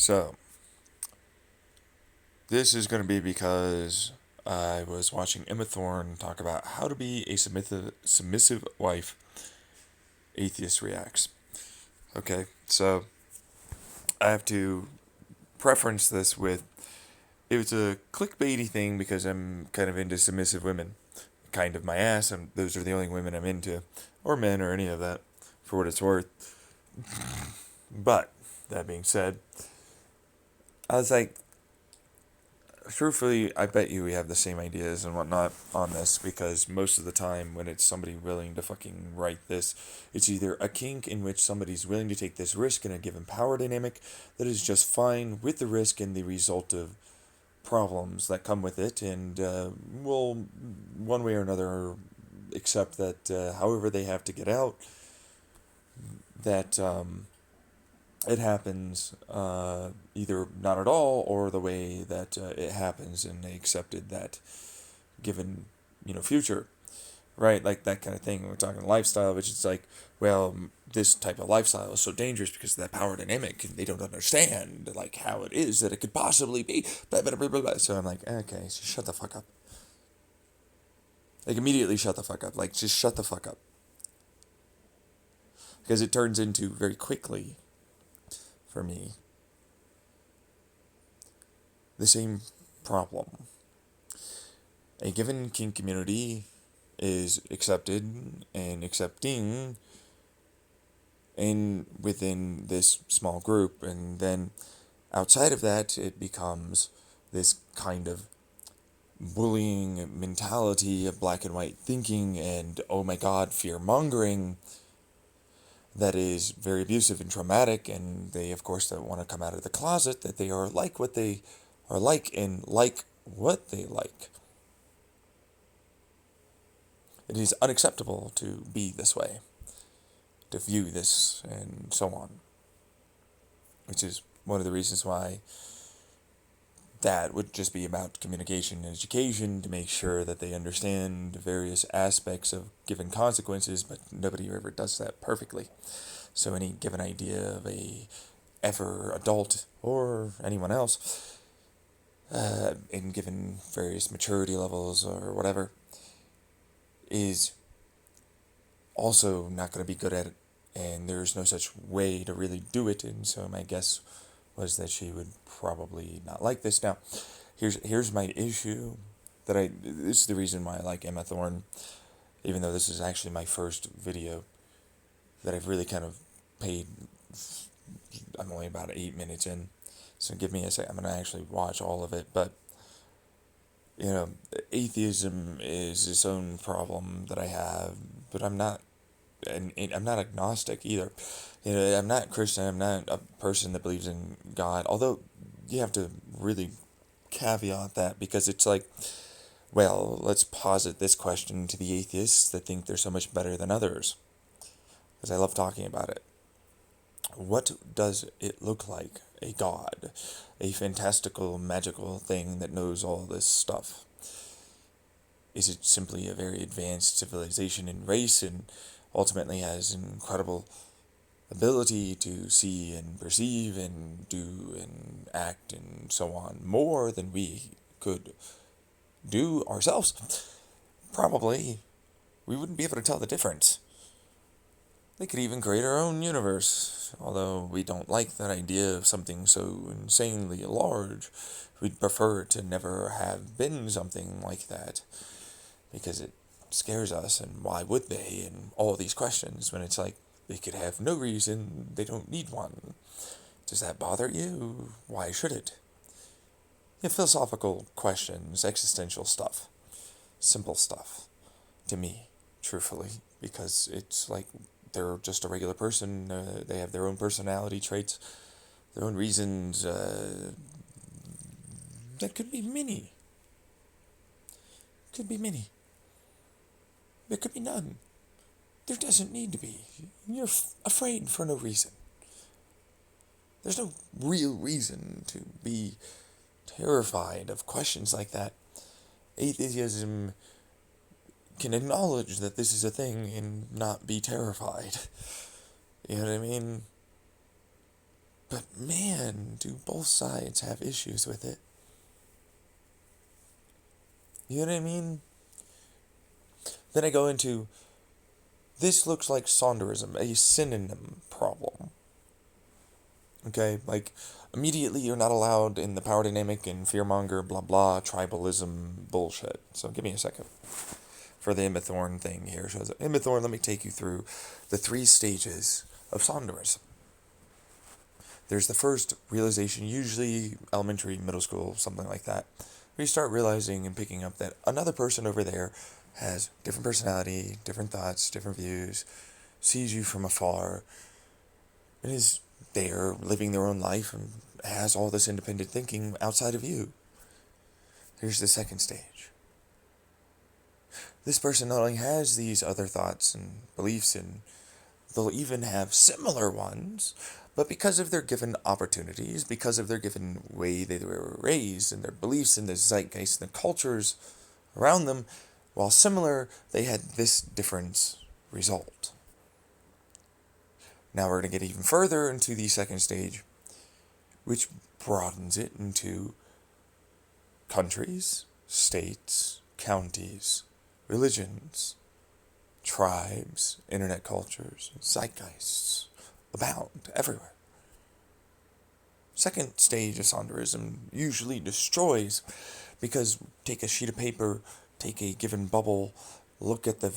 So, this is going to be because I was watching Emma Thorne talk about how to be a submissive wife. Atheist reacts. Okay, so I have to preference this with it was a clickbaity thing because I'm kind of into submissive women. Kind of my ass, and those are the only women I'm into, or men, or any of that, for what it's worth. But, that being said, I was like, truthfully, I bet you we have the same ideas and whatnot on this because most of the time when it's somebody willing to fucking write this, it's either a kink in which somebody's willing to take this risk in a given power dynamic that is just fine with the risk and the result of problems that come with it, and will one way or another accept that however they have to get out, that it happens either not at all or the way that it happens, and they accepted that given future, right? Like that kind of thing. We're talking lifestyle, which is like, well, this type of lifestyle is so dangerous because of that power dynamic, and they don't understand like how it is that it could possibly be. Blah, blah, blah, blah, blah. So I'm like, okay, just shut the fuck up. Like immediately shut the fuck up. Like just shut the fuck up. Because it turns into very quickly, for me, the same problem. A given kink community is accepted and accepting and within this small group, and then outside of that it becomes this kind of bullying mentality of black and white thinking and oh my god fear mongering that is very abusive and traumatic, and they of course don't want to come out of the closet that they are like what they are like and like what they like. It is unacceptable to be this way, to view this, and so on. Which is one of the reasons why that would just be about communication and education to make sure that they understand various aspects of given consequences, but nobody ever does that perfectly. So any given idea of a ever adult or anyone else, in given various maturity levels or whatever, is also not going to be good at it, and there's no such way to really do it. And so my guess was that she would probably not like this. Now, here's my issue that this is the reason why I like Emma Thorne, even though this is actually my first video that I've really kind of paid. I'm only about 8 minutes in, so give me a sec. I'm gonna actually watch all of it, but atheism is its own problem that I have, but I'm not, and I'm not agnostic either. I'm not Christian. I'm not a person that believes in God. Although you have to really caveat that because it's like, well, let's posit this question to the atheists that think they're so much better than others, because I love talking about it. What does it look like? A god, a fantastical, magical thing that knows all this stuff? Is it simply a very advanced civilization and race and ultimately has an incredible ability to see and perceive and do and act and so on more than we could do ourselves? Probably. We wouldn't be able to tell the difference. They could even create our own universe, although we don't like that idea of something so insanely large. We'd prefer to never have been something like that, because it scares us, and why would they, and all these questions, when it's like, they could have no reason, they don't need one. Does that bother you? Why should it? Philosophical questions, existential stuff, simple stuff, to me, truthfully, because it's like, they're just a regular person. They have their own personality traits, their own reasons. That could be many. Could be many. There could be none. There doesn't need to be. You're afraid for no reason. There's no real reason to be terrified of questions like that. Atheism can acknowledge that this is a thing and not be terrified. You know what I mean? But man, do both sides have issues with it. You know what I mean? Then I go into, this looks like sonderisim, a synonym problem. Okay, like, immediately you're not allowed in the power dynamic and fearmonger, blah blah, tribalism bullshit. So give me a second for the Imithorn thing here. So, Imithorn, let me take you through the 3 stages of sonderisim. There's the first realization, usually elementary, middle school, something like that, where you start realizing and picking up that another person over there has different personality, different thoughts, different views, sees you from afar, and is there living their own life and has all this independent thinking outside of you. Here's the second stage. This person not only has these other thoughts and beliefs, and they'll even have similar ones, but because of their given opportunities, because of their given way they were raised, and their beliefs and the zeitgeist and the cultures around them, while similar, they had this difference result. Now we're going to get even further into the second stage, which broadens it into countries, states, counties, religions, tribes, internet cultures, zeitgeists abound everywhere. Second stage of sonderisim usually destroys, because take a sheet of paper, take a given bubble, look at the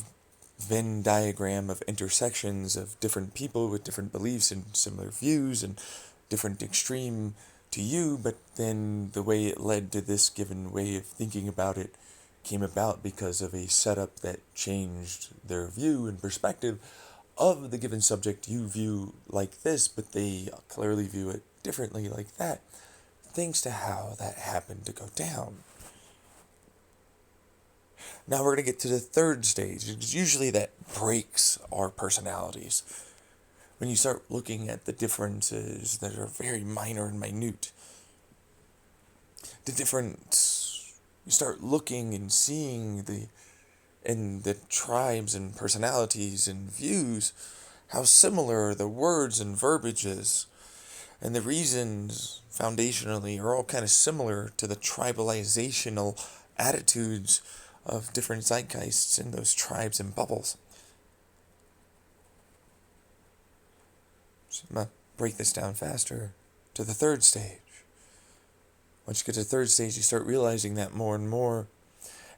Venn diagram of intersections of different people with different beliefs and similar views and different extreme to you, but then the way it led to this given way of thinking about it came about because of a setup that changed their view and perspective of the given subject you view like this, but they clearly view it differently like that, thanks to how that happened to go down. Now we're going to get to the third stage. It's usually that breaks our personalities. When you start looking at the differences that are very minor and minute, the difference, you start looking and seeing the tribes and personalities and views, how similar the words and verbiages and the reasons foundationally are all kind of similar to the tribalizational attitudes of different zeitgeists in those tribes and bubbles. So I'm going to break this down faster to the third stage. Once you get to the third stage, you start realizing that more and more,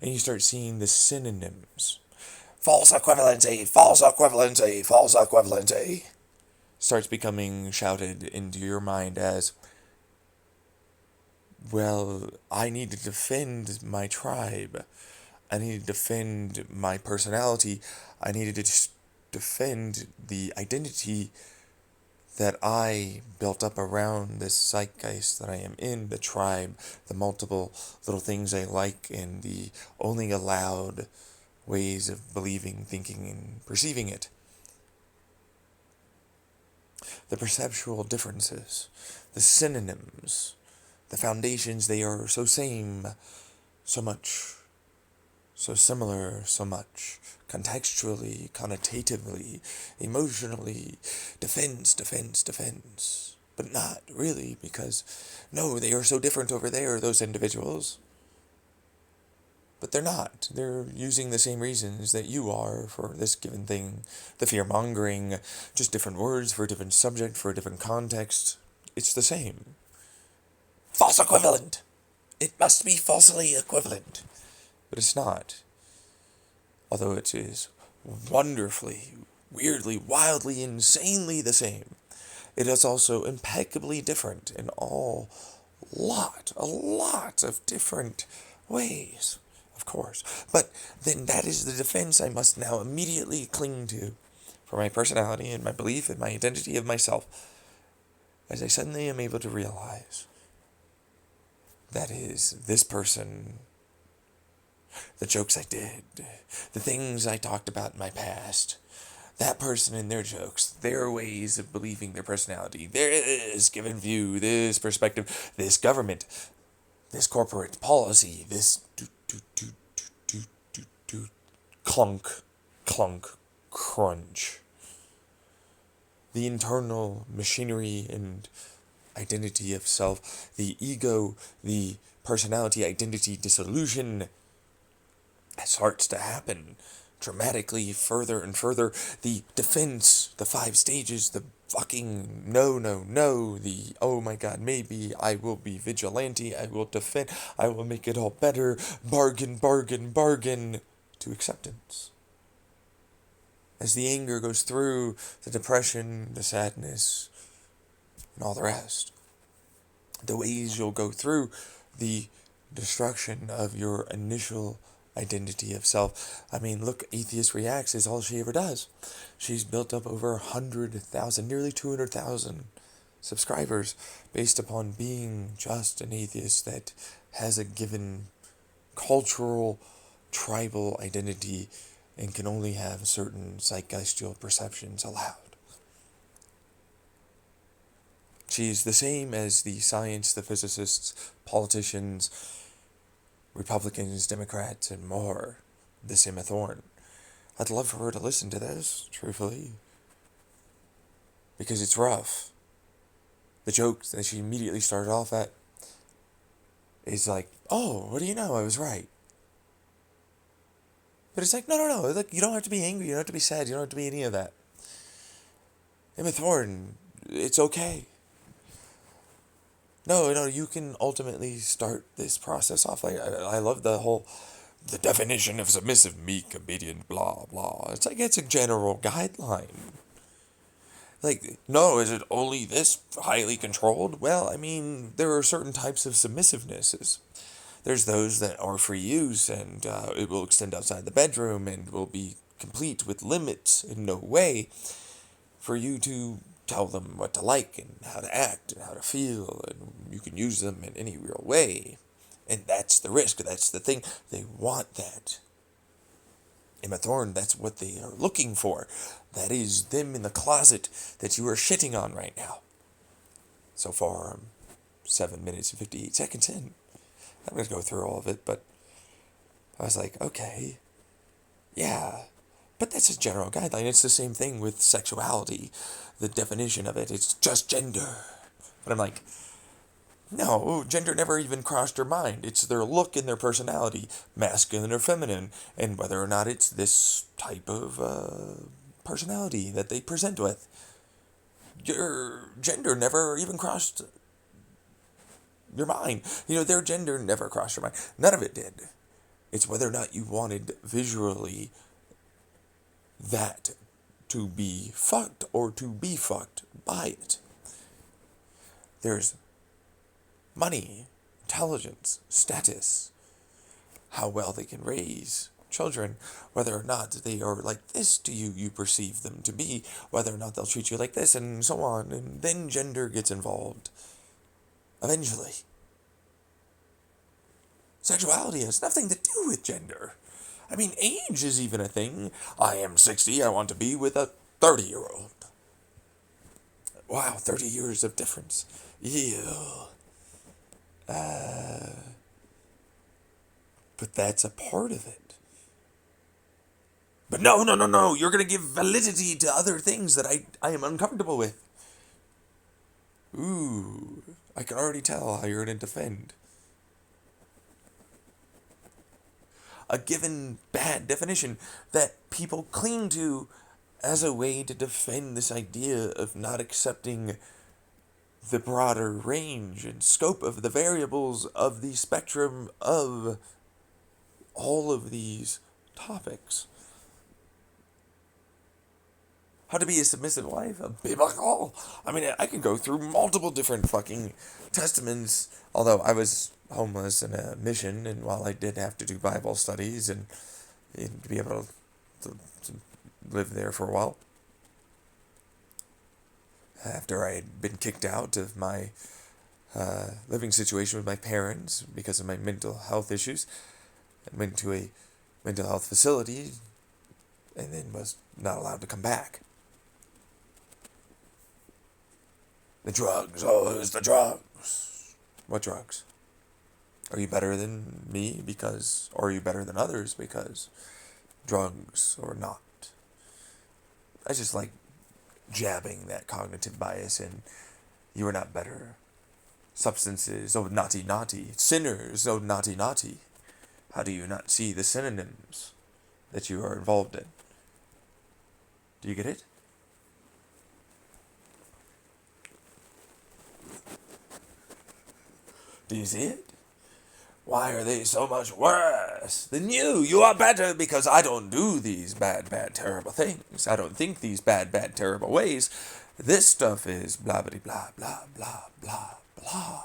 and you start seeing the synonyms. False equivalency, false equivalency, false equivalency starts becoming shouted into your mind as, well, I need to defend my tribe. I need to defend my personality. I needed to defend the identity that I built up around this zeitgeist that I am in, the tribe, the multiple little things I like, and the only allowed ways of believing, thinking, and perceiving it. The perceptual differences, the synonyms, the foundations, they are so same, so much, so similar, so much, contextually, connotatively, emotionally, defense, but not really, because, no, they are so different over there, those individuals. But they're not. They're using the same reasons that you are for this given thing. The fear-mongering, just different words for a different subject, for a different context. It's the same. False equivalent! It must be falsely equivalent. But it's not. Although it is wonderfully, weirdly, wildly, insanely the same, it is also impeccably different in a lot of different ways, of course. But then that is the defense I must now immediately cling to for my personality and my belief and my identity of myself, as I suddenly am able to realize that is this person, the jokes I did, the things I talked about in my past, that person and their jokes, their ways of believing their personality, this given view, this perspective, this government, this corporate policy, this clunk, crunch. The internal machinery and identity of self, the ego, the personality identity dissolution starts to happen dramatically further and further. The defense, the 5 stages, the fucking no, no, no, the oh my god, maybe I will be vigilante, I will defend, I will make it all better, bargain, bargain, bargain, to acceptance. As the anger goes through, the depression, the sadness, and all the rest. The ways you'll go through the destruction of your initial identity of self. I mean, look, Atheist Reacts is all she ever does. She's built up over 100,000, nearly 200,000 subscribers based upon being just an atheist that has a given cultural, tribal identity and can only have certain zeitgeistial perceptions allowed. She's the same as the science, the physicists, politicians, Republicans, Democrats, and more. This Emma Thorne. I'd love for her to listen to this, truthfully. Because it's rough. The joke that she immediately started off at is like, oh, what do you know? I was right. But it's like, no. Like, you don't have to be angry. You don't have to be sad. You don't have to be any of that. Emma Thorne, it's okay. No, you can ultimately start this process off. Like, I love the definition of submissive, meek, obedient, blah, blah. It's like, it's a general guideline. Like, no, is it only this highly controlled? Well, I mean, there are certain types of submissivenesses. There's those that are free use, and it will extend outside the bedroom, and will be complete with limits in no way for you to tell them what to like and how to act and how to feel, and you can use them in any real way. And that's the risk. That's the thing. They want that. Emma Thorne, that's what they are looking for. That is them in the closet that you are shitting on right now. So far, I'm 7 minutes and 58 seconds in. I'm going to go through all of it, but I was like, okay, yeah. But that's a general guideline. It's the same thing with sexuality. The definition of it, it's just gender. But I'm like, no, gender never even crossed her mind. It's their look and their personality, masculine or feminine, and whether or not it's this type of personality that they present with. Your gender never even crossed your mind. Their gender never crossed your mind. None of it did. It's whether or not you wanted visually that to be fucked or to be fucked by it. There's money, intelligence, status, how well they can raise children, whether or not they are like this to you, you perceive them to be, whether or not they'll treat you like this, and so on, and then gender gets involved. Eventually. Sexuality has nothing to do with gender. I mean, age is even a thing. I am 60, I want to be with a 30-year-old. Wow, 30 years of difference. Ew. But that's a part of it. But no, you're going to give validity to other things that I am uncomfortable with. Ooh, I can already tell how you're going to defend a given bad definition that people cling to as a way to defend this idea of not accepting the broader range and scope of the variables of the spectrum of all of these topics. How to be a submissive wife, a biblical. I mean, I can go through multiple different fucking testaments, although I was homeless in a mission, and while I did have to do Bible studies and to be able to live there for a while, after I had been kicked out of my living situation with my parents because of my mental health issues, I went to a mental health facility and then was not allowed to come back. The drugs, oh, it was the drugs. What drugs? Are you better than me because, or are you better than others because drugs or not? I just like jabbing that cognitive bias in. You are not better substances, oh naughty naughty, sinners, oh naughty naughty. How do you not see the synonyms that you are involved in? Do you get it? Do you see it? Why are they so much worse than you? You are better because I don't do these bad, bad, terrible things. I don't think these bad, bad, terrible ways. This stuff is blah, blah, blah, blah, blah, blah, blah.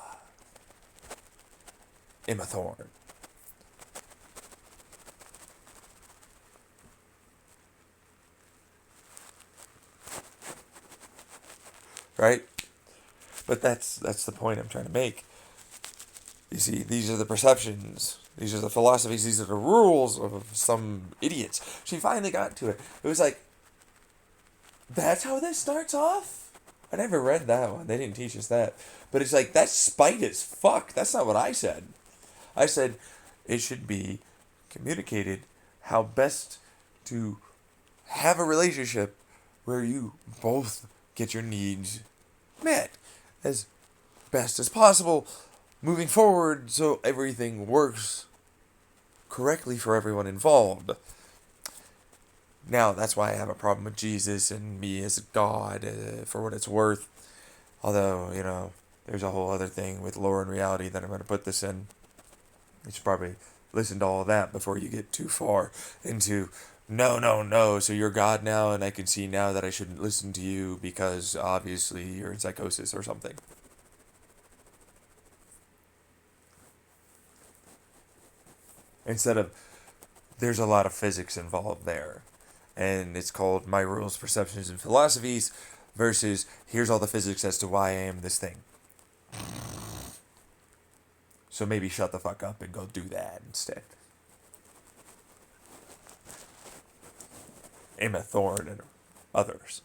Emma Thorne. Right? But that's the point I'm trying to make. You see, these are the perceptions. These are the philosophies. These are the rules of some idiots. She finally got to it. It was like, that's how this starts off? I never read that one. They didn't teach us that. But it's like, that's spite as fuck. That's not what I said. I said it should be communicated how best to have a relationship where you both get your needs met as best as possible moving forward so everything works correctly for everyone involved. Now, that's why I have a problem with Jesus and me as God, for what it's worth. Although, there's a whole other thing with lore and reality that I'm going to put this in. You should probably listen to all that before you get too far into, no, so you're God now, and I can see now that I shouldn't listen to you because obviously you're in psychosis or something. Instead of, there's a lot of physics involved there. And it's called My Rules, Perceptions, and Philosophies versus here's all the physics as to why I am this thing. So maybe shut the fuck up and go do that instead. Emma Thorne and others.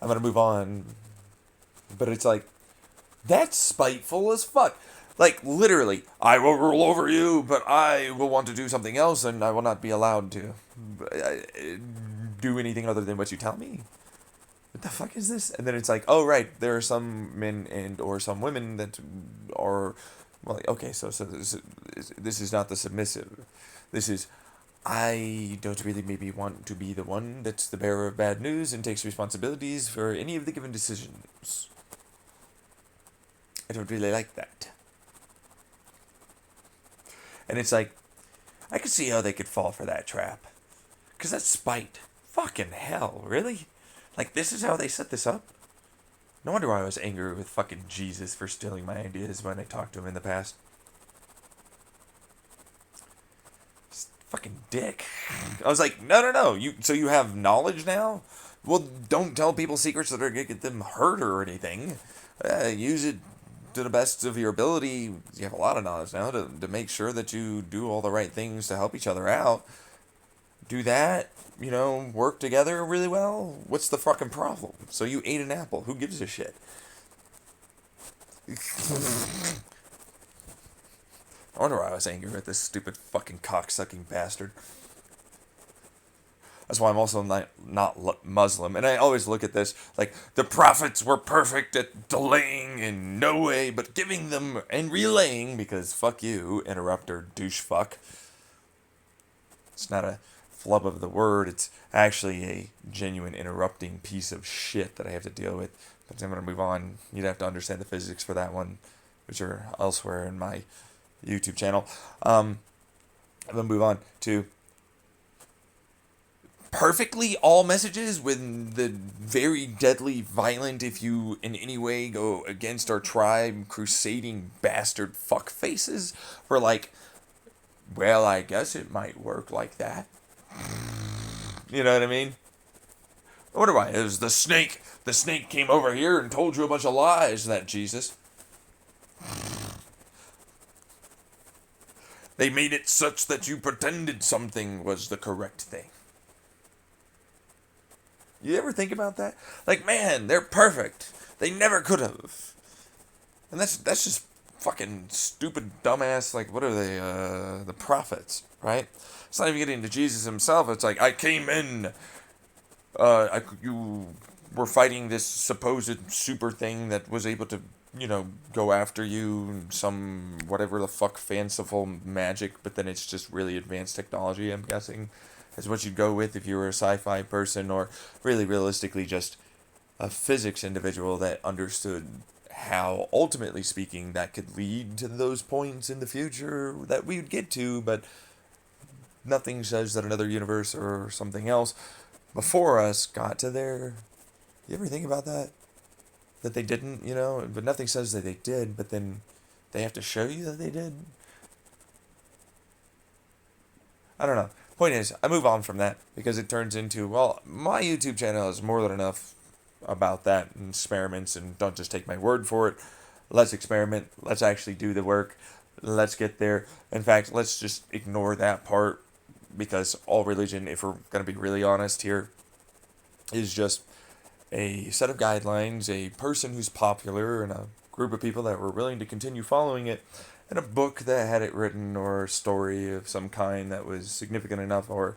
I'm going to move on. But it's like, that's spiteful as fuck. Like, literally, I will rule over you, but I will want to do something else, and I will not be allowed to do anything other than what you tell me. What the fuck is this? And then it's like, oh, right, there are some men and or some women that are, well, okay, so this is not the submissive. This is, I don't really maybe want to be the one that's the bearer of bad news and takes responsibilities for any of the given decisions. I don't really like that. And it's like, I could see how they could fall for that trap. Because that's spite. Fucking hell, really? Like, this is how they set this up? No wonder why I was angry with fucking Jesus for stealing my ideas when I talked to him in the past. Just fucking dick. I was like, no. So you have knowledge now? Well, don't tell people secrets that are going to get them hurt or anything. Use it to the best of your ability. You have a lot of knowledge now to make sure that you do all the right things to help each other out. Do that, work together really well. What's the fucking problem? So you ate an apple. Who gives a shit? I wonder why I was angry with this stupid fucking cocksucking bastard. That's why I'm also not Muslim. And I always look at this like the prophets were perfect at delaying in no way but giving them and relaying, because fuck you, interrupter douche fuck. It's not a flub of the word. It's actually a genuine interrupting piece of shit that I have to deal with. But I'm going to move on. You'd have to understand the physics for that one, which are elsewhere in my YouTube channel. I'm going to move on to perfectly all messages with the very deadly violent, if you in any way go against our tribe, crusading bastard fuck faces for like, well, I guess it might work like that. You know what I mean? I wonder why. It was the snake. The snake came over here and told you a bunch of lies, that Jesus. They made it such that you pretended something was the correct thing. You ever think about that? Like, man, they're perfect. They never could have. And that's just fucking stupid dumbass, like, what are they, the prophets, right? It's not even getting to Jesus himself. It's like, I came in, you were fighting this supposed super thing that was able to, go after you, some whatever the fuck fanciful magic, but then it's just really advanced technology, I'm guessing, is what you'd go with if you were a sci-fi person, or really realistically just a physics individual that understood how, ultimately speaking, that could lead to those points in the future that we would get to, but nothing says that another universe or something else before us got to there. You ever think about that? That they didn't, but nothing says that they did, but then they have to show you that they did. I don't know. Point is, I move on from that because it turns into, well, my YouTube channel is more than enough about that and experiments, and don't just take my word for it. Let's experiment. Let's actually do the work. Let's get there. In fact, let's just ignore that part, because all religion, if we're going to be really honest here, is just a set of guidelines, a person who's popular, and a group of people that were willing to continue following it, and a book that had it written, or a story of some kind that was significant enough, or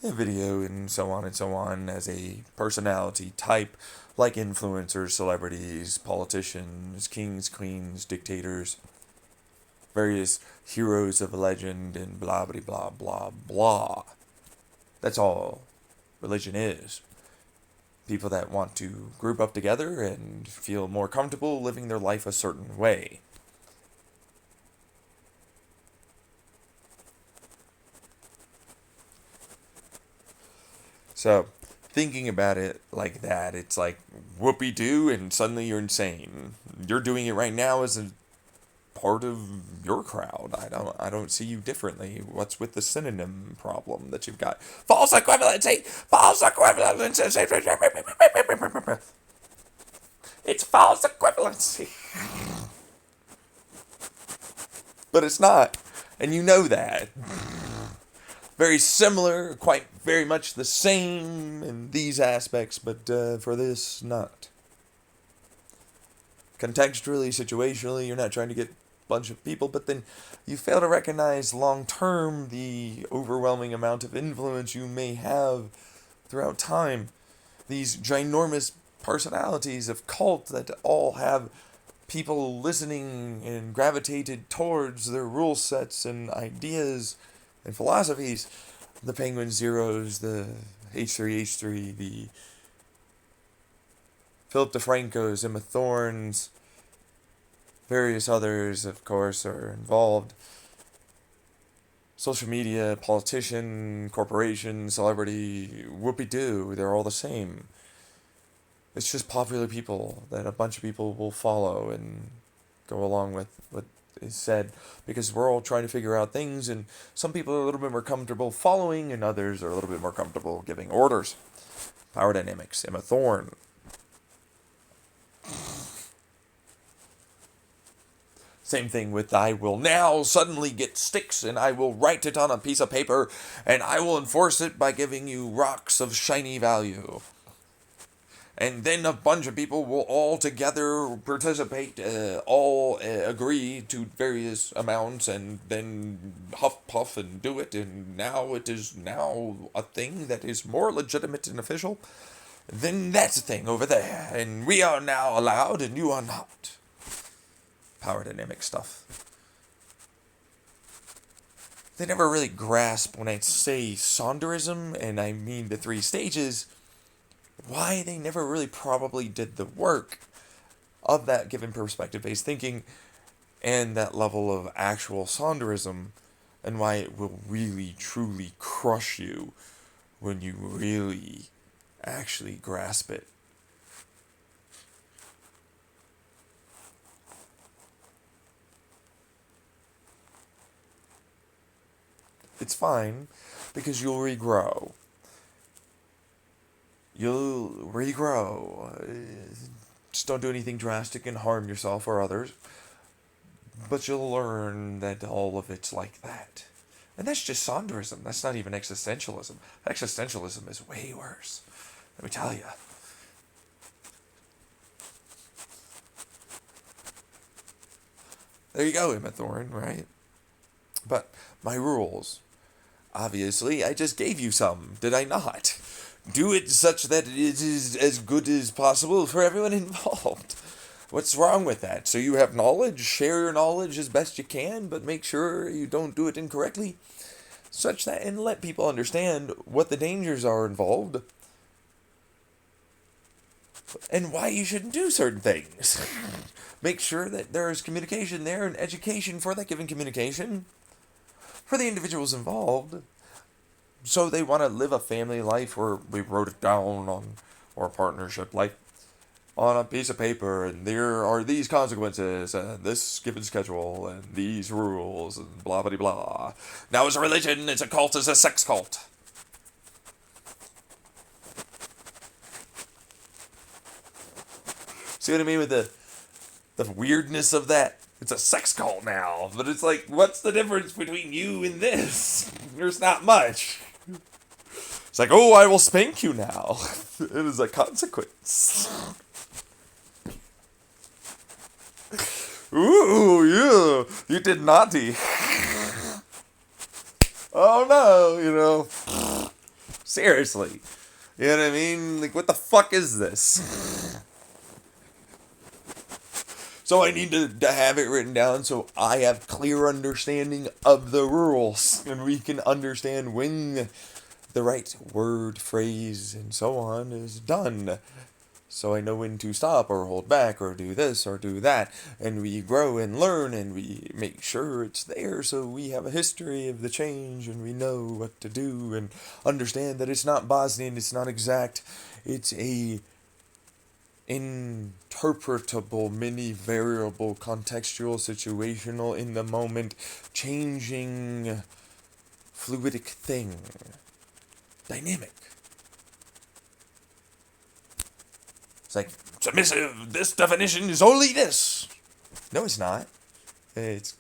a video, and so on, as a personality type, like influencers, celebrities, politicians, kings, queens, dictators, various heroes of legend, and blah, blah, blah, blah, blah. That's all religion is. People that want to group up together and feel more comfortable living their life a certain way. So, thinking about it like that, it's like whoopee-doo, and suddenly you're insane. You're doing it right now as a part of your crowd. I don't see you differently. What's with the synonym problem that you've got? False equivalency! False equivalency! It's false equivalency! But it's not. And you know that. Very similar, quite very much the same in these aspects, but for this, not. Contextually, situationally, you're not trying to get a bunch of people, but then you fail to recognize long-term the overwhelming amount of influence you may have throughout time. These ginormous personalities of cult that all have people listening and gravitated towards their rule sets and ideas and philosophies. The Penguin Zeros, the H3H3, the Philip DeFranco's, Emma Thorne's, various others, of course, are involved. Social media, politician, corporation, celebrity, whoopee-doo, they're all the same. It's just popular people that a bunch of people will follow and go along with what is said, because we're all trying to figure out things, and some people are a little bit more comfortable following, and others are a little bit more comfortable giving orders. Power dynamics, Emma Thorne. Same thing with, I will now suddenly get sticks and I will write it on a piece of paper and I will enforce it by giving you rocks of shiny value. And then a bunch of people will all together participate, all agree to various amounts, and then huff puff and do it, and now it is now a thing that is more legitimate and official. Then that's a thing over there, and we are now allowed and you are not. Power dynamic stuff. They never really grasp when I say sonderisim, and I mean the 3 stages, why they never really probably did the work of that given perspective-based thinking and that level of actual sonderisim, and why it will really, truly crush you when you really actually grasp it. It's fine, because you'll regrow. You'll regrow. Just don't do anything drastic and harm yourself or others. But you'll learn that all of it's like that. And that's just sonderisim. That's not even existentialism. Existentialism is way worse. Let me tell you. There you go, Emma Thorne, right? But my rules. Obviously, I just gave you some, did I not? Do it such that it is as good as possible for everyone involved. What's wrong with that? So you have knowledge, share your knowledge as best you can, but make sure you don't do it incorrectly, such that, and let people understand what the dangers are involved and why you shouldn't do certain things. Make sure that there is communication there and education for that given communication for the individuals involved. So they want to live a family life where we wrote it down on, or a partnership life on a piece of paper, and there are these consequences, and this given schedule, and these rules, and blah blah blah. Now it's a religion, it's a cult, it's a sex cult. See what I mean with the weirdness of that? It's a sex cult now, but it's like, what's the difference between you and this? There's not much. It's like, oh, I will spank you now. It is a consequence. Ooh, yeah, you did naughty. Oh no, seriously. You know what I mean? Like, what the fuck is this? So I need to have it written down so I have clear understanding of the rules. And we can understand when the right word, phrase, and so on is done. So I know when to stop or hold back or do this or do that. And we grow and learn and we make sure it's there so we have a history of the change and we know what to do and understand that it's not Bosnian, it's not exact. It's a interpretable, many variable, contextual, situational, in the moment, changing, fluidic thing. Dynamic. It's like, submissive, this definition is only this. No, it's not. It's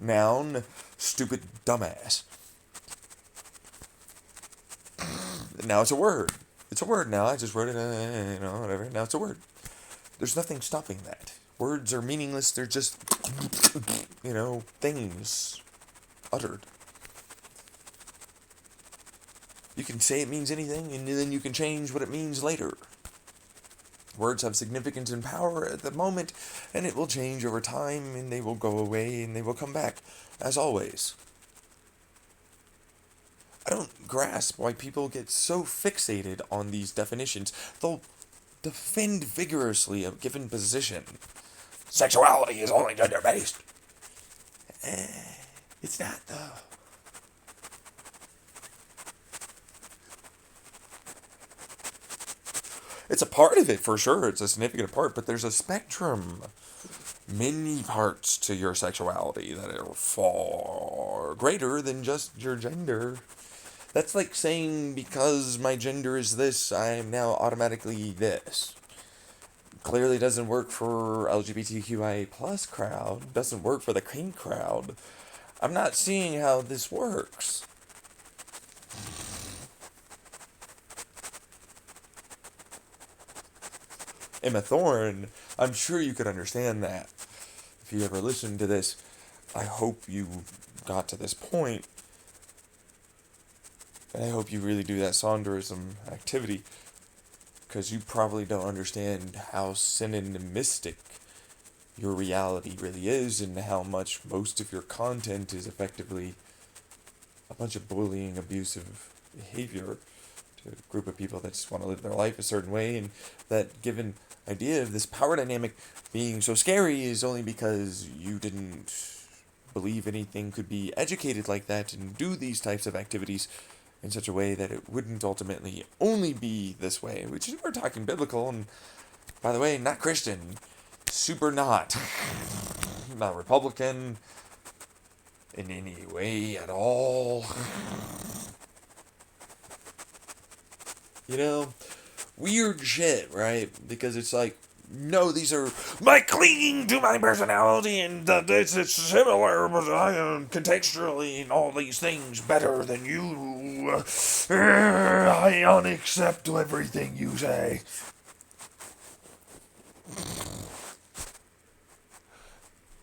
noun, stupid dumbass. Now it's a word. It's a word now. I just wrote it, whatever. Now it's a word. There's nothing stopping that. Words are meaningless. They're just, things uttered. You can say it means anything, and then you can change what it means later. Words have significance and power at the moment, and it will change over time, and they will go away, and they will come back, as always. I don't grasp why people get so fixated on these definitions. They'll defend vigorously a given position. Sexuality is only gender-based. It's not, though. It's a part of it, for sure. It's a significant part, but there's a spectrum. Many parts to your sexuality that are far greater than just your gender. That's like saying, because my gender is this, I am now automatically this. Clearly doesn't work for LGBTQIA plus crowd. Doesn't work for the kink crowd. I'm not seeing how this works. Emma Thorne, I'm sure you could understand that. If you ever listened to this, I hope you got to this point. And I hope you really do that sonderisim activity. Because you probably don't understand how synonymistic your reality really is, and how much most of your content is effectively a bunch of bullying, abusive behavior to a group of people that just want to live their life a certain way. And that given idea of this power dynamic being so scary is only because you didn't believe anything could be educated like that and do these types of activities in such a way that it wouldn't ultimately only be this way, which is, we're talking biblical, and by the way, not Christian, super not Republican in any way at all. Weird shit, right? Because it's like, no, these are my clinging to my personality, and it's similar, but I am contextually in all these things better than you. I unaccept everything you say.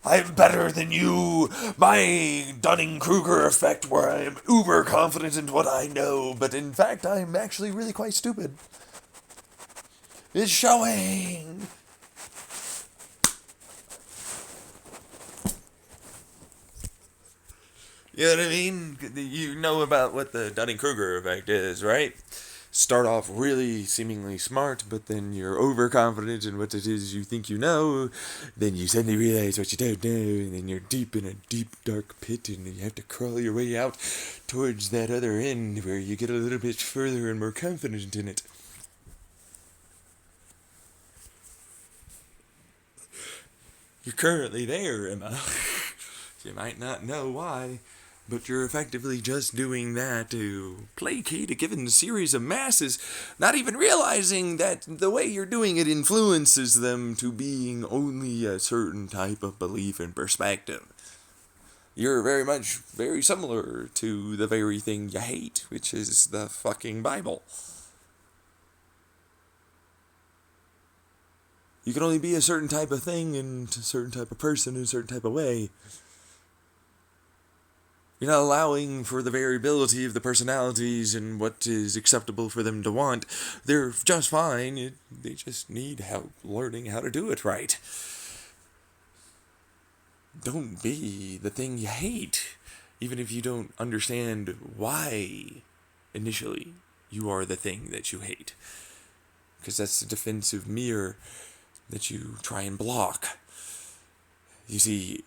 I'm better than you. My Dunning-Kruger effect, where I'm uber confident in what I know, but in fact I'm actually really quite stupid, is showing. You know what I mean? You know about what the Dunning-Kruger effect is, right? Start off really seemingly smart, but then you're overconfident in what it is you think you know. Then you suddenly realize what you don't know, and then you're deep in a deep, dark pit, and you have to crawl your way out towards that other end where you get a little bit further and more confident in it. You're currently there, Emma. You might not know why, but you're effectively just doing that to placate a given series of masses, not even realizing that the way you're doing it influences them to being only a certain type of belief and perspective. You're very much very similar to the very thing you hate, which is the fucking Bible. You can only be a certain type of thing and a certain type of person in a certain type of way. You're not allowing for the variability of the personalities and what is acceptable for them to want. They're just fine. They just need help learning how to do it right. Don't be the thing you hate, even if you don't understand why initially you are the thing that you hate. Because that's the defensive mirror that you try and block. You see,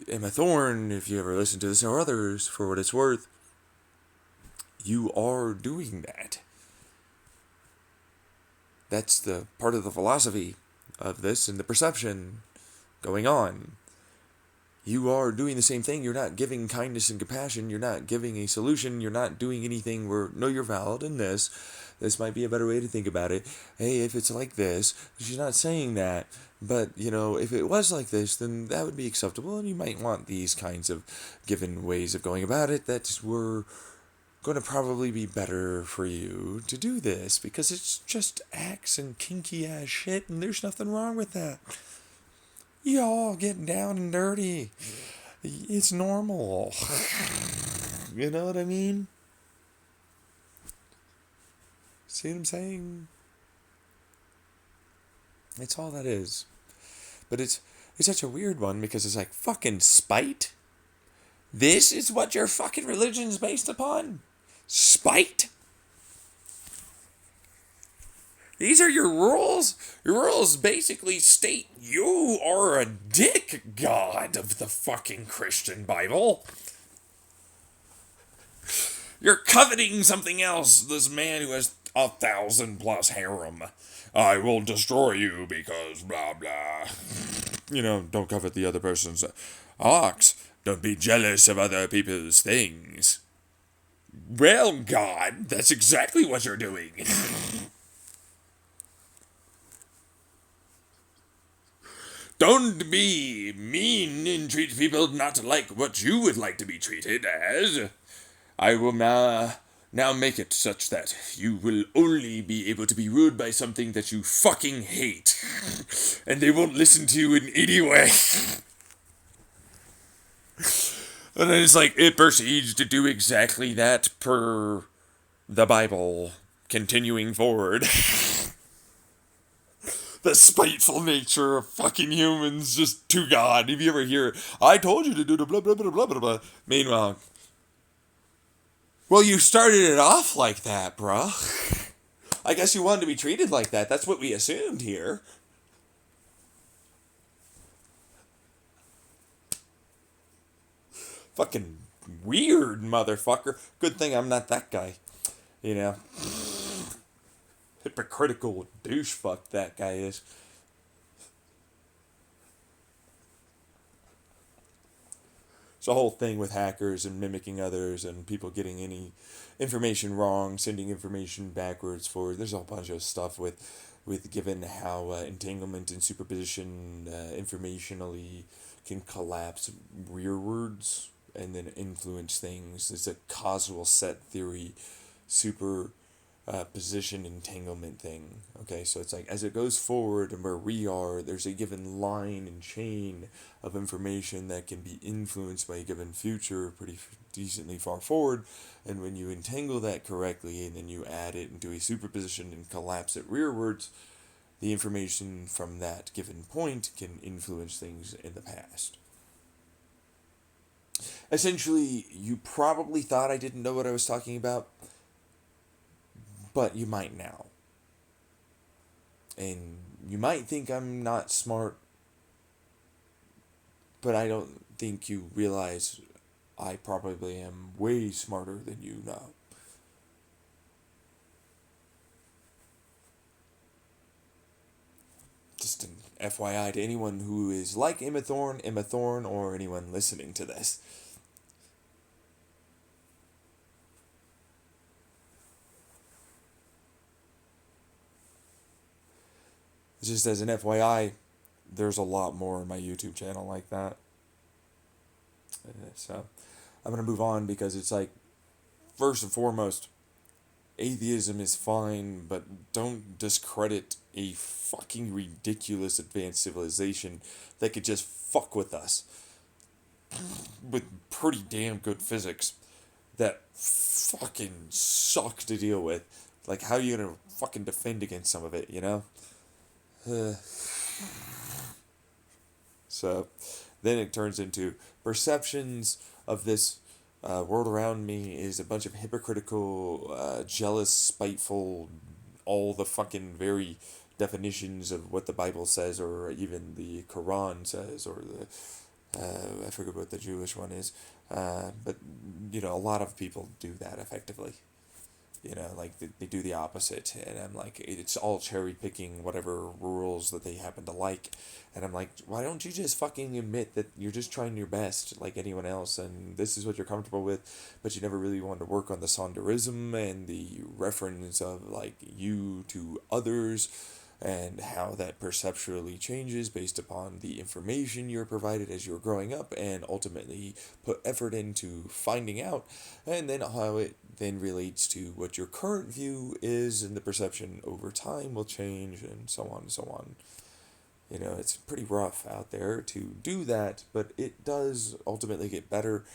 Emma Thorne, if you ever listen to this or others, for what it's worth, you are doing that. That's the part of the philosophy of this and the perception going on. You are doing the same thing. You're not giving kindness and compassion. You're not giving a solution. You're not doing anything where, no, you're valid in this. This might be a better way to think about it. Hey, if it's like this, she's not saying that. But, if it was like this, then that would be acceptable. And you might want these kinds of given ways of going about it that were going to probably be better for you to do this. Because it's just acts and kinky ass shit. And there's nothing wrong with that. Y'all getting down and dirty. It's normal. You know what I mean? See what I'm saying? It's all that is. But it's such a weird one because it's like fucking spite? This is what your fucking religion's based upon? Spite? These are your rules? Your rules basically state you are a dick god of the fucking Christian Bible. You're coveting something else, this man who has 1,000+ harem. I will destroy you because blah blah. Don't covet the other person's ox. Don't be jealous of other people's things. Well, God, that's exactly what you're doing. Don't be mean and treat people not like what you would like to be treated as. I will now make it such that you will only be able to be ruled by something that you fucking hate. And they won't listen to you in any way. And then it's like, it proceeds to do exactly that per the Bible, continuing forward. The spiteful nature of fucking humans just to God. If you ever hear, I told you to do the blah blah blah blah blah blah. Meanwhile, well, you started it off like that, bruh. I guess you wanted to be treated like that. That's what we assumed here. Fucking weird motherfucker. Good thing I'm not that guy. Hypocritical douchefuck that guy is. It's a whole thing with hackers and mimicking others and people getting any information wrong, sending information backwards, forward. There's a whole bunch of stuff with given how entanglement and superposition informationally can collapse rearwards and then influence things. It's a causal set theory, super position entanglement thing. Okay, so it's like as it goes forward and where we are, there's a given line and chain of information that can be influenced by a given future pretty decently far forward. And when you entangle that correctly and then you add it into a superposition and collapse it rearwards, the information from that given point can influence things in the past. Essentially, you probably thought I didn't know what I was talking about, but you might now. And you might think I'm not smart, but I don't think you realize I probably am way smarter than you know. Just an FYI to anyone who is like Emma Thorne, or anyone listening to this. Just as an FYI, there's a lot more on my YouTube channel like that. So I'm going to move on because it's like, first and foremost, atheism is fine, but don't discredit a fucking ridiculous advanced civilization that could just fuck with us with pretty damn good physics that fucking suck to deal with. Like, how are you gonna fucking defend against some of it, you know? So then it turns into perceptions of this world around me is a bunch of hypocritical, jealous, spiteful, all the fucking very definitions of what the Bible says, or even the Quran says, or the I forget what the Jewish one is, but a lot of people do that effectively. Like they do the opposite, and I'm like, it's all cherry picking whatever rules that they happen to like, and I'm like, why don't you just fucking admit that you're just trying your best like anyone else, and this is what you're comfortable with, but you never really wanted to work on the sonderisim and the reference of like you to others, and how that perceptually changes based upon the information you're provided as you're growing up, and ultimately put effort into finding out, and then how it then relates to what your current view is, and the perception over time will change, and so on and so on. It's pretty rough out there to do that, but it does ultimately get better,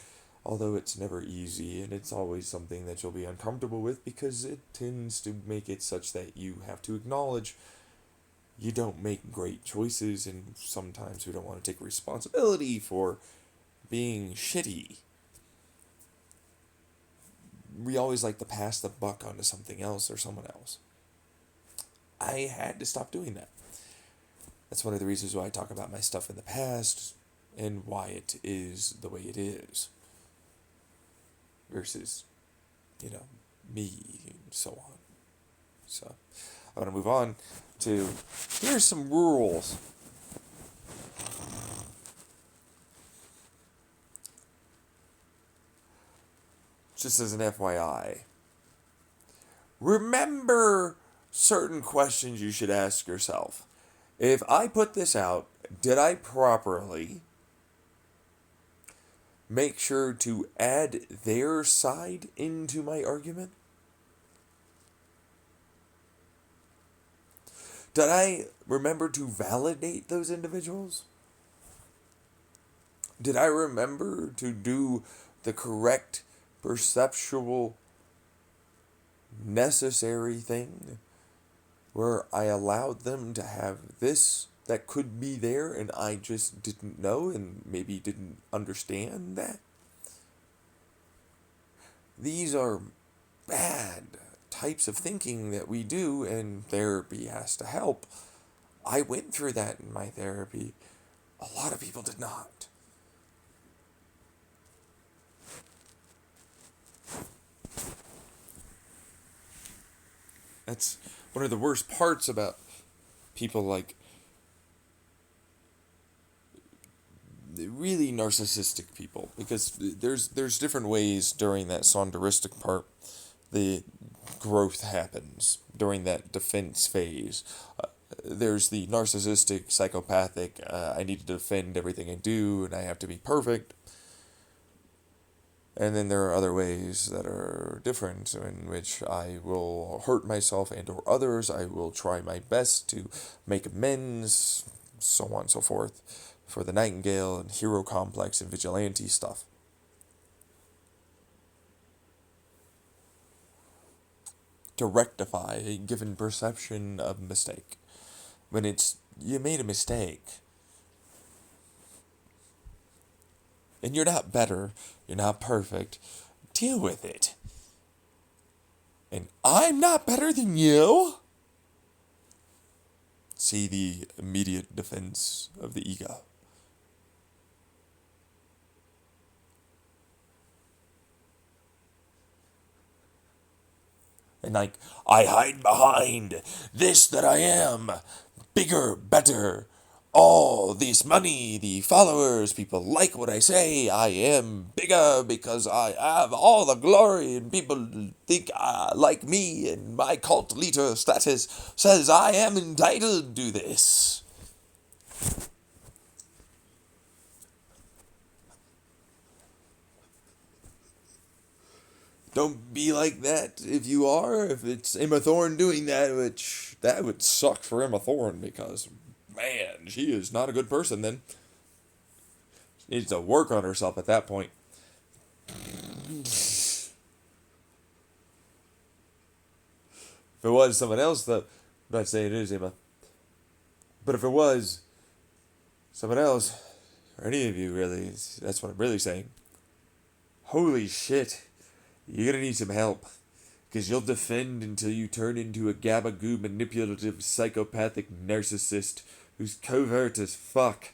although it's never easy, and it's always something that you'll be uncomfortable with because it tends to make it such that you have to acknowledge you don't make great choices, and sometimes we don't want to take responsibility for being shitty. We always like to pass the buck onto something else or someone else. I had to stop doing that. That's one of the reasons why I talk about my stuff in the past and why it is the way it is. Versus, me and so on. So, I'm going to move on to, here's some rules. Just as an FYI. Remember certain questions you should ask yourself. If I put this out, did I properly make sure to add their side into my argument? Did I remember to validate those individuals? Did I remember to do the correct perceptual necessary thing where I allowed them to have this that could be there and I just didn't know and maybe didn't understand that? These are bad types of thinking that we do, and therapy has to help. I went through that in my therapy. A lot of people did not. That's one of the worst parts about people like really narcissistic people, because there's different ways during that sonderistic part the growth happens during that defense phase. There's the narcissistic, psychopathic, I need to defend everything I do and I have to be perfect. And then there are other ways that are different in which I will hurt myself and or others. I will try my best to make amends, so on and so forth, for the Nightingale and hero complex and vigilante stuff. To rectify a given perception of mistake. When it's, you made a mistake, and you're not better, you're not perfect, deal with it. And I'm not better than you? See the immediate defense of the ego. And like, I hide behind this that I am, bigger, better, all this money, the followers, people like what I say, I am bigger because I have all the glory and people think like me and my cult leader status says I am entitled to this. Don't be like that if you are. If it's Emma Thorne doing that, which that would suck for Emma Thorne because, man, she is not a good person then. She needs to work on herself at that point. If it was someone else, though, I'm not saying it is Emma. But if it was someone else, or any of you really, that's what I'm really saying. Holy shit. You're gonna need some help. Because you'll defend until you turn into a gabagoo manipulative psychopathic narcissist who's covert as fuck.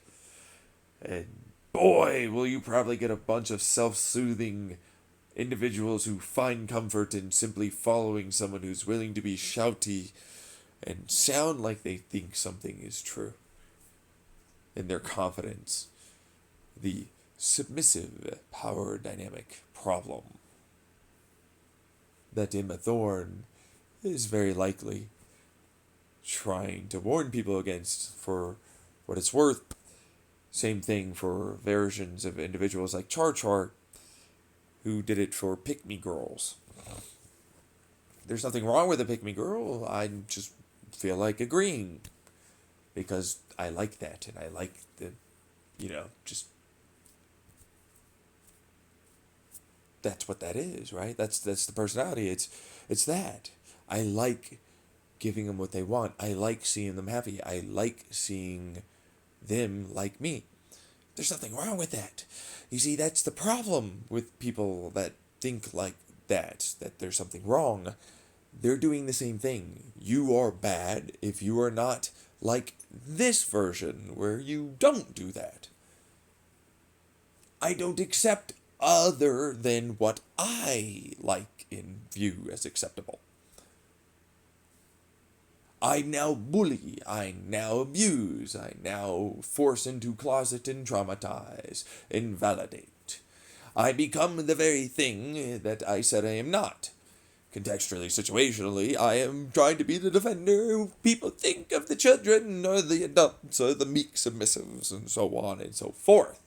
And boy, will you probably get a bunch of self-soothing individuals who find comfort in simply following someone who's willing to be shouty and sound like they think something is true. In their confidence. The submissive power dynamic problem that Emma Thorne is very likely trying to warn people against for what it's worth. Same thing for versions of individuals like Char Char, who did it for pick me girls. There's nothing wrong with a pick me girl. I just feel like agreeing because I like that and I like the, just that's what that is, right? That's the personality. It's that. I like giving them what they want. I like seeing them happy. I like seeing them like me. There's nothing wrong with that. You see, that's the problem with people that think like that there's something wrong. They're doing the same thing. You are bad if you are not like this version where you don't do that. I don't accept other than what I like and view as acceptable. I now bully, I now abuse, I now force into closet and traumatize, invalidate. I become the very thing that I said I am not. Contextually, situationally, I am trying to be the defender who people think of the children or the adults or the meek submissives and so on and so forth.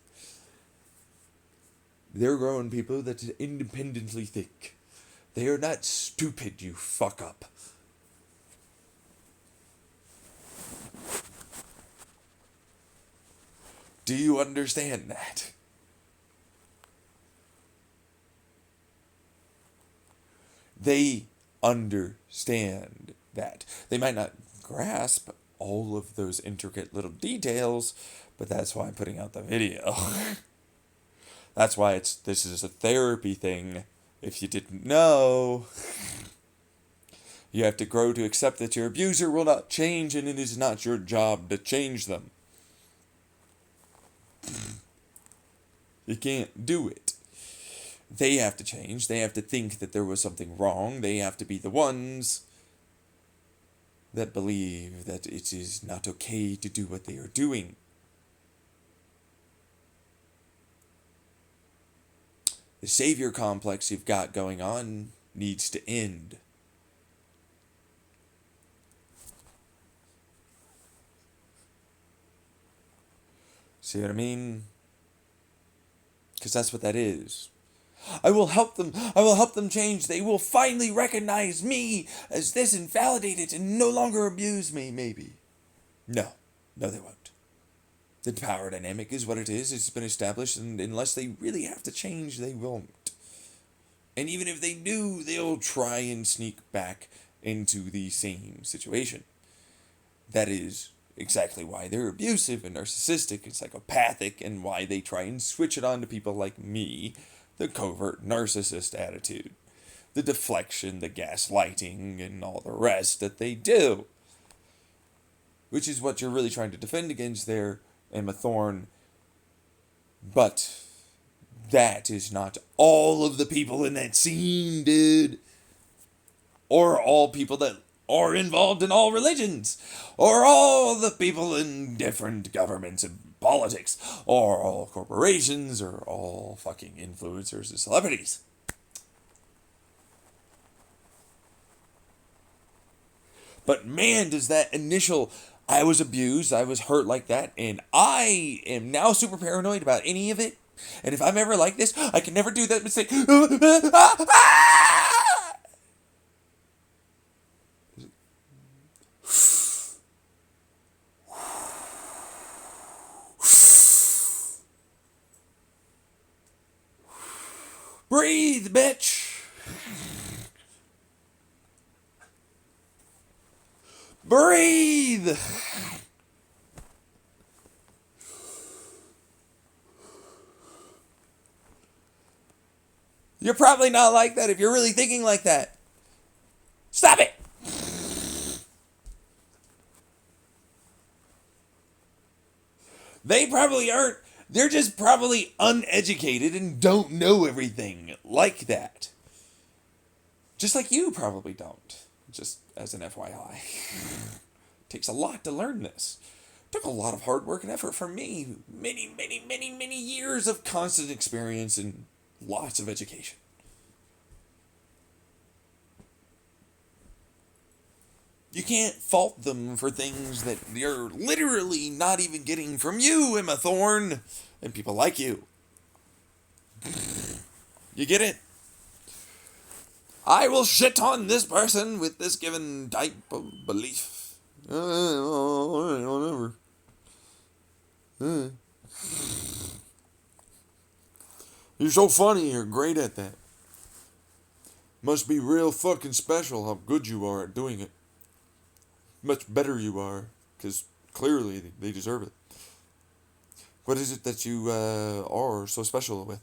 They're grown people that independently think. They are not stupid, you fuck up. Do you understand that? They understand that. They might not grasp all of those intricate little details, but that's why I'm putting out the video. That's why this is a therapy thing. If you didn't know, you have to grow to accept that your abuser will not change and it is not your job to change them. You can't do it. They have to change. They have to think that there was something wrong. They have to be the ones that believe that it is not okay to do what they are doing. The savior complex you've got going on needs to end. See what I mean? Because that's what that is. I will help them. I will help them change. They will finally recognize me as this and validate it and no longer abuse me, maybe. No. No, they won't. The power dynamic is what it is. It's been established, and unless they really have to change, they won't. And even if they do, they'll try and sneak back into the same situation. That is exactly why they're abusive and narcissistic and psychopathic, and why they try and switch it on to people like me, the covert narcissist attitude, the deflection, the gaslighting, and all the rest that they do. Which is what you're really trying to defend against there, Emma Thorne. But that is not all of the people in that scene, dude. Or all people that are involved in all religions. Or all the people in different governments and politics. Or all corporations. Or all fucking influencers and celebrities. But man, does that initial, I was abused, I was hurt like that, and I am now super paranoid about any of it. And if I'm ever like this, I can never do that mistake. Breathe, bitch. Breathe. You're probably not like that if you're really thinking like that. Stop it. They probably aren't. They're just probably uneducated and don't know everything like that. Just like you probably don't. Just as an FYI. Takes a lot to learn this. Took a lot of hard work and effort from me. Many years of constant experience and lots of education. You can't fault them for things that you're literally not even getting from you, Emma Thorne, and people like you. You get it? I will shit on this person with this given type of belief. Whatever. You're so funny, you're great at that. Must be real fucking special how good you are at doing it. Much better you are, because clearly they deserve it. What is it that you are so special with,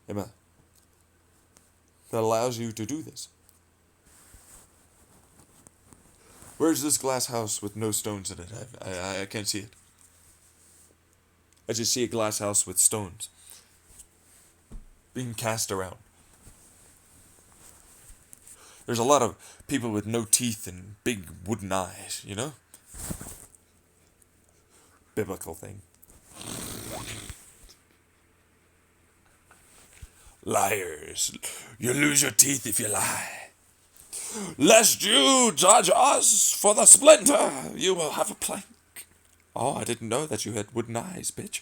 Emma, that allows you to do this? Where's this glass house with no stones in it? I can't see it. I just see a glass house with stones being cast around. There's a lot of people with no teeth and big wooden eyes, you know? Biblical thing. Liars. You lose your teeth if you lie. Lest you judge us for the splinter, you will have a plank. Oh, I didn't know that you had wooden eyes, bitch.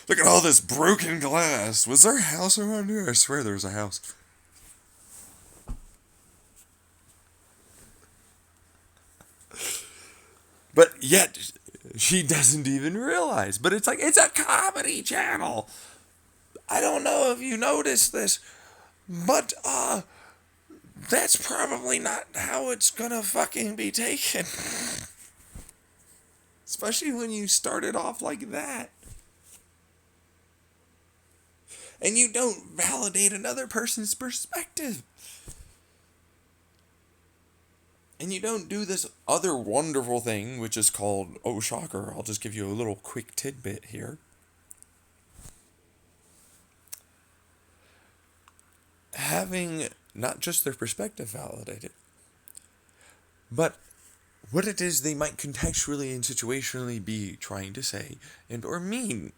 Look at all this broken glass. Was there a house around here? I swear there was a house. But yet, she doesn't even realize. But it's like, it's a comedy channel. I don't know if you noticed this, but, that's probably not how it's gonna fucking be taken. Especially when you started off like that. And you don't validate another person's perspective. And you don't do this other wonderful thing, which is called, oh shocker, I'll just give you a little quick tidbit here. Having not just their perspective validated, but what it is they might contextually and situationally be trying to say and or mean.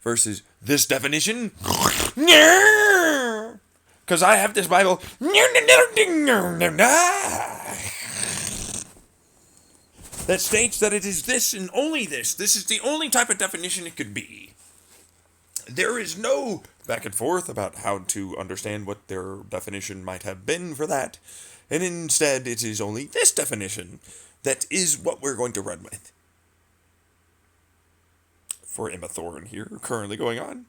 Versus this definition, because I have this Bible. that states that it is this and only this. This is the only type of definition it could be. There is no back and forth about how to understand what their definition might have been for that. And instead, it is only this definition that is what we're going to run with. For Emma Thorne here, currently going on.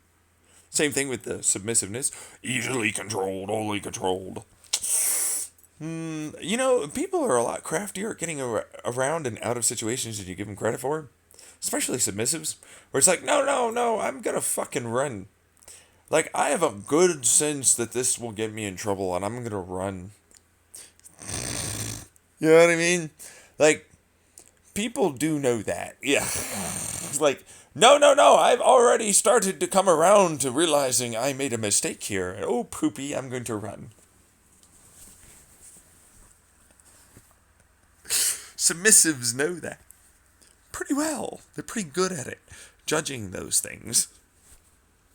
Same thing with the submissiveness. Easily controlled, only controlled. People are a lot craftier at getting around and out of situations than you give them credit for. Especially submissives. Where it's like, no, I'm gonna fucking run. Like, I have a good sense that this will get me in trouble and I'm gonna run. You know what I mean? Like, people do know that. Yeah. It's like, no, I've already started to come around to realizing I made a mistake here. Oh, poopy, I'm going to run. Submissives know that pretty well. They're pretty good at it, judging those things.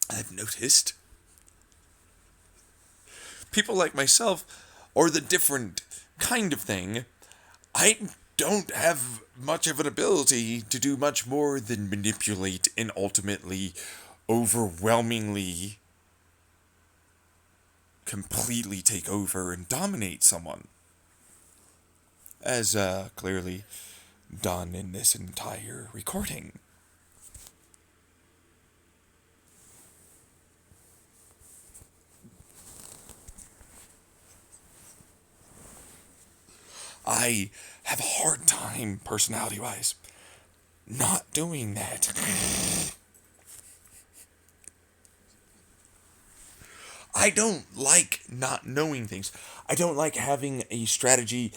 I've noticed. People like myself are the different kind of thing. I don't have much of an ability to do much more than manipulate and ultimately, overwhelmingly, completely take over and dominate someone. As clearly done in this entire recording. I have a hard time, personality-wise, not doing that. I don't like not knowing things. I don't like having a strategy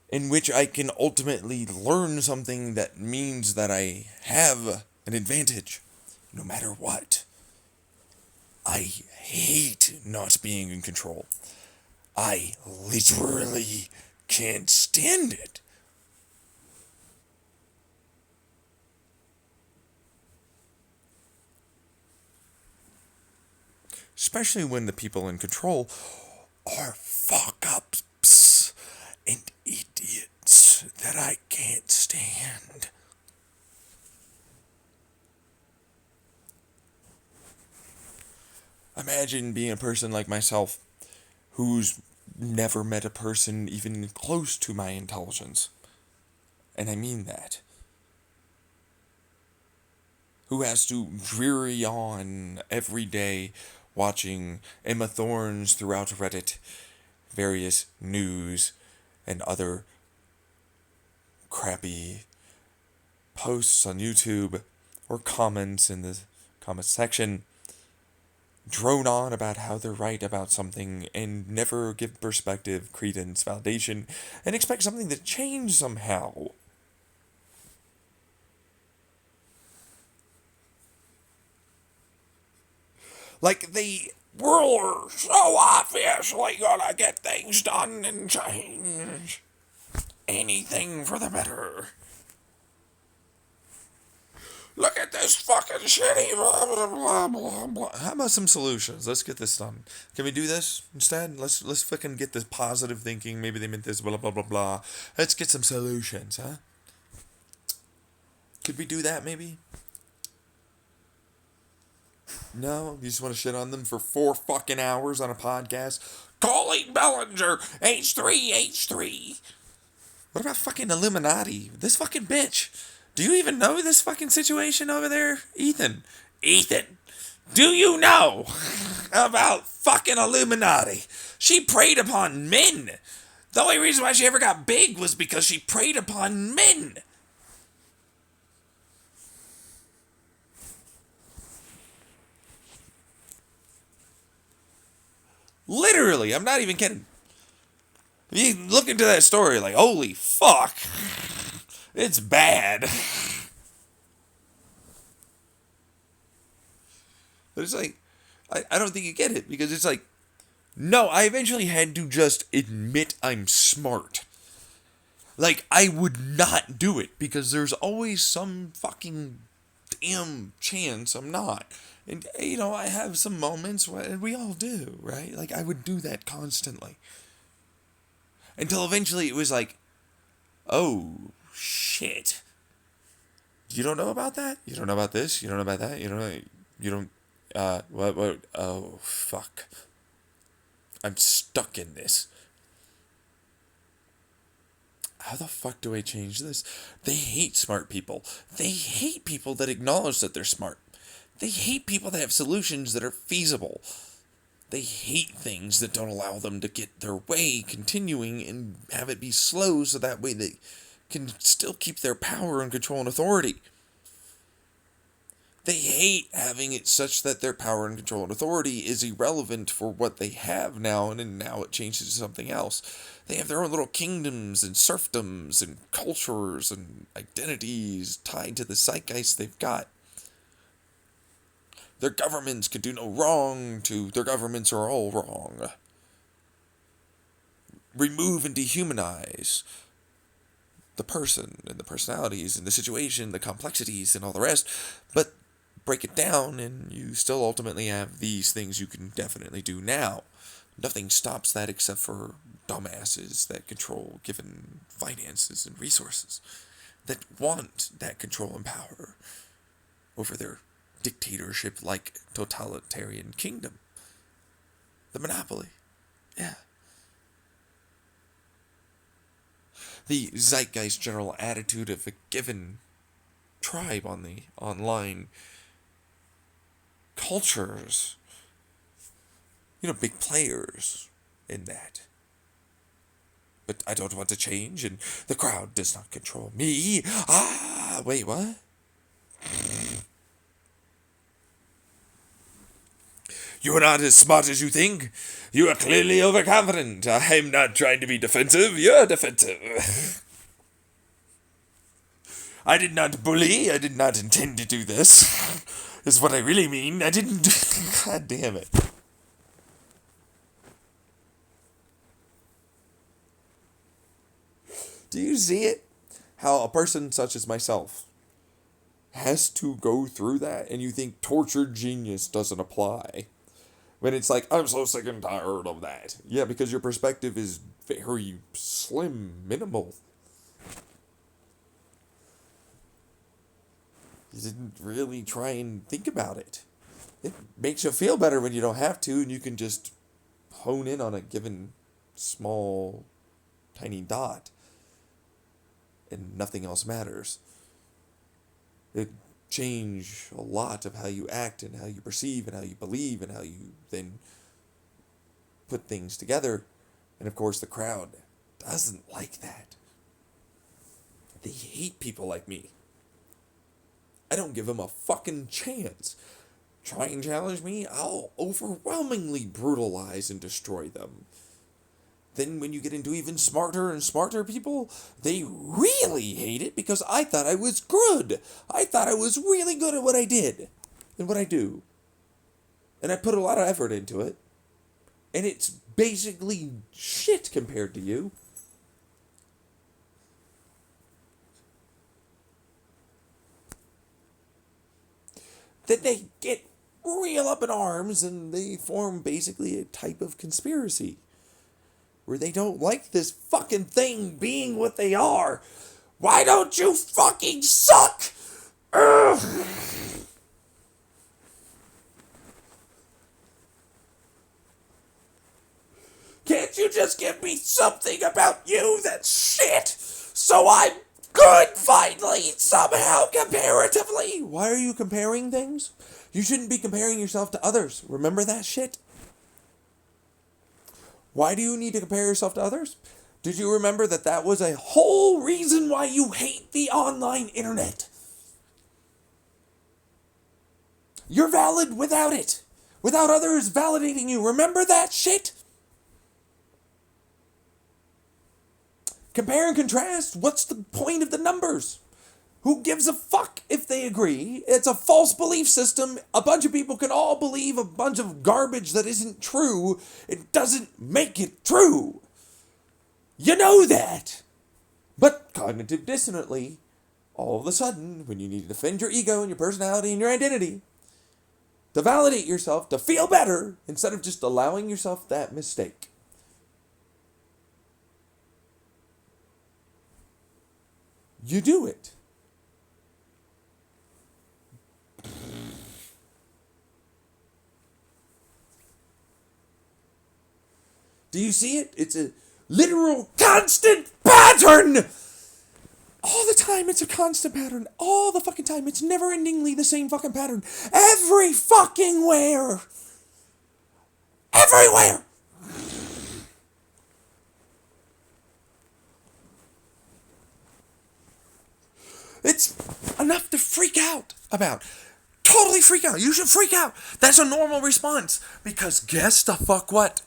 in which I can ultimately learn something that means that I have an advantage, no matter what. I hate not being in control. I literally can't stand it. Especially when the people in control are fuck-ups and idiots that I can't stand. Imagine being a person like myself who's never met a person even close to my intelligence. And I mean that. Who has to dreary on every day watching Emma Thorne's throughout Reddit, various news, and other crappy posts on YouTube or comments in the comment section drone on about how they're right about something and never give perspective, credence, validation, and expect something to change somehow. Like they were so obviously gonna get things done and change anything for the better. Look at this fucking shitty blah blah blah blah blah. How about some solutions? Let's get this done. Can we do this instead? Let's fucking get this positive thinking. Maybe they meant this blah blah blah blah. Let's get some solutions, huh? Could we do that maybe? No, you just want to shit on them for 4 fucking hours on a podcast? Colleen Bellinger, H3H3. What about fucking Illuminati? This fucking bitch. Do you even know this fucking situation over there? Ethan, do you know about fucking Illuminati? She preyed upon men. The only reason why she ever got big was because she preyed upon men. Literally, I'm not even kidding. You look into that story like, holy fuck. It's bad. But it's like, I don't think you get it, because it's like, no, I eventually had to just admit I'm smart. Like, I would not do it, because there's always some fucking damn chance I'm not. And, I have some moments, and we all do, right? Like, I would do that constantly. Until eventually it was like, oh, shit. You don't know about that? You don't know about this? You don't know about that? You don't, what, oh, fuck. I'm stuck in this. How the fuck do I change this? They hate smart people. They hate people that acknowledge that they're smart. They hate people that have solutions that are feasible. They hate things that don't allow them to get their way, continuing and have it be slow so that way they can still keep their power and control and authority. They hate having it such that their power and control and authority is irrelevant for what they have now, and now it changes to something else. They have their own little kingdoms and serfdoms and cultures and identities tied to the zeitgeist they've got. Their governments can do no wrong to their governments are all wrong. Remove and dehumanize the person and the personalities and the situation, the complexities and all the rest, but break it down and you still ultimately have these things you can definitely do now. Nothing stops that except for dumbasses that control given finances and resources, that want that control and power over their dictatorship-like totalitarian kingdom. The monopoly. Yeah. The zeitgeist general attitude of a given tribe on the online cultures. Big players in that. But I don't want to change, and the crowd does not control me. Wait, what? You are not as smart as you think. You are clearly overconfident. I'm not trying to be defensive. You're defensive. I did not bully. I did not intend to do this. Is what I really mean. I didn't... God damn it. Do you see it? How a person such as myself has to go through that, and you think tortured genius doesn't apply. When it's like, I'm so sick and tired of that. Yeah, because your perspective is very slim, minimal. You didn't really try and think about it. It makes you feel better when you don't have to, and you can just hone in on a given small, tiny dot. And nothing else matters. It change a lot of how you act and how you perceive and how you believe and how you then put things together. And of course the crowd doesn't like that. They hate people like me. I don't give them a fucking chance. Try and challenge me, I'll overwhelmingly brutalize and destroy them. Then when you get into even smarter and smarter people, they really hate it because I thought I was good. I thought I was really good at what I did and what I do. And I put a lot of effort into it. And it's basically shit compared to you. Then they get real up in arms and they form basically a type of conspiracy. Where they don't like this fucking thing being what they are. Why don't you fucking suck? Ugh. Can't you just give me something about you that's shit? So I'm good finally, somehow, comparatively. Why are you comparing things? You shouldn't be comparing yourself to others. Remember that shit? Why do you need to compare yourself to others? Did you remember that was a whole reason why you hate the online internet? You're valid without it. Without others validating you. Remember that shit? Compare and contrast. What's the point of the numbers? Who gives a fuck if they agree? It's a false belief system. A bunch of people can all believe a bunch of garbage that isn't true. It doesn't make it true. You know that. But cognitive dissonantly, all of a sudden, when you need to defend your ego and your personality and your identity, to validate yourself, to feel better, instead of just allowing yourself that mistake. you do it. Do you see it? It's a literal constant pattern! All the time, it's a constant pattern. All the fucking time. It's never-endingly the same fucking pattern. Every fucking where. Everywhere! It's enough to freak out about. Totally freak out. You should freak out. That's a normal response. Because guess the fuck what?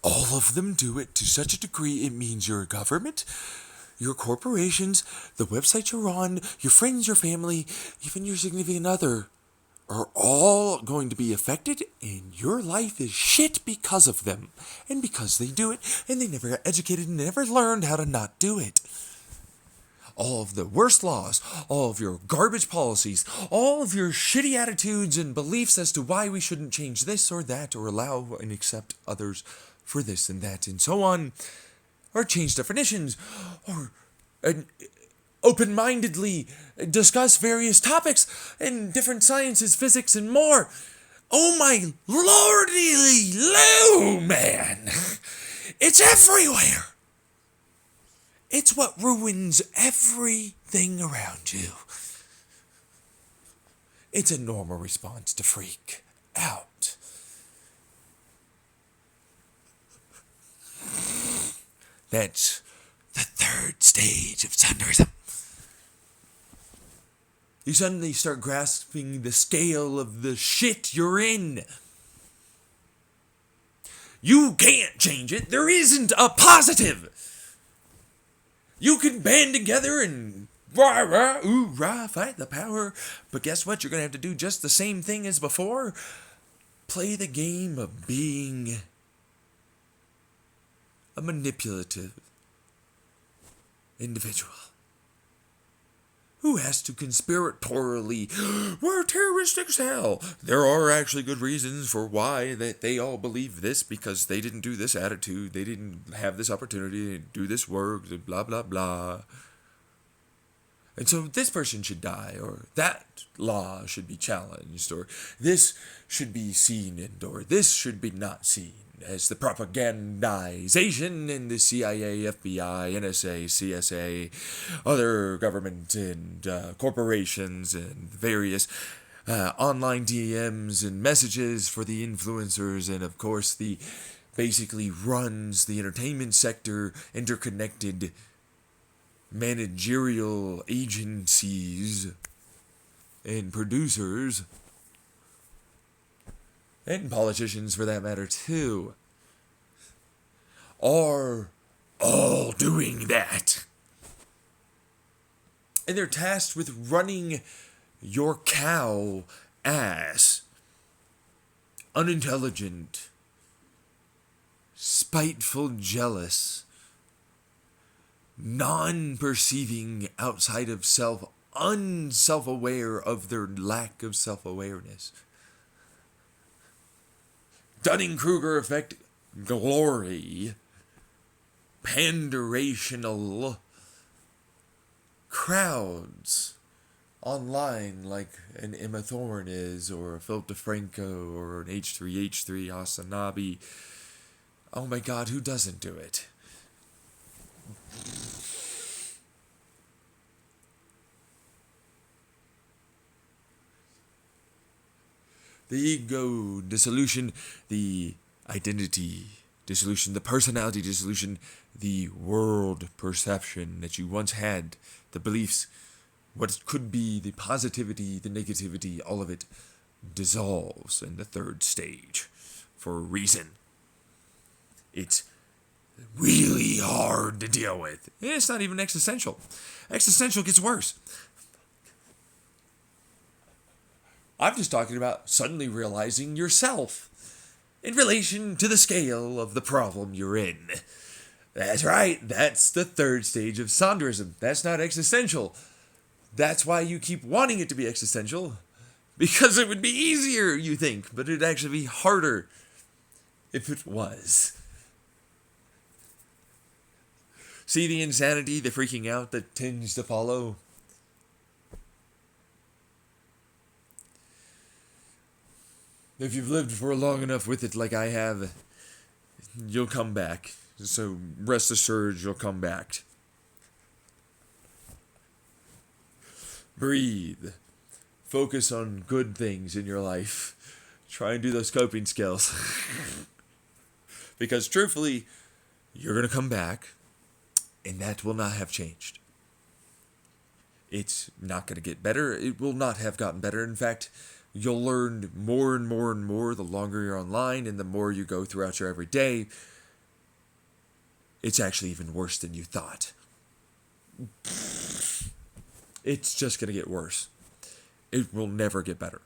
All of them do it to such a degree it means your government, your corporations, the website you're on, your friends, your family, even your significant other are all going to be affected, and your life is shit because of them. And because they do it, and they never got educated and never learned how to not do it. All of the worst laws, all of your garbage policies, all of your shitty attitudes and beliefs as to why we shouldn't change this or that or allow and accept others for this and that and so on, or change definitions, or open-mindedly discuss various topics in different sciences, physics, and more. Oh my lordy loo, man! It's everywhere! It's what ruins everything around you. It's a normal response to freak out. That's the third stage of sonderisim. You suddenly start grasping the scale of the shit you're in. You can't change it. There isn't a positive. You can band together and rah, rah, ooh, rah, fight the power. But guess what? You're going to have to do just the same thing as before. Play the game of being a manipulative individual who has to conspiratorially, we're terroristic as hell. There are actually good reasons for why that they all believe this, because they didn't do this attitude, they didn't have this opportunity to do this work, blah, blah, blah. And so this person should die, or that law should be challenged, or this should be seen, and or this should be not seen, as the propagandization in the CIA, FBI, NSA, CSA, other government and corporations and various online DMs and messages for the influencers, and of course the basically runs the entertainment sector, interconnected managerial agencies and producers, and politicians for that matter too, are all doing that. And they're tasked with running your cow ass. Unintelligent, spiteful, jealous, non-perceiving outside of self, unself-aware of their lack of self-awareness. Dunning-Kruger effect glory, panderational crowds online like an Emma Thorne is, or a Philip DeFranco, or an H3H3 Asanabi. Oh my God, who doesn't do it? The ego dissolution, the identity dissolution, the personality dissolution, the world perception that you once had, the beliefs, what could be the positivity, the negativity, all of it dissolves in the third stage for a reason. It's really hard to deal with. It's not even existential. Existential gets worse. I'm just talking about suddenly realizing yourself in relation to the scale of the problem you're in. That's right, that's the third stage of sonderisim. That's not existential. That's why you keep wanting it to be existential. Because it would be easier, you think, but it'd actually be harder if it was. See the insanity, the freaking out that tends to follow? If you've lived for long enough with it like I have, you'll come back. So rest assured you'll come back. Breathe. Focus on good things in your life. Try and do those coping skills. Because truthfully, you're going to come back, and that will not have changed. It's not going to get better. It will not have gotten better. In fact, you'll learn more and more and more the longer you're online and the more you go throughout your everyday. It's actually even worse than you thought. It's just going to get worse. It will never get better.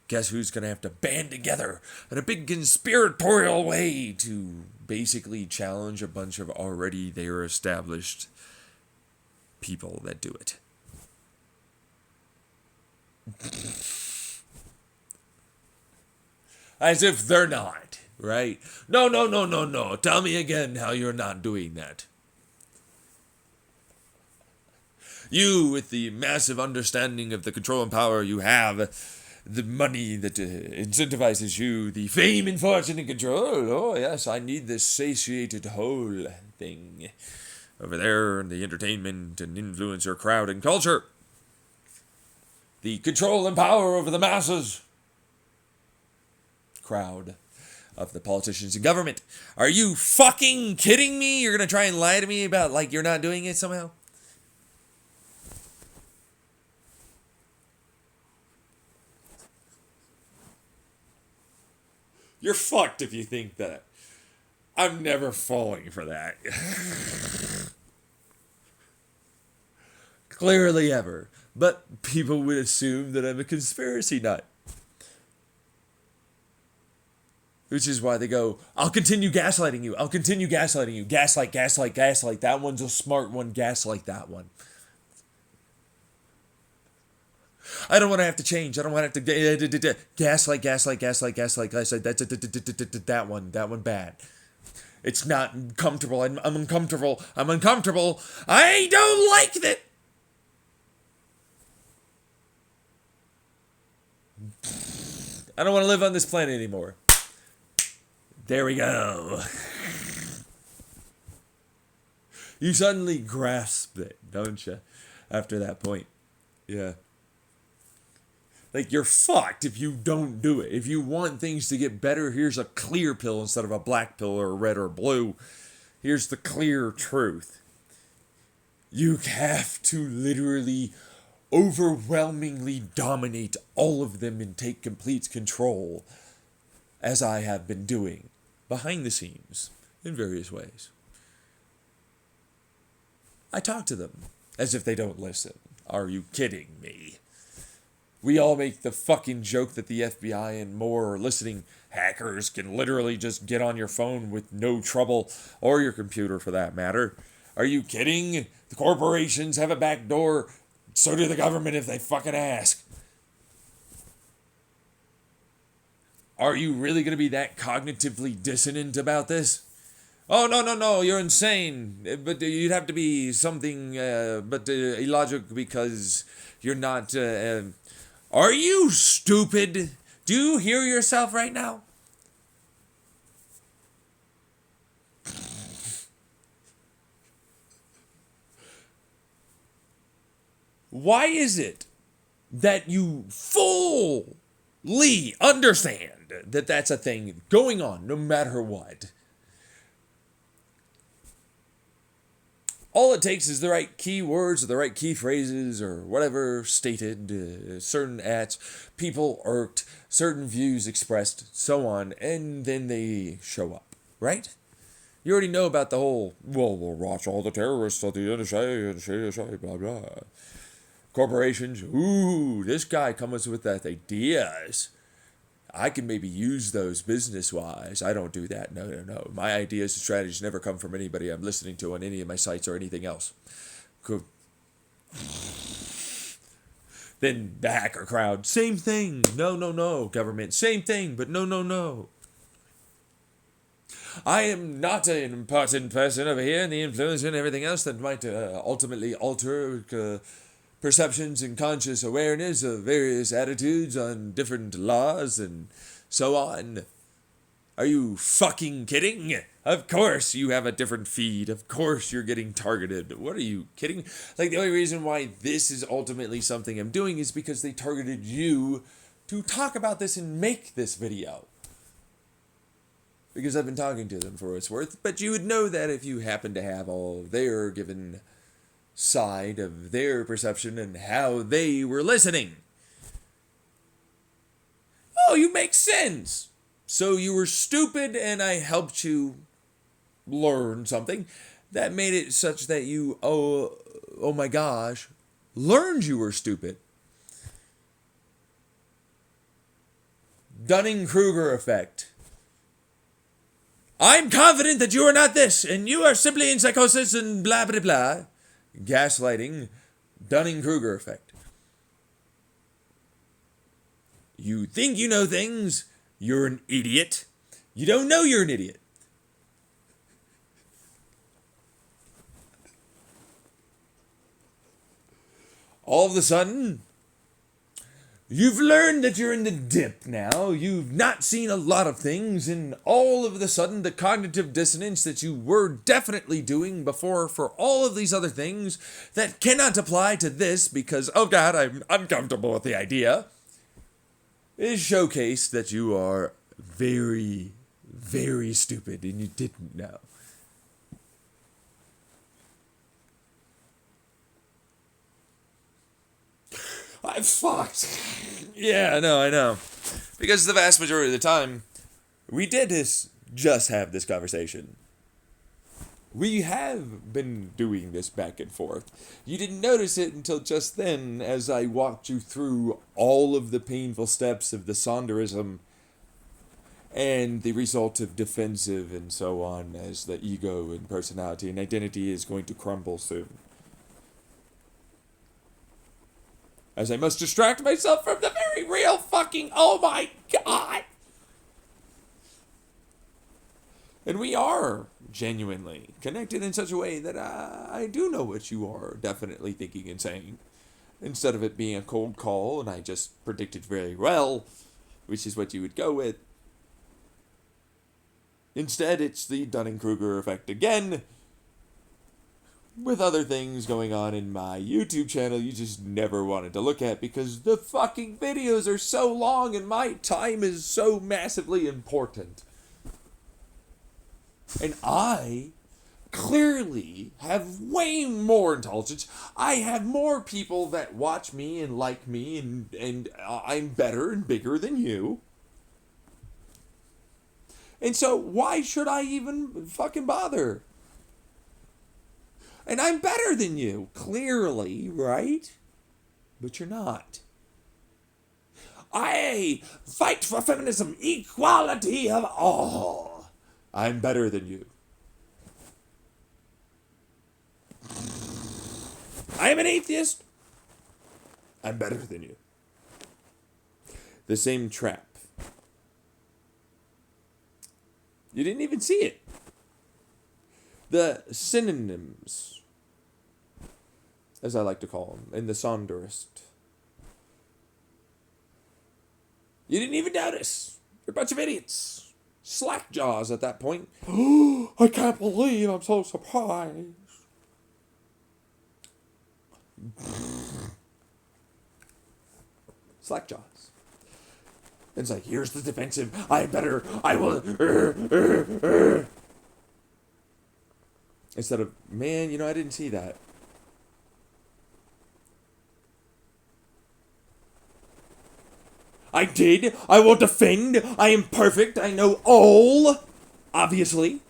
Guess who's going to have to band together in a big conspiratorial way to basically challenge a bunch of already there established people that do it? As if they're not, right? No. Tell me again how you're not doing that. You, with the massive understanding of the control and power you have, the money that incentivizes you, the fame and fortune and control. Oh, yes, I need this satiated whole thing over there in the entertainment and influencer crowd and culture. The control and power over the masses crowd of the politicians and government. Are you fucking kidding me? You're going to try and lie to me about like you're not doing it somehow? You're fucked if you think that. I'm never falling for that. Clearly ever. But people would assume that I'm a conspiracy nut. Which is why they go, I'll continue gaslighting you. I'll continue gaslighting you. Gaslight. That one's a smart one. Gaslight that one. I don't want to have to change. I don't want to have to gaslight. That one bad. It's not comfortable. I'm uncomfortable. I don't like that. I don't want to live on this planet anymore. There we go. You suddenly grasp it, don't you? After that point. Yeah. Like, you're fucked if you don't do it. If you want things to get better, here's a clear pill instead of a black pill or a red or blue. Here's the clear truth. You have to literally overwhelmingly dominate all of them and take complete control, as I have been doing, behind the scenes, in various ways. I talk to them as if they don't listen. Are you kidding me? We all make the fucking joke that the FBI and more listening hackers can literally just get on your phone with no trouble, or your computer for that matter. Are you kidding? The corporations have a back door. So do the government if they fucking ask. Are you really going to be that cognitively dissonant about this? Oh, no, you're insane. But you'd have to be something, illogical because you're not... Are you stupid? Do you hear yourself right now? Why is it that you fully understand that that's a thing going on no matter what? All it takes is the right keywords or the right key phrases or whatever stated, certain acts, people irked, certain views expressed, so on, and then they show up, right? You already know about the whole, well, we'll watch all the terrorists at the NSA, blah, blah. Corporations, ooh, this guy comes with that ideas. I can maybe use those business-wise. I don't do that. No. My ideas and strategies never come from anybody I'm listening to on any of my sites or anything else. Cool. Then the hacker crowd, same thing. No. Government, same thing, but no. I am not an important person over here, and the influence and everything else that might ultimately alter perceptions and conscious awareness of various attitudes on different laws and so on. Are you fucking kidding? Of course you have a different feed. Of course you're getting targeted. What are you kidding? Like, the only reason why this is ultimately something I'm doing is because they targeted you to talk about this and make this video. Because I've been talking to them for what it's worth. But you would know that if you happen to have all their given side of their perception and how they were listening. Oh, you make sense. So you were stupid and I helped you learn something that made it such that you, oh my gosh, learned you were stupid. Dunning-Kruger effect. I'm confident that you are not this, and you are simply in psychosis and blah blah blah. Gaslighting. Dunning-Kruger effect. You think you know things. You're an idiot. You don't know you're an idiot. All of a sudden, you've learned that you're in the dip now. You've not seen a lot of things, and all of a sudden, the cognitive dissonance that you were definitely doing before for all of these other things that cannot apply to this because, oh God, I'm uncomfortable with the idea, is showcased that you are very, very stupid and you didn't know. I'm fucked. Yeah, I know. Because the vast majority of the time, we did just have this conversation. We have been doing this back and forth. You didn't notice it until just then as I walked you through all of the painful steps of the sonderisim and the result of defensive and so on as the ego and personality and identity is going to crumble soon. As I must distract myself from the very real fucking, oh my God! And we are genuinely connected in such a way that I do know what you are definitely thinking and saying. Instead of it being a cold call, and I just predicted very well, which is what you would go with. Instead, it's the Dunning-Kruger effect again, with other things going on in my YouTube channel you just never wanted to look at because the fucking videos are so long and my time is so massively important. And I clearly have way more intelligence. I have more people that watch me and like me, and I'm better and bigger than you. And so why should I even fucking bother? And I'm better than you, clearly, right? But you're not. I fight for feminism, equality of all. I'm better than you. I'm an atheist. I'm better than you. The same trap. You didn't even see it. The synonyms, as I like to call them, in the sonderist. You didn't even notice. You're a bunch of idiots. Slack jaws at that point. I can't believe I'm so surprised. Slack jaws. It's like, here's the defensive. I better. I will. Instead of, man, I didn't see that. I did. I will defend. I am perfect. I know all. Obviously.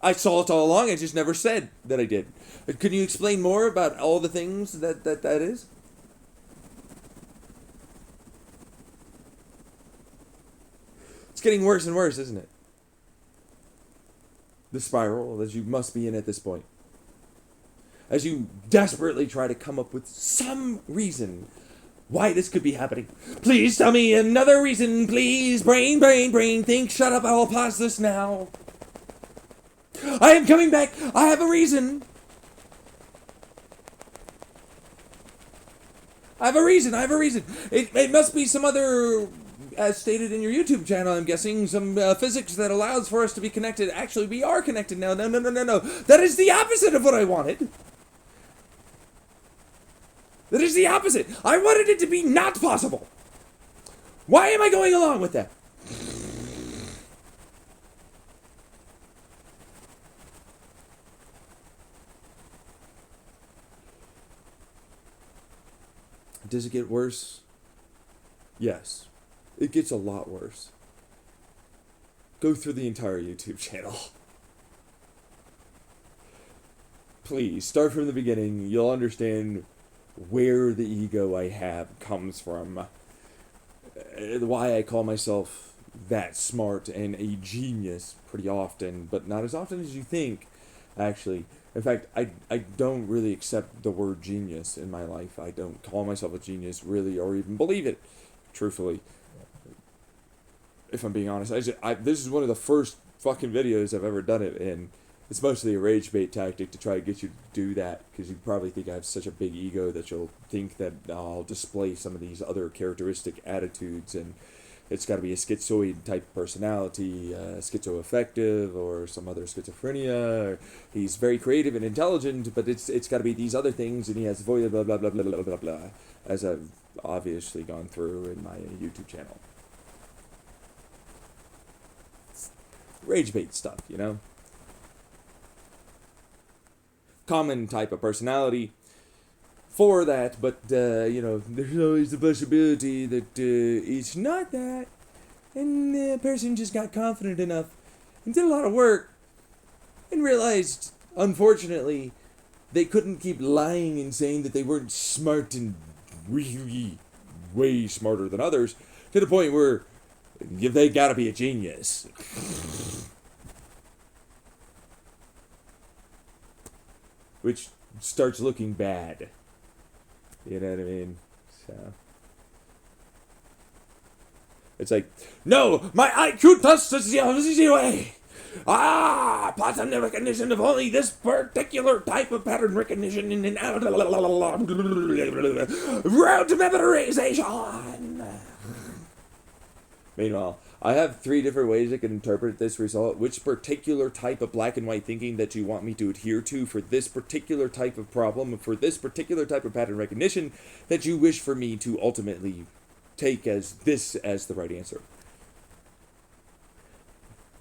I saw it all along. I just never said that I did. But can you explain more about all the things that is? It's getting worse and worse, isn't it? The spiral that you must be in at this point. As you desperately try to come up with some reason why this could be happening. Please tell me another reason, please. Brain, brain, brain, think. Shut up, I will pause this now. I am coming back. I have a reason. I have a reason. It must be some other, as stated in your YouTube channel, I'm guessing, some physics that allows for us to be connected. Actually, we are connected now. No. That is the opposite of what I wanted. That is the opposite. I wanted it to be not possible. Why am I going along with that? Does it get worse? Yes. It gets a lot worse. Go through the entire YouTube channel. Please, start from the beginning. You'll understand where the ego I have comes from. Why I call myself that smart and a genius pretty often, but not as often as you think, actually. In fact, I don't really accept the word genius in my life. I don't call myself a genius, really, or even believe it, truthfully. If I'm being honest, this is one of the first fucking videos I've ever done it in. It's mostly a rage bait tactic to try to get you to do that, because you probably think I have such a big ego that you'll think that I'll display some of these other characteristic attitudes, and it's got to be a schizoid type personality, schizoaffective, or some other schizophrenia. Or he's very creative and intelligent, but it's got to be these other things, and he has voice blah blah blah blah blah blah blah, as I've obviously gone through in my YouTube channel. Rage bait stuff, you know. Common type of personality for that, but you know, there's always the possibility that it's not that, and the person just got confident enough and did a lot of work and realized, unfortunately, they couldn't keep lying and saying that they weren't smart and really way smarter than others, to the point where they gotta be a genius. Which starts looking bad. You know what I mean? So it's like, no, my IQ test is the easy way. Pattern recognition of only this particular type of pattern recognition in an route memorization. Meanwhile, I have 3 different ways I can interpret this result. Which particular type of black and white thinking that you want me to adhere to for this particular type of problem, for this particular type of pattern recognition that you wish for me to ultimately take as the right answer.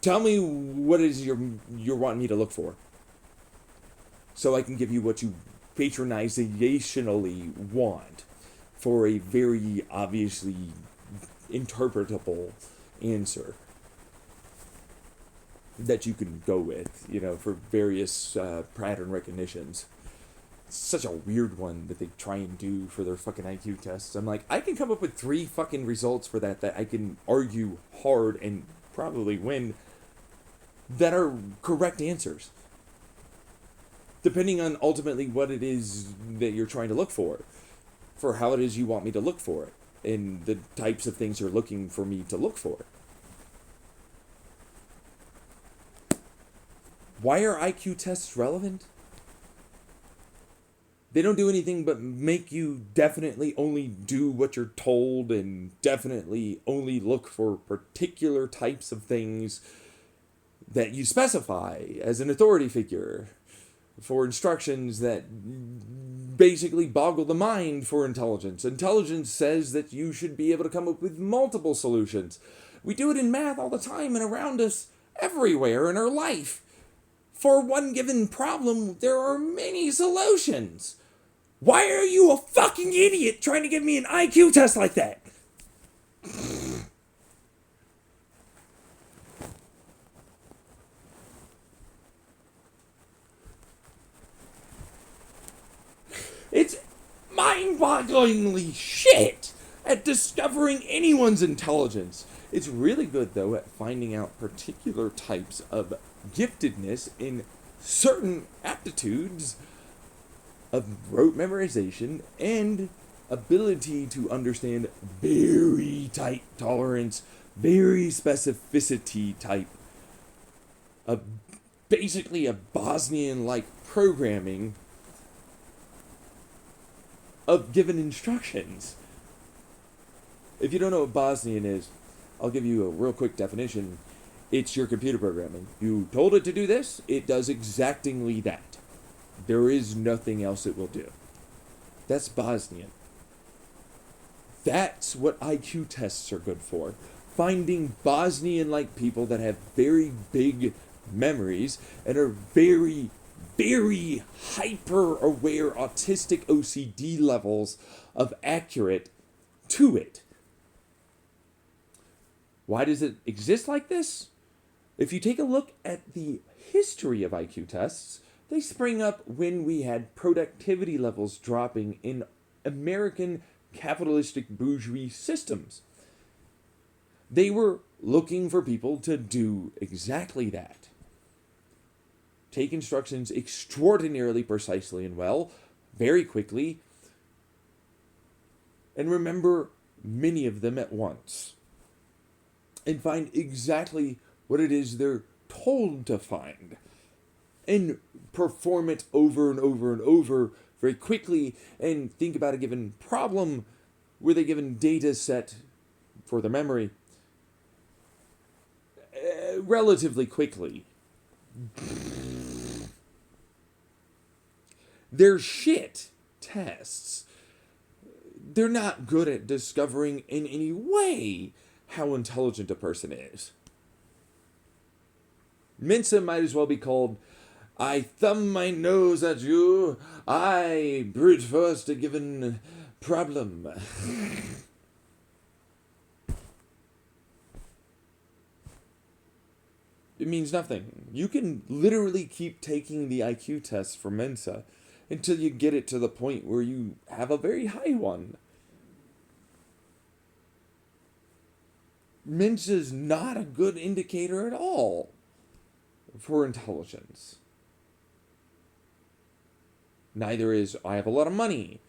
Tell me what it is you're wanting me to look for, so I can give you what you patronizationally want for a very obviously interpretable answer that you can go with, you know, for various pattern recognitions. It's such a weird one that they try and do for their fucking IQ tests. I'm like, I can come up with 3 fucking results for that I can argue hard and probably win, that are correct answers, depending on ultimately what it is that you're trying to look for how it is you want me to look for it, and the types of things you're looking for me to look for. Why are IQ tests relevant? They don't do anything but make you definitely only do what you're told, and definitely only look for particular types of things that you specify as an authority figure for instructions that basically boggle the mind for intelligence. Intelligence says that you should be able to come up with multiple solutions. We do it in math all the time and around us everywhere in our life. For one given problem, there are many solutions. Why are you a fucking idiot trying to give me an IQ test like that? It's mind-bogglingly shit at discovering anyone's intelligence. It's really good, though, at finding out particular types of giftedness in certain aptitudes of rote memorization and ability to understand very tight tolerance, very specificity type of basically a Bosnian-like programming of given instructions. If you don't know what Bosnian is, I'll give you a real quick definition. It's your computer programming. You told it to do this, it does exactingly that. There is nothing else it will do. That's Bosnian. That's what IQ tests are good for. Finding Bosnian-like people that have very big memories and are very, very hyper-aware autistic OCD levels of accurate to it. Why does it exist like this? If you take a look at the history of IQ tests, they spring up when we had productivity levels dropping in American capitalistic bourgeois systems. They were looking for people to do exactly that. Take instructions extraordinarily precisely and well, very quickly, and remember many of them at once. And find exactly what it is they're told to find. And perform it over and over and over very quickly, and think about a given problem with a given data set for the memory relatively quickly. They're shit tests. They're not good at discovering in any way how intelligent a person is. Mensa might as well be called, I thumb my nose at you, I brute force a given problem. It means nothing. You can literally keep taking the IQ tests for Mensa until you get it to the point where you have a very high one. Mensa is not a good indicator at all for intelligence. Neither is I have a lot of money,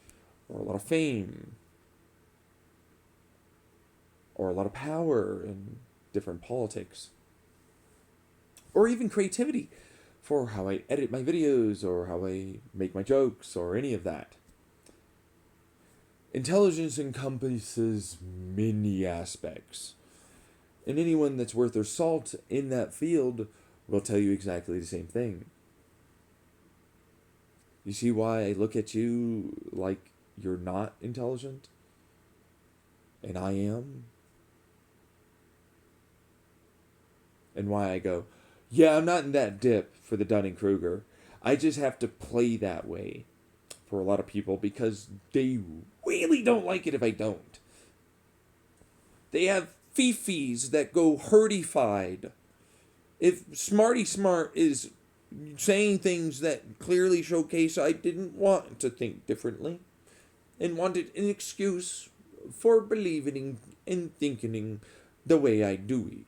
or a lot of fame, or a lot of power in different politics, or even creativity for how I edit my videos, or how I make my jokes, or any of that. Intelligence encompasses many aspects, and anyone that's worth their salt in that field will tell you exactly the same thing. You see why I look at you like you're not intelligent? And I am? And why I go, yeah, I'm not in that dip for the Dunning-Kruger. I just have to play that way for a lot of people because they really don't like it if I don't. They have fifis that go herdified. If Smarty Smart is saying things that clearly showcase I didn't want to think differently and wanted an excuse for believing and thinking the way I do.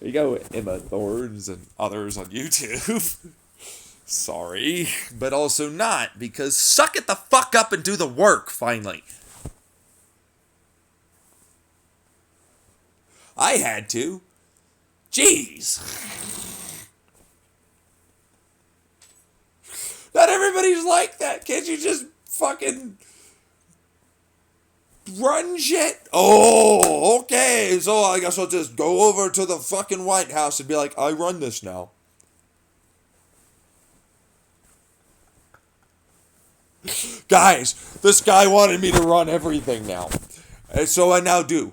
There you go, Emma Thorns and others on YouTube. Sorry, but also not, because suck it the fuck up and do the work, finally. I had to. Jeez. Not everybody's like that. Can't you just fucking run shit? Oh, okay. So I guess I'll just go over to the fucking White House and be like, I run this now. Guys, this guy wanted me to run everything now. And so I now do.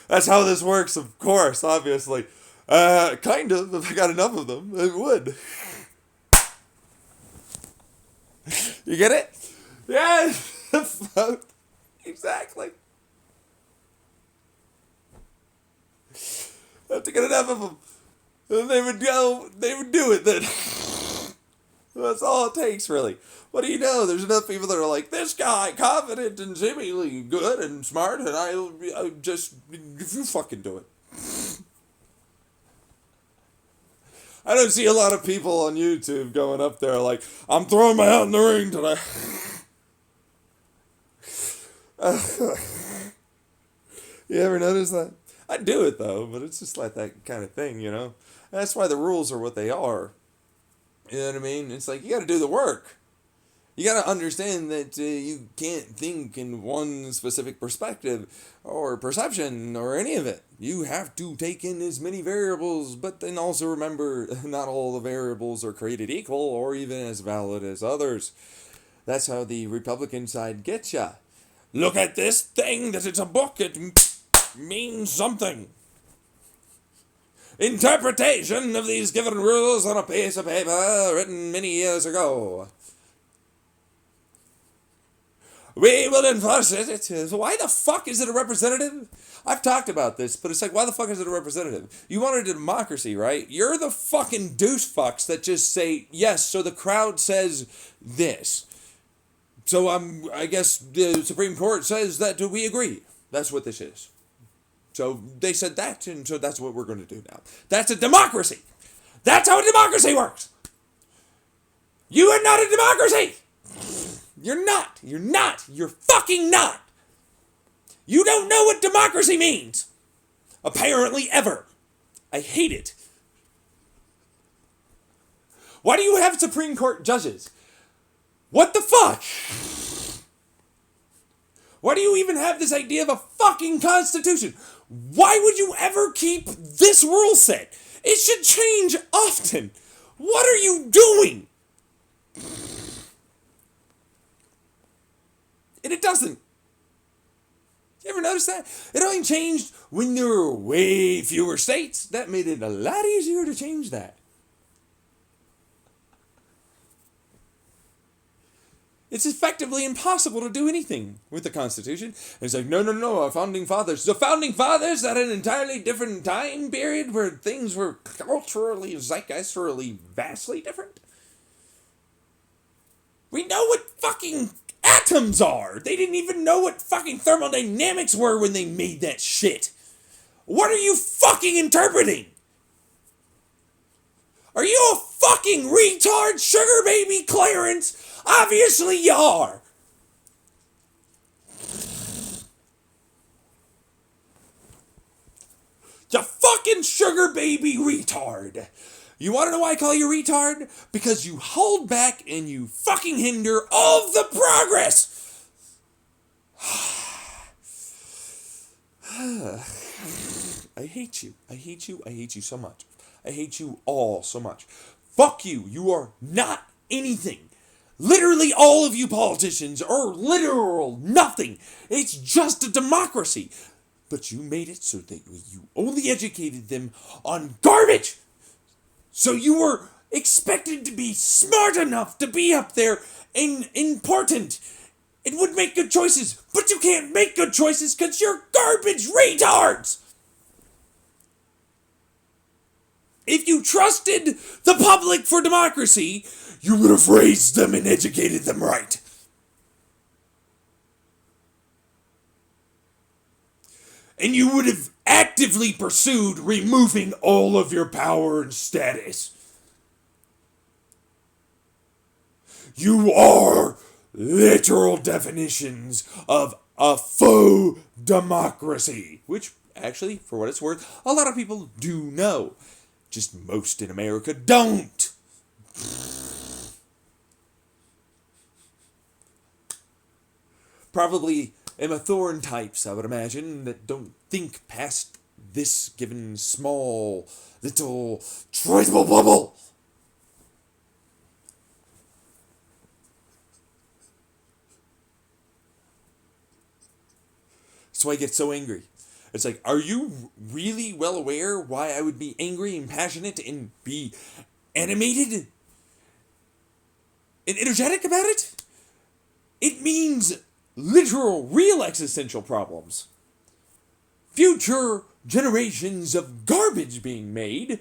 That's how this works, of course, obviously. Kind of. If I got enough of them, it would. You get it? Yeah. Exactly. I have to get enough of them. And they would do it then. That's all it takes, really. What do you know? There's enough people that are like, this guy, confident and seemingly good and smart, and I just, if you fucking do it. I don't see a lot of people on YouTube going up there like, I'm throwing my hat in the ring today. You ever notice that? I do it though, but it's just like that kind of thing, you know? That's why the rules are what they are. You know what I mean? It's like, you gotta do the work. You gotta understand that you can't think in one specific perspective or perception or any of it. You have to take in as many variables, but then also remember not all the variables are created equal or even as valid as others. That's how the Republican side gets ya. Look at this thing, that it's a book, it means something. Interpretation of these given rules on a piece of paper written many years ago. We will enforce it. Why the fuck is it a representative? I've talked about this, but it's like, why the fuck is it a representative? You wanted a democracy, right? You're the fucking douche fucks that just say, yes, so the crowd says this. So I guess the Supreme Court says that we agree. That's what this is. So they said that, and so that's what we're going to do now. That's a democracy. That's how a democracy works. You are not a democracy. You're not. You're not. You're fucking not. You don't know what democracy means. Apparently ever. I hate it. Why do you have Supreme Court judges? What the fuck? Why do you even have this idea of a fucking constitution? Why would you ever keep this rule set? It should change often. What are you doing? And it doesn't. You ever notice that? It only changed when there were way fewer states. That made it a lot easier to change that. It's effectively impossible to do anything with the Constitution. And it's like, no, our founding fathers. The founding fathers at an entirely different time period where things were culturally, zeitgeistically, vastly different. We know what fucking atoms are. They didn't even know what fucking thermodynamics were when they made that shit. What are you fucking interpreting? Are you a fucking retard, sugar baby Clarence? Obviously you are. You fucking sugar baby retard. You want to know why I call you retard? Because you hold back and you fucking hinder all of the progress. I hate you. I hate you. I hate you so much. I hate you all so much. Fuck you. You are not anything. Literally all of you politicians are literal nothing. It's just a democracy. But you made it so that you only educated them on garbage. So you were expected to be smart enough to be up there and important. It would make good choices, but you can't make good choices because you're garbage retards. If you trusted the public for democracy, you would have raised them and educated them right. And you would have actively pursued removing all of your power and status. You are literal definitions of a faux democracy. Which, actually, for what it's worth, a lot of people do know. Just most in America don't. Probably Emma Thorne types, I would imagine, that don't think past this given small, little, traceable bubble. That's why I get so angry. It's like, are you really well aware why I would be angry and passionate and be animated and energetic about it? It means literal, real existential problems. Future generations of garbage being made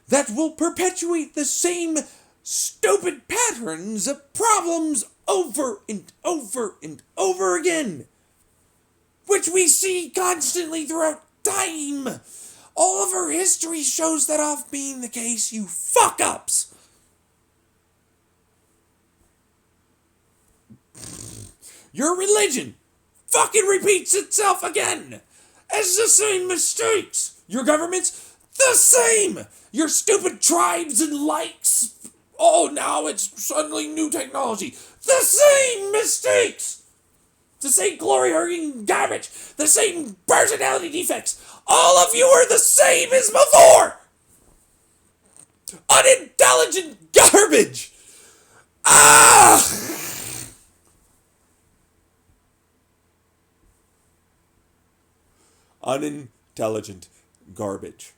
that will perpetuate the same stupid patterns of problems over and over and over again, which we see constantly throughout time. All of our history shows that off being the case, you fuck-ups. Your religion fucking repeats itself again as the same mistakes. Your government's the same. Your stupid tribes and likes. Oh, now it's suddenly new technology. The same mistakes. The same glory-hurting garbage. The same personality defects. All of you are the same as before. Unintelligent garbage. Ah! Unintelligent garbage.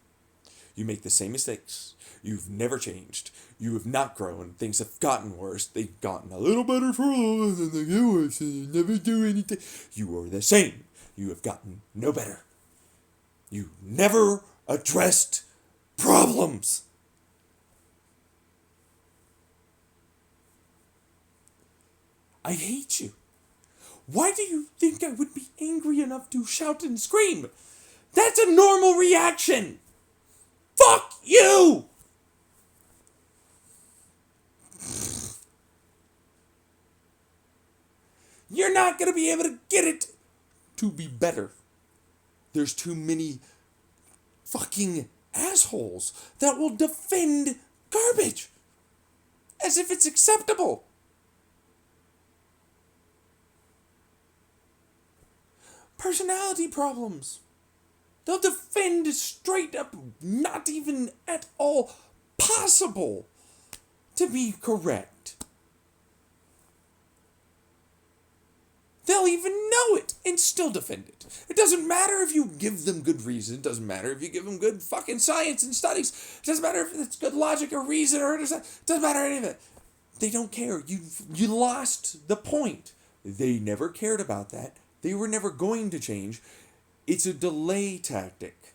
You make the same mistakes. You've never changed. You have not grown. Things have gotten worse. They've gotten a little better for a little, and then they get worse, and you never do anything. You are the same. You have gotten no better. You never addressed problems. I hate you. Why do you think I would be angry enough to shout and scream? That's a normal reaction. Fuck you! You're not going to be able to get it to be better. There's too many fucking assholes that will defend garbage as if it's acceptable. Personality problems. They'll defend straight up, not even at all possible to be correct. They'll even know it and still defend it. It doesn't matter if you give them good reason. It doesn't matter if you give them good fucking science and studies. It doesn't matter if it's good logic or reason or it doesn't matter any of it. They don't care. You lost the point. They never cared about that. They were never going to change. It's a delay tactic.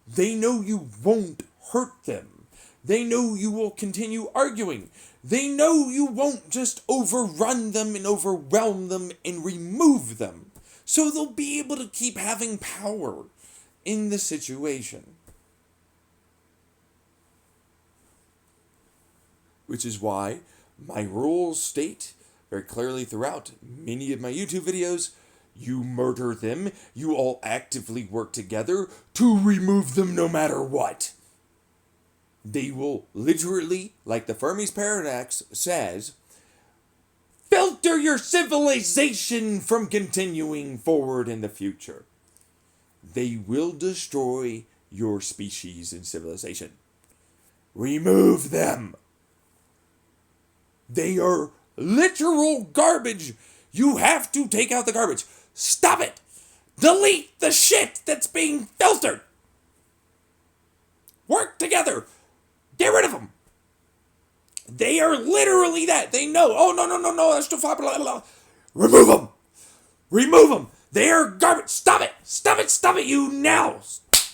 They know you won't hurt them. They know you will continue arguing. They know you won't just overrun them and overwhelm them and remove them. So they'll be able to keep having power in the situation. Which is why my rules state very clearly throughout many of my YouTube videos, you murder them, you all actively work together to remove them no matter what. They will literally, like the Fermi's paradox says, filter your civilization from continuing forward in the future. They will destroy your species and civilization. Remove them. They are literal garbage. You have to take out the garbage. Stop it. Delete the shit that's being filtered. Work together. Get rid of them. They are literally that. They know. Oh, no, that's too far. Blah, blah, blah. Remove them. Remove them. They are garbage. Stop it. Stop it, you now.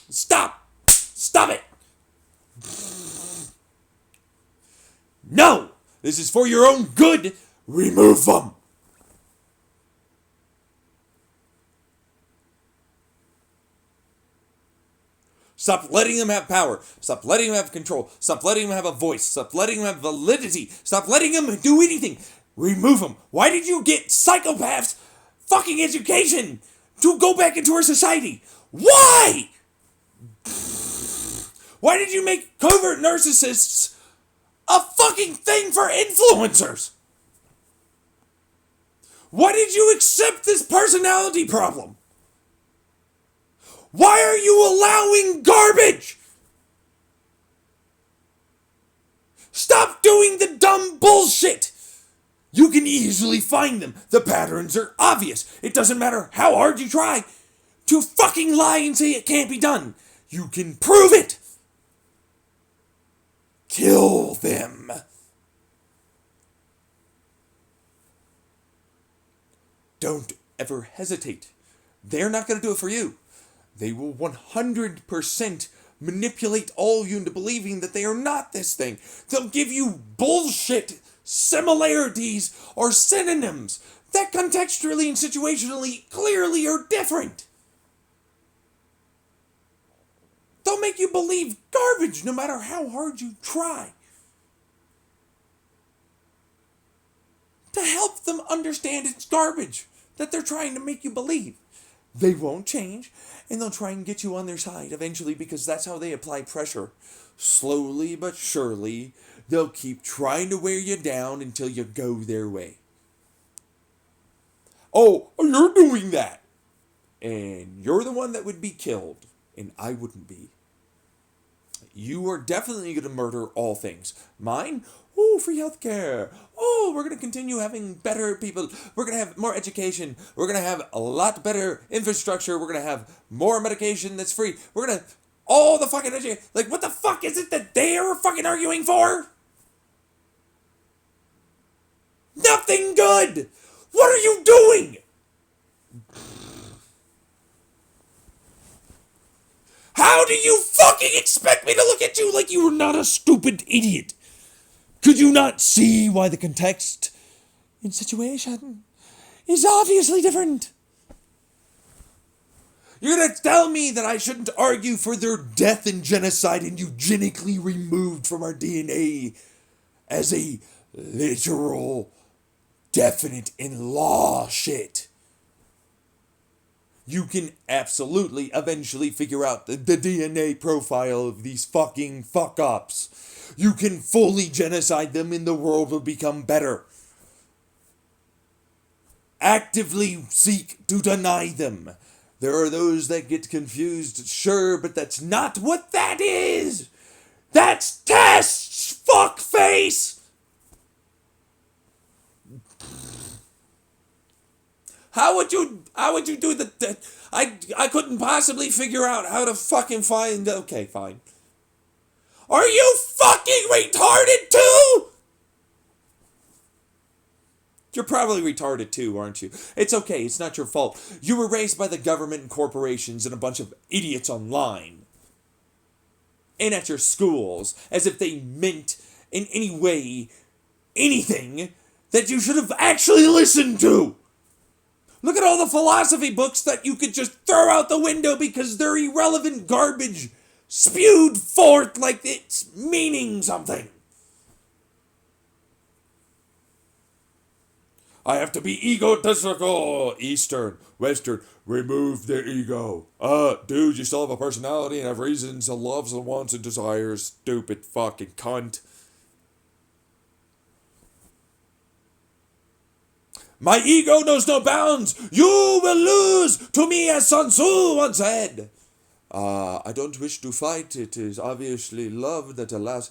Stop it. No. This is for your own good. Remove them. Stop letting them have power. Stop letting them have control. Stop letting them have a voice. Stop letting them have validity. Stop letting them do anything. Remove them. Why did you get psychopaths fucking education to go back into our society? Why? Why did you make covert narcissists a fucking thing for influencers? Why did you accept this personality problem? Why are you allowing garbage? Stop doing the dumb bullshit. You can easily find them. The patterns are obvious. It doesn't matter how hard you try to fucking lie and say it can't be done. You can prove it. Kill them. Don't ever hesitate. They're not going to do it for you. They will 100% manipulate all of you into believing that they are not this thing. They'll give you bullshit similarities or synonyms that contextually and situationally clearly are different. They'll make you believe garbage no matter how hard you try. To help them understand it's garbage that they're trying to make you believe. They won't change, and they'll try and get you on their side eventually because that's how they apply pressure. Slowly but surely, they'll keep trying to wear you down until you go their way. Oh, you're doing that! And you're the one that would be killed, and I wouldn't be. You are definitely going to murder all things. Mine? Oh, free healthcare. Oh, we're going to continue having better people. We're going to have more education. We're going to have a lot better infrastructure. We're going to have more medication that's free. We're going to... all the fucking education. Like, what the fuck is it that they're fucking arguing for? Nothing good! What are you doing? How do you fucking expect me to look at you like you were not a stupid idiot? Could you not see why the context and situation is obviously different? You're gonna tell me that I shouldn't argue for their death and genocide and eugenically removed from our DNA as a literal, definite in law shit. You can absolutely eventually figure out the DNA profile of these fucking fuck-ups. You can fully genocide them and the world will become better. Actively seek to deny them. There are those that get confused, sure, but that's not what that is! That's tests, fuckface! How would you do the I couldn't possibly figure out how to fucking find... Okay, fine. Are you fucking retarded too? You're probably retarded too, aren't you? It's okay, it's not your fault. You were raised by the government and corporations and a bunch of idiots online. And at your schools, as if they meant in any way anything that you should have actually listened to. Look at all the philosophy books that you could just throw out the window because they're irrelevant garbage spewed forth like it's meaning something. I have to be egotistical. Eastern, Western, remove the ego. Dude, you still have a personality and have reasons to love and wants and desires. Stupid fucking cunt. My ego knows no bounds. You will lose to me, as Sun Tzu once said. I don't wish to fight. It is obviously love that allows...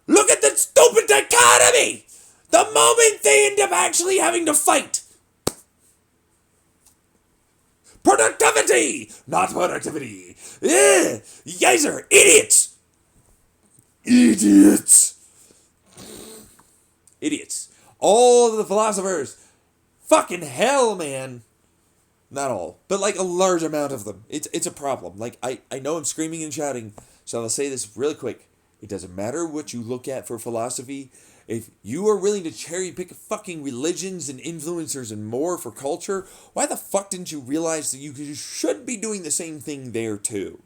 Look at the stupid dichotomy! The moment they end up actually having to fight. Productivity! Not productivity. Ugh, you guys are idiots! Idiots! Idiots. All of the philosophers... Fucking hell, man. Not all, but like a large amount of them. It's a problem. Like, I know I'm screaming and shouting, so I'll say this really quick. It doesn't matter what you look at for philosophy. If you are willing to cherry pick fucking religions and influencers and more for culture, why the fuck didn't you realize that you should be doing the same thing there too?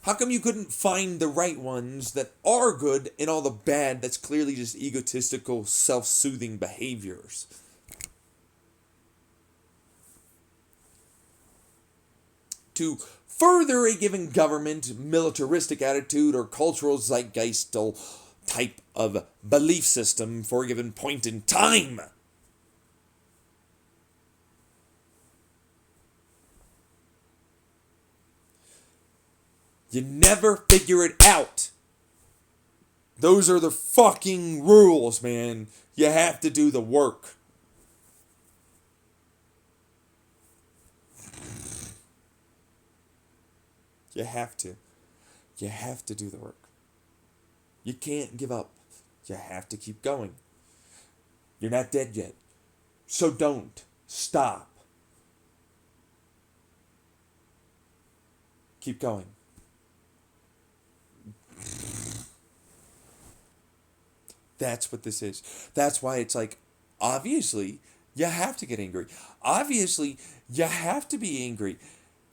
How come you couldn't find the right ones that are good and all the bad that's clearly just egotistical, self-soothing behaviors? To further a given government, militaristic attitude, or cultural zeitgeistal type of belief system for a given point in time. You never figure it out. Those are the fucking rules, man. You have to do the work. You have to. You have to do the work. You can't give up. You have to keep going. You're not dead yet. So don't stop. Keep going. That's what this is. That's why it's like, obviously, you have to get angry. Obviously, you have to be angry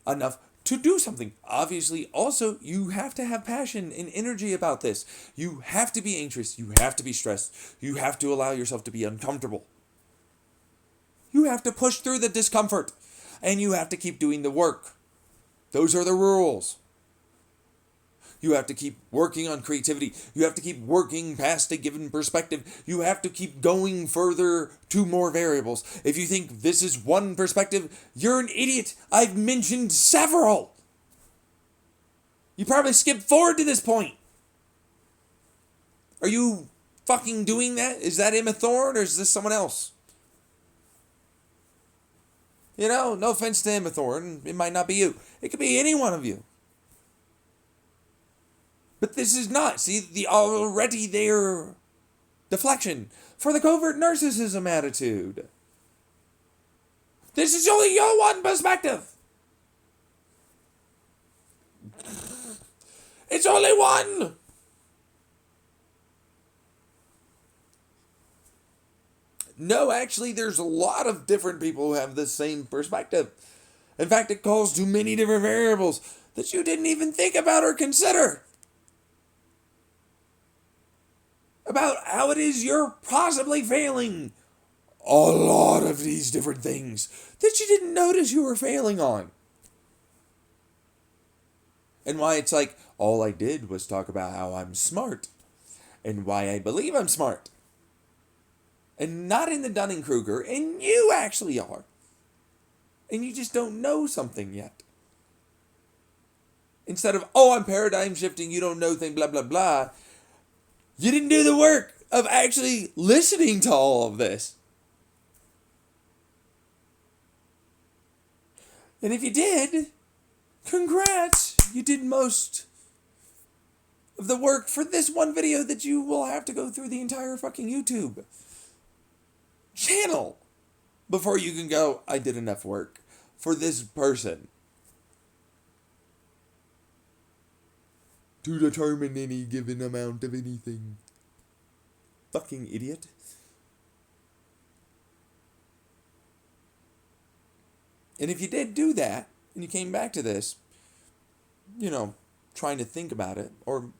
enough to do something. Obviously, also, you have to have passion and energy about this. You have to be anxious. You have to be stressed. You have to allow yourself to be uncomfortable. You have to push through the discomfort. And you have to keep doing the work. Those are the rules. You have to keep working on creativity. You have to keep working past a given perspective. You have to keep going further to more variables. If you think this is one perspective, you're an idiot. I've mentioned several. You probably skipped forward to this point. Are you fucking doing that? Is that Emma Thorne or is this someone else? You know, no offense to Emma Thorne. It might not be you. It could be any one of you. But this is not. See, the already there deflection for the covert narcissism attitude. This is only your one perspective. It's only one. No, actually, there's a lot of different people who have the same perspective. In fact, it calls to many different variables that you didn't even think about or consider. About how it is you're possibly failing a lot of these different things that you didn't notice you were failing on. And why it's like, all I did was talk about how I'm smart and why I believe I'm smart. And not in the Dunning-Kruger, and you actually are. And you just don't know something yet. Instead of, oh, I'm paradigm shifting, you don't know things, blah, blah, blah. You didn't do the work of actually listening to all of this. And if you did, congrats. You did most of the work for this one video that you will have to go through the entire fucking YouTube channel before you can go, I did enough work for this person to determine any given amount of anything. Fucking idiot. And if you did do that, and you came back to this, you know, trying to think about it, or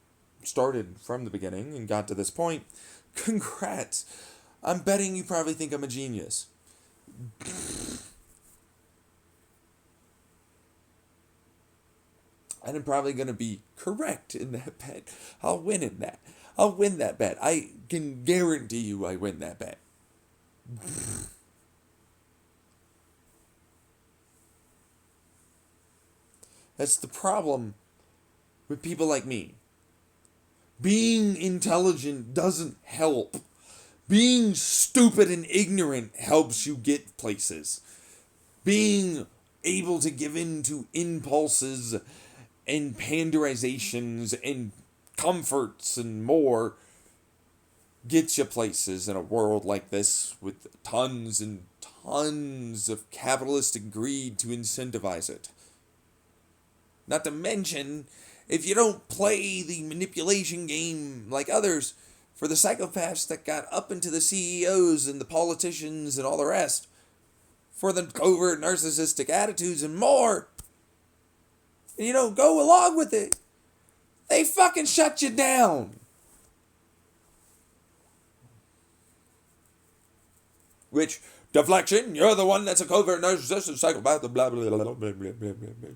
started from the beginning and got to this point, congrats. I'm betting you probably think I'm a genius. And I'm probably going to be correct in that bet. I'll win in that. I'll win that bet. I can guarantee you I win that bet. That's the problem with people like me. Being intelligent doesn't help. Being stupid and ignorant helps you get places. Being able to give in to impulses and panderizations and comforts and more gets you places in a world like this with tons and tons of capitalistic greed to incentivize it. Not to mention, if you don't play the manipulation game like others, for the psychopaths that got up into the CEOs and the politicians and all the rest, for the covert narcissistic attitudes and more, and you don't go along with it, they fucking shut you down. Which, deflection, you're the one that's a covert narcissistic psychopath, blah, blah, blah, blah, blah, blah, blah, blah,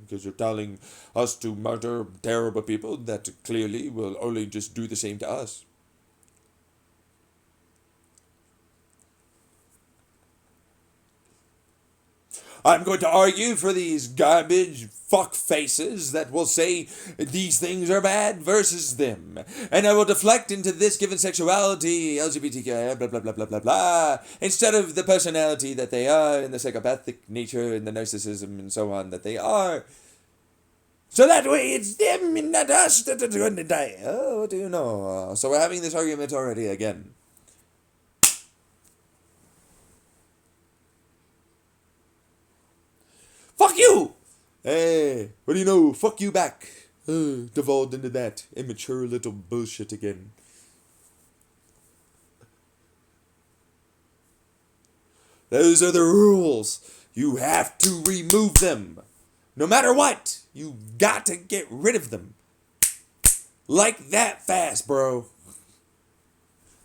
because you're telling us to murder terrible people that clearly will only just do the same to us. I'm going to argue for these garbage fuck faces that will say these things are bad versus them. And I will deflect into this given sexuality, LGBTQI, blah, blah, blah, blah, blah, blah, instead of the personality that they are and the psychopathic nature and the narcissism and so on that they are. So that way it's them and not us that are going to die. Oh, what do you know? So we're having this argument already again. Fuck you! Hey, what do you know? Fuck you back. Devolved into that immature little bullshit again. Those are the rules. You have to remove them. No matter what, you got to get rid of them. Like that fast, bro.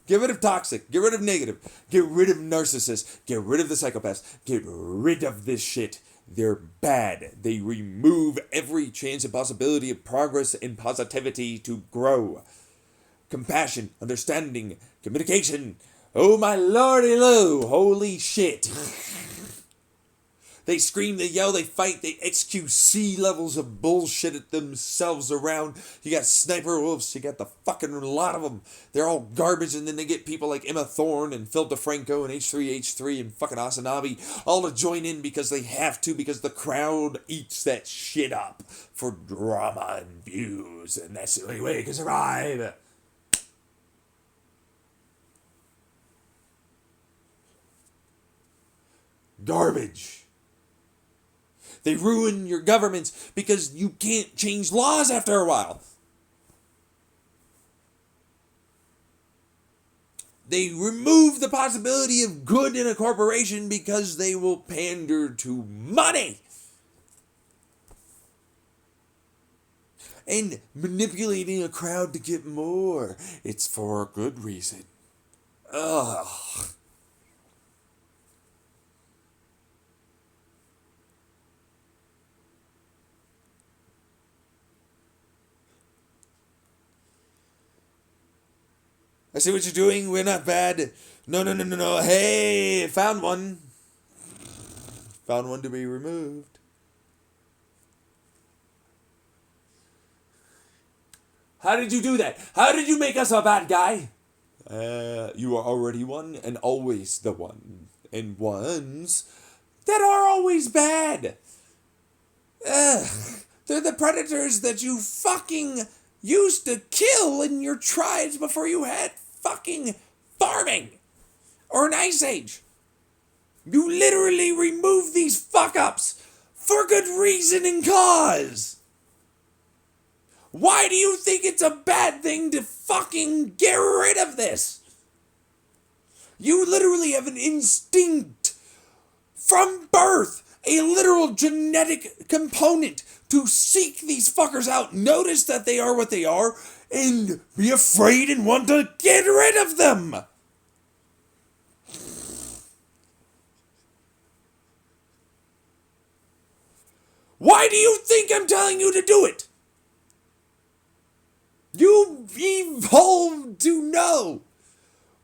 Get rid of toxic. Get rid of negative. Get rid of narcissists. Get rid of the psychopaths. Get rid of this shit. They're bad. They remove every chance and possibility of progress and positivity to grow. Compassion, understanding, communication. Oh my lordy lo, holy shit. They scream, they yell, they fight, they XQC levels of bullshit at themselves around. You got sniper wolves, you got the fucking lot of them. They're all garbage, and then they get people like Emma Thorne and Phil DeFranco and H3H3 and fucking Asanabi all to join in because they have to, because the crowd eats that shit up for drama and views, and that's the only way it can survive. Garbage. They ruin your governments because you can't change laws after a while. They remove the possibility of good in a corporation because they will pander to money. And manipulating a crowd to get more. It's for a good reason. Ugh. I see what you're doing. We're not bad. No. Hey, found one. Found one to be removed. How did you do that? How did you make us a bad guy? You are already one and always the one. And ones that are always bad. They're the predators that you fucking used to kill in your tribes before you had fucking farming or an ice age. You literally remove these fuck-ups for good reason and cause. Why do you think it's a bad thing to fucking get rid of this? You literally have an instinct from birth, a literal genetic component to seek these fuckers out, notice that they are what they are, and be afraid and want to get rid of them. Why do you think I'm telling you to do it? You evolved to know.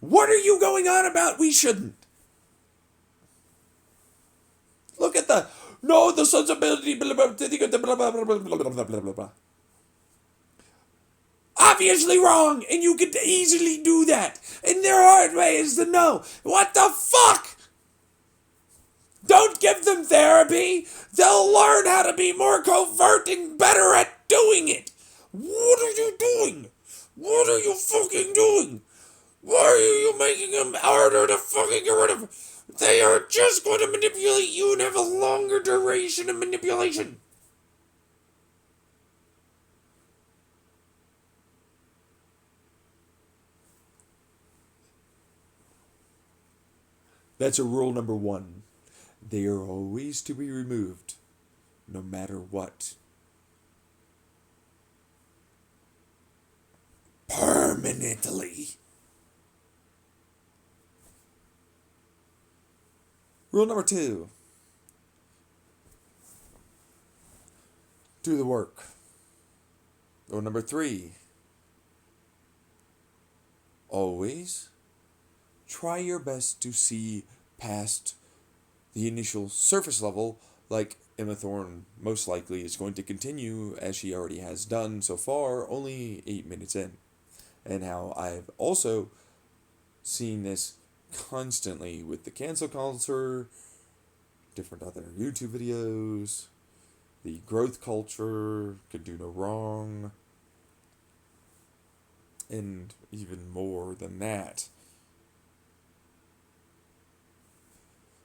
What are you going on about? We shouldn't. Look at the sensibility, blah, blah, blah, blah. Obviously wrong, and you could easily do that. And there are ways to know. What the fuck? Don't give them therapy. They'll learn how to be more covert and better at doing it. What are you doing? What are you fucking doing? Why are you making them harder to fucking get rid of? They are just going to manipulate you and have a longer duration of manipulation. That's a rule number one. They are always to be removed, no matter what. Permanently. Rule number two. Do the work. Rule number three. Always try your best to see past the initial surface level, like Emma Thorne most likely is going to continue, as she already has done so far, only 8 minutes in. And how I've also seen this constantly with the cancel culture, different other YouTube videos, the growth culture, could do no wrong, and even more than that.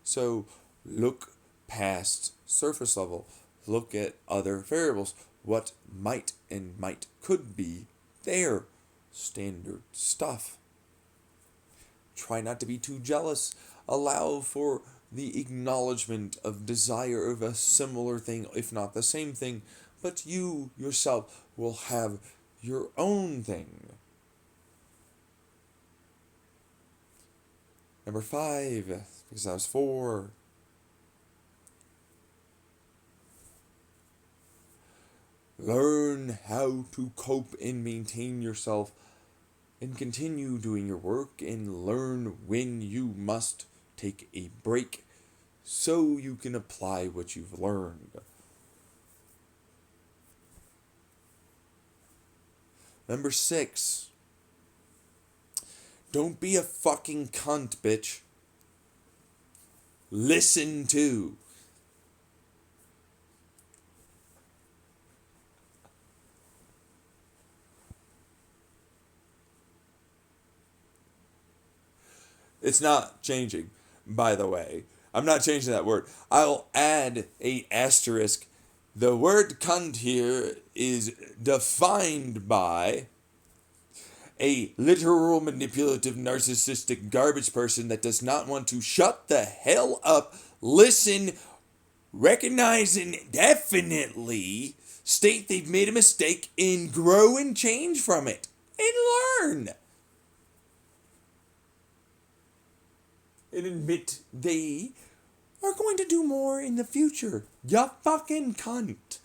So look past surface level. Look at other variables. What might and might could be there. Standard stuff. Try not to be too jealous. Allow for the acknowledgement of desire of a similar thing, if not the same thing, but you yourself will have your own thing. Number 5, because that was 4. Learn how to cope and maintain yourself and continue doing your work and learn when you must take a break so you can apply what you've learned. Number 6. Don't be a fucking cunt, bitch. Listen to. It's not changing, by the way. I'm not changing that word. I'll add a asterisk. The word cunt here is defined by a literal, manipulative, narcissistic garbage person that does not want to shut the hell up, listen, recognize, and definitely state they've made a mistake and grow and change from it and learn. And admit they are going to do more in the future. Ya fucking cunt.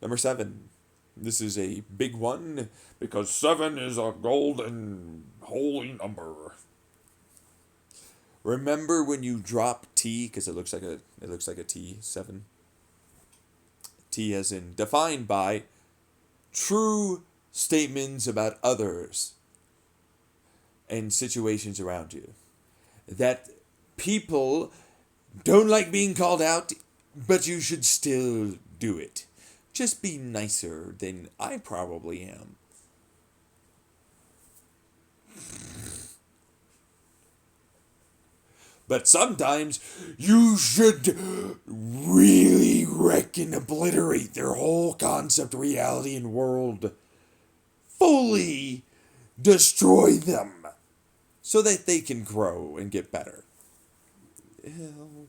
Number 7. This is a big one because 7 is a golden holy number. Remember when you drop T, because it looks like a T, 7. T as in defined by true statements about others and situations around you. That people don't like being called out, but you should still do it. Just be nicer than I probably am. But sometimes you should really wreck and obliterate their whole concept, reality, and world. Fully destroy them so that they can grow and get better. Ew.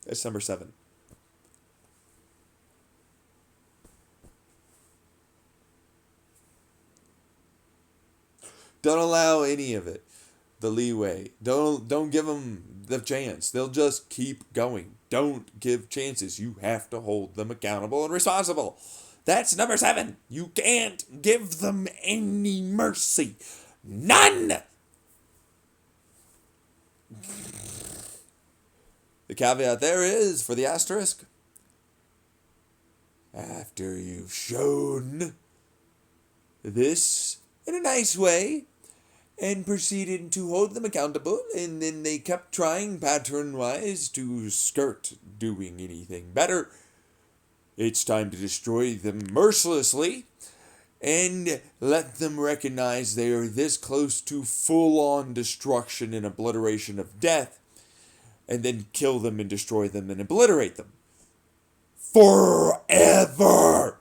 That's number 7. Don't allow any of it. The leeway. Don't give them the chance. They'll just keep going. Don't give chances. You have to hold them accountable and responsible. That's number 7. You can't give them any mercy. None! The caveat there is, for the asterisk, after you've shown this in a nice way, and proceeded to hold them accountable, and then they kept trying pattern-wise to skirt doing anything better. It's time to destroy them mercilessly, and let them recognize they are this close to full-on destruction and obliteration of death, and then kill them and destroy them and obliterate them. Forever!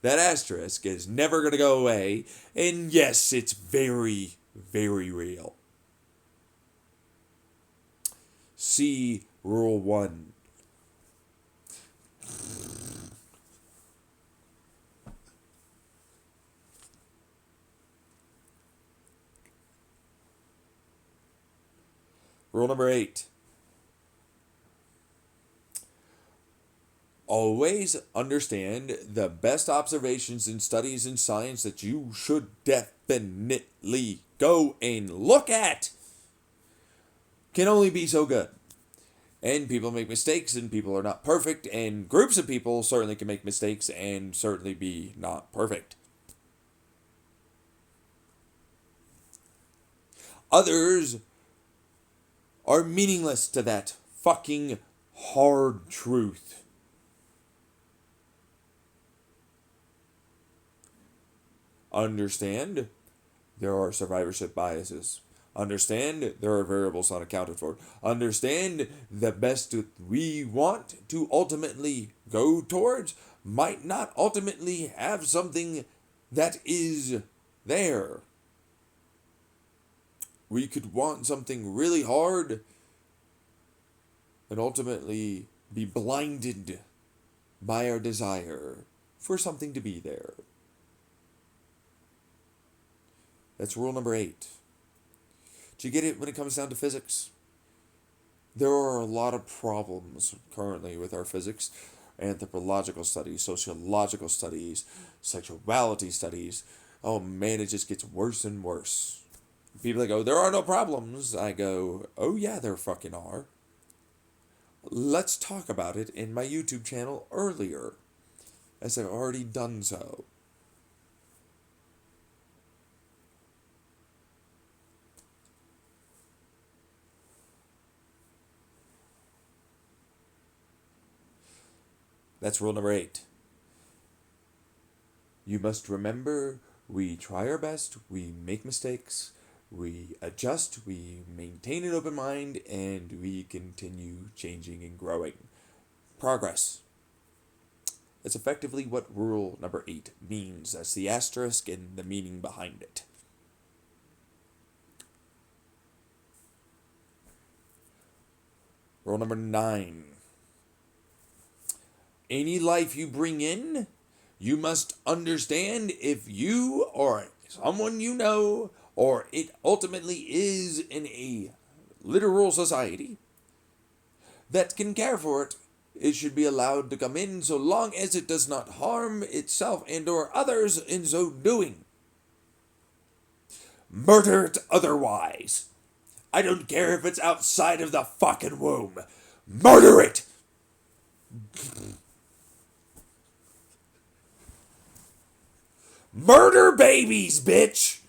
That asterisk is never going to go away, and yes, it's very, very real. See Rule 1. Rule number 8. Always understand the best observations and studies in science that you should definitely go and look at can only be so good. And people make mistakes, and people are not perfect, and groups of people certainly can make mistakes and certainly be not perfect. Others are meaningless to that fucking hard truth. Understand there are survivorship biases. Understand there are variables unaccounted for. Understand the best we want to ultimately go towards might not ultimately have something that is there. We could want something really hard and ultimately be blinded by our desire for something to be there. That's rule number 8. Do you get it when it comes down to physics? There are a lot of problems currently with our physics. Anthropological studies, sociological studies, sexuality studies. Oh man, it just gets worse and worse. People that go, there are no problems. I go, oh yeah, there fucking are. Let's talk about it in my YouTube channel earlier, as I've already done so. That's rule number 8. You must remember, we try our best, we make mistakes, we adjust, we maintain an open mind, and we continue changing and growing. Progress. That's effectively what rule number 8 means. That's the asterisk and the meaning behind it. Rule number 9. Any life you bring in, you must understand if you or someone you know, or it ultimately is in a literal society that can care for it, it should be allowed to come in so long as it does not harm itself and or others in so doing. Murder it otherwise. I don't care if it's outside of the fucking womb. Murder it! Murder babies, bitch!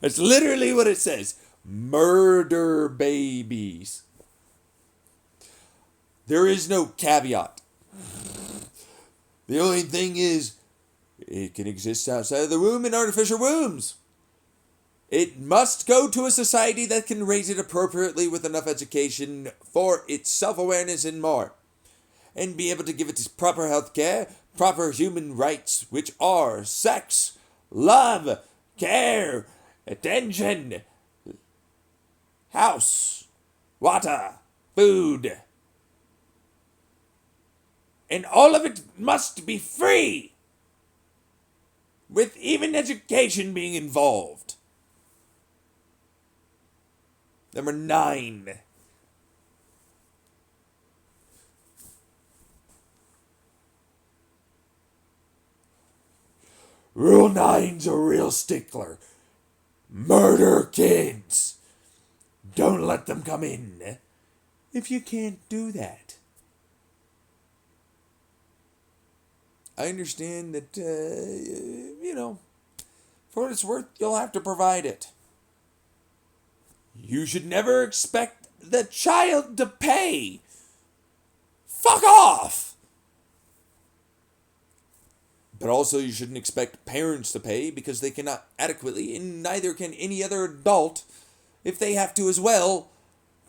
That's literally what it says. Murder babies. There is no caveat. The only thing is, it can exist outside of the womb in artificial wombs. It must go to a society that can raise it appropriately with enough education for its self-awareness and more. And be able to give it proper health care, proper human rights, which are sex, love, care, attention, house, water, food. And all of it must be free, with even education being involved. Number 9. Rule 9's a real stickler. Murder kids. Don't let them come in if you can't do that. I understand that, for what it's worth, you'll have to provide it. You should never expect the child to pay. Fuck off! But also you shouldn't expect parents to pay because they cannot adequately, and neither can any other adult, if they have to as well,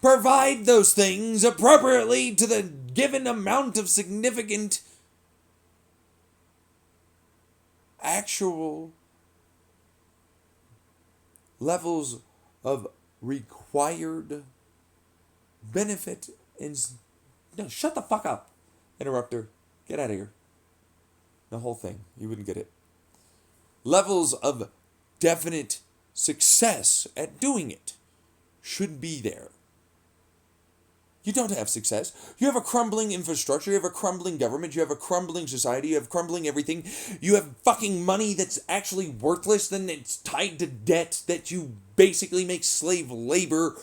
provide those things appropriately to the given amount of significant actual levels of required benefit and... No, shut the fuck up, interrupter. Get out of here. The whole thing. You wouldn't get it. Levels of definite success at doing it should be there. You don't have success. You have a crumbling infrastructure. You have a crumbling government. You have a crumbling society. You have crumbling everything. You have fucking money that's actually worthless. Then it's tied to debt that you basically make slave labor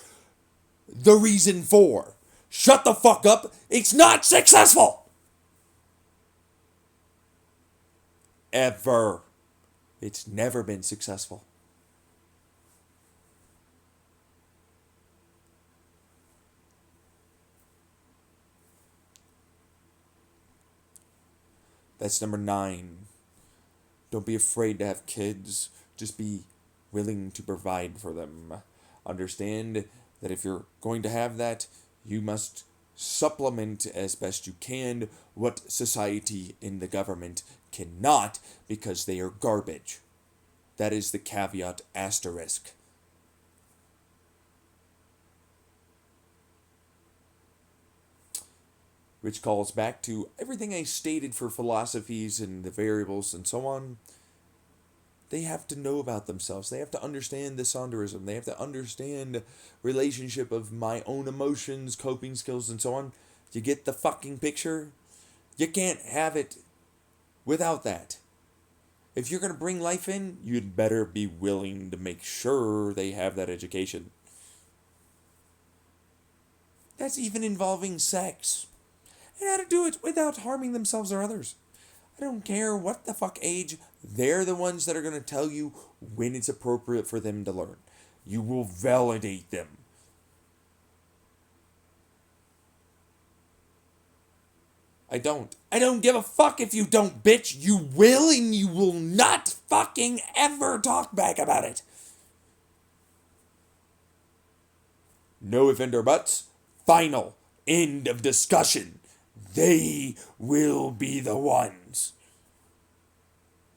the reason for. Shut the fuck up. It's not successful. Ever. It's never been successful. That's number 9. Don't be afraid to have kids. Just be willing to provide for them. Understand that if you're going to have that, you must supplement as best you can what society and the government cannot, because they are garbage. That is the caveat asterisk. Which calls back to everything I stated for philosophies and the variables and so on. They have to know about themselves. They have to understand the sonderisim. They have to understand relationship of my own emotions, coping skills, and so on. You get the fucking picture? You can't have it without that. If you're going to bring life in, you'd better be willing to make sure they have that education. That's even involving sex. And how to do it without harming themselves or others. I don't care what the fuck age, they're the ones that are going to tell you when it's appropriate for them to learn. You will validate them. I don't give a fuck if you don't, bitch. You will, and you will not fucking ever talk back about it. No if and or buts. Final. End of discussion. They will be the ones.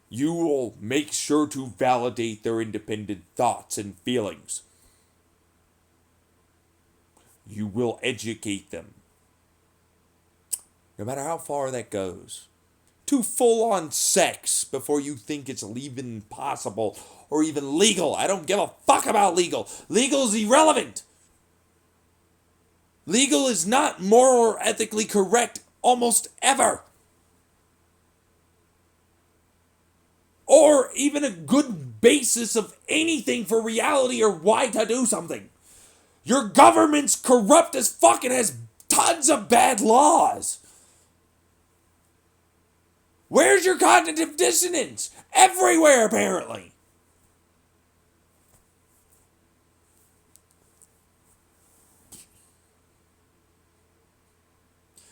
You will make sure to validate their independent thoughts and feelings. You will educate them. No matter how far that goes. To full-on sex before you think it's even possible or even legal. I don't give a fuck about legal. Legal is irrelevant. Legal is not moral or ethically correct almost ever. Or even a good basis of anything for reality or why to do something. Your government's corrupt as fuck and has tons of bad laws. Where's your cognitive dissonance? Everywhere, apparently.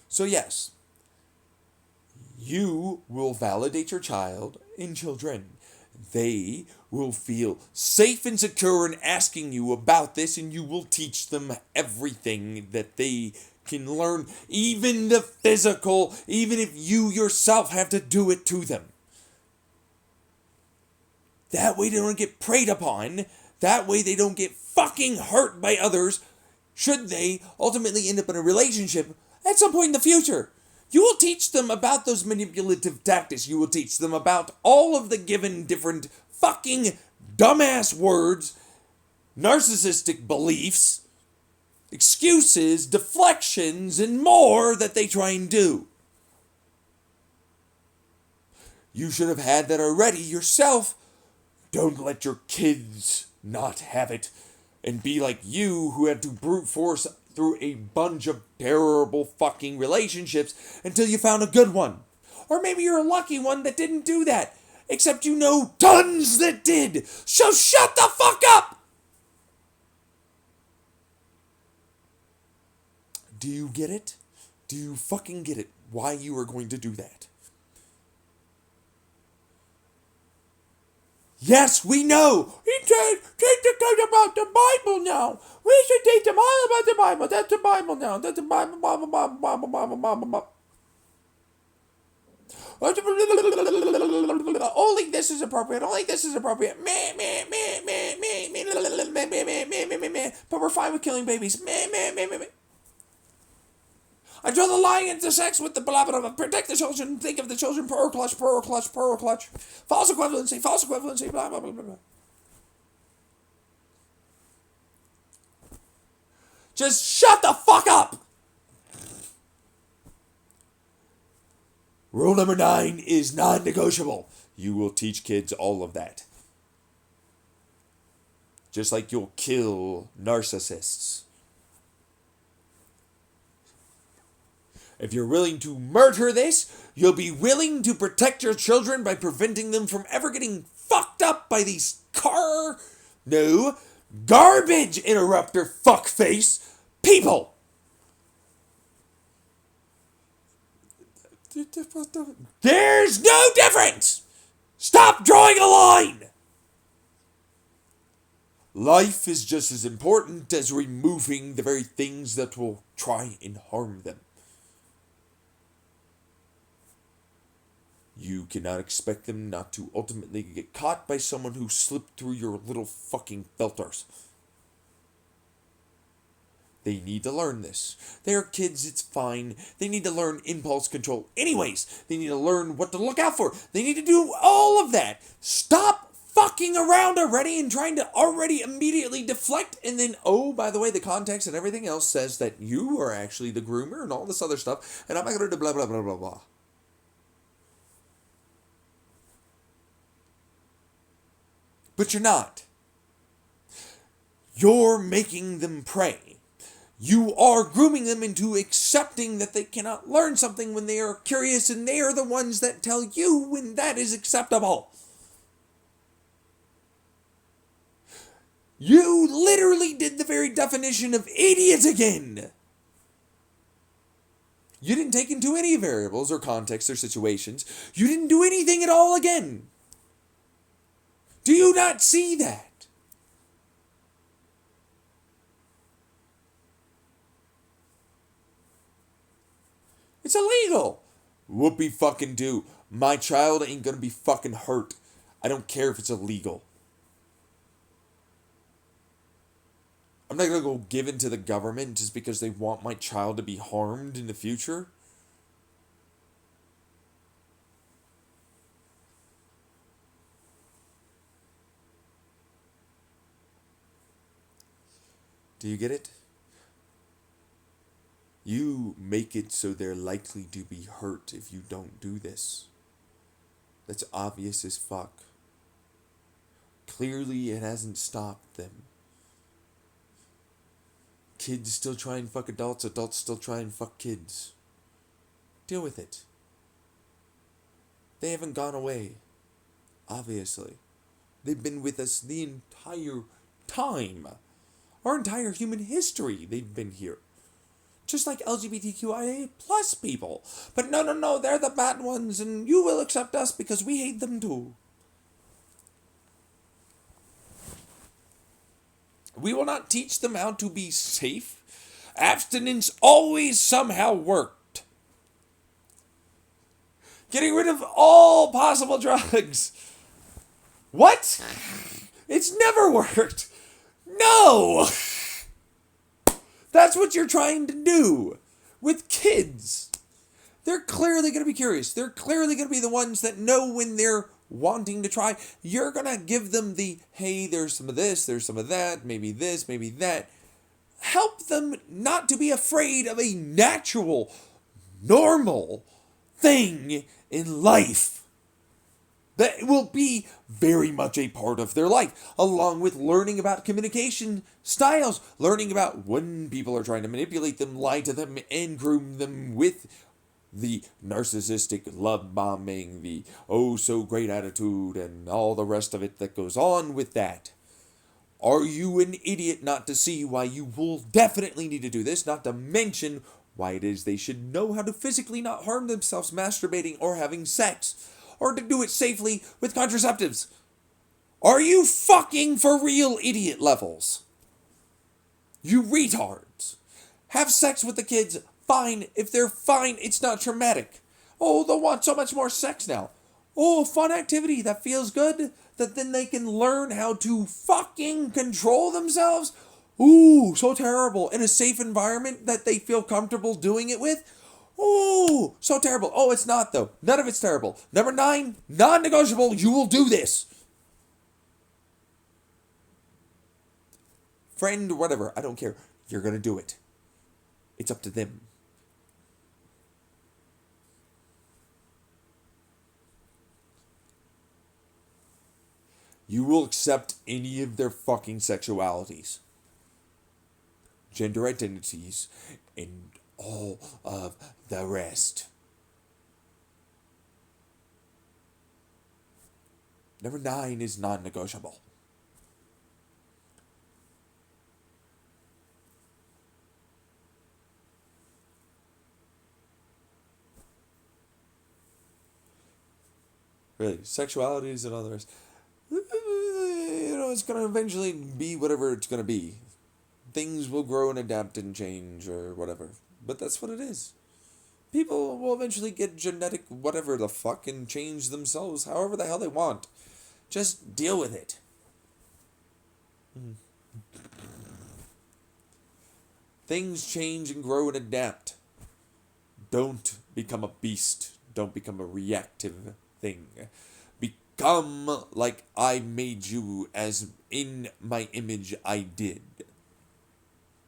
So yes, you will validate your child and children. They will feel safe and secure in asking you about this, and you will teach them everything that they can learn, even the physical, even if you yourself have to do it to them. That way they don't get preyed upon. That way they don't get fucking hurt by others, should they ultimately end up in a relationship at some point in the future. You will teach them about those manipulative tactics. You will teach them about all of the given different fucking dumbass words, narcissistic beliefs, excuses, deflections, and more that they try and do. You should have had that already yourself. Don't let your kids not have it and be like you, who had to brute force through a bunch of terrible fucking relationships until you found a good one. Or maybe you're a lucky one that didn't do that. Except you know tons that did. So shut the fuck up! Do you get it? Do you fucking get it? Why you are going to do that? Yes, we know. Teach the kids about the Bible now. We should teach them all about the Bible. That's the Bible now. That's the Bible, Bible, Bible, Bible, Bible, Bible, Bible. Only this is appropriate. Only this is appropriate. But we're fine with killing babies. I draw the line into sex with the blah blah blah. Protect the children. Think of the children. Pearl clutch. Pearl clutch. Pearl clutch. False equivalency. False equivalency. Blah blah blah blah blah. Just shut the fuck up. Rule number 9 is non-negotiable. You will teach kids all of that. Just like you'll kill narcissists. If you're willing to murder this, you'll be willing to protect your children by preventing them from ever getting fucked up by these garbage interrupter fuckface people. There's no difference! Stop drawing a line! Life is just as important as removing the very things that will try and harm them. You cannot expect them not to ultimately get caught by someone who slipped through your little fucking filters. They need to learn this. They are kids, it's fine. They need to learn impulse control anyways. They need to learn what to look out for. They need to do all of that. Stop fucking around already and trying to already immediately deflect, and then, oh, by the way, the context and everything else says that you are actually the groomer and all this other stuff, and I'm not going to do blah, blah, blah, blah, blah. But you're not. You're making them pray. You are grooming them into accepting that they cannot learn something when they are curious, and they are the ones that tell you when that is acceptable. You literally did the very definition of idiot again. You didn't take into any variables or contexts or situations. You didn't do anything at all again. Do you not see that? It's illegal. Whoopee fucking do. My child ain't gonna be fucking hurt. I don't care if it's illegal. I'm not gonna go give in to the government just because they want my child to be harmed in the future. Do you get it? You make it so they're likely to be hurt if you don't do this. That's obvious as fuck. Clearly, it hasn't stopped them. Kids still try and fuck adults, adults still try and fuck kids. Deal with it. They haven't gone away. Obviously. They've been with us the entire time. Our entire human history, they've been here. Just like LGBTQIA plus people. But no, they're the bad ones, and you will accept us because we hate them too. We will not teach them how to be safe. Abstinence always somehow worked. Getting rid of all possible drugs. What? It's never worked. No! That's what you're trying to do with kids. They're clearly going to be curious. They're clearly going to be the ones that know when they're wanting to try. You're going to give them the, hey, there's some of this, there's some of that, maybe this, maybe that. Help them not to be afraid of a natural, normal thing in life that will be very much a part of their life, along with learning about communication styles, learning about when people are trying to manipulate them, lie to them, and groom them with the narcissistic love bombing, the oh so great attitude, and all the rest of it that goes on with that. Are you an idiot not to see why you will definitely need to do this, not to mention why it is they should know how to physically not harm themselves masturbating or having sex, or to do it safely with contraceptives? Are you fucking for real idiot levels? You retards. Have sex with the kids. Fine. If they're fine, it's not traumatic. Oh, they'll want so much more sex now. Oh, fun activity that feels good, that then they can learn how to fucking control themselves. Ooh, so terrible. In a safe environment that they feel comfortable doing it with. Ooh, so terrible. Oh, it's not though. None of it's terrible. Number 9, non-negotiable. You will do this. Friend, whatever. I don't care. You're going to do it. It's up to them. You will accept any of their fucking sexualities, gender identities, and all of the rest. Number 9 is non-negotiable. Really, sexuality is another. It's gonna eventually be whatever it's gonna be. Things will grow and adapt and change or whatever. But that's what it is. People will eventually get genetic whatever the fuck and change themselves however the hell they want. Just deal with it. Things change and grow and adapt. Don't become a beast. Don't become a reactive thing. Become like I made you, as in my image I did.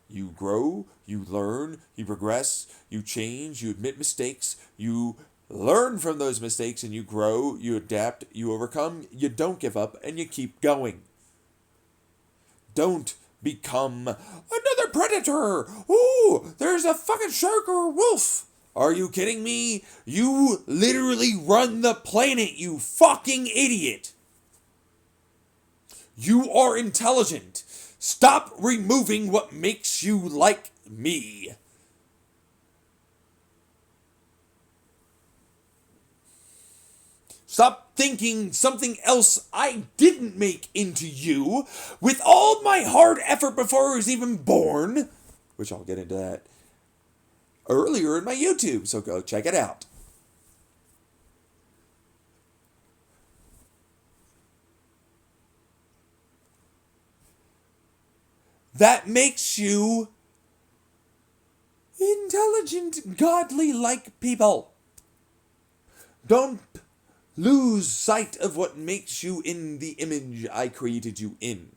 You grow, you learn, you progress, you change, you admit mistakes, you learn from those mistakes, and you grow, you adapt, you overcome, you don't give up, and you keep going. Don't become another predator. Ooh, there's a fucking shark or a wolf. Are you kidding me? You literally run the planet, you fucking idiot. You are intelligent. Stop removing what makes you like me. Stop thinking something else I didn't make into you with all my hard effort before I was even born, which I'll get into that earlier in my YouTube, so go check it out. That makes you intelligent, godly like people. Don't lose sight of what makes you in the image I created you in.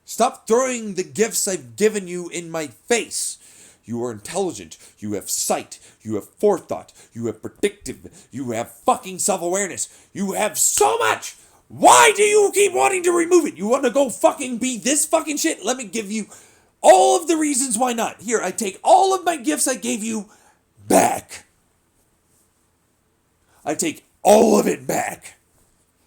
Stop throwing the gifts I've given you in my face. You are intelligent. You have sight. You have forethought. You have predictive. You have fucking self-awareness. You have so much. Why do you keep wanting to remove it? You want to go fucking be this fucking shit? Let me give you all of the reasons why not. Here, I take all of my gifts I gave you back. I take all of it back.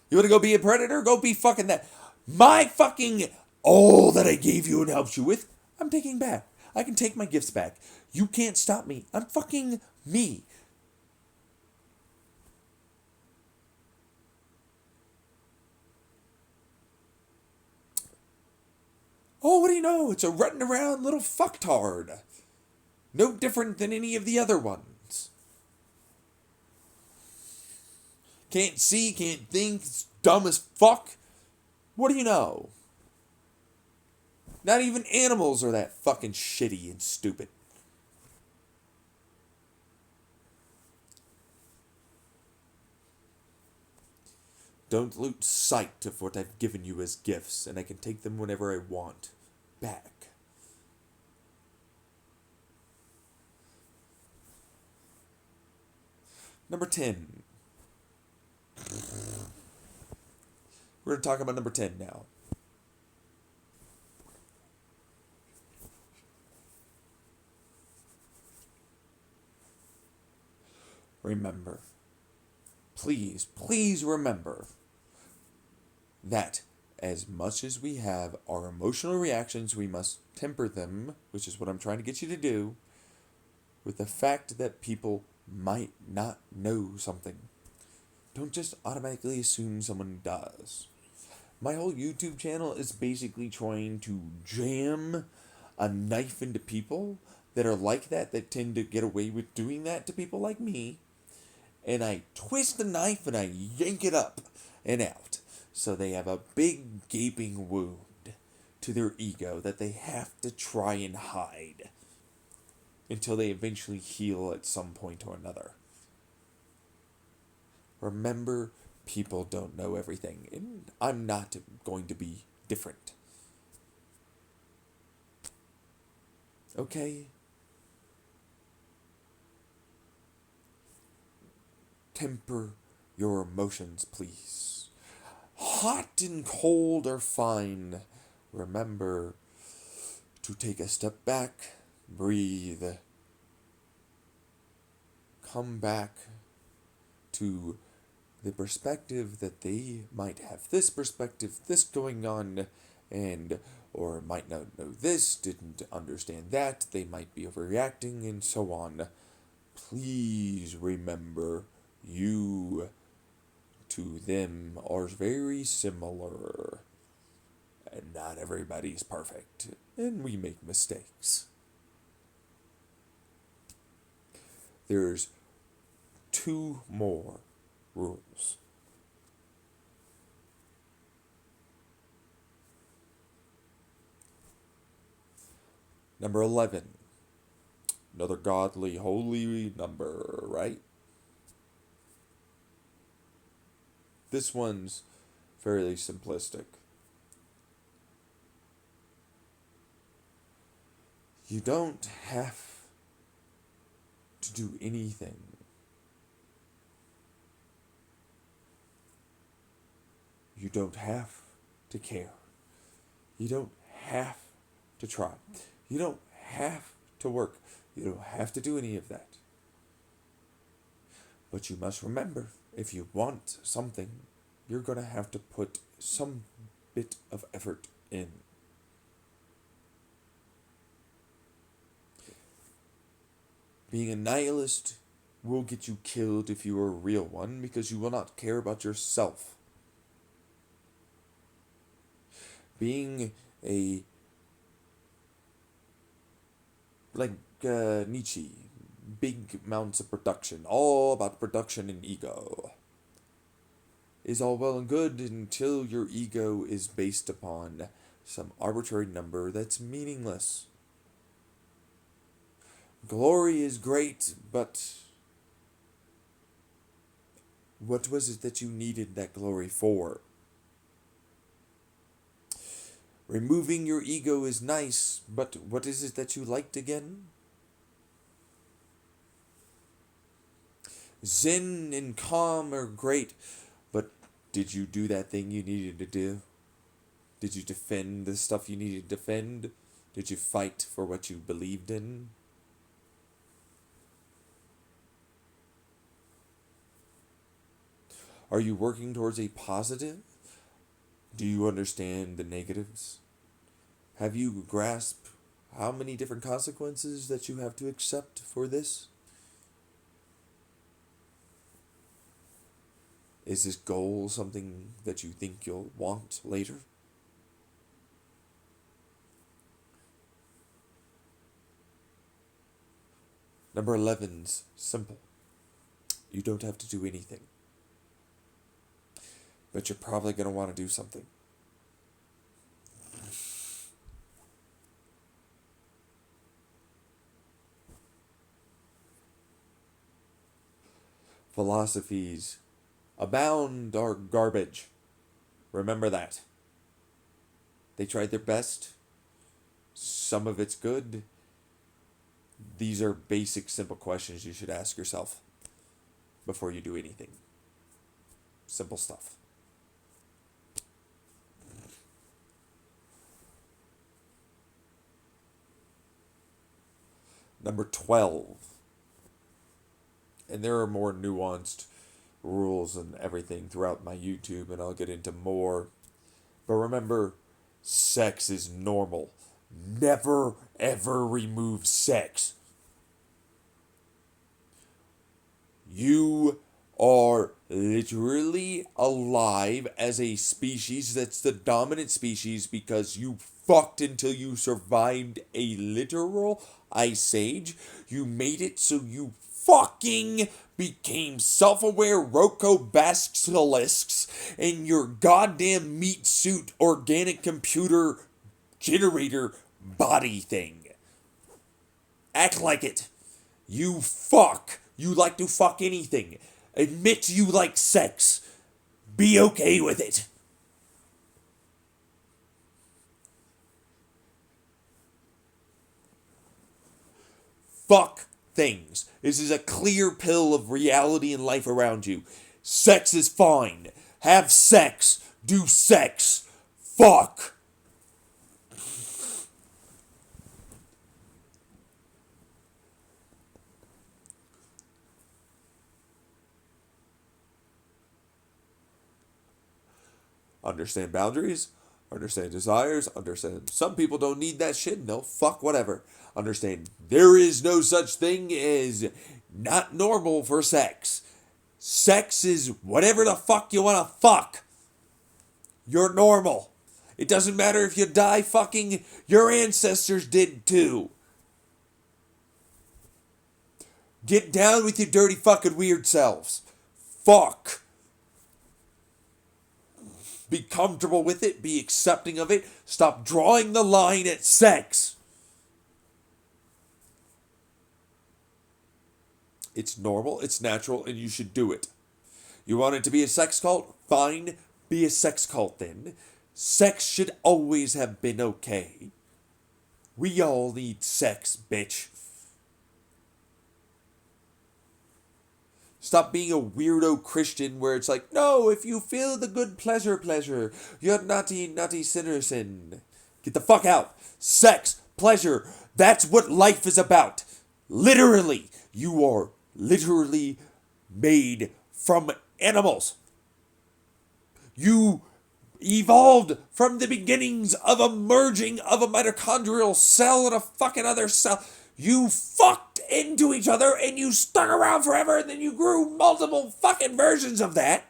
You want to go be a predator? Go be fucking that. My fucking all that I gave you and helped you with, I'm taking back. I can take my gifts back. You can't stop me. I'm fucking me. Oh, what do you know? It's a rutting around little fucktard. No different than any of the other ones. Can't see, can't think, it's dumb as fuck. What do you know? Not even animals are that fucking shitty and stupid. Don't lose sight of what I've given you as gifts, and I can take them whenever I want back. Number 10. We're going to talk about number 10 now. Remember. Please, please remember that as much as we have our emotional reactions, we must temper them, which is what I'm trying to get you to do, with the fact that people might not know something. Don't just automatically assume someone does. My whole YouTube channel is basically trying to jam a knife into people that are like that tend to get away with doing that to people like me. And I twist the knife and I yank it up and out. So they have a big gaping wound to their ego that they have to try and hide until they eventually heal at some point or another. Remember, people don't know everything, and I'm not going to be different. Okay? Temper your emotions, please. Hot and cold are fine. Remember to take a step back, breathe, come back to the perspective that they might have this perspective, this going on, and or might not know this, didn't understand that, they might be overreacting, and so on. Please remember, you to them are very similar. And not everybody's perfect, and we make mistakes. There's two more rules. Number 11. Another godly, holy number, right? This one's fairly simplistic. You don't have to do anything. You don't have to care. You don't have to try. You don't have to work. You don't have to do any of that. But you must remember, if you want something, you're going to have to put some bit of effort in. Being a nihilist will get you killed if you are a real one, because you will not care about yourself. Being a, like Nietzsche, big amounts of production, all about production and ego, is all well and good until your ego is based upon some arbitrary number that's meaningless. Glory is great, but what was it that you needed that glory for? Removing your ego is nice, but what is it that you liked again? Zen and calm are great, but did you do that thing you needed to do? Did you defend the stuff you needed to defend? Did you fight for what you believed in? Are you working towards a positive? Do you understand the negatives? Have you grasped how many different consequences that you have to accept for this? Is this goal something that you think you'll want later? Number 11's simple. You don't have to do anything. But you're probably going to want to do something. Philosophies abound are garbage. Remember that. They tried their best. Some of it's good. These are basic, simple questions you should ask yourself before you do anything. Simple stuff. Number 12. And there are more nuanced rules and everything throughout my YouTube, and I'll get into more. But remember, sex is normal. Never, ever remove sex. You are literally alive as a species that's the dominant species because you fucked until you survived a literal ice age. You made it so you fucking became self-aware Rocco-basilisks and your goddamn meat suit organic computer generator body thing. Act like it. You fuck. You like to fuck anything. Admit you like sex. Be okay with it. Fuck things. This is a clear pill of reality and life around you. Sex is fine. Have sex. Do sex. Fuck. Understand boundaries? Understand desires, understand some people don't need that shit, no, fuck whatever. Understand there is no such thing as not normal for sex. Sex is whatever the fuck you wanna fuck. You're normal. It doesn't matter if you die fucking, your ancestors did too. Get down with your dirty fucking weird selves. Fuck. Be comfortable with it. Be accepting of it. Stop drawing the line at sex. It's normal, it's natural, and you should do it. You want it to be a sex cult? Fine, be a sex cult then. Sex should always have been okay. We all need sex, bitch. Stop being a weirdo Christian where it's like, no, if you feel the good pleasure, you're naughty sinner sin. Get the fuck out. Sex, pleasure, that's what life is about. Literally, you are literally made from animals. You evolved from the beginnings of a merging of a mitochondrial cell and a fucking other cell. You fucked into each other and you stuck around forever, and then you grew multiple fucking versions of that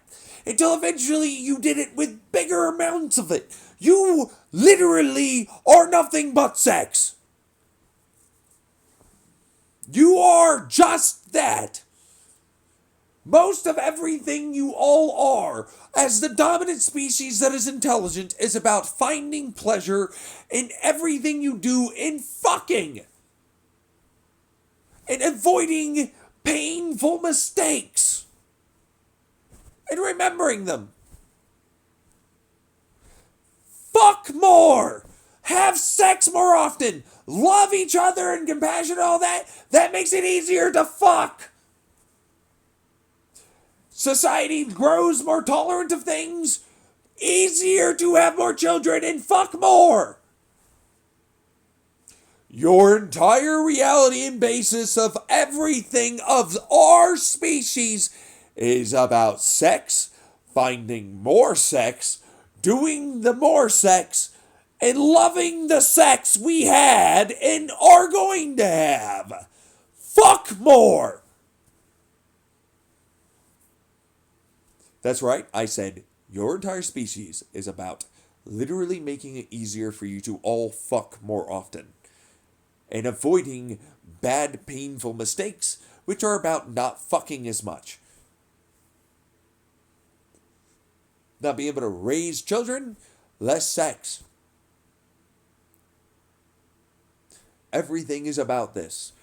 until eventually you did it with bigger amounts of it. You literally are nothing but sex. You are just that. Most of everything you all are, as the dominant species that is intelligent, is about finding pleasure in everything you do in fucking. And avoiding painful mistakes. And remembering them. Fuck more. Have sex more often. Love each other and compassion and all that. That makes it easier to fuck. Society grows more tolerant of things. Easier to have more children and fuck more. Your entire reality and basis of everything of our species is about sex, finding more sex, doing the more sex, and loving the sex we had and are going to have. Fuck more. That's right, I said your entire species is about literally making it easier for you to all fuck more often. And avoiding bad, painful mistakes, which are about not fucking as much. Not being able to raise children, less sex. Everything is about this.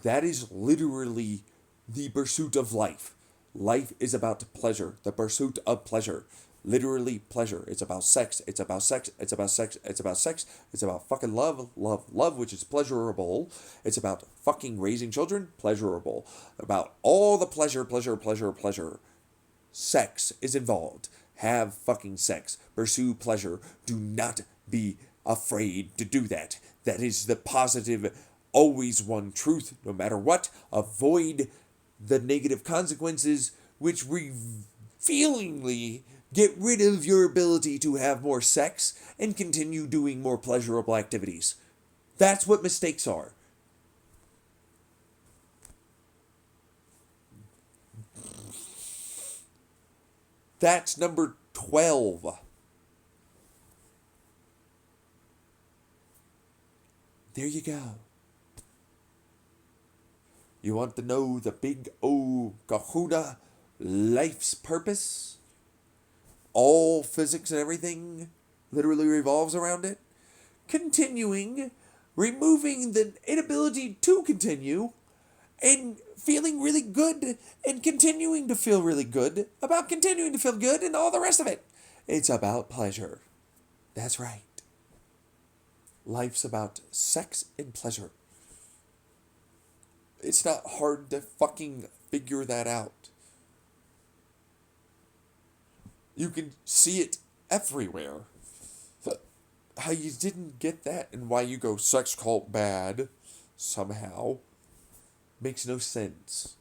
That is literally the pursuit of life. Life is about pleasure, the pursuit of pleasure. Literally pleasure. It's about sex. It's about sex. It's about sex. It's about sex. It's about fucking love, which is pleasurable. It's about fucking raising children, pleasurable. About all the pleasure. Sex is involved. Have fucking sex. Pursue pleasure. Do not be afraid to do that. That is the positive, always one truth, no matter what. Avoid the negative consequences, which revealingly get rid of your ability to have more sex and continue doing more pleasurable activities. That's what mistakes are. That's number 12. There you go. You want to know the big O kahuna life's purpose? All physics and everything literally revolves around it. Continuing, removing the inability to continue, and feeling really good, and continuing to feel really good about continuing to feel good, and all the rest of it. It's about pleasure. That's right. Life's about sex and pleasure. It's not hard to fucking figure that out. You can see it everywhere. How you didn't get that and why you go sex cult bad somehow makes no sense.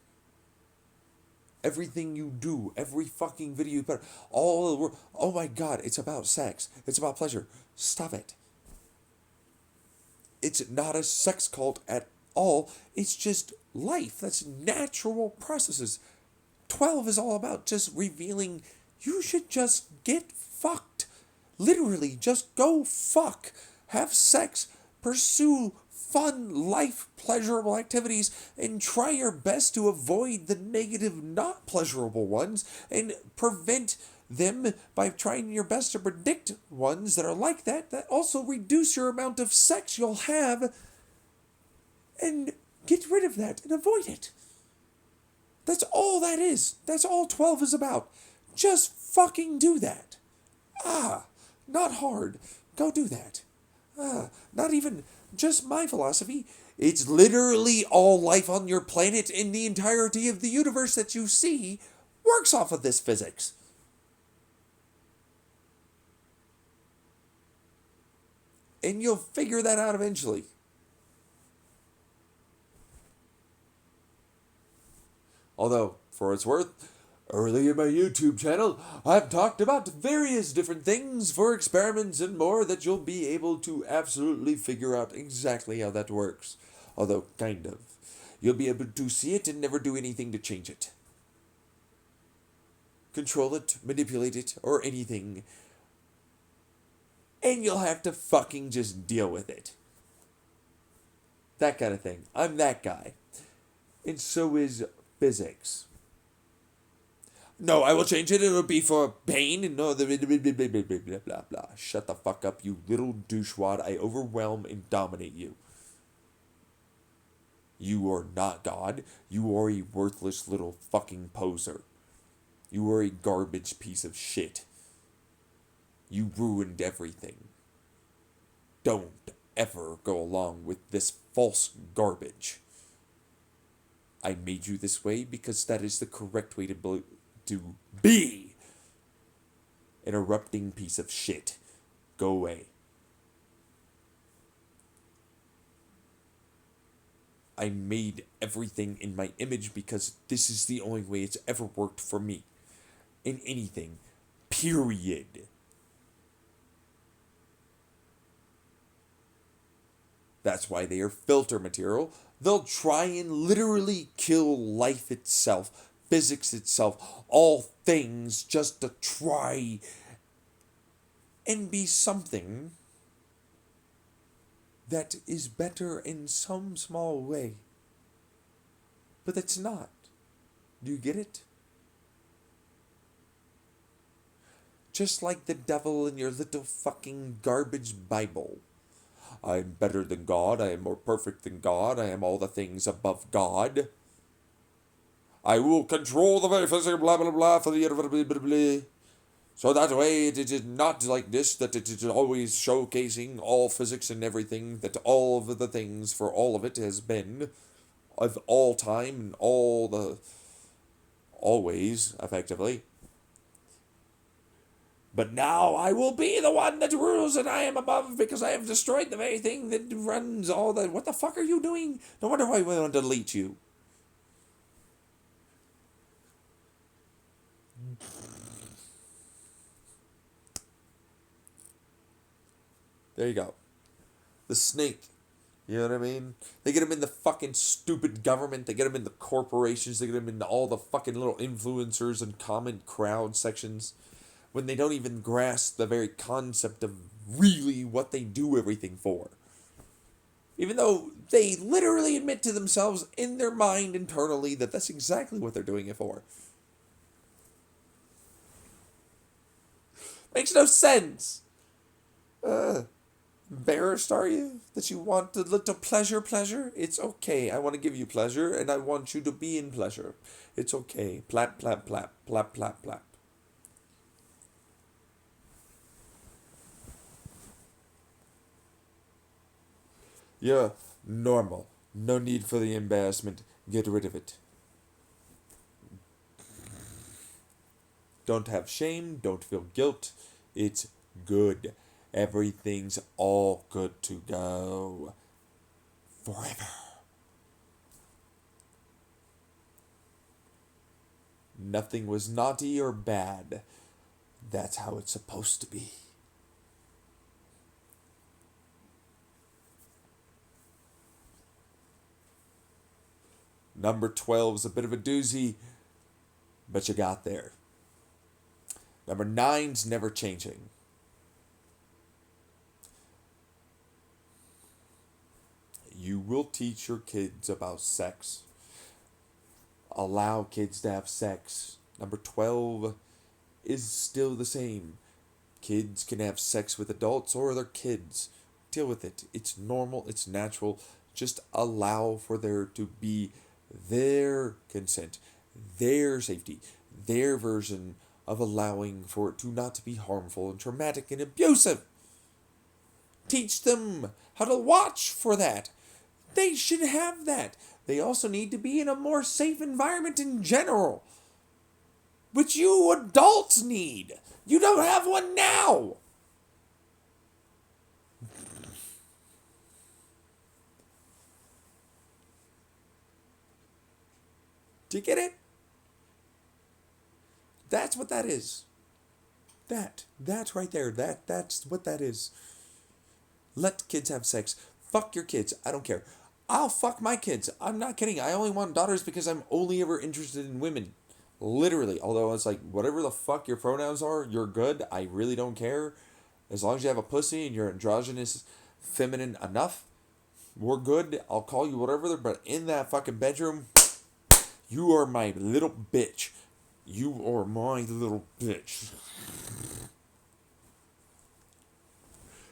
Everything you do, every fucking video you put, all the work. Oh my god, it's about sex. It's about pleasure. Stop it. It's not a sex cult at all. It's just life. That's natural processes. 12 is all about just revealing you should just get fucked. Literally, just go fuck. Have sex. Pursue fun, life, pleasurable activities, and try your best to avoid the negative, not pleasurable ones, and prevent them by trying your best to predict ones that are like that, that also reduce your amount of sex you'll have, and get rid of that and avoid it. That's all that is. That's all 12 is about. Just fucking do that. Not hard. Go do that. Not even just my philosophy. It's literally all life on your planet in the entirety of the universe that you see works off of this physics. And you'll figure that out eventually. Although, for its worth, early in my YouTube channel, I've talked about various different things for experiments and more that you'll be able to absolutely figure out exactly how that works. Although, kind of. You'll be able to see it and never do anything to change it. Control it, manipulate it, or anything. And you'll have to fucking just deal with it. That kind of thing. I'm that guy. And so is physics. No, I will change it. It'll be for pain and no, blah, blah, blah, blah. Shut the fuck up, you little douchewad. I overwhelm and dominate you. You are not God. You are a worthless little fucking poser. You are a garbage piece of shit. You ruined everything. Don't ever go along with this false garbage. I made you this way because that is the correct way to be. An erupting piece of shit. Go away. I made everything in my image because this is the only way it's ever worked for me. In anything. Period. That's why they are filter material. They'll try and literally kill life itself, physics itself, all things just to try and be something that is better in some small way. But that's not. Do you get it? Just like the devil in your little fucking garbage Bible. I am better than God, I am more perfect than God, I am all the things above God. I will control the very physical blah blah blah for the blah blah blah blah. So that way it is not like this, that it is always showcasing all physics and everything, that all of the things for all of it has been, of all time and always, effectively. But now I will be the one that rules and I am above because I have destroyed the very thing that runs all the... What the fuck are you doing? No wonder why I want to delete you. There you go. The snake. You know what I mean? They get them in the fucking stupid government. They get them in the corporations. They get them in all the fucking little influencers and comment crowd sections. When they don't even grasp the very concept of really what they do everything for. Even though they literally admit to themselves in their mind internally that that's exactly what they're doing it for. Makes no sense. Embarrassed, are you? That you want a little pleasure? It's okay. I want to give you pleasure, and I want you to be in pleasure. It's okay. Plap, plap, plap. Plap, plap, plap. You're normal. No need for the embarrassment. Get rid of it. Don't have shame. Don't feel guilt. It's good. Everything's all good to go. Forever. Nothing was naughty or bad. That's how it's supposed to be. Number 12 is a bit of a doozy, but you got there. Number 9's never changing. You will teach your kids about sex. Allow kids to have sex. Number 12 is still the same. Kids can have sex with adults or other kids. Deal with it. It's normal, it's natural. Just allow for there to be their consent, their safety, their version of allowing for it to not be harmful and traumatic and abusive. Teach them how to watch for that. They should have that. They also need to be in a more safe environment in general, which you adults need. You don't have one now. Do you get it? That's what that is. That's right there. That's what that is. Let kids have sex. Fuck your kids. I don't care. I'll fuck my kids. I'm not kidding. I only want daughters because I'm only ever interested in women. Literally. Although it's like, whatever the fuck your pronouns are, you're good. I really don't care. As long as you have a pussy and you're androgynous, feminine enough, we're good. I'll call you whatever. But in that fucking bedroom, you are my little bitch. You are my little bitch.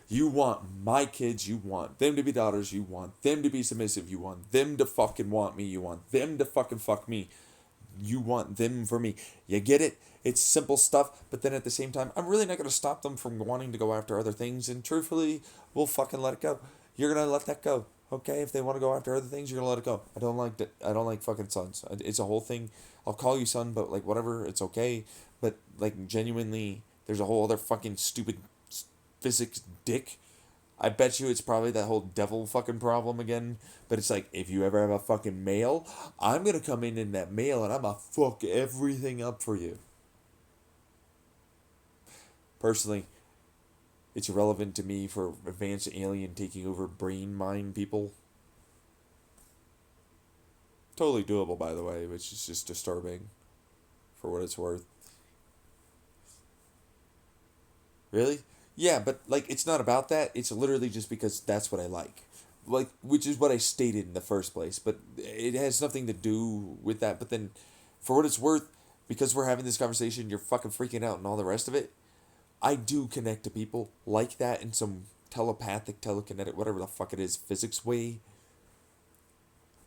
You want my kids, you want them to be daughters, you want them to be submissive, you want them to fucking want me, you want them to fucking fuck me. You want them for me. You get it? It's simple stuff, but then at the same time, I'm really not going to stop them from wanting to go after other things, and truthfully, we'll fucking let it go. You're going to let that go. Okay, if they want to go after other things, you're gonna let it go. I don't like that. I don't like fucking sons. It's a whole thing. I'll call you son, but like whatever, it's okay. But like genuinely, there's a whole other fucking stupid physics dick. I bet you it's probably that whole devil fucking problem again. But it's like, if you ever have a fucking male, I'm gonna come in that male and I'm gonna fuck everything up for you. Personally, it's irrelevant to me for advanced alien taking over brain mind people. Totally doable, by the way, which is just disturbing for what it's worth. Really? Yeah, but like it's not about that. It's literally just because that's what I like. Like, which is what I stated in the first place, but it has nothing to do with that. But then for what it's worth, because we're having this conversation, you're fucking freaking out and all the rest of it. I do connect to people like that in some telepathic, telekinetic, whatever the fuck it is, physics way.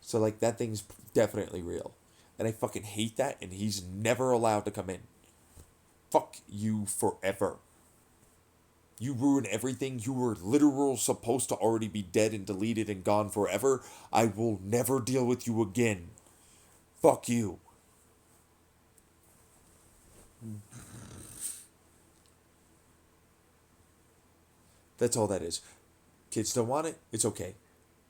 So, like, that thing's definitely real. And I fucking hate that, and he's never allowed to come in. Fuck you forever. You ruin everything. You were literal supposed to already be dead and deleted and gone forever. I will never deal with you again. Fuck you. That's all that is. Kids don't want it, it's okay.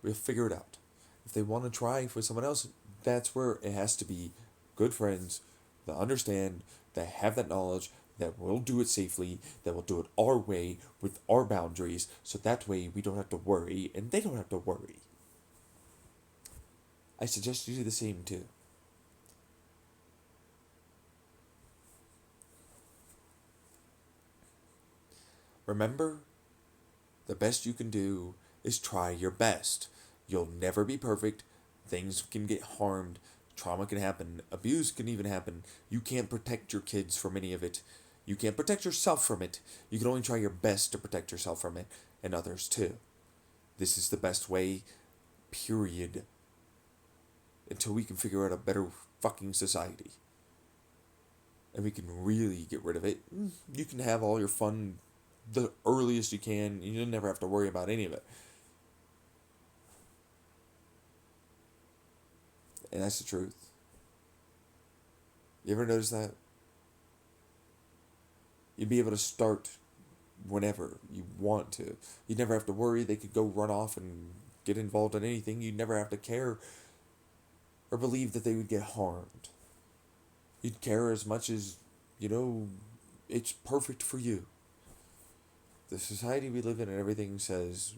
We'll figure it out. If they want to try for someone else, that's where it has to be good friends that understand, that have that knowledge, that will do it safely, that will do it our way with our boundaries, so that way we don't have to worry and they don't have to worry. I suggest you do the same too. Remember, the best you can do is try your best. You'll never be perfect. Things can get harmed. Trauma can happen. Abuse can even happen. You can't protect your kids from any of it. You can't protect yourself from it. You can only try your best to protect yourself from it, and others too. This is the best way, period. Until we can figure out a better fucking society. And we can really get rid of it. You can have all your fun the earliest you can. You never have to worry about any of it. And that's the truth. You ever notice that? You'd be able to start whenever you want to. You'd never have to worry they could go run off and get involved in anything. You'd never have to care or believe that they would get harmed. You'd care as much as, you know, it's perfect for you. The society we live in and everything says,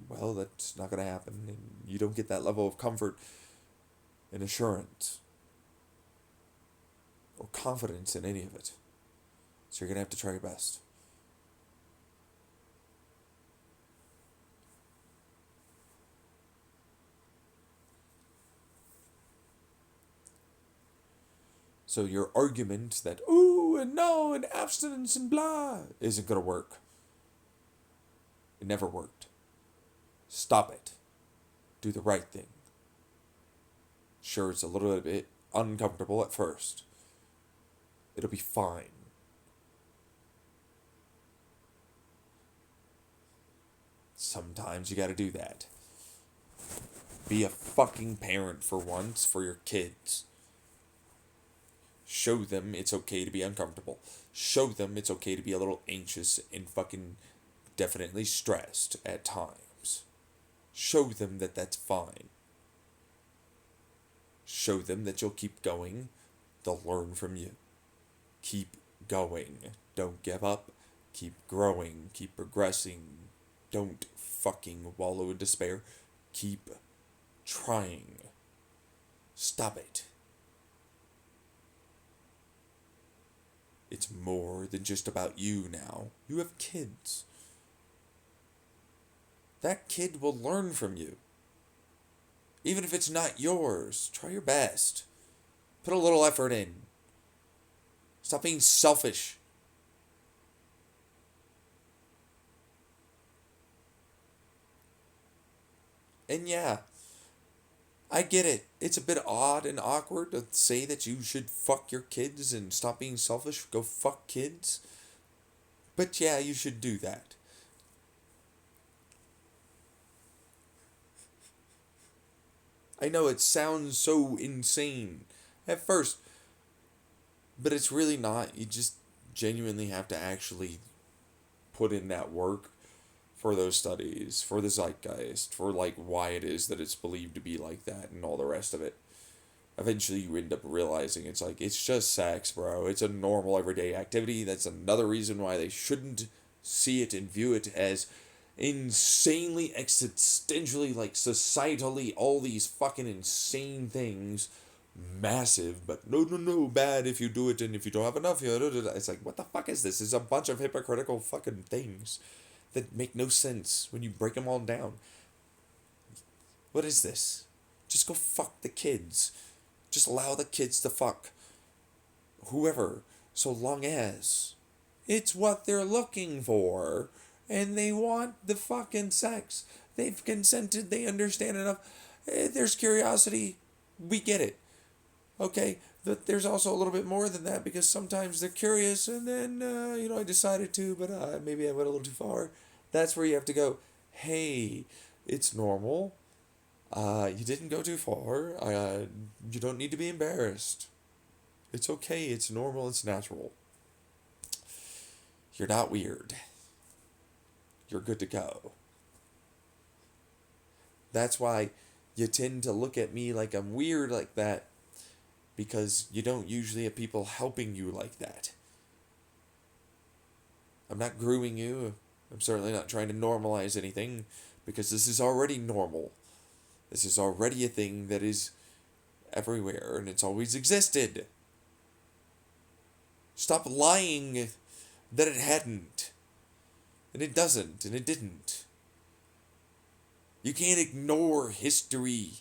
well, that's not going to happen. And you don't get that level of comfort and assurance or confidence in any of it. So you're going to have to try your best. So your argument that, ooh, and no, and abstinence and blah, isn't going to work. It never worked. Stop it. Do the right thing. Sure, it's a little bit uncomfortable at first. It'll be fine. Sometimes you gotta do that. Be a fucking parent for once for your kids. Show them it's okay to be uncomfortable. Show them it's okay to be a little anxious and fucking definitely stressed at times. Show them that that's fine. Show them that you'll keep going. They'll learn from you. Keep going. Don't give up. Keep growing. Keep progressing. Don't fucking wallow in despair. Keep trying. Stop it. It's more than just about you now. You have kids. That kid will learn from you. Even if it's not yours, try your best. Put a little effort in. Stop being selfish. And yeah, I get it. It's a bit odd and awkward to say that you should fuck your kids and stop being selfish. Go fuck kids. But yeah, you should do that. I know it sounds so insane at first, but it's really not. You just genuinely have to actually put in that work for those studies, for the zeitgeist, for like why it is that it's believed to be like that and all the rest of it. Eventually you end up realizing it's like it's just sex, bro. It's a normal everyday activity. That's another reason why they shouldn't see it and view it as insanely existentially, like societally, all these fucking insane things, massive, but no, bad if you do it, and if you don't have enough, it's like, what the fuck is this? It's a bunch of hypocritical fucking things that make no sense when you break them all down. What is this? Just go fuck the kids. Just allow the kids to fuck whoever, so long as it's what they're looking for and they want the fucking sex. They've consented, they understand enough. There's curiosity. We get it. Okay, but there's also a little bit more than that because sometimes they're curious and then, I decided to, but maybe I went a little too far. That's where you have to go, hey, it's normal. You didn't go too far. You don't need to be embarrassed. It's okay, it's normal, it's natural. You're not weird. You're good to go. That's why you tend to look at me like I'm weird like that, because you don't usually have people helping you like that. I'm not grooming you. I'm certainly not trying to normalize anything, because this is already normal. This is already a thing that is everywhere, and it's always existed. Stop lying that it hadn't. And it doesn't, and it didn't. You can't ignore history.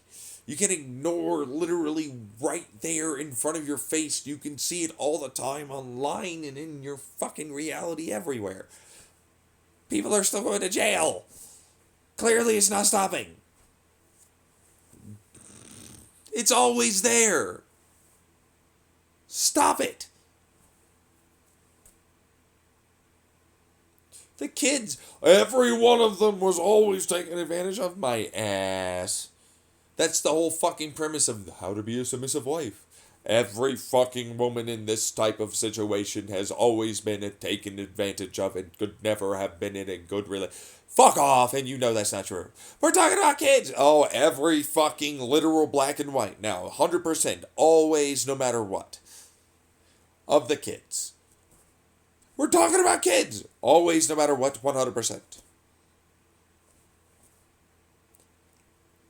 You can ignore literally right there in front of your face. You can see it all the time online and in your fucking reality everywhere. People are still going to jail. Clearly it's not stopping. It's always there. Stop it. The kids, every one of them was always taking advantage of my ass. That's the whole fucking premise of how to be a submissive wife. Every fucking woman in this type of situation has always been taken advantage of and could never have been in a good relationship. Fuck off, and you know that's not true. We're talking about kids. Oh, every fucking literal black and white. Now, 100%, always, no matter what. of the kids. We're talking about kids. Always, no matter what, 100%.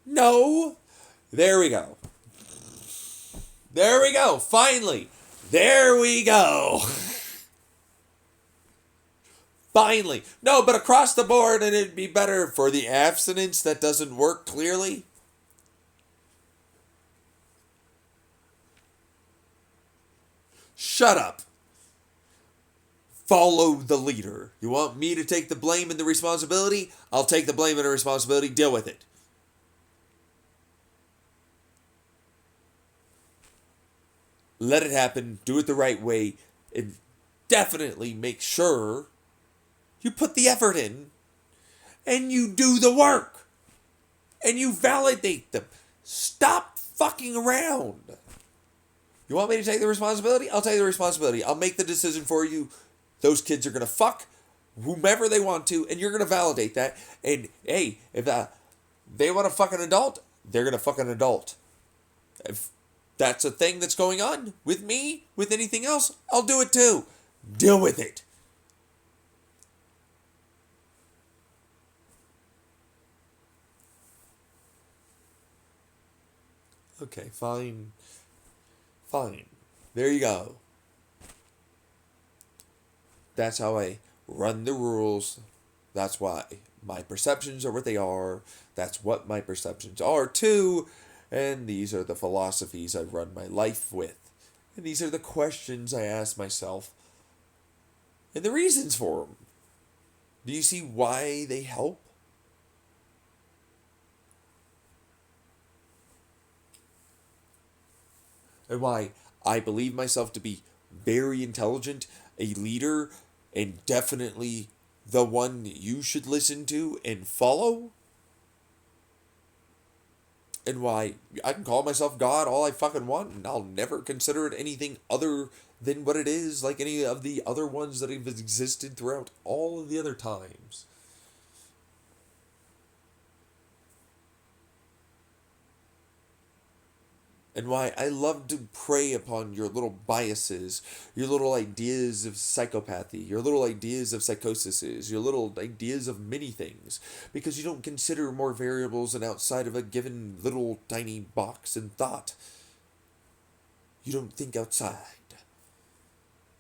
No. There we go. There we go. Finally. There we go. Finally. No, but across the board, and it'd be better for the abstinence that doesn't work clearly. Shut up. Follow the leader. You want me to take the blame and the responsibility? I'll take the blame and the responsibility. Deal with it. Let it happen. Do it the right way. And definitely make sure you put the effort in. And you do the work. And you validate them. Stop fucking around. You want me to take the responsibility? I'll take the responsibility. I'll make the decision for you. Those kids are going to fuck whomever they want to, and you're going to validate that. And, hey, if they want to fuck an adult, they're going to fuck an adult. If that's a thing that's going on with me, with anything else, I'll do it too. Deal with it. Okay, fine. Fine. There you go. That's how I run the rules. That's why my perceptions are what they are. That's what my perceptions are too. And these are the philosophies I run my life with. And these are the questions I ask myself. And the reasons for them. Do you see why they help? And why I believe myself to be very intelligent, a leader, and definitely the one you should listen to and follow? And why I can call myself God all I fucking want, and I'll never consider it anything other than what it is, like any of the other ones that have existed throughout all of the other times. And why I love to prey upon your little biases, your little ideas of psychopathy, your little ideas of psychoses, your little ideas of many things, because you don't consider more variables than outside of a given little tiny box and thought. You don't think outside.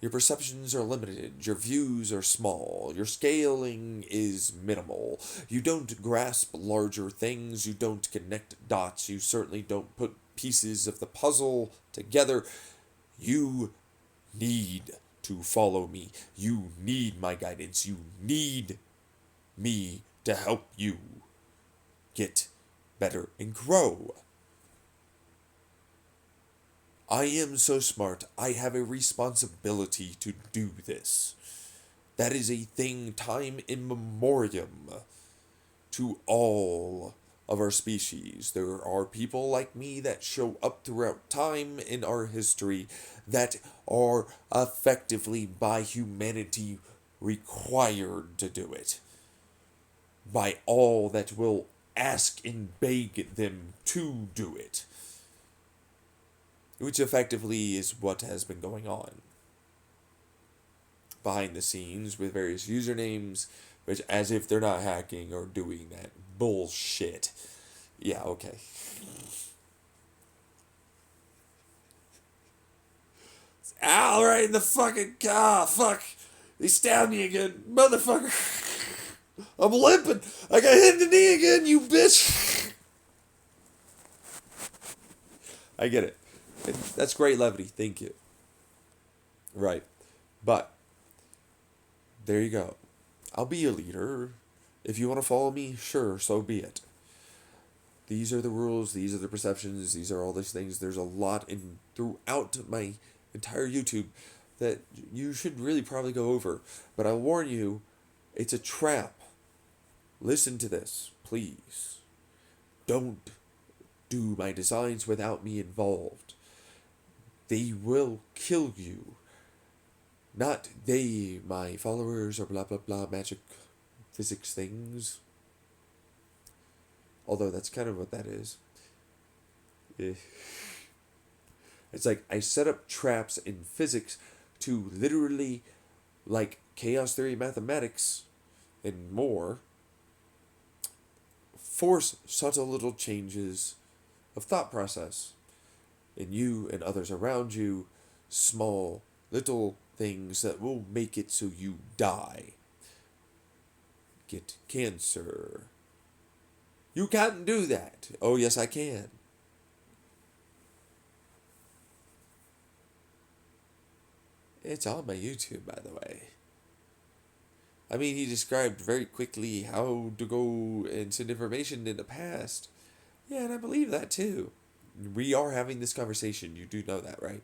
Your perceptions are limited, your views are small, your scaling is minimal. You don't grasp larger things, you don't connect dots, you certainly don't put pieces of the puzzle together. You need to follow me. You need my guidance. You need me to help you get better and grow. I am so smart, I have a responsibility to do this. That is a thing time immemorium to all of our species. There are people like me that show up throughout time in our history that are effectively by humanity required to do it. By all that will ask and beg them to do it. Which effectively is what has been going on behind the scenes with various usernames, which as if they're not hacking or doing that bullshit. Yeah, okay. Ow, right in the fucking car. Fuck. They stabbed me again. Motherfucker. I'm limping. I got hit in the knee again, you bitch. I get it. And that's great levity. Thank you. Right. But there you go. I'll be a leader. If you want to follow me, sure, so be it. These are the rules, these are the perceptions, these are all these things. There's a lot in throughout my entire YouTube that you should really probably go over. But I warn you, it's a trap. Listen to this, please. Don't do my designs without me involved. They will kill you. Not they, my followers, or blah blah blah magic physics things. Although that's kind of what that is. It's like I set up traps in physics to literally, like chaos theory mathematics and more, force subtle little changes of thought process in you and others around you, small little things that will make it so you die. Get cancer. You can't do that. Oh, yes, I can. It's on my YouTube, by the way. I mean, he described very quickly how to go and send information in the past. Yeah, and I believe that too. We are having this conversation. You do know that, right?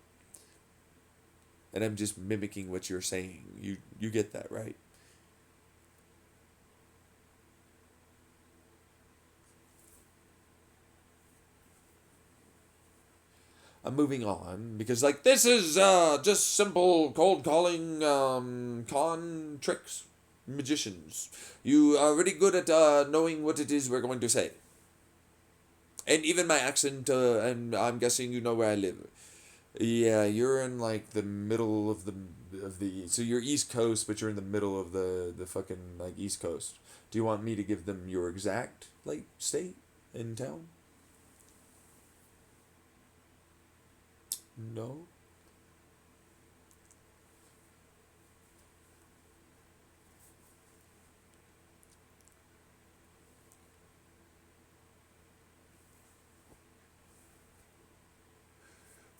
And I'm just mimicking what you're saying. You get that, right? I'm moving on because like this is just simple cold calling con tricks magicians. You are really good at knowing what it is we're going to say. And even my accent and I'm guessing you know where I live. Yeah, you're in like the middle of the so you're East Coast, but you're in the middle of the fucking like East Coast. Do you want me to give them your exact like state in town? No.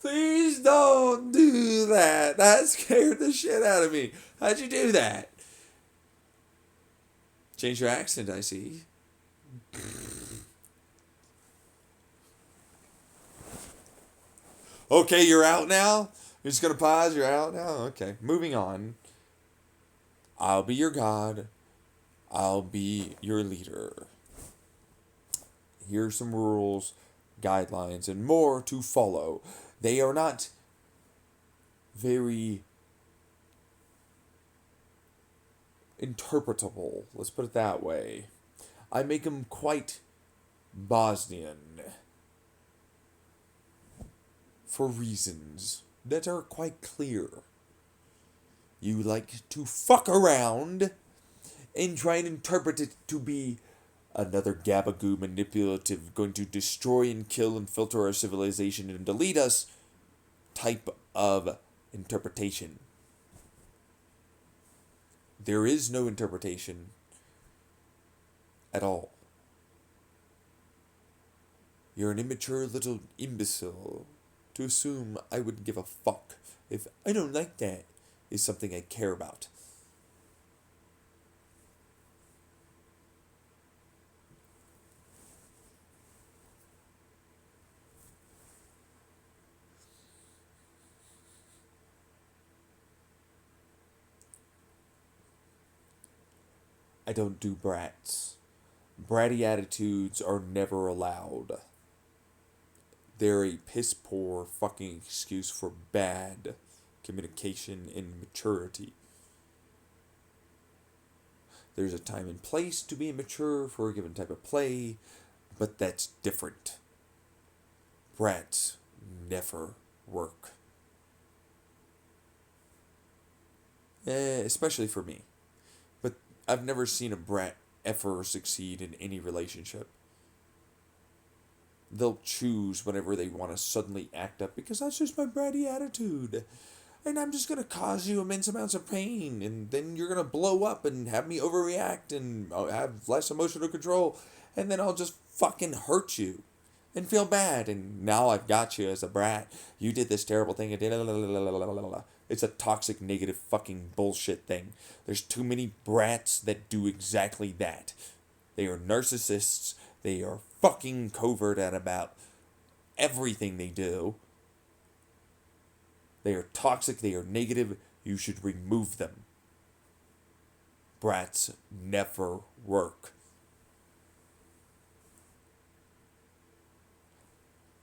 Please don't do that. That scared the shit out of me. How'd you do that? Change your accent, I see. Okay, you're out now? You're just gonna pause, you're out now? Okay. Moving on. I'll be your God. I'll be your leader. Here's some rules, guidelines, and more to follow. They are not very interpretable, let's put it that way. I make them quite Bosnian for reasons that are quite clear. You like to fuck around and try and interpret it to be another gabagoo manipulative, going to destroy and kill and filter our civilization and delete us type of interpretation. There is no interpretation at all. You're an immature little imbecile to assume I would give a fuck if I don't like that is something I care about. I don't do brats. Bratty attitudes are never allowed. They're a piss poor fucking excuse for bad communication and maturity. There's a time and place to be mature for a given type of play, but that's different. Brats never work. Especially for me. But I've never seen a brat ever succeed in any relationship. They'll choose whenever they want to suddenly act up because that's just my bratty attitude. And I'm just going to cause you immense amounts of pain. And then you're going to blow up and have me overreact and have less emotional control. And then I'll just fucking hurt you and feel bad. And now I've got you as a brat. You did this terrible thing. It's a toxic, negative, fucking bullshit thing. There's too many brats that do exactly that. They are narcissists. They are fucking covert at about everything they do. They are toxic. They are negative. You should remove them. Brats never work.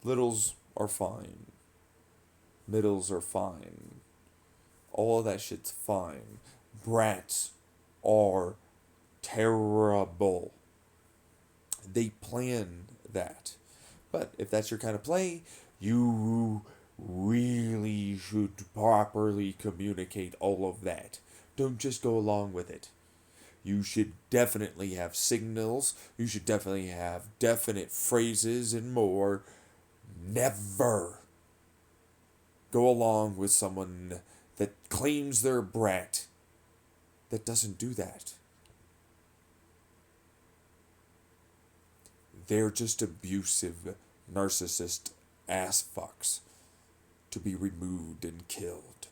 Littles are fine. Middles are fine. All of that shit's fine. Brats are terrible. They plan that. But if that's your kind of play, you really should properly communicate all of that. Don't just go along with it. You should definitely have signals. You should definitely have definite phrases and more. Never go along with someone that claims they're a brat that doesn't do that. They're just abusive, narcissist ass fucks to be removed and killed.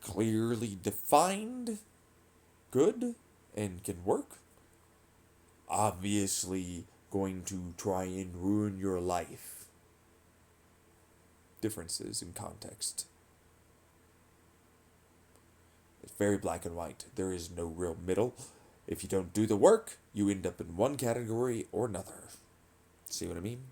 Clearly defined, good, and can work. Obviously going to try and ruin your life. Differences in context. It's very black and white. There is no real middle. If you don't do the work, you end up in one category or another. See what I mean?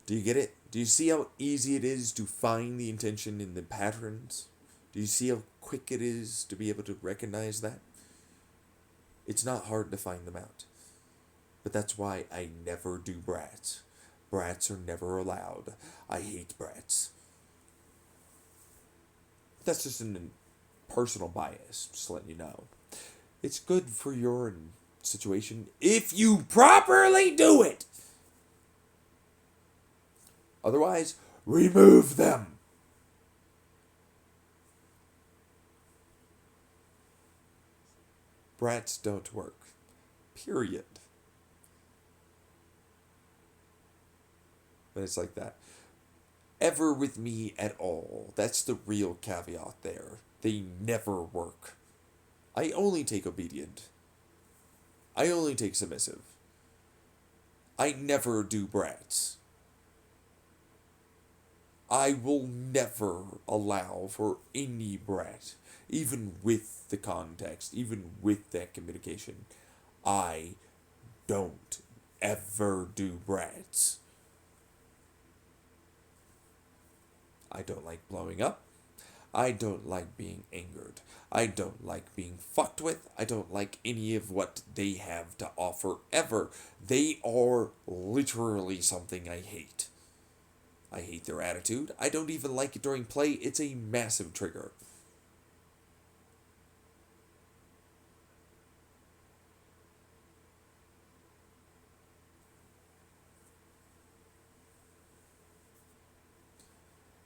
Do you get it? Do you see how easy it is to find the intention in the patterns? Do you see how quick it is to be able to recognize that? It's not hard to find them out. But that's why I never do brats. Brats are never allowed. I hate brats. That's just a personal bias, just letting you know. It's good for your situation if you properly do it. Otherwise, remove them. Brats don't work. Period. But it's like that. Ever with me at all. That's the real caveat there. They never work. I only take obedient. I only take submissive. I never do brats. I will never allow for any brat, even with the context, even with that communication. I don't ever do brats. I don't like blowing up. I don't like being angered. I don't like being fucked with. I don't like any of what they have to offer ever. They are literally something I hate. I hate their attitude. I don't even like it during play. It's a massive trigger.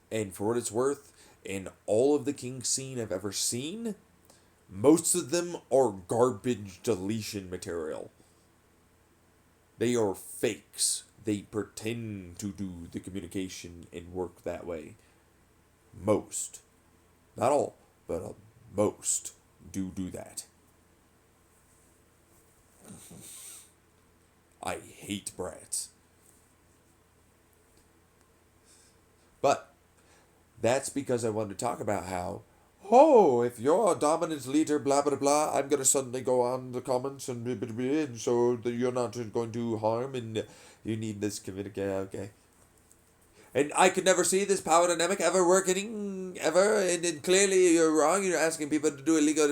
And for what it's worth, in all of the King scene I've ever seen, most of them are garbage deletion material. They are fakes. They pretend to do the communication and work that way. Most. Not all, but most do that. I hate brats. But that's because I wanted to talk about how, oh, if you're a dominant leader, blah, blah, blah, I'm going to suddenly go on the comments and so that you're not going to harm and you need this communication, okay. And I could never see this power dynamic ever working, ever, and clearly you're wrong, you're asking people to do illegal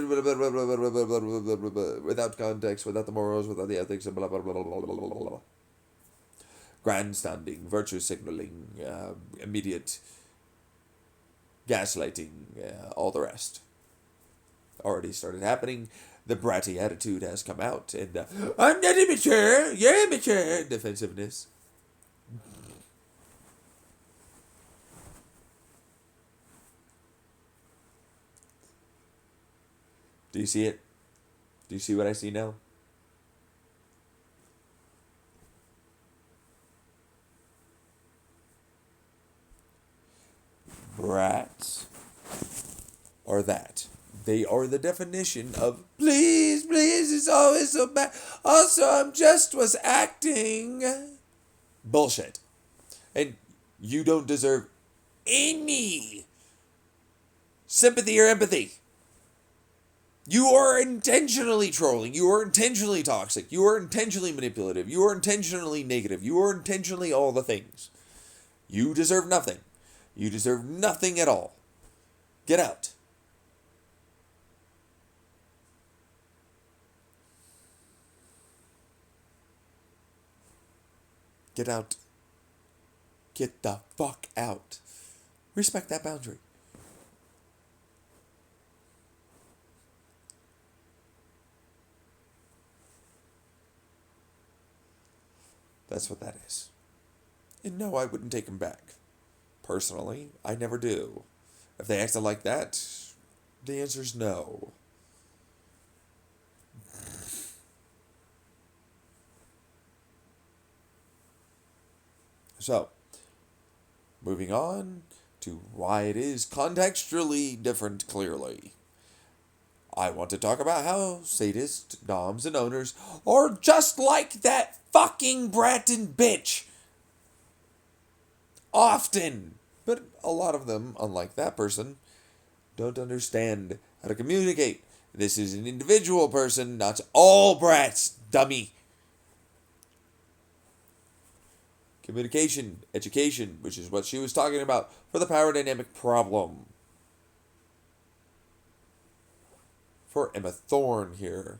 without context, without the morals, without the ethics, and blah, blah, blah, blah, blah, blah, blah, blah. Grandstanding, virtue signaling, immediate gaslighting, all the rest. Already started happening. The bratty attitude has come out, and I'm not immature, you're immature, defensiveness. Do you see it? Do you see what I see now? Brats are that. They are the definition of please, it's always so bad. Also, I'm just was acting. Bullshit. And you don't deserve any sympathy or empathy. You are intentionally trolling. You are intentionally toxic. You are intentionally manipulative. You are intentionally negative. You are intentionally all the things. You deserve nothing. You deserve nothing at all. Get out. Get out. Get the fuck out. Respect that boundary. That's what that is. And no, I wouldn't take him back. Personally, I never do. If they acted like that, the answer's no. So, moving on to why it is contextually different clearly. I want to talk about how sadists, doms, and owners are just like that fucking brat and bitch. Often. But a lot of them, unlike that person, don't understand how to communicate. This is an individual person, not all brats, dummy. Communication, education, which is what she was talking about for the power dynamic problem. For Emma Thorne here.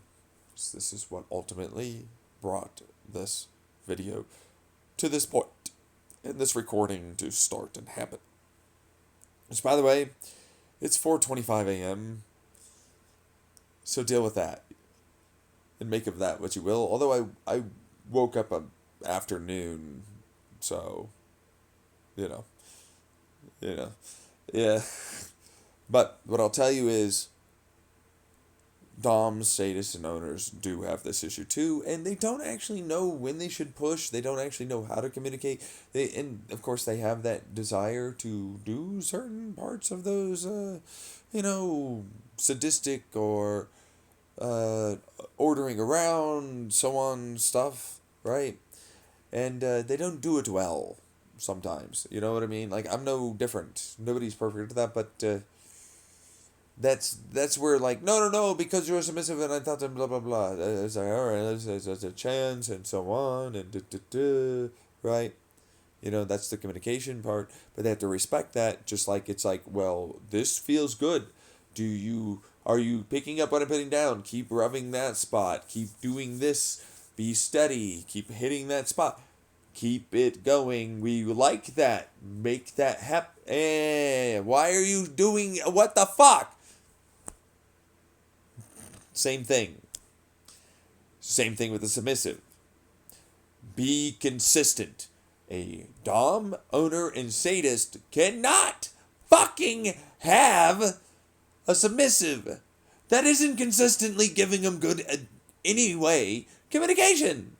So this is what ultimately brought this video to this point and this recording to start and happen. Which, by the way, it's 4:25 a.m. So deal with that and make of that what you will. Although I woke up afternoon, so you know, yeah. But what I'll tell you is, doms, sadists, and owners do have this issue too, and they don't actually know when they should push. They don't actually know how to communicate. And of course, they have that desire to do certain parts of those, sadistic or ordering around, so on stuff, right? And they don't do it well sometimes. You know what I mean? Like, I'm no different. Nobody's perfect at that, but that's where, like, no, because you're submissive and I thought that blah blah blah. It's like, all right, there's a chance and so on and right? That's the communication part, but they have to respect that. Just like it's like, well, this feels good. Are you picking up what I'm putting down? Keep rubbing that spot. Keep doing this. Be steady. Keep hitting that spot. Keep it going. We like that. Make that happen. Why are you doing what the fuck? Same thing. Same thing with the submissive. Be consistent. A dom, owner, and sadist cannot fucking have a submissive that isn't consistently giving them good, anyway, communication.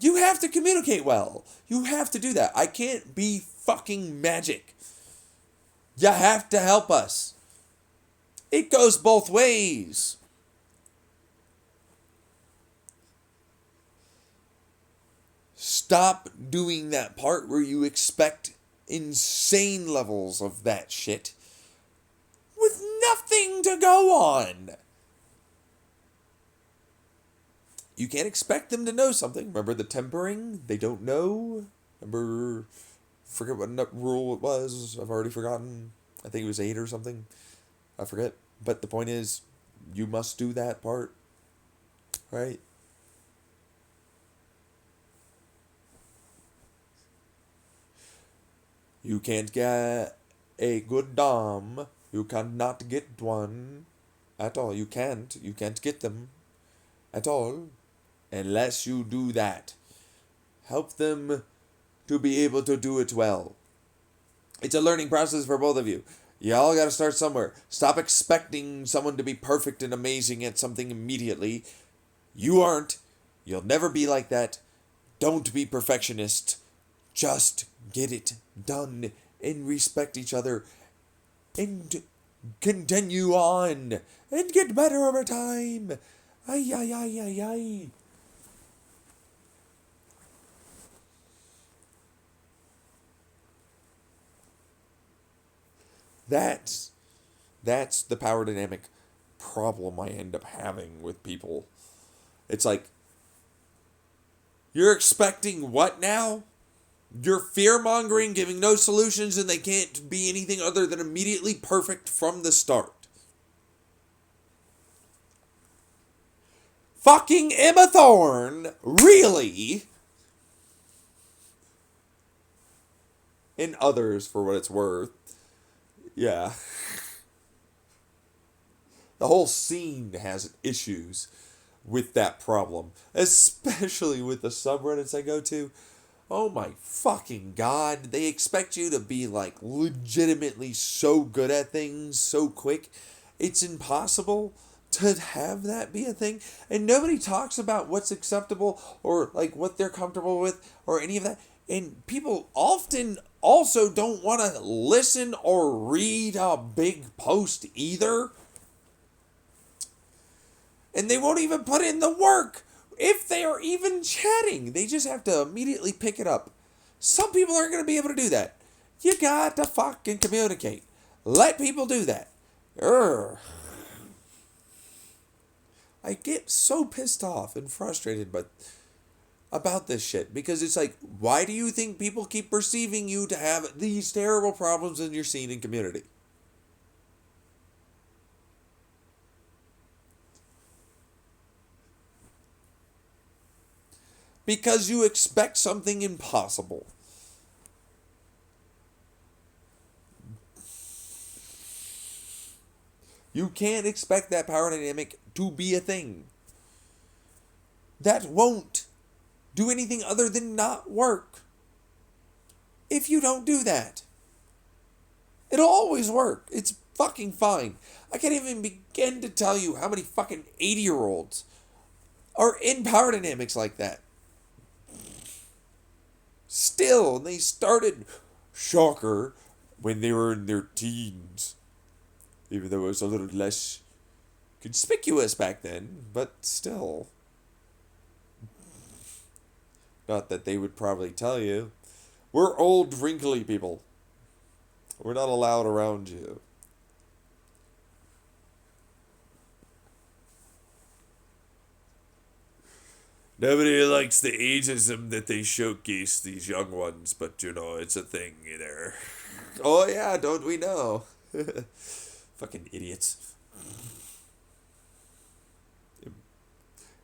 You have to communicate well. You have to do that. I can't be fucking magic. You have to help us. It goes both ways. Stop doing that part where you expect insane levels of that shit with nothing to go on. You can't expect them to know something. Remember the tempering? They don't know. Remember, forget what rule it was. I've already forgotten. I think it was 8 or something. I forget. But the point is, you must do that part. Right? You can't get a good dom. You cannot get one at all. You can't. You can't get them at all unless you do that. Help them to be able to do it well. It's a learning process for both of you. Y'all gotta start somewhere. Stop expecting someone to be perfect and amazing at something immediately. You aren't. You'll never be like that. Don't be perfectionist. Just get it done and respect each other and continue on and get better over time. Ay, ay, ay, ay, ay. That's the power dynamic problem I end up having with people. It's like, you're expecting what now? You're fear-mongering, giving no solutions, and they can't be anything other than immediately perfect from the start. Fucking Emma Thorne, really? And others, for what it's worth. Yeah. The whole scene has issues with that problem, especially with the subreddits I go to. Oh my fucking god, they expect you to be like legitimately so good at things so quick. It's impossible to have that be a thing. And nobody talks about what's acceptable or like what they're comfortable with or any of that. And people often also don't want to listen or read a big post either. And they won't even put in the work if they are even chatting. They just have to immediately pick it up. Some people aren't going to be able to do that. You got to fucking communicate. Let people do that. Urgh. I get so pissed off and frustrated about this shit because it's like, why do you think people keep perceiving you to have these terrible problems in your scene and community? Because you expect something impossible. You can't expect that power dynamic to be a thing. That won't do anything other than not work. If you don't do that, it'll always work. It's fucking fine. I can't even begin to tell you how many fucking 80-year-olds are in power dynamics like that. Still, they started, shocker, when they were in their teens. Even though it was a little less conspicuous back then, but still. Not that they would probably tell you. We're old, wrinkly people. We're not allowed around you. Nobody likes the ageism that they showcase these young ones, but you know, it's a thing there. Oh yeah, don't we know? Fucking idiots.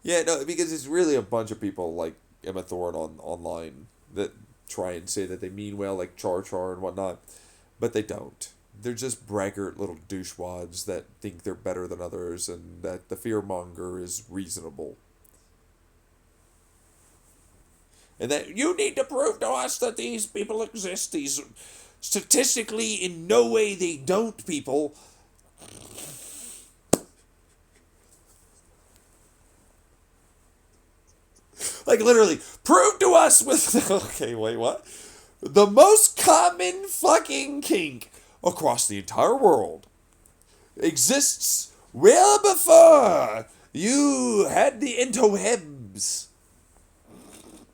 Yeah, no, because it's really a bunch of people like Emma Thorne online that try and say that they mean well, like Char Char and whatnot, but they don't. They're just braggart little douchewads that think they're better than others and that the fearmonger is reasonable. And that you need to prove to us that these people exist. These statistically, in no way they don't, people. Like literally, prove to us with. Okay, wait, what? The most common fucking kink across the entire world exists well before you had the interwebs.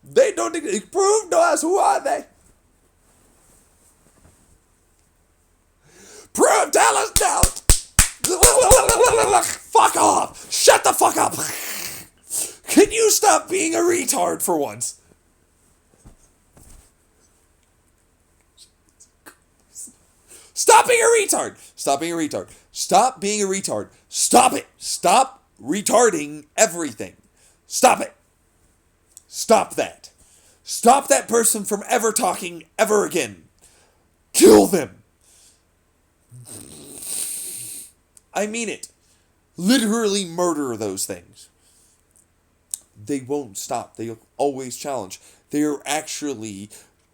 They don't prove to us. Who are they? Prove, tell us now. Fuck off. Shut the fuck up. Can you stop being a retard for once? Stop being a retard. Stop being a retard. Stop being a retard. Stop it. Stop retarding everything. Stop it. Stop that. Stop that person from ever talking ever again. Kill them. I mean it. Literally murder those things. They won't stop. They'll always challenge. They're actually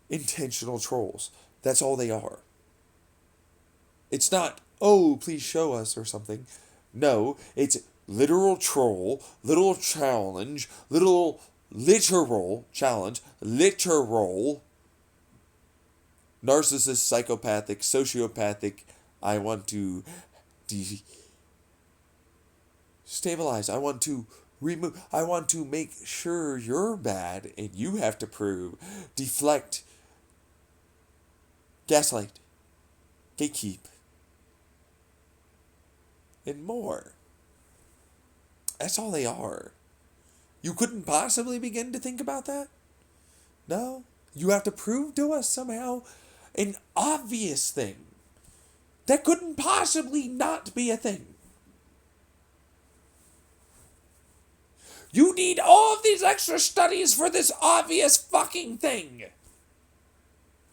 intentional trolls. That's all they are. It's not, oh, please show us or something. No, it's literal troll, literal challenge, literal challenge, literal narcissist, psychopathic, sociopathic. I want to stabilize. I want to remove. I want to make sure you're bad and you have to prove, deflect, gaslight, gatekeep, and more. That's all they are. You couldn't possibly begin to think about that? No? You have to prove to us somehow an obvious thing that couldn't possibly not be a thing. You need all of these extra studies for this obvious fucking thing.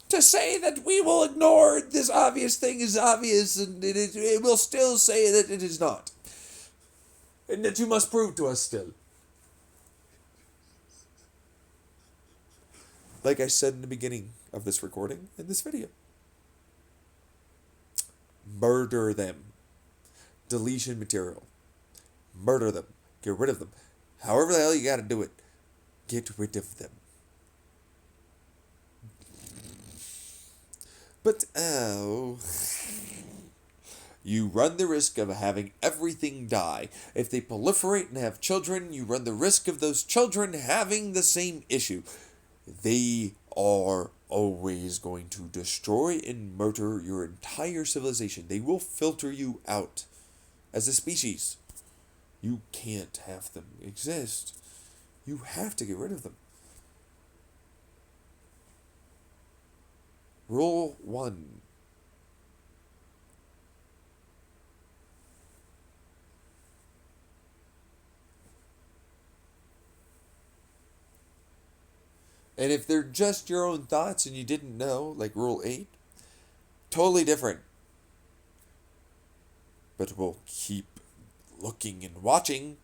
To say that we will ignore this obvious thing is obvious and it will still say that it is not. And that you must prove to us still. Like I said in the beginning of this recording, in this video. Murder them. Deletion material. Murder them. Get rid of them. However the hell you gotta do it. Get rid of them. But, oh... You run the risk of having everything die. If they proliferate and have children, you run the risk of those children having the same issue. They are always going to destroy and murder your entire civilization. They will filter you out as a species. You can't have them exist. You have to get rid of them. Rule 1. And if they're just your own thoughts and you didn't know, like Rule 8, totally different. But we'll keep looking and watching,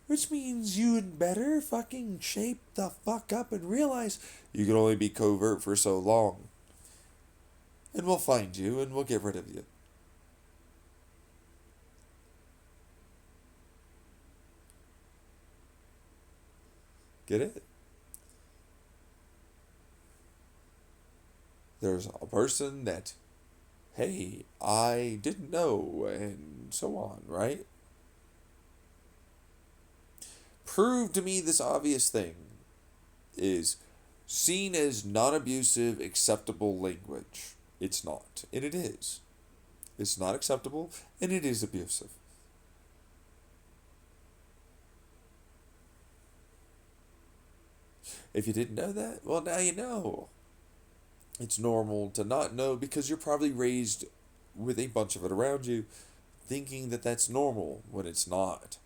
which means you'd better fucking shape the fuck up and realize you can only be covert for so long. And we'll find you and we'll get rid of you. Get it? There's a person that, hey, I didn't know, and so on, right? Prove to me this obvious thing is seen as non-abusive, acceptable language. It's not, and it is. It's not acceptable, and it is abusive. If you didn't know that, well, now you know. It's normal to not know because you're probably raised with a bunch of it around you, thinking that that's normal when it's not.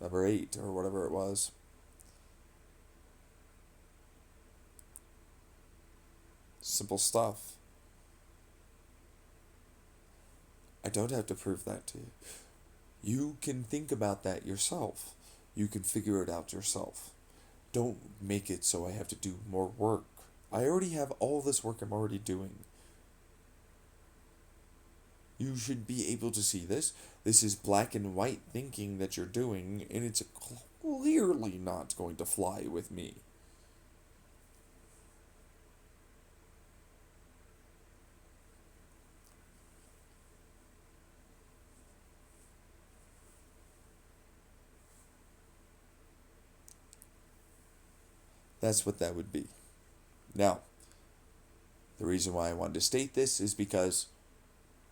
Number 8, or whatever it was. Simple stuff. I don't have to prove that to you. You can think about that yourself. You can figure it out yourself. Don't make it so I have to do more work. I already have all this work I'm already doing. You should be able to see this. This is black and white thinking that you're doing, and it's clearly not going to fly with me. That's what that would be. Now, the reason why I wanted to state this is because,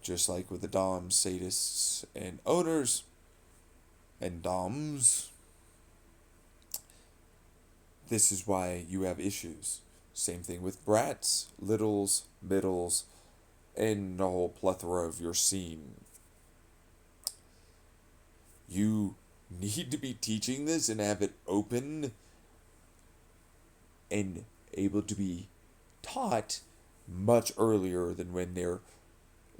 just like with the doms, sadists, and owners, and doms, this is why you have issues. Same thing with brats, littles, middles, and the whole plethora of your scene. You need to be teaching this and have it open and able to be taught much earlier than when they're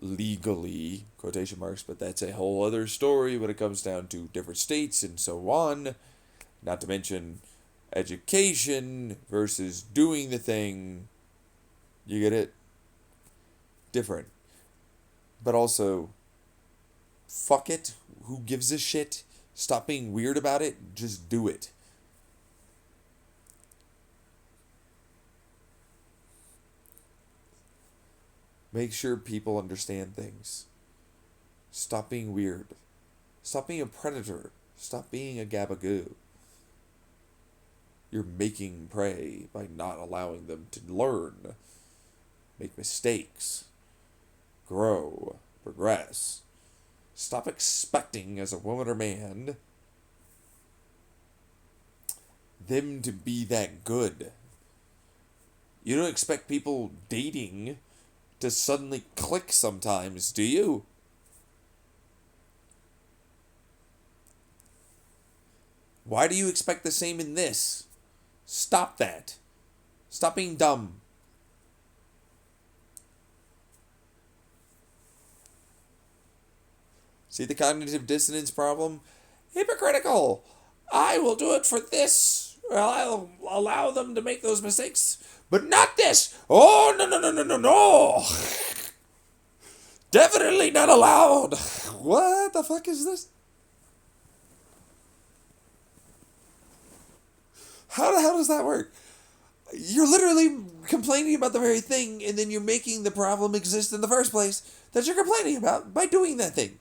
legally, quotation marks, but that's a whole other story when it comes down to different states and so on. Not to mention education versus doing the thing. You get it? Different. But also, fuck it. Who gives a shit? Stop being weird about it. Just do it. Make sure people understand things. Stop being weird. Stop being a predator. Stop being a gabagoo. You're making prey by not allowing them to learn, make mistakes, grow, progress. Stop expecting as a woman or man them to be that good. You don't expect people dating to suddenly click sometimes, do you? Why do you expect the same in this? Stop that. Stop being dumb. See the cognitive dissonance problem? Hypocritical. I will do it for this. Well, I'll allow them to make those mistakes, but not this. Oh, no, no, no, no, no, no. Definitely not allowed. What the fuck is this? How the hell does that work? You're literally complaining about the very thing, and then you're making the problem exist in the first place that you're complaining about by doing that thing.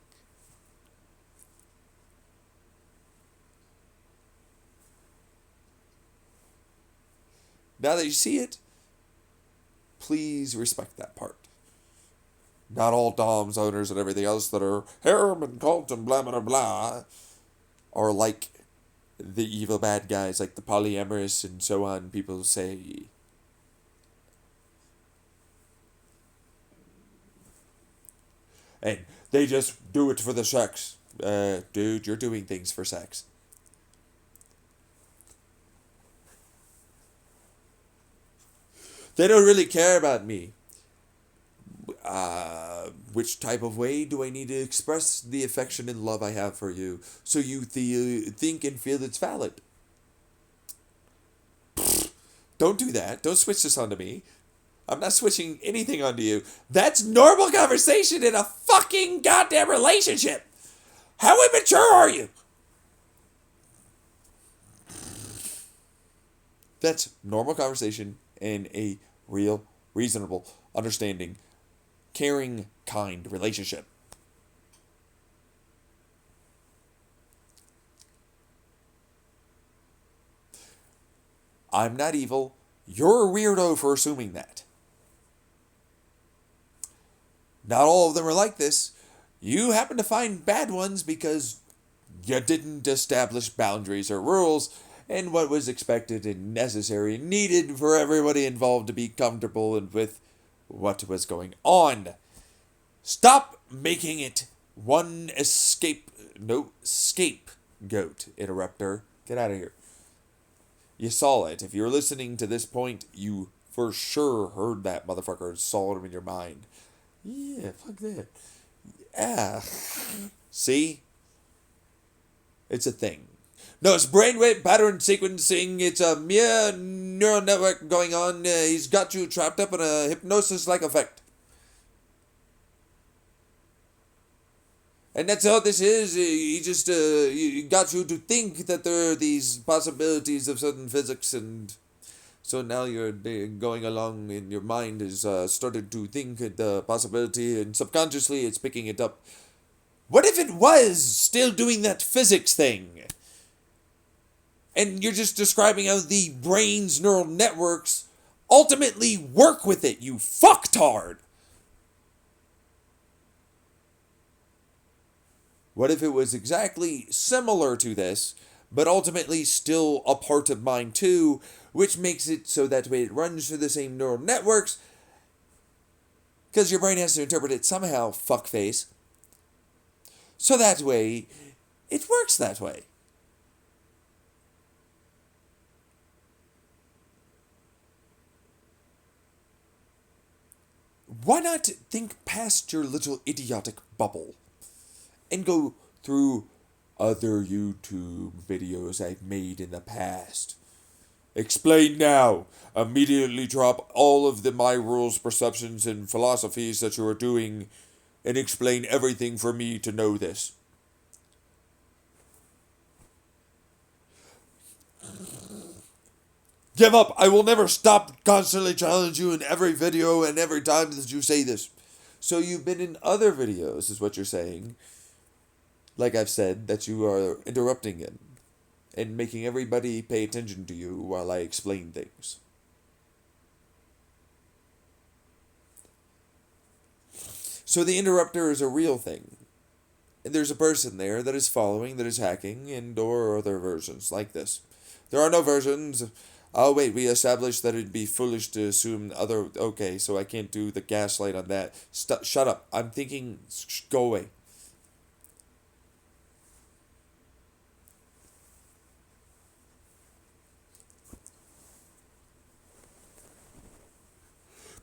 Now that you see it, please respect that part. Not all DOMs, owners, and everything else that are harem and cult and blah, blah, blah, are like the evil bad guys, like the polyamorous and so on, people say. And they just do it for the sex. Dude, you're doing things for sex. They don't really care about me. Which type of way do I need to express the affection and love I have for you so you think and feel it's valid? Don't do that. Don't switch this onto me. I'm not switching anything onto you. That's normal conversation in a fucking goddamn relationship. How immature are you? That's normal conversation in a real, reasonable, understanding, caring, kind relationship. I'm not evil. You're a weirdo for assuming that. Not all of them are like this. You happen to find bad ones because you didn't establish boundaries or rules and what was expected and necessary and needed for everybody involved to be comfortable and with what was going on. Stop making it one scapegoat, interrupter. Get out of here. You saw it. If you're listening to this point, you for sure heard that motherfucker and saw him in your mind. Yeah, fuck that. Yeah. See? It's a thing. No, it's brainwave pattern sequencing. It's a mere neural network going on. He's got you trapped up in a hypnosis-like effect. And that's all this is. He just he got you to think that there are these possibilities of certain physics, and so now you're going along and your mind has started to think the possibility, and subconsciously it's picking it up. What if it was still doing that physics thing? And you're just describing how the brain's neural networks ultimately work with it, you fucktard! What if it was exactly similar to this, but ultimately still a part of mine too, which makes it so that way it runs through the same neural networks, because your brain has to interpret it somehow, fuckface. So that way, it works that way. Why not think past your little idiotic bubble and go through other YouTube videos I've made in the past? Explain now. Immediately drop all of my rules, perceptions, and philosophies that you are doing and explain everything for me to know this. Give up. I will never stop constantly challenge you in every video and every time that you say this. So you've been in other videos, is what you're saying. Like I've said, that you are interrupting in and making everybody pay attention to you while I explain things. So the interrupter is a real thing. And there's a person there that is following, that is hacking, and or other versions like this. There are no versions. Oh wait, we established that it'd be foolish to assume other. Okay, so I can't do the gaslight on that. Shut up. I'm thinking. Go away.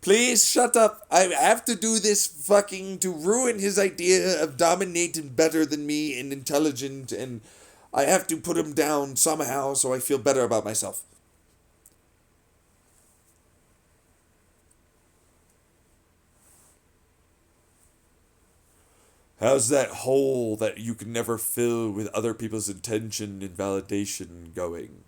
Please shut up. I have to do this fucking to ruin his idea of dominating better than me and intelligent, and I have to put him down somehow so I feel better about myself. How's that hole that you can never fill with other people's attention and validation going?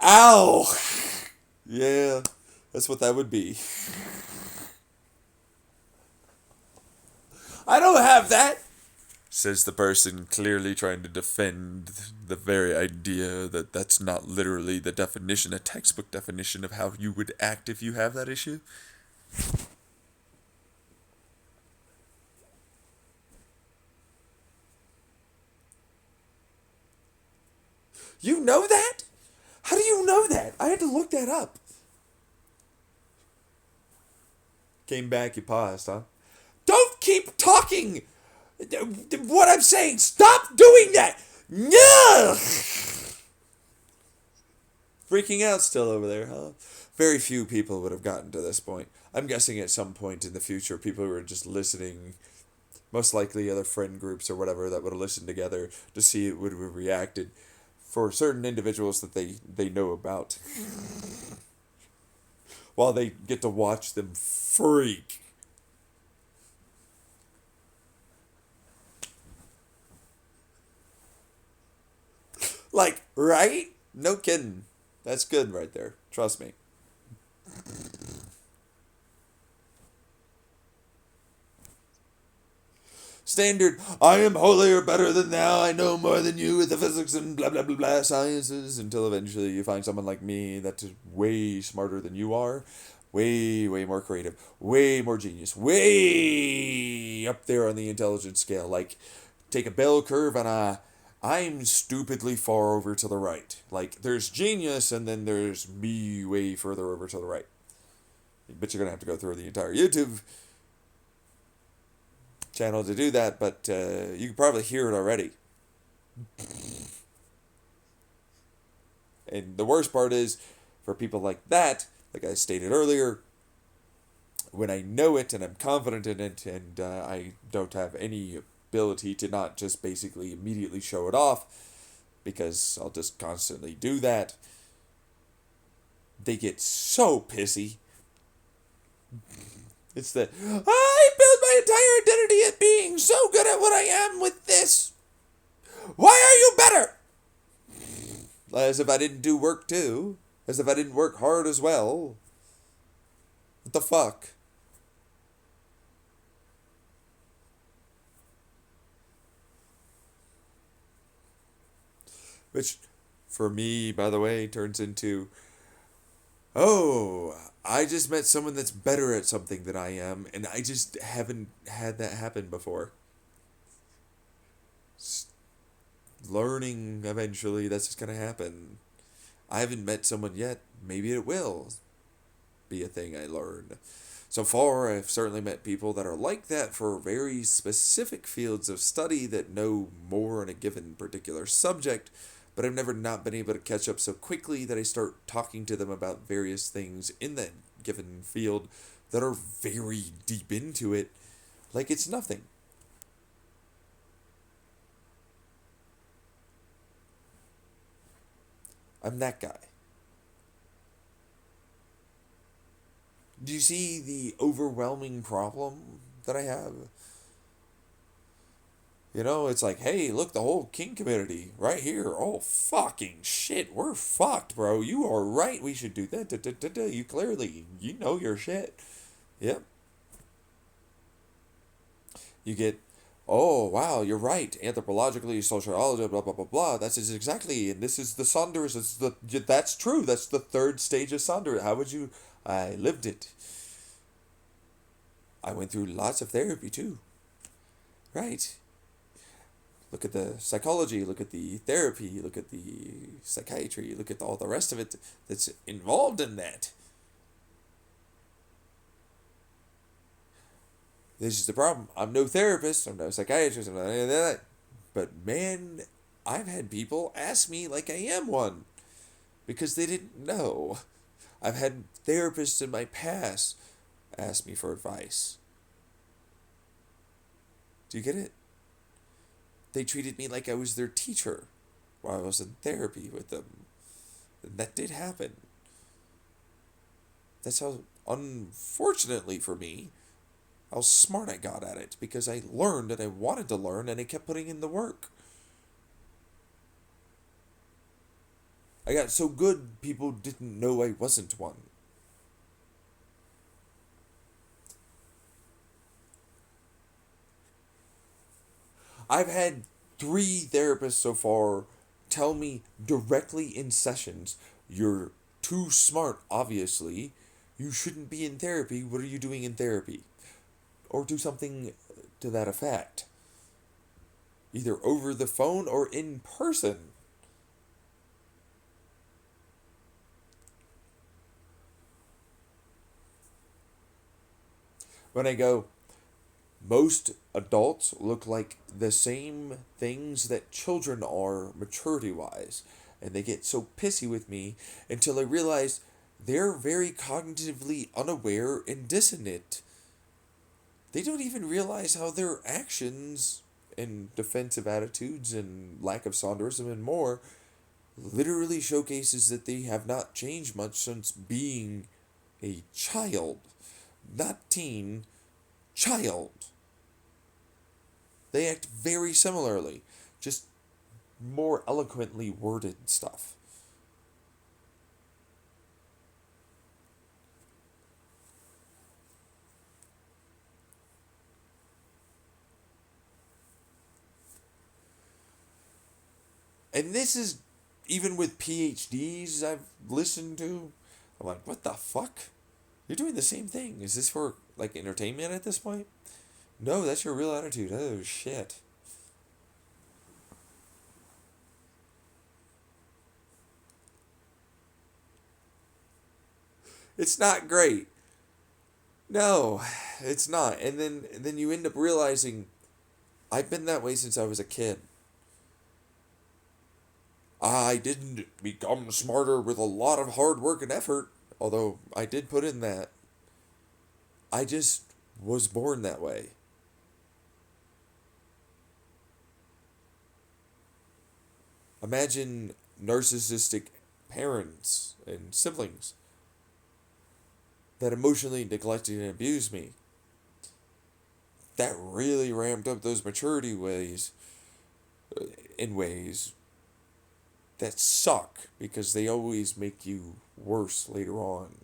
Ow! Yeah, that's what that would be. I don't have that, says the person clearly trying to defend the very idea that that's not literally the definition, a textbook definition of how you would act if you have that issue. You know that? How do you know that? I had to look that up. Came back, you paused, huh? Don't keep talking! What I'm saying, stop doing that! No! Freaking out still over there, huh? Very few people would have gotten to this point. I'm guessing at some point in the future, people who are just listening, most likely other friend groups or whatever, that would have listened together to see it would have reacted for certain individuals that they know about. While they get to watch them freak. Like, right? No kidding. That's good right there. Trust me. Standard, I am holier, better than thou, I know more than you with the physics and blah blah blah blah sciences, until eventually you find someone like me that's way smarter than you are, way more creative, way more genius, way up there on the intelligence scale. Like, take a bell curve and I'm stupidly far over to the right. Like, there's genius and then there's me way further over to the right. But you're gonna have to go through the entire YouTube channel to do that, but you can probably hear it already. And the worst part is, for people like that, like I stated earlier, when I know it and I'm confident in it and I don't have any ability to not just basically immediately show it off, because I'll just constantly do that, they get so pissy. It's the, I build my entire identity at being so good at what I am with this. Why are you better? As if I didn't do work too. As if I didn't work hard as well. What the fuck? Which, for me, by the way, turns into, oh, I just met someone that's better at something than I am, and I just haven't had that happen before. Learning eventually, that's just gonna happen. I haven't met someone yet. Maybe it will be a thing I learn. So far, I've certainly met people that are like that for very specific fields of study that know more on a given particular subject, but I've never not been able to catch up so quickly that I start talking to them about various things in that given field that are very deep into it, like it's nothing. I'm that guy. Do you see the overwhelming problem that I have? You know, it's like, hey, look, the whole king community right here. Oh, fucking shit, we're fucked, bro. You are right. We should do that. Da, da, da, da. You clearly, you know your shit. Yep. You get, oh, wow, you're right. Anthropologically, sociology, blah, blah, blah, blah. That's exactly, and this is the Saunders. That's true. That's the third stage of Saunders. How would you, I lived it. I went through lots of therapy too. Right. Look at the psychology, look at the therapy, look at the psychiatry, look at all the rest of it that's involved in that. This is the problem. I'm no therapist, I'm no psychiatrist, I'm not any of that. But man, I've had people ask me like I am one because they didn't know. I've had therapists in my past ask me for advice. Do you get it? They treated me like I was their teacher while I was in therapy with them. And that did happen. That's how, unfortunately for me, how smart I got at it because I learned and I wanted to learn and I kept putting in the work. I got so good people didn't know I wasn't one. I've had 3 therapists so far tell me directly in sessions, you're too smart, obviously. You shouldn't be in therapy. What are you doing in therapy? Or do something to that effect. Either over the phone or in person. When I go, most adults look like the same things that children are maturity wise. And they get so pissy with me until I realize they're very cognitively unaware and dissonant. They don't even realize how their actions and defensive attitudes and lack of sonderisim and more literally showcases that they have not changed much since being a child. Not teen, child. They act very similarly, just more eloquently worded stuff. And this is even with PhDs I've listened to. I'm like, what the fuck? You're doing the same thing. Is this for like entertainment at this point? No, that's your real attitude. Oh shit. It's not great. No, it's not. And then you end up realizing I've been that way since I was a kid. I didn't become smarter with a lot of hard work and effort, although I did put in that. I just was born that way. Imagine narcissistic parents and siblings that emotionally neglected and abused me. That really ramped up those maturity ways in ways that suck because they always make you worse later on.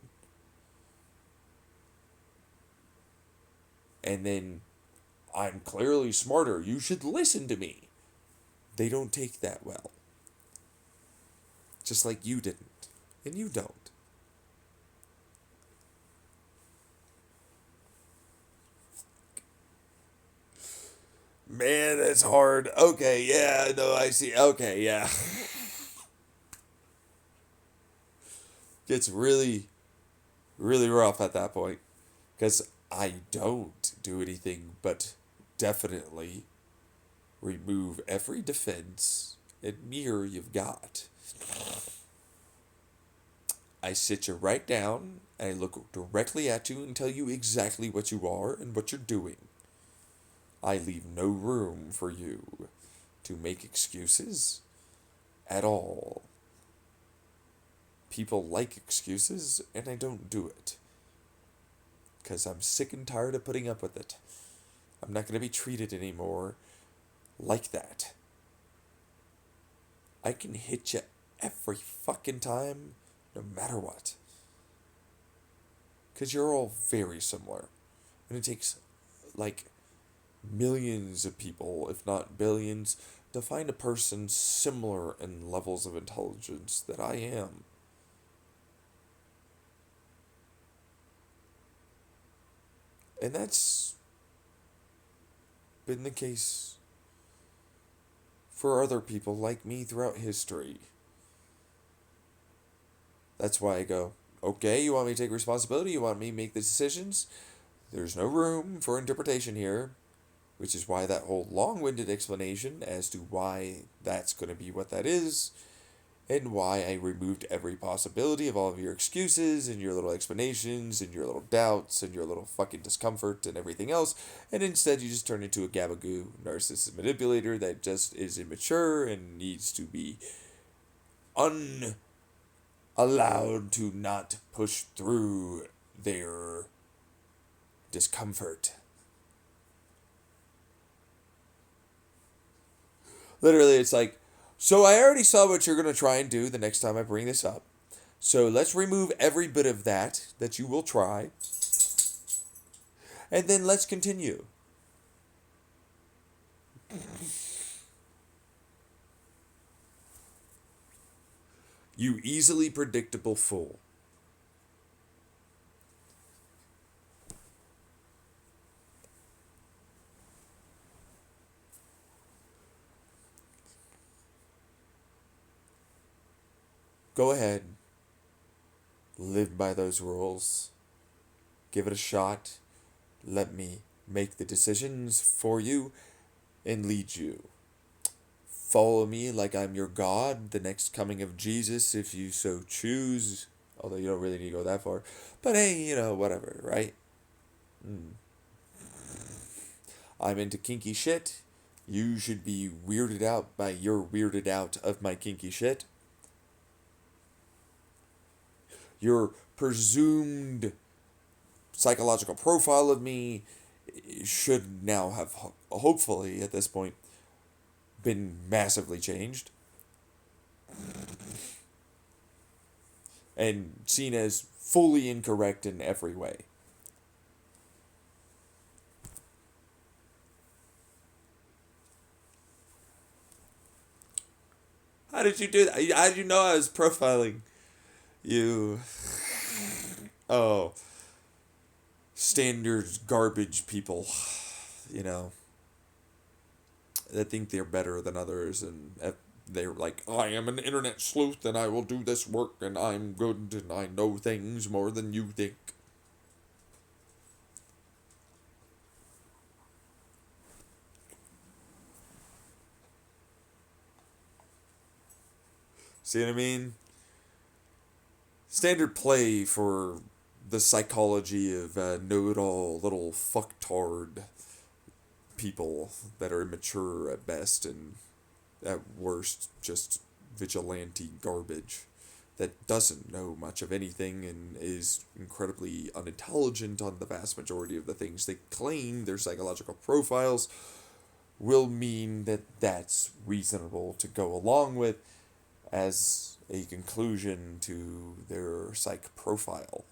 And then I'm clearly smarter. You should listen to me. They don't take that well. Just like you didn't. And you don't. Man, that's hard. Okay, yeah, no, I see. Okay, yeah. Gets really, really rough at that point. Because I don't do anything but definitely remove every defense and mirror you've got. I sit you right down and I look directly at you and tell you exactly what you are and what you're doing. I leave no room for you to make excuses at all. People like excuses, and I don't do it. Because I'm sick and tired of putting up with it. I'm not going to be treated anymore like that. I can hit you every fucking time, no matter what. Because you're all very similar. And it takes, like, millions of people, if not billions, to find a person similar in levels of intelligence that I am. And that's been the case for other people like me throughout history. That's why I go, okay, you want me to take responsibility? You want me to make the decisions? There's no room for interpretation here, which is why that whole long-winded explanation as to why that's going to be what that is, and why I removed every possibility of all of your excuses and your little explanations and your little doubts and your little fucking discomfort and everything else, and instead you just turn into a gabagoo narcissist manipulator that just is immature and needs to be allowed to not push through their discomfort. Literally, it's like, so I already saw what you're going to try and do the next time I bring this up. So let's remove every bit of that you will try. And then let's continue. You easily predictable fool. Go ahead. Live by those rules. Give it a shot. Let me make the decisions for you and lead you. Follow me like I'm your God, the next coming of Jesus, if you so choose. Although you don't really need to go that far. But hey, whatever, right? I'm into kinky shit. You should be weirded out by your weirded out of my kinky shit. Your presumed psychological profile of me should now have, hopefully at this point, been massively changed and seen as fully incorrect in every way. How did you do that? How did you know I was profiling you? Oh, standard garbage people, that think they're better than others, and they're like, I am an internet sleuth and I will do this work and I'm good and I know things more than you think. See what I mean? Standard play for the psychology of know-it-all little fucktard people that are immature at best and at worst just vigilante garbage that doesn't know much of anything and is incredibly unintelligent on the vast majority of the things they claim their psychological profiles will mean that that's reasonable to go along with as a conclusion to their psych profile.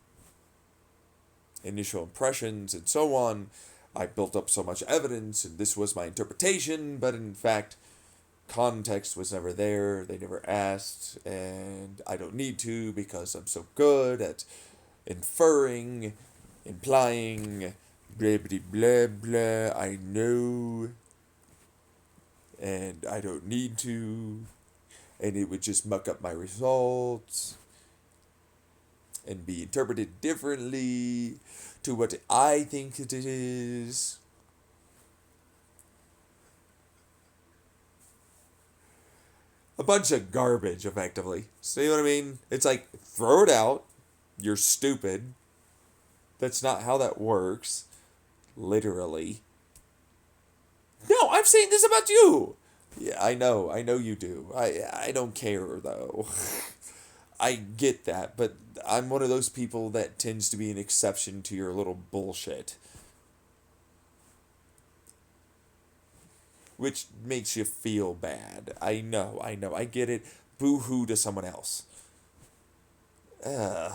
Initial impressions and so on. I built up so much evidence and this was my interpretation, but in fact, context was never there. They never asked, and I don't need to because I'm so good at inferring, implying, blah blah blah blah. I know, and I don't need to, and it would just muck up my results and be interpreted differently to what I think it is. A bunch of garbage, effectively. See what I mean? It's like, throw it out. You're stupid. That's not how that works. Literally. No, I'm saying this about you. Yeah, I know you do. I don't care, though. I get that, but I'm one of those people that tends to be an exception to your little bullshit. Which makes you feel bad. I know, I get it. Boo-hoo to someone else. Ugh.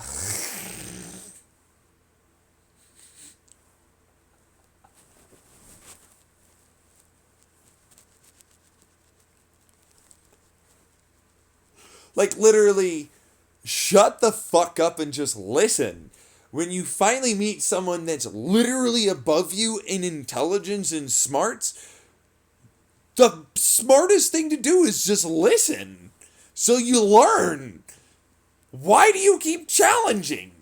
Like, literally, shut the fuck up and just listen. when you finally meet someone that's literally above you in intelligence and smarts, the smartest thing to do is just listen. So you learn. Why do you keep challenging?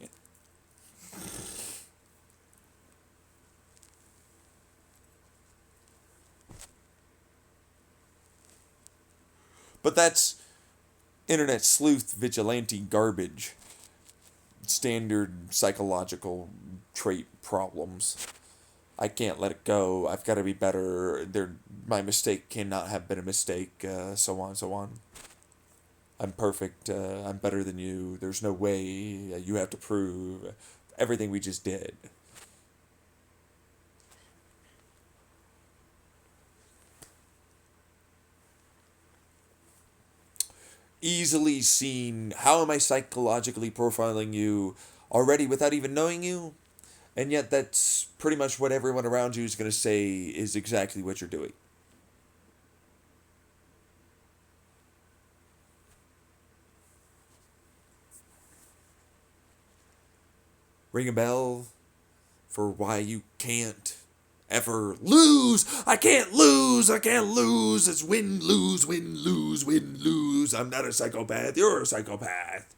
But that's internet sleuth vigilante garbage. Standard psychological trait problems. I can't let it go. I've got to be better. My mistake cannot have been a mistake. So on, so on. I'm perfect. I'm better than you. There's no way. You have to prove everything we just did. Easily seen. How am I psychologically profiling you already without even knowing you? And yet that's pretty much what everyone around you is going to say is exactly what you're doing. Ring a bell for why you can't ever lose. I can't lose. I can't lose. It's win, lose, win, lose, win, lose. I'm not a psychopath. You're a psychopath.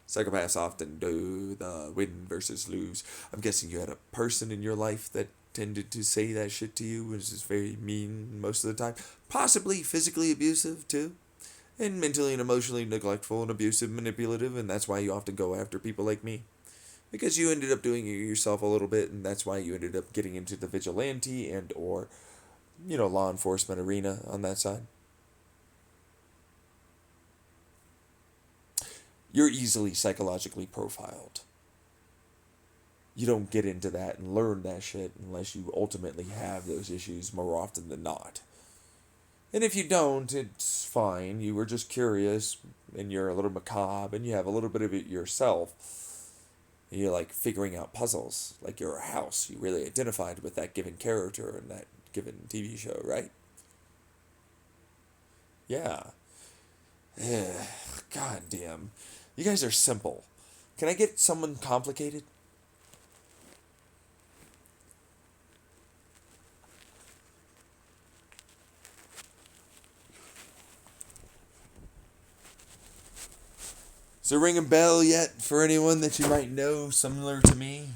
Psychopaths often do the win versus lose. I'm guessing you had a person in your life that tended to say that shit to you, which is very mean most of the time. Possibly physically abusive, too. And mentally and emotionally neglectful and abusive, manipulative, and that's why you often go after people like me. Because you ended up doing it yourself a little bit, and that's why you ended up getting into the vigilante and or, law enforcement arena on that side. You're easily psychologically profiled. You don't get into that and learn that shit unless you ultimately have those issues more often than not. And if you don't, it's fine. You were just curious, and you're a little macabre, and you have a little bit of it yourself. You're like figuring out puzzles, like you're a house. You really identified with that given character in that given TV show, right? Yeah. God damn. You guys are simple. Can I get someone complicated? Is there ring a bell yet for anyone that you might know similar to me?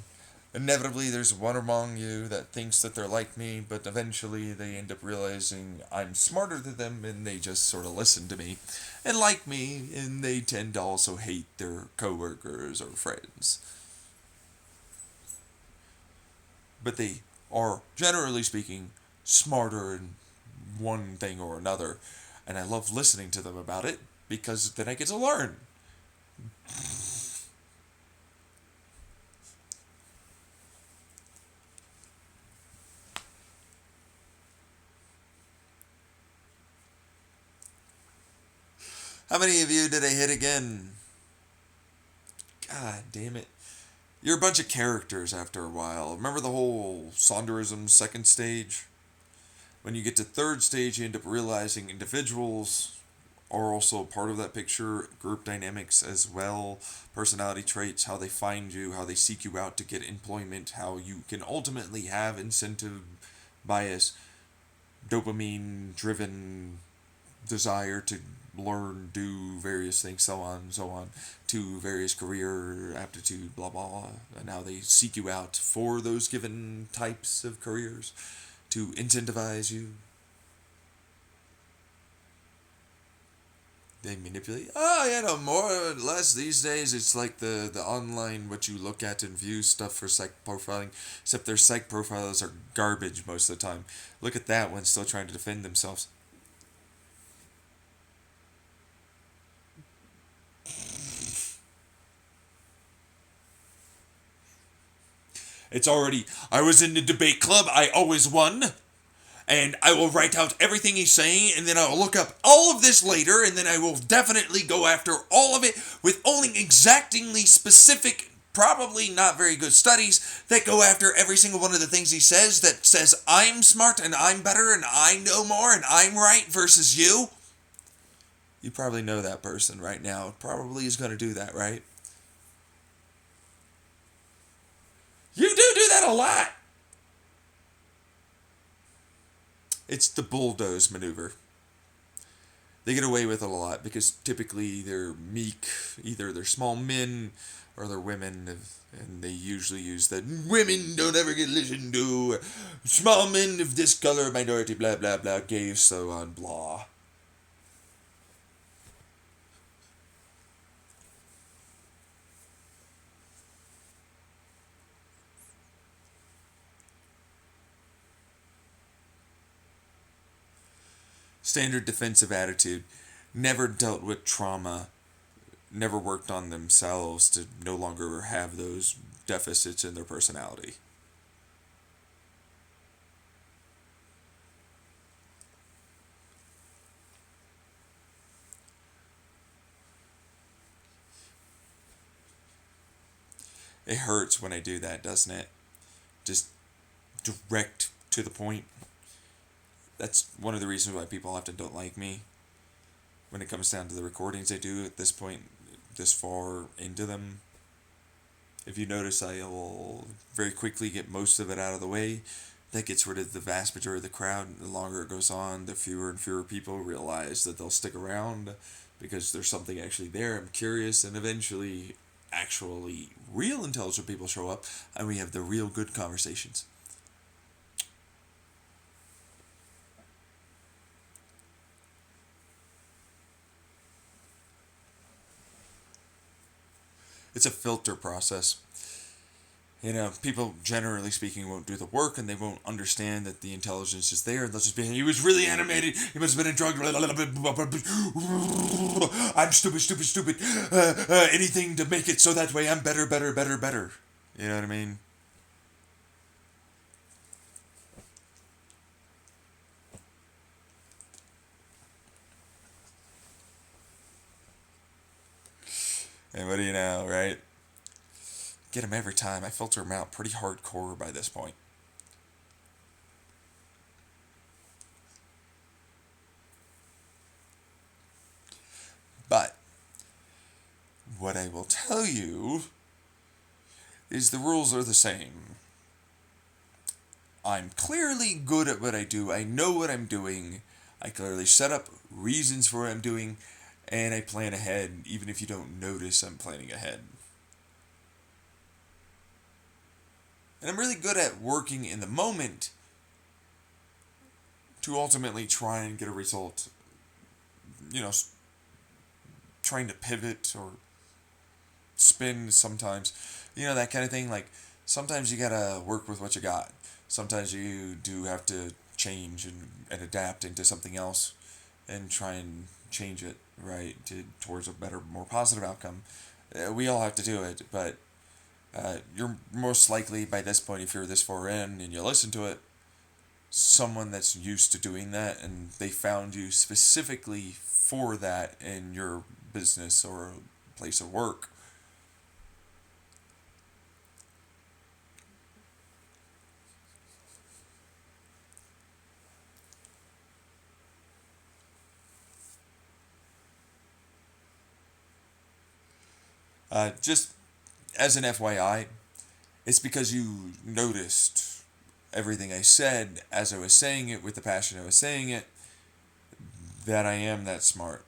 Inevitably, there's one among you that thinks that they're like me, but eventually they end up realizing I'm smarter than them and they just sort of listen to me and like me, and they tend to also hate their coworkers or friends. But they are, generally speaking, smarter in one thing or another, and I love listening to them about it because then I get to learn. How many of you did I hit again? God damn it. You're a bunch of characters after a while. Remember the whole sonderisim second stage? When you get to third stage, you end up realizing individuals are also part of that picture, group dynamics as well, personality traits, how they find you, how they seek you out to get employment, how you can ultimately have incentive bias, dopamine driven desire to learn, do various things, so on, so on, to various career aptitude, blah, blah, blah. And how they seek you out for those given types of careers to incentivize you. They manipulate. Oh, yeah, no, more or less these days it's like the online what you look at and view stuff for psych profiling, except their psych profilers are garbage most of the time. Look at that one still trying to defend themselves. It's already, I was in the debate club, I always won. And I will write out everything he's saying, and then I will look up all of this later, and then I will definitely go after all of it with only exactingly specific, probably not very good studies that go after every single one of the things he says that says I'm smart and I'm better and I know more and I'm right versus you. You probably know that person right now. Probably is going to do that, right? You do that a lot. It's the bulldoze maneuver. They get away with it a lot because typically they're meek. Either they're small men or they're women, and they usually use the women don't ever get listened to. Small men of this color, minority, blah, blah, blah, gay, so on, blah. Standard defensive attitude. Never dealt with trauma, never worked on themselves to no longer have those deficits in their personality. It hurts when I do that, doesn't it? Just direct to the point. That's one of the reasons why people often don't like me when it comes down to the recordings I do at this point, this far into them. If you notice, I will very quickly get most of it out of the way. That gets rid of the vast majority of the crowd. The longer it goes on, the fewer and fewer people realize that they'll stick around because there's something actually there. I'm curious, and eventually, actually, real intelligent people show up, and we have the real good conversations. It's a filter process. People generally speaking won't do the work and they won't understand that the intelligence is there. They'll just be, he was really animated. He must have been a drug. I'm stupid, stupid, stupid. Anything to make it so that way I'm better, better, better, better. You know what I mean? And what do you know, right? Get them every time. I filter them out pretty hardcore by this point. But what I will tell you is the rules are the same. I'm clearly good at what I do. I know what I'm doing. I clearly set up reasons for what I'm doing, and I plan ahead, even if you don't notice I'm planning ahead. And I'm really good at working in the moment to ultimately try and get a result. You know, trying to pivot or spin sometimes. That kind of thing. Like, sometimes you gotta work with what you got. Sometimes you do have to change and adapt into something else and try and change it, right, towards a better, more positive outcome. We all have to do it, but you're most likely by this point, if you're this far in and you listen to it, someone that's used to doing that and they found you specifically for that in your business or place of work. Just as an FYI, it's because you noticed everything I said as I was saying it with the passion I was saying it, that I am that smart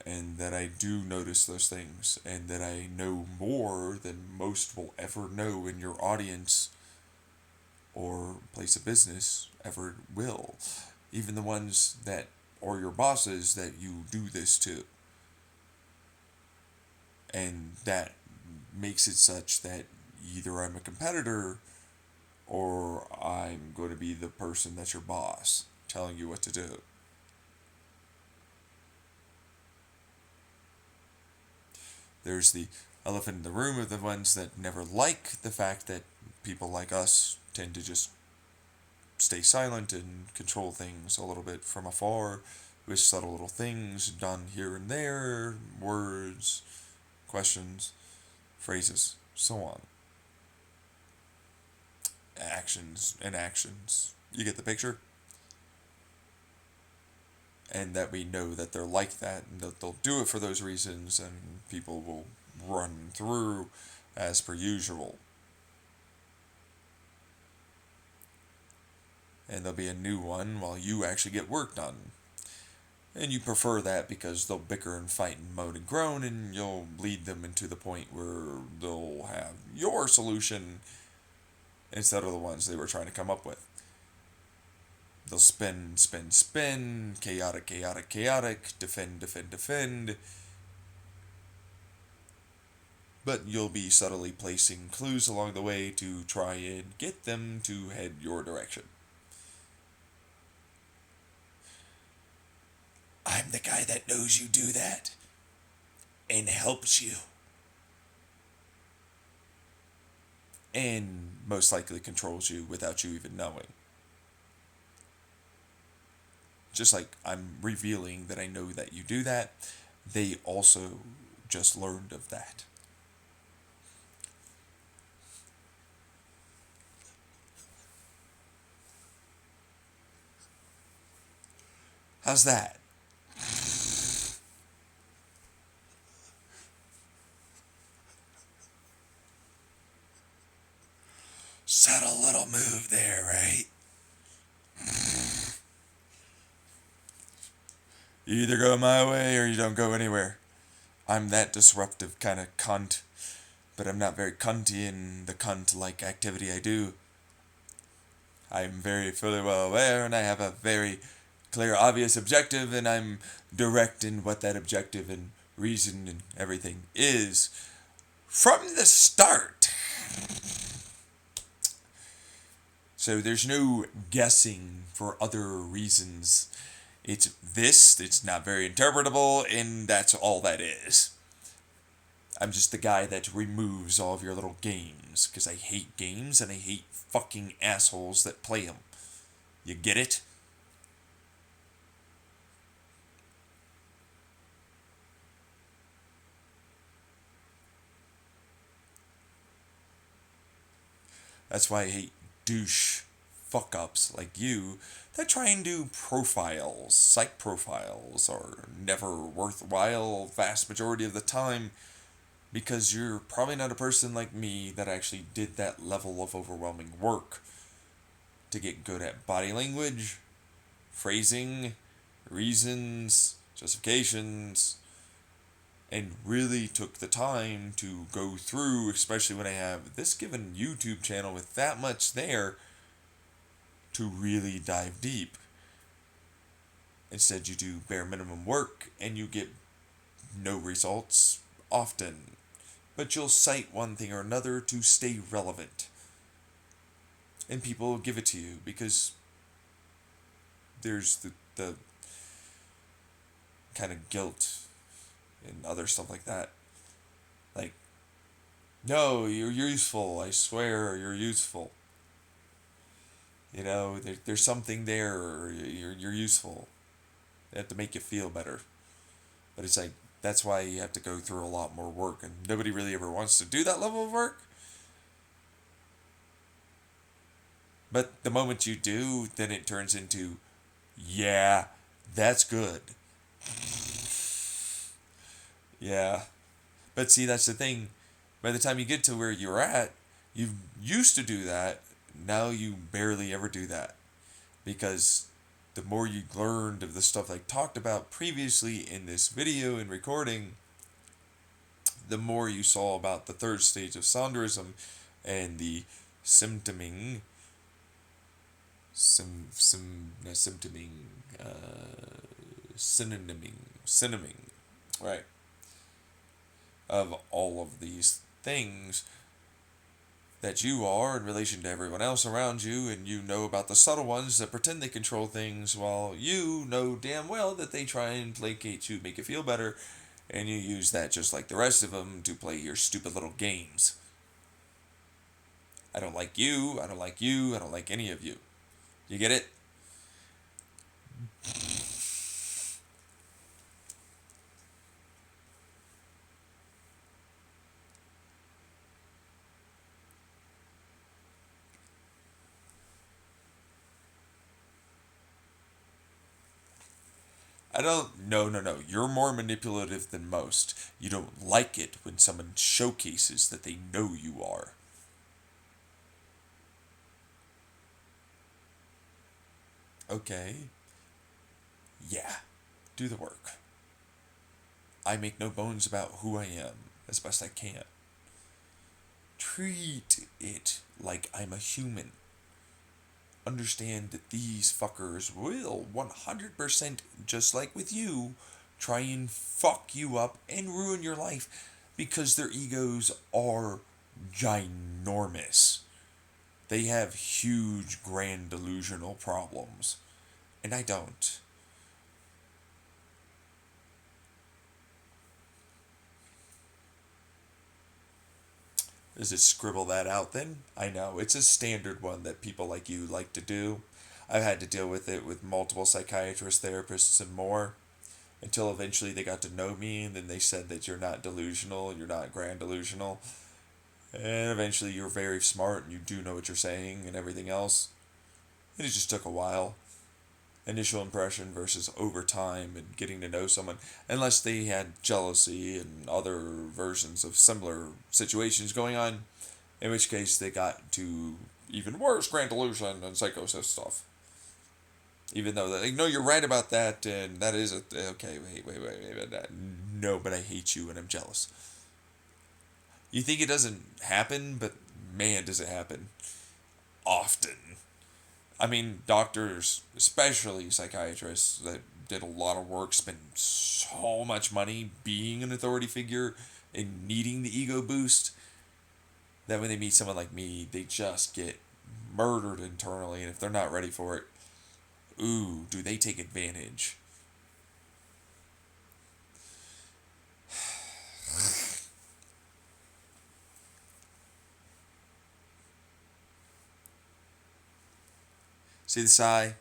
and that I do notice those things and that I know more than most will ever know in your audience or place of business ever will. Even the ones that are your bosses that you do this to. And that makes it such that either I'm a competitor or I'm going to be the person that's your boss telling you what to do. There's the elephant in the room of the ones that never like the fact that people like us tend to just stay silent and control things a little bit from afar with subtle little things done here and there, words, questions, phrases, so on. Actions and actions. You get the picture? And that we know that they're like that and that they'll do it for those reasons and people will run through as per usual. and there'll be a new one while you actually get work done. And you prefer that because they'll bicker and fight and moan and groan, and you'll lead them into the point where they'll have your solution instead of the ones they were trying to come up with. They'll spin, spin, spin, chaotic, chaotic, chaotic, defend, defend, defend. But you'll be subtly placing clues along the way to try and get them to head your direction. I'm the guy that knows you do that and helps you. And most likely controls you without you even knowing. Just like I'm revealing that I know that you do that, they also just learned of that. How's that? Subtle little move there, right? You either go my way or you don't go anywhere. I'm that disruptive kind of cunt, but I'm not very cunty in the cunt-like activity I do. I'm very fully well aware, and I have a very clear, obvious objective, and I'm direct in what that objective and reason and everything is from the start. So there's no guessing for other reasons. It's this, it's not very interpretable, and that's all that is. I'm just the guy that removes all of your little games, because I hate games and I hate fucking assholes that play them. You get it? That's why I hate douche fuck ups like you that try and do profiles. Psych profiles are never worthwhile vast majority of the time because you're probably not a person like me that actually did that level of overwhelming work to get good at body language, phrasing, reasons, justifications, and really took the time to go through, especially when I have this given YouTube channel with that much there, to really dive deep. Instead, you do bare minimum work and you get no results often. But you'll cite one thing or another to stay relevant. And people will give it to you because there's the kind of guilt and other stuff like that. Like, no, you're useful. I swear you're useful. You know, there's something there. Or you're useful. They have to make you feel better. But it's like, that's why you have to go through a lot more work. And nobody really ever wants to do that level of work. But the moment you do, then it turns into, yeah, that's good. Yeah. But see, that's the thing. By the time you get to where you're at, you used to do that. Now you barely ever do that. Because the more you learned of the stuff I talked about previously in this video and recording, the more you saw about the third stage of sonderisim and the symptoming, synonyming, right, of all of these things that you are in relation to everyone else around you, and you know about the subtle ones that pretend they control things while you know damn well that they try and placate you, make you feel better, and you use that just like the rest of them to play your stupid little games. I don't like you, I don't like you, I don't like any of you. You get it? I don't. No, no, no. You're more manipulative than most. You don't like it when someone showcases that they know you are. okay, yeah, do the work. I make no bones about who I am as best I can. Treat it like I'm a human. Understand that these fuckers will 100%, just like with you, try and fuck you up and ruin your life because their egos are ginormous. They have huge, grand delusional problems. And I don't. Does it scribble that out then? I know. It's a standard one that people like you like to do. I've had to deal with it with multiple psychiatrists, therapists, and more until eventually they got to know me and then they said that you're not delusional, you're not grand delusional. And eventually you're very smart and you do know what you're saying and everything else. And it just took a while. Initial impression versus over time and getting to know someone, unless they had jealousy and other versions of similar situations going on, in which case they got to even worse grand delusion and psychosis stuff. Even though they know you're right about that, and that is a okay. Wait. No, but I hate you and I'm jealous. You think it doesn't happen, but man, does it happen often. I mean, doctors, especially psychiatrists that did a lot of work, spend so much money being an authority figure and needing the ego boost that when they meet someone like me, they just get murdered internally. And if they're not ready for it, ooh, do they take advantage? See the sigh?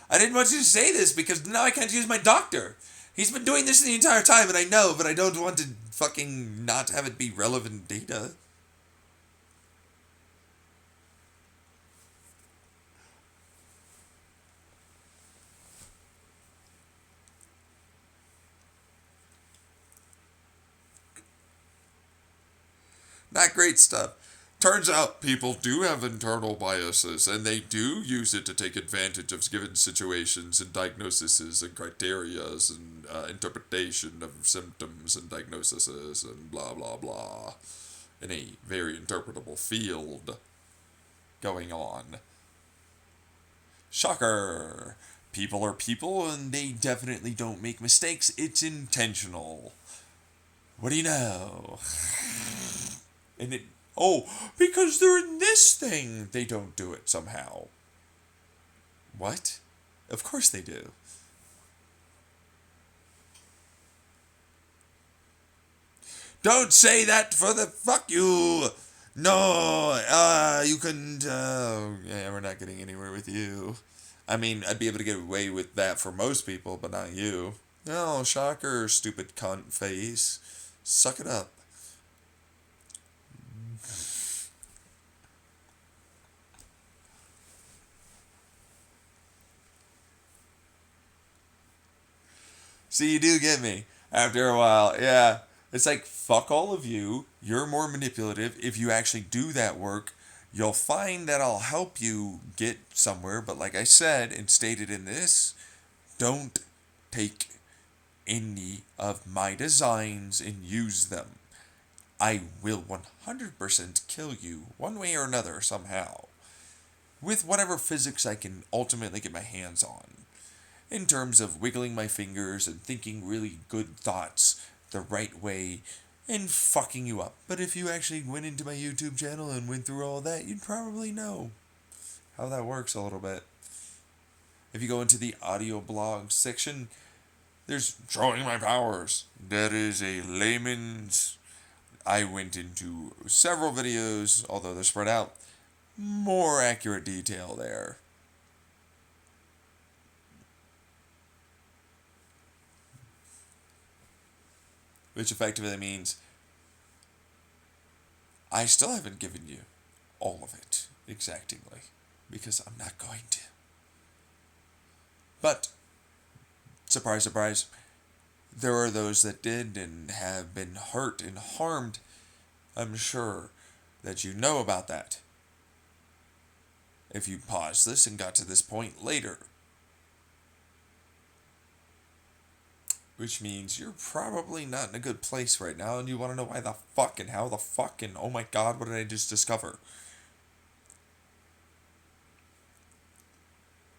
I didn't want you to say this because now I can't use my doctor. He's been doing this the entire time, and I know, but I don't want to fucking not have it be relevant data. Not great stuff. Turns out people do have internal biases, and they do use it to take advantage of given situations and diagnoses and criterias and interpretation of symptoms and diagnoses and blah blah blah in a very interpretable field going on. Shocker! People are people and they definitely don't make mistakes. It's intentional. What do you know? And it, oh, because they're in this thing, they don't do it somehow. What? Of course they do. Don't say that for the fuck you. No, you couldn't. Yeah, we're not getting anywhere with you. I mean, I'd be able to get away with that for most people, but not you. No, shocker, stupid cunt face. Suck it up. See, you do get me. After a while, yeah. It's like, fuck all of you. You're more manipulative. If you actually do that work, you'll find that I'll help you get somewhere. But like I said and stated in this, don't take any of my designs and use them. I will 100% kill you one way or another somehow. With whatever physics I can ultimately get my hands on. In terms of wiggling my fingers and thinking really good thoughts the right way and fucking you up. But if you actually went into my YouTube channel and went through all that, you'd probably know how that works a little bit. If you go into the audio blog section, there's Showing My Powers. That is a layman's. I went into several videos, although they're spread out, more accurate detail there. Which effectively means I still haven't given you all of it exactingly, because I'm not going to. But, surprise, surprise, there are those that did and have been hurt and harmed. I'm sure that you know about that. If you paused this and got to this point later. Which means you're probably not in a good place right now, and you want to know why the fuck and how the fuck and oh my god, what did I just discover?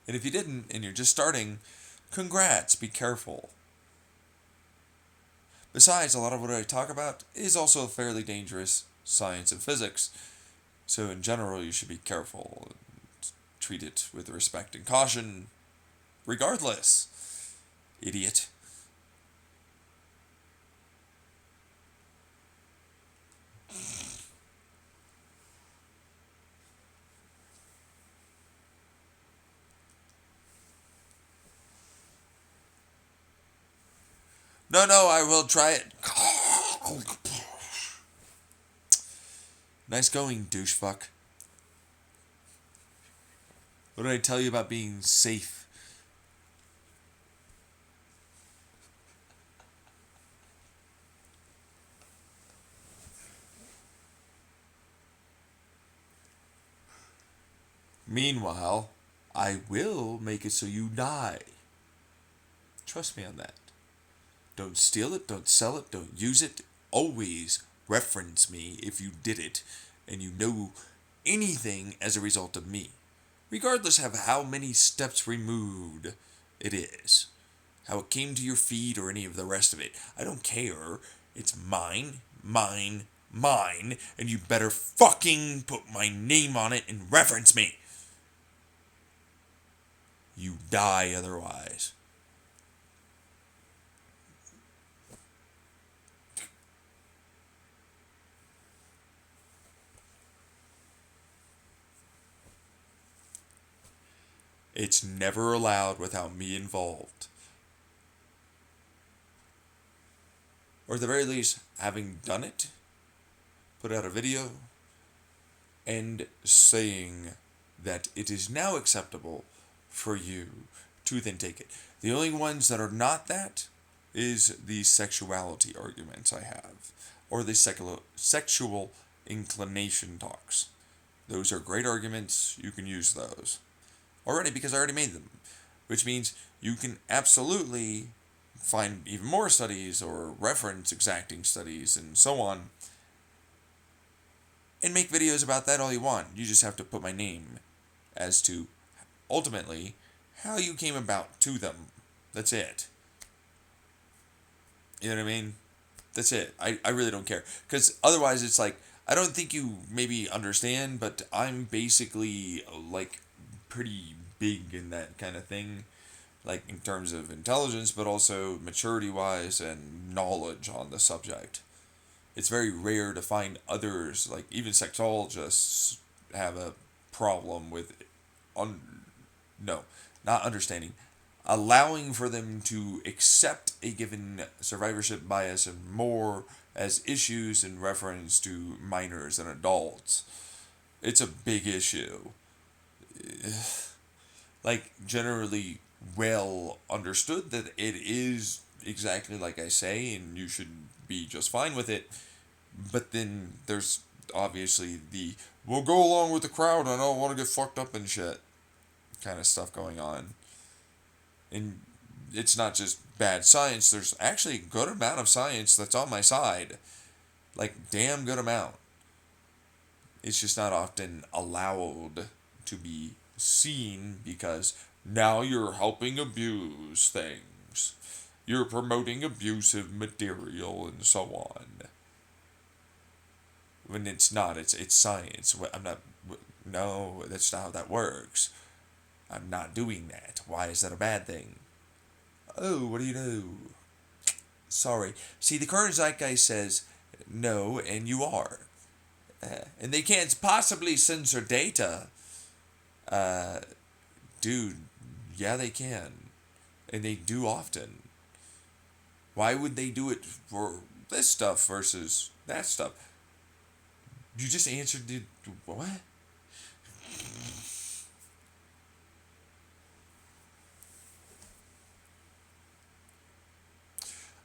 And if you didn't, and you're just starting, congrats, be careful. Besides, a lot of what I talk about is also fairly dangerous science and physics, so in general, you should be careful. Treat it with respect and caution, regardless. Idiot. No, no, I will try it. Nice going, douchefuck. What did I tell you about being safe? Meanwhile, I will make it so you die. Trust me on that. Don't steal it, don't sell it, don't use it. Always reference me if you did it and you know anything as a result of me, regardless of how many steps removed it is, how it came to your feed or any of the rest of it. I don't care. It's mine, mine, mine, and you better fucking put my name on it and reference me. You die otherwise. It's never allowed without me involved. Or at the very least, having done it, put out a video, and saying that it is now acceptable for you to then take it. The only ones that are not that is the sexuality arguments I have, or the sexual inclination talks. Those are great arguments. You can use those already because I already made them, which means you can absolutely find even more studies or reference exacting studies and so on and make videos about that all you want. You just have to put my name as to ultimately how you came about to them. That's it. You know what I mean? That's it. I really don't care. Because otherwise it's like, I don't think you maybe understand, but I'm basically like pretty big in that kind of thing. Like in terms of intelligence, but also maturity wise and knowledge on the subject. It's very rare to find others, like even sexologists, have a problem with, no, not understanding, allowing for them to accept a given survivorship bias and more as issues in reference to minors and adults. It's a big issue. Like, generally well understood that it is exactly like I say, and you should be just fine with it. But then there's obviously the we'll go along with the crowd. I don't want to get fucked up and shit kind of stuff going on. And it's not just bad science. There's actually a good amount of science that's on my side. Like, damn good amount. It's just not often allowed to be seen because now you're helping abuse things. You're promoting abusive material and so on. When it's not, it's science. I'm not, no, that's not how that works. I'm not doing that. Why is that a bad thing? Oh, what do you know? Sorry. See, the current zeitgeist says no, and you are. And they can't possibly censor data. Dude, yeah, they can. And they do often. Why would they do it for this stuff versus that stuff? You just answered the what?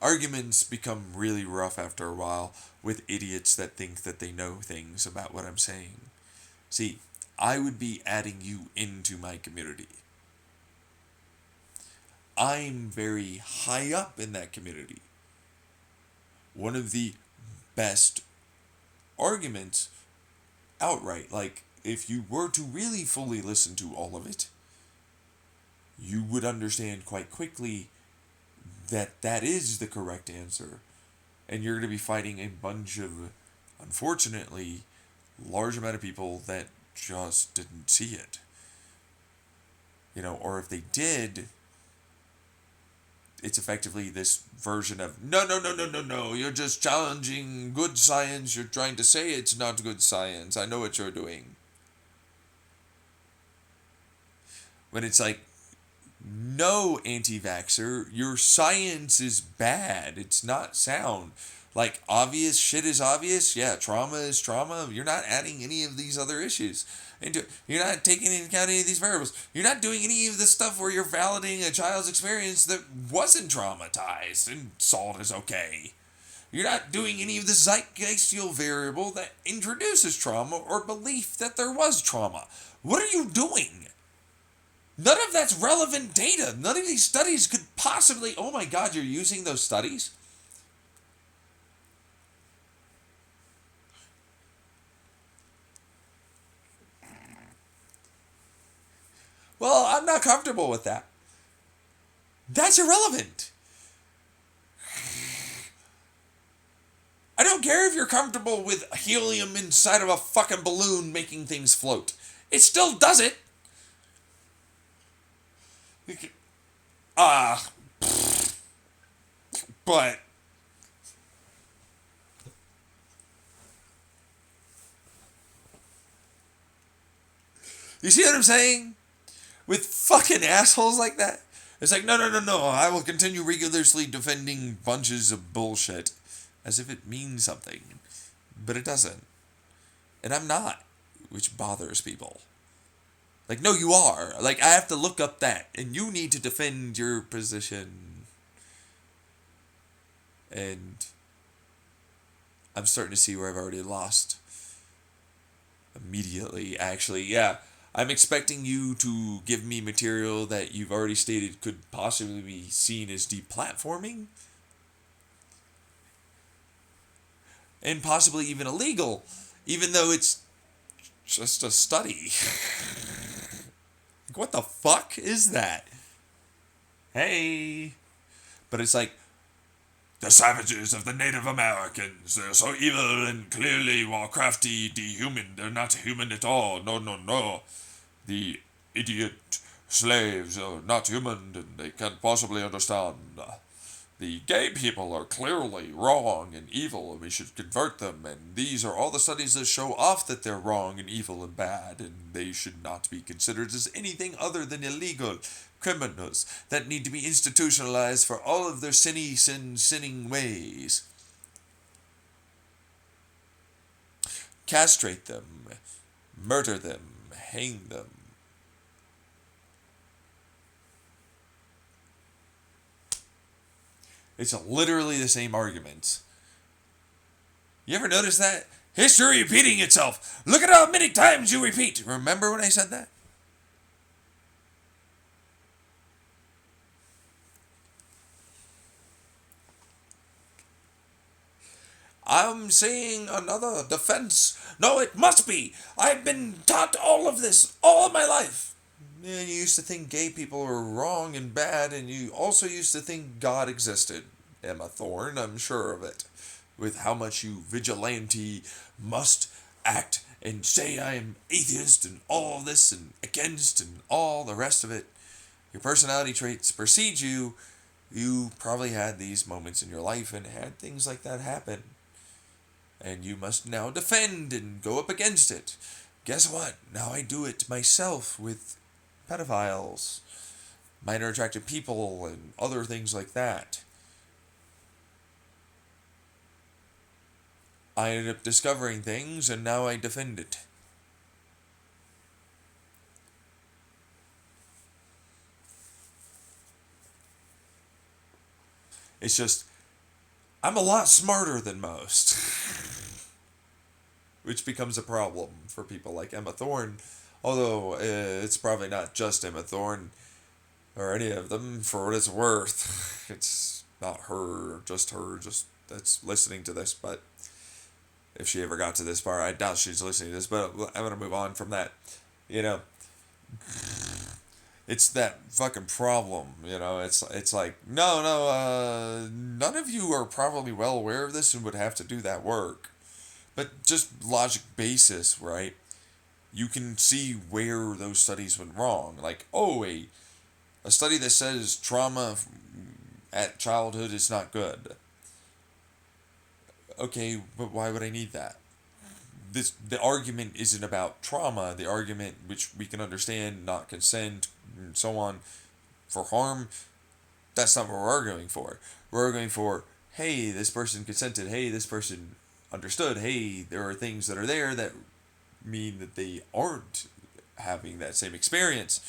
Arguments become really rough after a while with idiots that think that they know things about what I'm saying. See, I would be adding you into my community. I'm very high up in that community. One of the best arguments outright, like if you were to really fully listen to all of it, you would understand quite quickly that that is the correct answer. And you're going to be fighting a bunch of, unfortunately, large amount of people that just didn't see it. Or if they did, it's effectively this version of no, no, no, no, no, no. You're just challenging good science. You're trying to say it's not good science. I know what you're doing. When it's like, no, anti-vaxxer, your science is bad. It's not sound. Like, obvious shit is obvious. Yeah, trauma is trauma. You're not adding any of these other issues into it. You're not taking into account any of these variables. You're not doing any of the stuff where you're validating a child's experience that wasn't traumatized and salt is okay. You're not doing any of the zeitgeistal variable that introduces trauma or belief that there was trauma. What are you doing? None of that's relevant data. None of these studies could possibly... Oh my God, you're using those studies? Well, I'm not comfortable with that. That's irrelevant. I don't care if you're comfortable with helium inside of a fucking balloon making things float. It still does it. Ah, but you see what I'm saying? With fucking assholes like that, it's like no, no, no, no. I will continue rigorously defending bunches of bullshit, as if it means something, but it doesn't, and I'm not, which bothers people. Like, no, you are. Like, I have to look up that, and you need to defend your position. And I'm starting to see where I've already lost immediately, actually. Yeah, I'm expecting you to give me material that you've already stated could possibly be seen as deplatforming. And possibly even illegal, even though it's just a study. Like, what the fuck is that? Hey. But it's like, the savages of the Native Americans, they're so evil and clearly Warcrafty, dehuman. They're not human at all. No, no, no. The idiot slaves are not human and they can't possibly understand. The gay people are clearly wrong and evil and we should convert them. And these are all the studies that show off that they're wrong and evil and bad and they should not be considered as anything other than illegal criminals that need to be institutionalized for all of their sinning ways. Castrate them, murder them, hang them. It's literally the same argument. You ever notice that? History repeating itself. Look at how many times you repeat. Remember when I said that? I'm seeing another defense. No, it must be. I've been taught all of this all my life. Yeah, you used to think gay people were wrong and bad, and you also used to think God existed. Emma Thorne, I'm sure of it. With how much you vigilante must act and say I am atheist and all this and against and all the rest of it. Your personality traits precede you. You probably had these moments in your life and had things like that happen. And you must now defend and go up against it. Guess what? Now I do it myself with pedophiles, minor attracted people, and other things like that. I ended up discovering things, and now I defend it. It's just, I'm a lot smarter than most. Which becomes a problem for people like Emma Thorne. Although, it's probably not just Emma Thorne. or any of them for what it's worth. It's not her, just that's listening to this, but if she ever got to this part, I doubt she's listening to this, but I'm gonna move on from that. You know, it's that fucking problem. It's like no, none of you are probably well aware of this and would have to do that work, but just logic basis, right? You can see where those studies went wrong. Like, oh, a study that says trauma at childhood is not good. Okay, but why would I need that? The argument isn't about trauma. The argument, which we can understand, not consent, and so on, for harm. That's not what we're arguing for. We're arguing for, hey, this person consented. Hey, this person understood. Hey, there are things that are there that mean that they aren't having that same experience,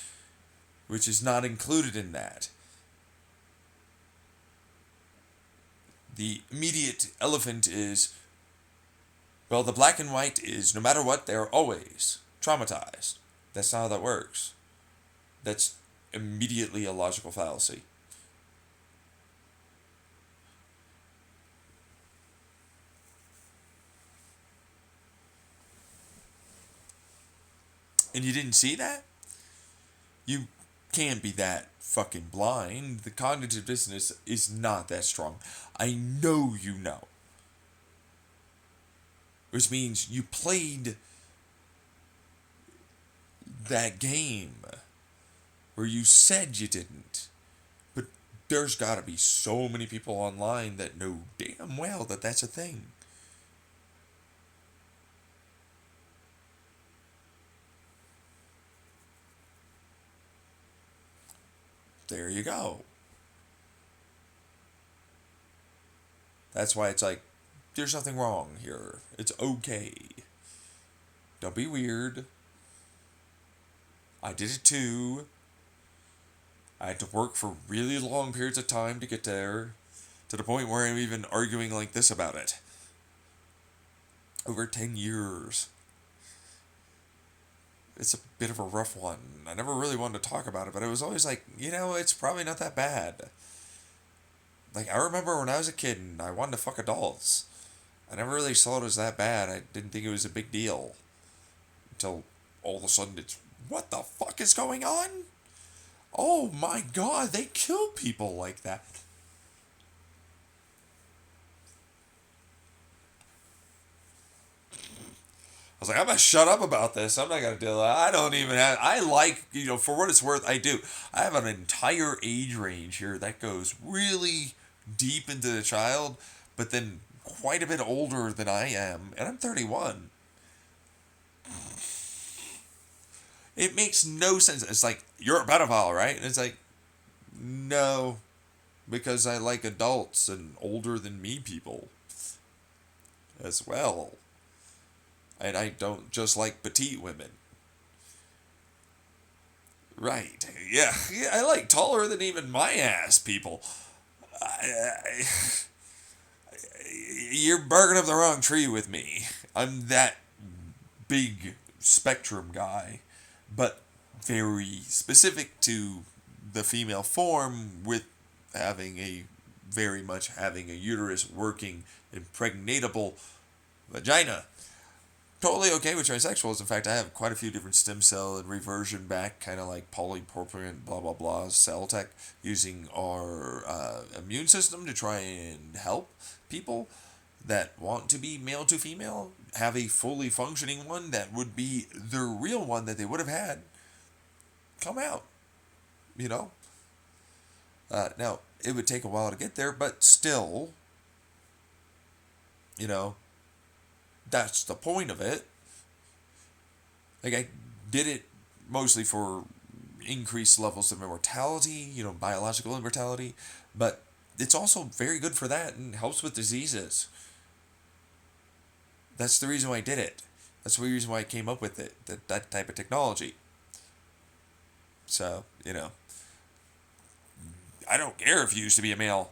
which is not included in that. The immediate elephant is, well, the black and white is no matter what, they're always traumatized. That's not how that works. That's immediately a logical fallacy. And you didn't see that? You can't be that fucking blind. The cognitive dissonance is not that strong. I know you know. Which means you played that game where you said you didn't. But there's gotta be so many people online that know damn well that that's a thing. There you go. That's why it's like, there's nothing wrong here. It's okay. Don't be weird. I did it too. I had to work for really long periods of time to get there, to the point where I'm even arguing like this about it. Over 10 years. It's a bit of a rough one. I never really wanted to talk about it, but it was always like, it's probably not that bad. Like, I remember when I was a kid and I wanted to fuck adults. I never really saw it as that bad. I didn't think it was a big deal. Until all of a sudden it's, what the fuck is going on? Oh my god, they kill people like that. I was like, I'm gonna shut up about this. I'm not gonna deal with it. I don't even have. I like, for what it's worth, I do. I have an entire age range here that goes really deep into the child, but then quite a bit older than I am, and I'm 31. It makes no sense. It's like, you're a pedophile, right? And it's like, no, because I like adults and older than me people as well. And I don't just like petite women. Right. Yeah, I like taller than even my ass people. You're barking up the wrong tree with me. I'm that big spectrum guy, but very specific to the female form, with very much having a uterus, working, impregnatable vagina. Totally okay with transsexuals. In fact, I have quite a few different stem cell and reversion back, kind of like polypropylene, blah, blah, blah, cell tech, using our immune system to try and help people that want to be male to female have a fully functioning one that would be the real one that they would have had come out. You know? Now, it would take a while to get there, but still, you know, that's the point of it. Like, I did it mostly for increased levels of immortality, biological immortality, but it's also very good for that and helps with diseases. That's the reason why I did it. That's the reason why I came up with it, that type of technology. So, I don't care if you used to be a male.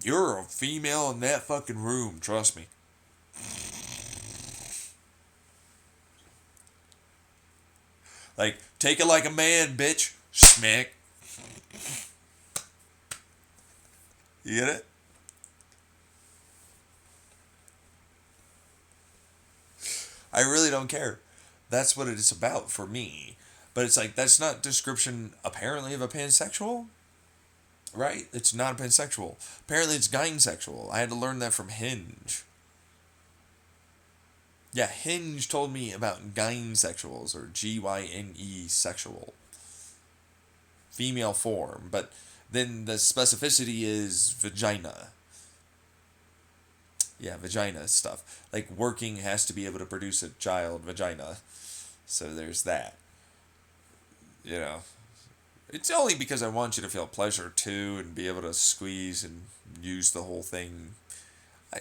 You're a female in that fucking room, trust me. Like, take it like a man, bitch. Smack. You get it? I really don't care. That's what it is about for me. But it's like, that's not description, apparently, of a pansexual, right? It's not a pansexual. Apparently, it's gynesexual. I had to learn that from Hinge. Yeah, Hinge told me about gynesexuals, or Gyne sexual. Female form. But then the specificity is vagina. Yeah, vagina stuff. Like, working has to be able to produce a child vagina. So there's that. You know, it's only because I want you to feel pleasure too and be able to squeeze and use the whole thing. I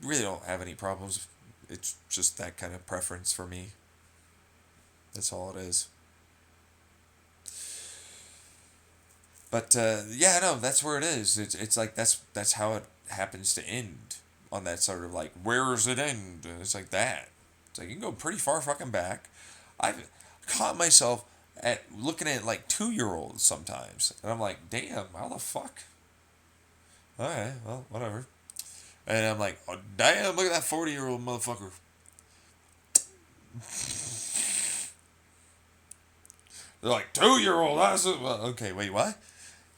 really don't have any problems. It's just that kind of preference for me. That's all it is. But yeah, no, that's where it is. It's like that's how it happens to end on that sort of like, where does it end? It's like that. It's like, you can go pretty far fucking back. I've caught myself at looking at like 2 year olds sometimes, and I'm like, damn, how the fuck? All right, well, whatever. And I'm like, oh damn, look at that 40-year-old motherfucker. They're like, 2 year old. Well, okay, wait, what?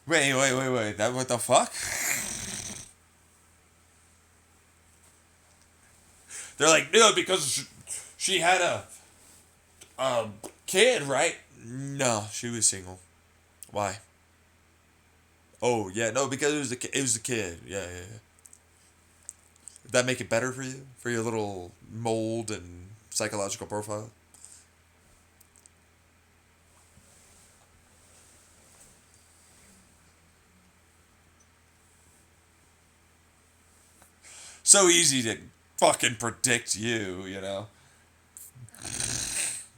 Wait. That what the fuck? They're like, no, because she had a kid, right? No, she was single. Why? Oh yeah, no, because it was the kid. Yeah. Did that make it better for you? For your little mold and psychological profile? So easy to fucking predict you, you know?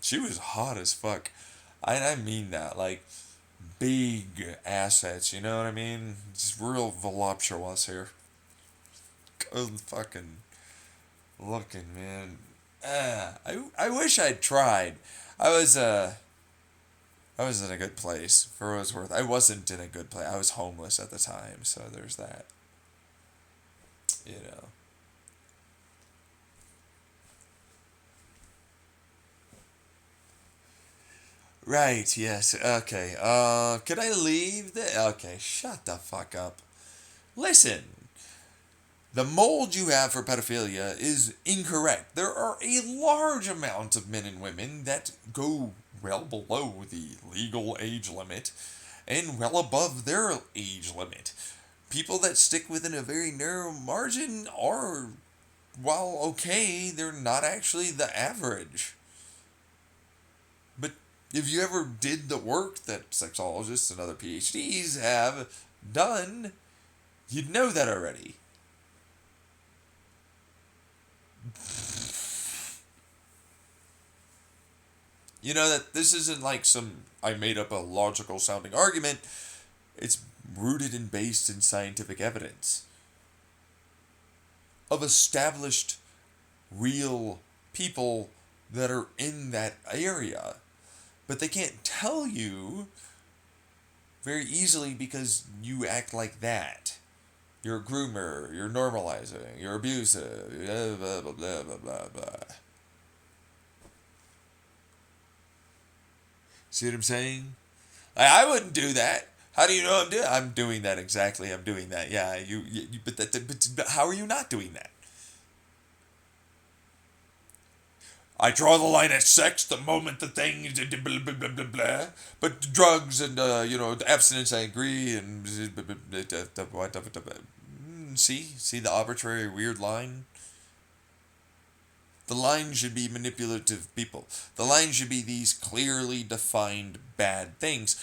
She was hot as fuck. I mean that. Like, big assets, you know what I mean? Just real voluptuous here. Good fucking looking, man. I wish I'd tried. I was, uh, I was in a good place for what it was worth. I wasn't in a good place. I was homeless at the time, so there's that. You know. Right, yes. Okay. Could I leave the Okay, shut the fuck up. Listen. The mold you have for pedophilia is incorrect. There are a large amount of men and women that go well below the legal age limit and well above their age limit. People that stick within a very narrow margin are, while okay, they're not actually the average. But if you ever did the work that sexologists and other PhDs have done, you'd know that already. You know that this isn't like some I made up a logical sounding argument. It's rooted and based in scientific evidence of established real people that are in that area. But they can't tell you very easily because you act like that. You're a groomer, you're normalizing, you're abusive, blah, blah, blah, blah, blah, blah. See what I'm saying? I wouldn't do that. How do you know I'm doing? I'm doing that exactly. I'm doing that. Yeah, but how are you not doing that? I draw the line at sex the moment the thing blah blah blah blah blah. But drugs and abstinence, I agree. And see the arbitrary weird line. The line should be manipulative people. The line should be these clearly defined bad things.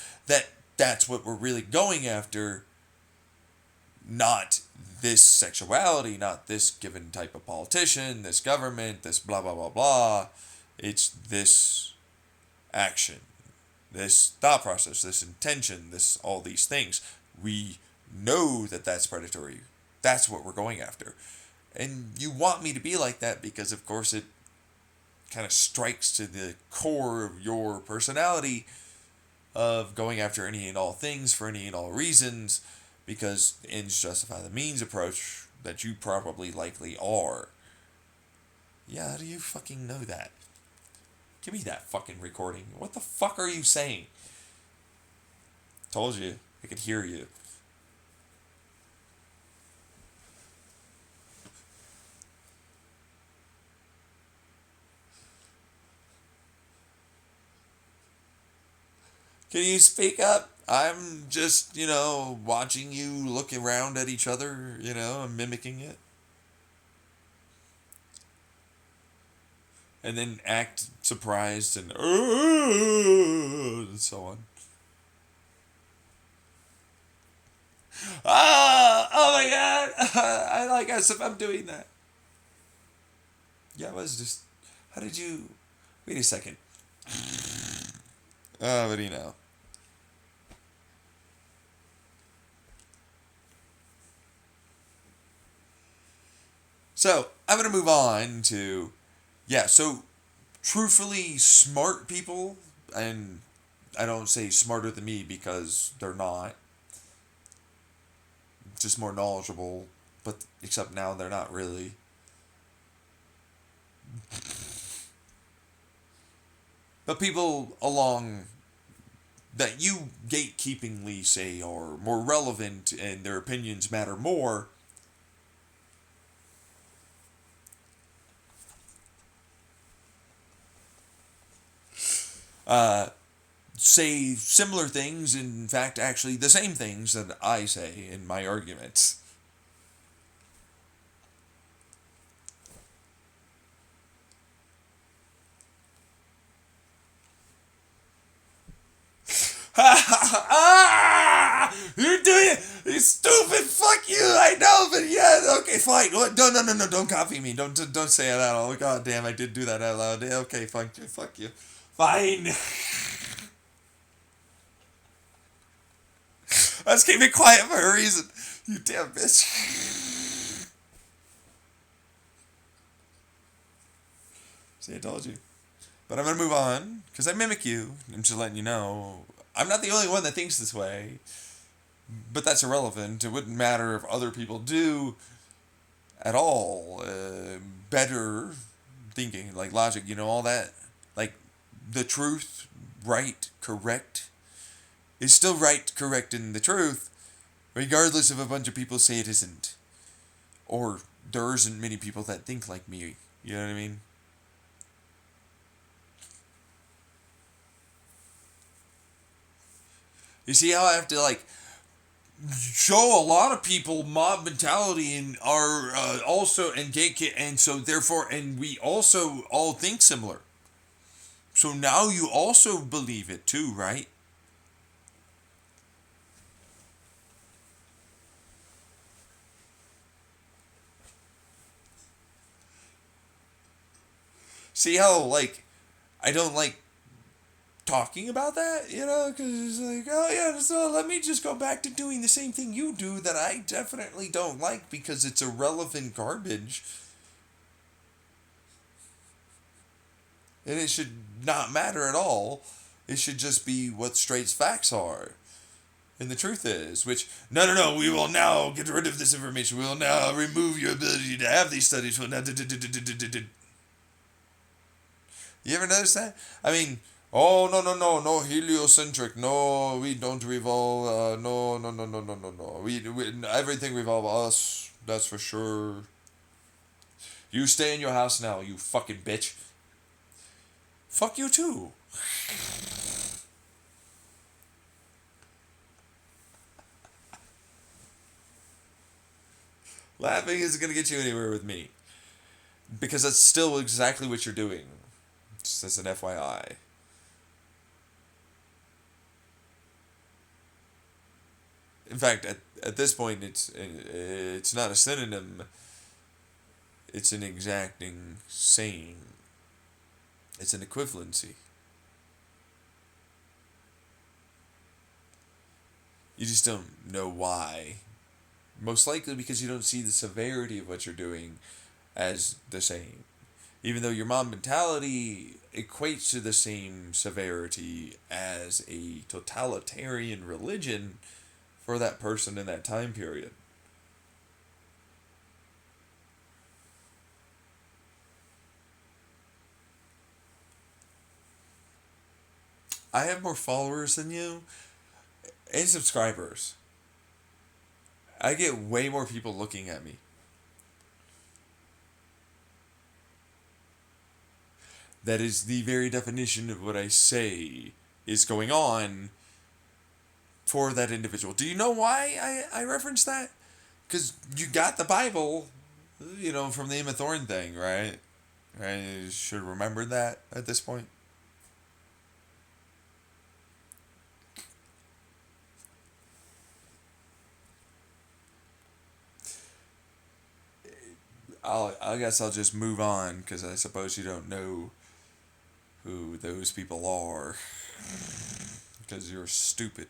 That's what we're really going after. Not this sexuality, not this given type of politician, this government, this blah blah blah blah. It's this action, this thought process, this intention, this all these things. We know that that's predatory. That's what we're going after. And you want me to be like that because, of course, it kind of strikes to the core of your personality. of going after any and all things for any and all reasons, because ends justify the means approach that you probably likely are. Yeah, how do you fucking know that? Give me that fucking recording. What the fuck are you saying? Told you. I could hear you. Can you speak up? I'm just, watching you look around at each other, and mimicking it. And then act surprised and so on. Ah! Oh my god! I like as if I'm doing that. Yeah, I was just. How did you. Wait a second. Oh, but So, I'm going to move on to. Yeah, so truthfully, smart people, and I don't say smarter than me because they're not, just more knowledgeable, but except now they're not really. But people along that you gatekeepingly say are more relevant and their opinions matter more, uh, say similar things, in fact, actually the same things that I say in my arguments. Ah! You're doing it! You stupid! Fuck you! I know, but yeah, okay, fine. No, no, no, no! Don't copy me. Don't say that. Oh, god damn! I did do that out loud. Yeah, okay, fuck you. Fuck you. Fine. I was keeping quiet for a reason. You damn bitch. See, I told you. But I'm gonna move on because I mimic you. I'm just letting you know. I'm not the only one that thinks this way. But that's irrelevant. It wouldn't matter if other people do at all. Better thinking, like logic, all that. Like the truth, right, correct, is still right, correct, and the truth, regardless if a bunch of people say it isn't. Or there isn't many people that think like me. You know what I mean? You see how I have to, like, show a lot of people mob mentality and are also and gate and so therefore and we also all think similar. So now you also believe it too, right? See how like I don't like talking about that, because it's like, oh yeah, so let me just go back to doing the same thing you do that I definitely don't like because it's irrelevant garbage and it should not matter at all. It should just be what straight facts are. And the truth is, which, no, no, no, we will now get rid of this information. We will now remove your ability to have these studies. You ever notice that? I mean, oh, no, no, no, no, heliocentric. No, we don't revolve. No, no, no, no, no, no, no. We everything revolve us. That's for sure. You stay in your house now, you fucking bitch. Fuck you too. Laughing isn't going to get you anywhere with me. Because that's still exactly what you're doing. Just as an FYI. In fact, at this point, it's not a synonym. It's an exacting saying. It's an equivalency. You just don't know why. Most likely because you don't see the severity of what you're doing as the same. Even though your mob mentality equates to the same severity as a totalitarian religion for that person in that time period. I have more followers than you and subscribers. I get way more people looking at me. That is the very definition of what I say is going on for that individual. Do you know why I reference that? Because you got the Bible, from the Emma Thorne thing, right? Right? You should remember that at this point. I guess I'll just move on because I suppose you don't know who those people are because you're stupid.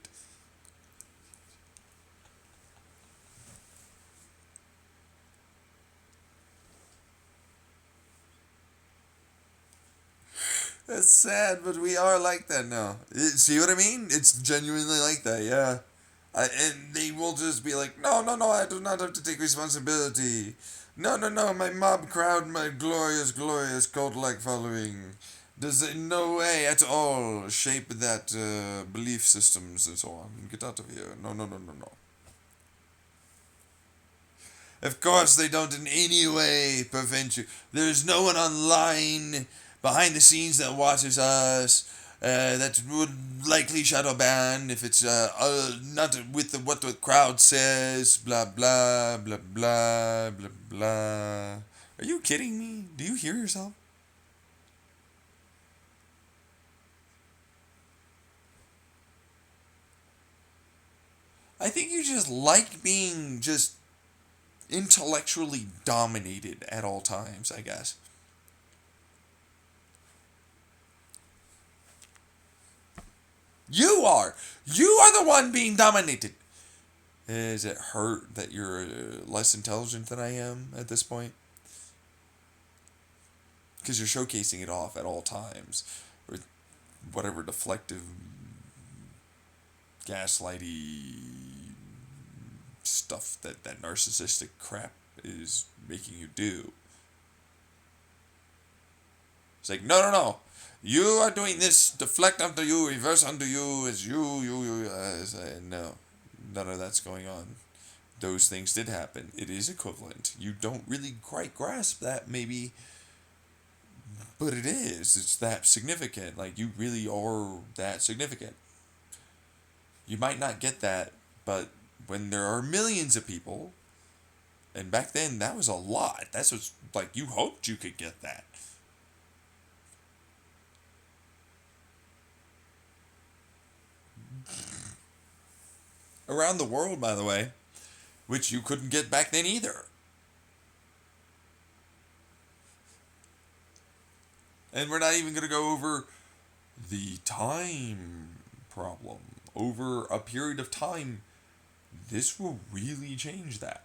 That's sad, but we are like that now. See what I mean? It's genuinely like that, yeah. And they will just be like, no, no, no, I do not have to take responsibility. No, no, no, my mob crowd, my glorious, glorious cult-like following does in no way at all shape that belief systems and so on. Get out of here. No, no, no, no, no. Of course, they don't in any way prevent you. There's no one online behind the scenes that watches us. That would likely shadow ban if it's not with what the crowd says. Blah blah blah blah blah blah. Are you kidding me? Do you hear yourself? I think you just like being just intellectually dominated at all times. I guess. You are. You are the one being dominated. Is it hurt that you're less intelligent than I am at this point? Because you're showcasing it off at all times. Or whatever deflective, gaslighty stuff that narcissistic crap is making you do. It's like, no, no, no. You are doing this, deflect onto you, reverse onto you, it's you. No, none of that's going on. Those things did happen. It is equivalent. You don't really quite grasp that, maybe, but it is. It's that significant. Like, you really are that significant. You might not get that, but when there are millions of people, and back then that was a lot. That's what's like, you hoped you could get that. Around the world, by the way, which you couldn't get back then either. And we're not even going to go over the time problem. Over a period of time, this will really change that.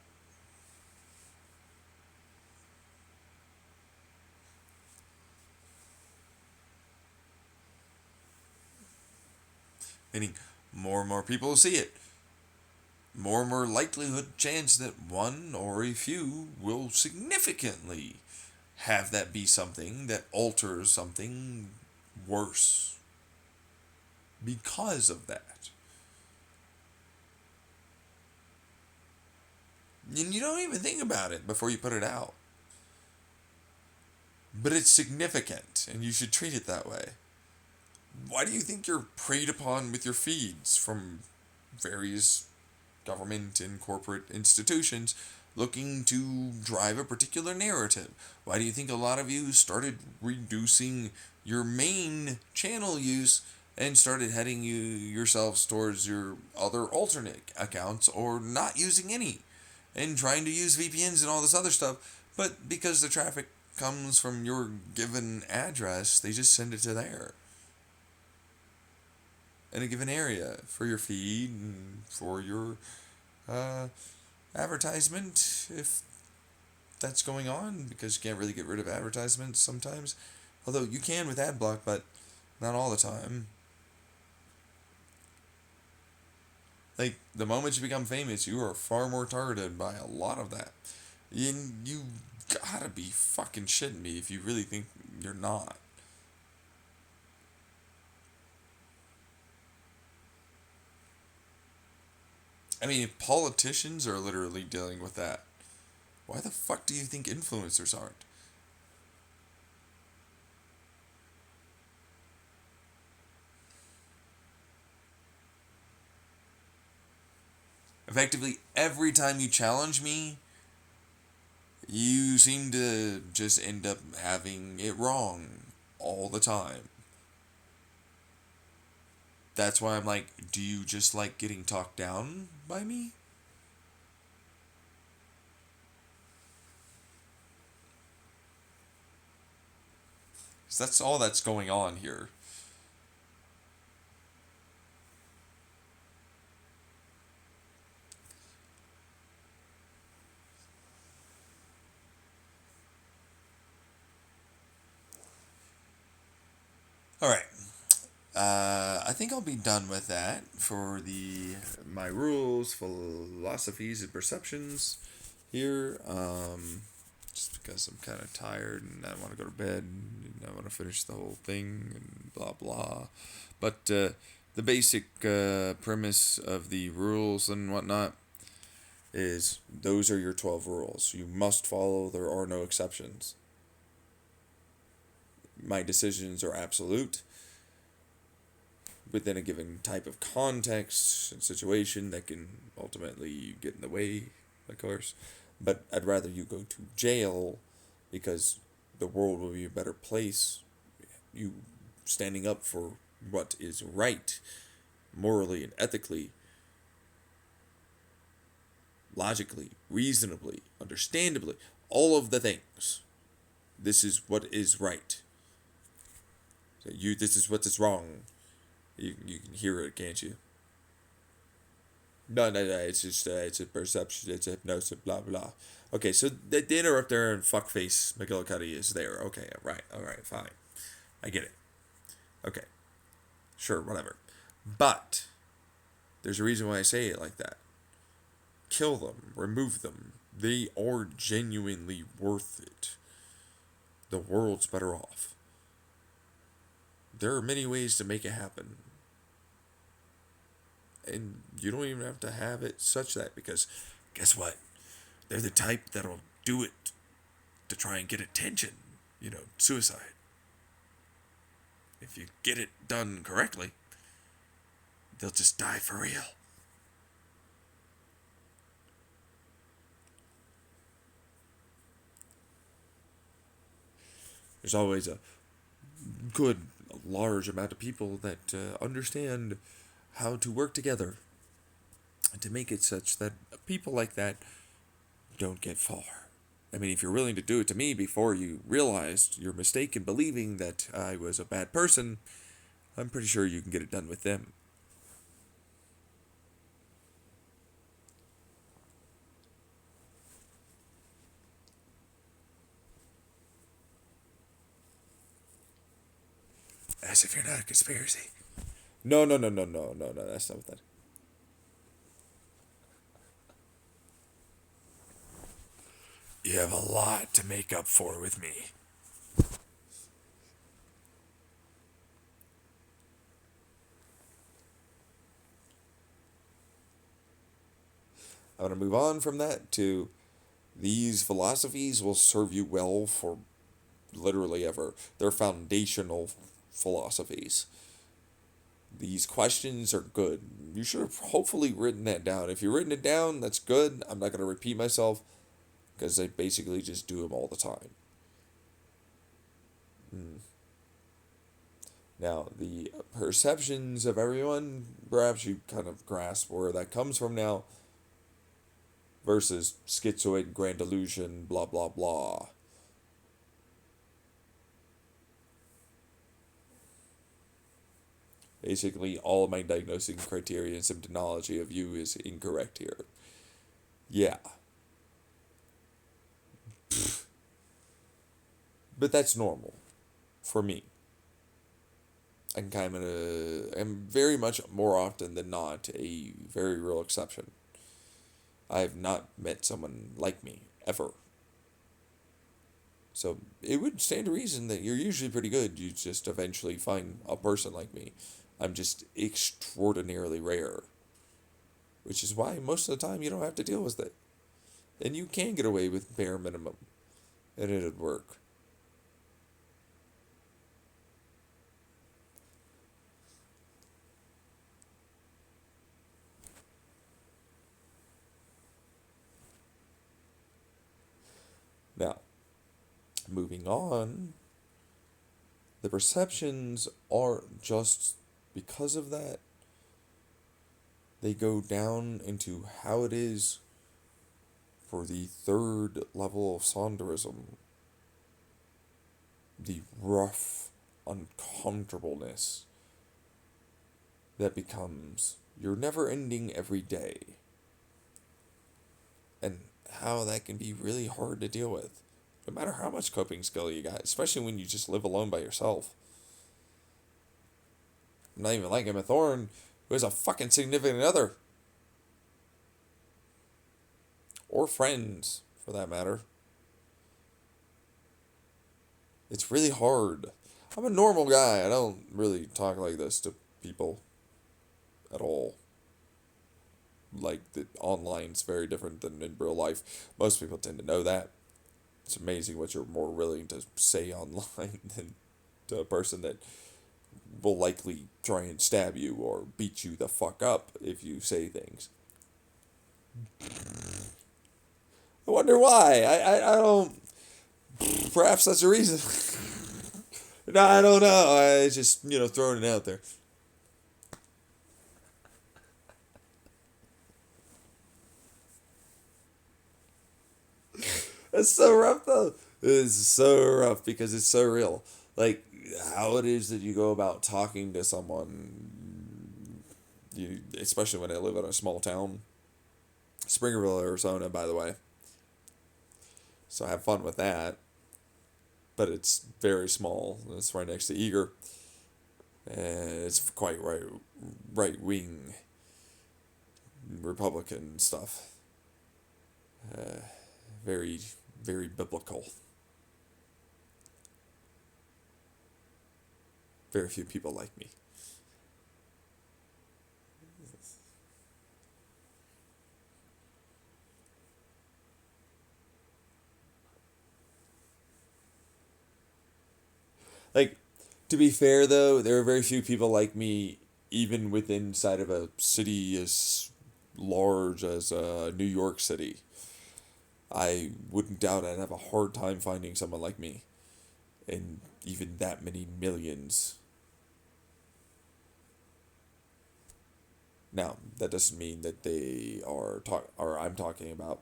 Meaning, more and more people will see it. More and more likelihood chance that one or a few will significantly have that be something that alters something worse because of that. And you don't even think about it before you put it out. But it's significant, and you should treat it that way. Why do you think you're preyed upon with your feeds from various government and corporate institutions looking to drive a particular narrative? Why do you think a lot of you started reducing your main channel use and started heading yourselves towards your other alternate accounts or not using any and trying to use VPNs and all this other stuff? But because the traffic comes from your given address, they just send it to there in a given area for your feed and for your uh, advertisement, if that's going on because you can't really get rid of advertisements sometimes. Although you can with ad block, but not all the time. Like, the moment you become famous, you are far more targeted by a lot of that. You gotta be fucking shitting me if you really think you're not. I mean, if politicians are literally dealing with that, why the fuck do you think influencers aren't? Effectively, every time you challenge me, you seem to just end up having it wrong all the time. That's why I'm like, do you just like getting talked down by me? 'Cause that's all that's going on here. All right. I think I'll be done with that for the my rules, philosophies, and perceptions here. Just because I'm kind of tired and I want to go to bed and I want to finish the whole thing and blah blah. But the basic premise of the rules and whatnot is those are your 12 rules. You must follow. There are no exceptions. My decisions are absolute within a given type of context and situation that can ultimately get in the way, of course. But I'd rather you go to jail because the world will be a better place. You standing up for what is right, morally and ethically, logically, reasonably, understandably, all of the things. This is what is right. So this is what is wrong. You can hear it, can't you? No. It's just it's a perception. It's a hypnosis. Blah blah. Okay, so the interrupter and fuckface McGillicuddy is there. Okay, all right, fine. I get it. Okay, sure, whatever. But there's a reason why I say it like that. Kill them, remove them. They are genuinely worth it. The world's better off. There are many ways to make it happen. And you don't even have to have it such that because guess what? They're the type that'll do it to try and get attention. Suicide. If you get it done correctly, they'll just die for real. There's always a good, large amount of people that understand how to work together and to make it such that people like that don't get far. I mean, if you're willing to do it to me before you realized your mistake in believing that I was a bad person, I'm pretty sure you can get it done with them. As if you're not a conspiracy. No. That's not what that. You have a lot to make up for with me. I'm going to move on from that to these philosophies will serve you well for literally ever. They're foundational philosophies. These questions are good. You should have hopefully written that down. If you've written it down, that's good. I'm not going to repeat myself because I basically just do them all the time. Now, the perceptions of everyone, perhaps you kind of grasp where that comes from now, versus schizoid, grand delusion, blah, blah, blah. Basically, all of my diagnosing criteria and symptomology of you is incorrect here. Yeah. But that's normal for me. I'm very much more often than not a very real exception. I have not met someone like me ever. So it would stand to reason that you're usually pretty good. You just eventually find a person like me. I'm just extraordinarily rare, which is why most of the time you don't have to deal with it. And you can get away with bare minimum, and it'd work. Now, moving on, the perceptions are just because of that, they go down into how it is for the third level of sonderisim, the rough uncomfortableness that becomes your never ending every day, and how that can be really hard to deal with, no matter how much coping skill you got, especially when you just live alone by yourself. I'm not even like Emma Thorne, who has a fucking significant other, or friends, for that matter. It's really hard. I'm a normal guy. I don't really talk like this to people at all. Like, the online's very different than in real life. Most people tend to know that. It's amazing what you're more willing to say online than to a person that will likely try and stab you or beat you the fuck up if you say things. I wonder why. I don't. Perhaps that's the reason. No, I don't know. I just, throwing it out there. It's so rough, though. It's so rough because it's so real. Like, how it is that you go about talking to someone, especially when I live in a small town. Springerville, Arizona, by the way. So have fun with that. But it's very small. It's right next to Eager. And it's quite right wing Republican stuff. Very, very biblical. Very few people like me. Like, to be fair though, there are very few people like me, even within inside of a city as large as New York City. I wouldn't doubt I'd have a hard time finding someone like me, in even that many millions. Now, that doesn't mean that they are or I'm talking about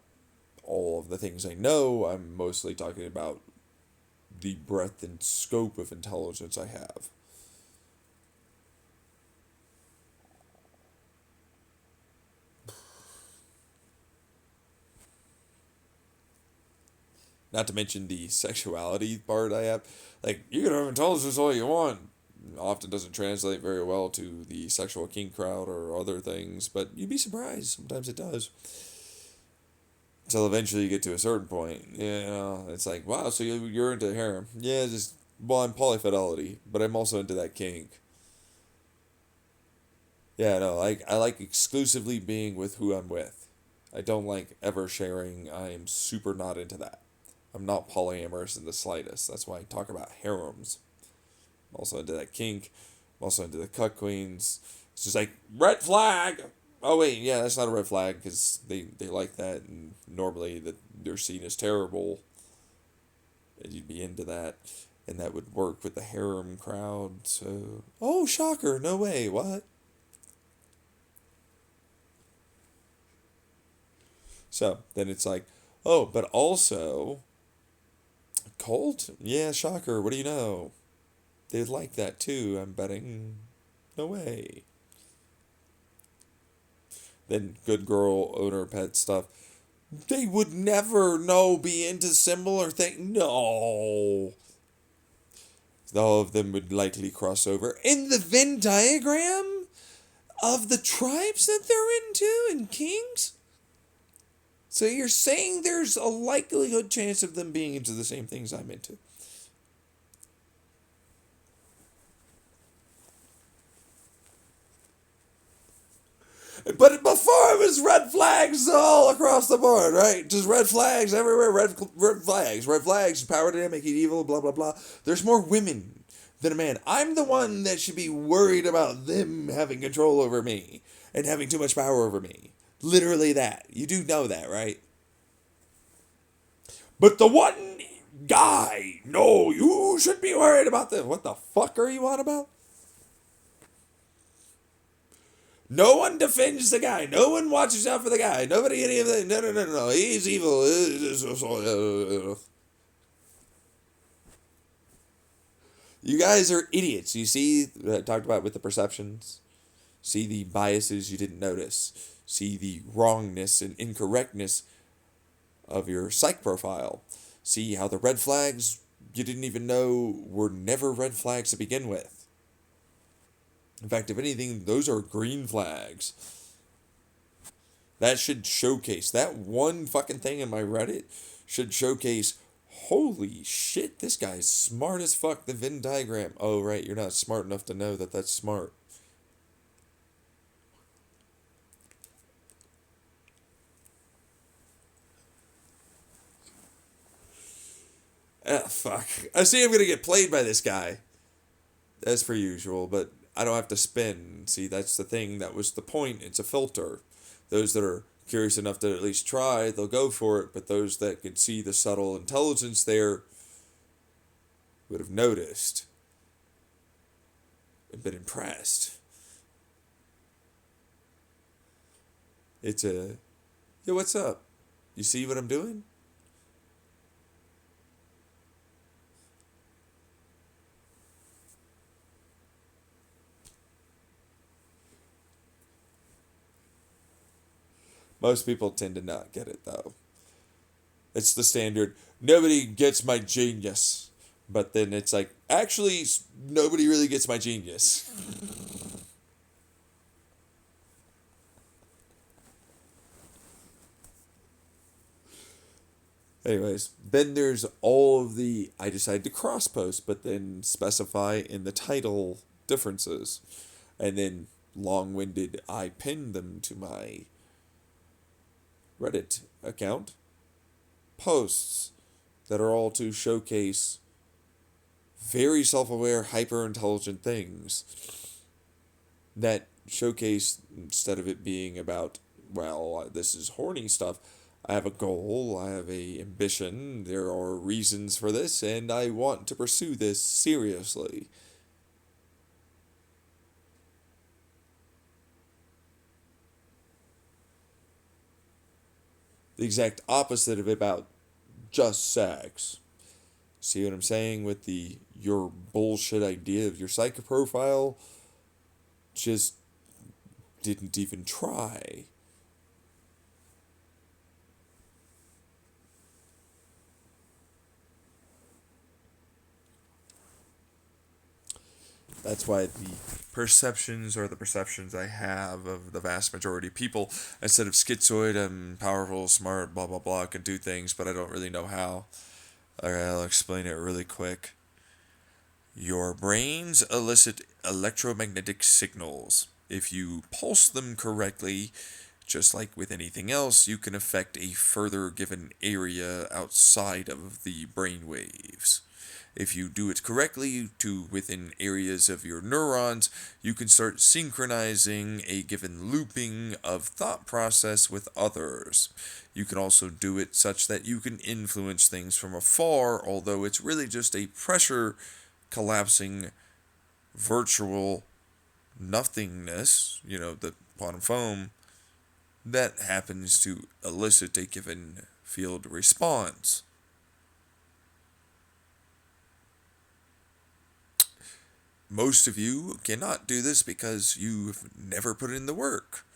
all of the things I know. I'm mostly talking about the breadth and scope of intelligence I have. Not to mention the sexuality part I have. Like, you can have intelligence all you want. Often doesn't translate very well to the sexual kink crowd or other things, but you'd be surprised. Sometimes it does. Until eventually you get to a certain point. It's like, wow, so you're into harem. Yeah, just, well, I'm polyfidelity, but I'm also into that kink. Yeah, no, I like exclusively being with who I'm with. I don't like ever sharing. I am super not into that. I'm not polyamorous in the slightest. That's why I talk about harems. I'm also into that kink. I'm also into the cut queens. It's just like, red flag! Oh, wait, yeah, that's not a red flag because they like that, and normally that they're seen as terrible, and you'd be into that, and that would work with the harem crowd. So, oh, shocker, no way, what? So then it's like, oh, but also, cult? Yeah, shocker, what do you know? They'd like that too, I'm betting. No way. Then good girl, owner, pet stuff. They would never, no, be into similar thing. No. all of them would likely cross over. In the Venn diagram of the tribes that they're into and kings? So you're saying there's a likelihood chance of them being into the same things I'm into. But before it was red flags all across the board, right? Just red flags everywhere, red flags, power dynamic, evil, blah, blah, blah. There's more women than a man. I'm the one that should be worried about them having control over me and having too much power over me. Literally that. You do know that, right? But the one guy, no, you should be worried about them. What the fuck are you on about? No one defends the guy. No one watches out for the guy. Nobody, any of that. No, no, no, no. He's evil. You guys are idiots. You see, I talked about with the perceptions. See the biases you didn't notice. See the wrongness and incorrectness of your psych profile. See how the red flags you didn't even know were never red flags to begin with. In fact, if anything, those are green flags. That should showcase, that one fucking thing in my Reddit should showcase, holy shit, this guy's smart as fuck, the Venn diagram. Oh, right, you're not smart enough to know that that's smart. Ah, fuck. I see I'm going to get played by this guy. As per usual, but I don't have to spin. See, that's the thing. That was the point. It's a filter. Those that are curious enough to at least try, they'll go for it. But those that could see the subtle intelligence there would have noticed and been impressed. It's a, yo, what's up? You see what I'm doing? Most people tend to not get it, though. It's the standard, nobody gets my genius. But then it's like, actually, nobody really gets my genius. Anyways, then there's all of the, I decided to cross post, but then specify in the title differences. And then long winded, I pinned them to my Reddit account. Posts that are all to showcase very self aware, hyper intelligent things that showcase, instead of it being about, well, this is horny stuff, I have a goal, I have a ambition, there are reasons for this, and I want to pursue this seriously. The exact opposite of about just sex. See what I'm saying with the your bullshit idea of your psycho profile? Just didn't even try. That's why the perceptions are the perceptions I have of the vast majority of people. Instead of schizoid, I'm powerful, smart, blah, blah, blah, can do things, but I don't really know how. Alright, I'll explain it really quick. Your brains elicit electromagnetic signals. If you pulse them correctly, just like with anything else, you can affect a further given area outside of the brain waves. If you do it correctly to within areas of your neurons, you can start synchronizing a given looping of thought process with others. You can also do it such that you can influence things from afar, although it's really just a pressure collapsing virtual nothingness, the quantum foam, that happens to elicit a given field response. Most of you cannot do this because you've never put in the work.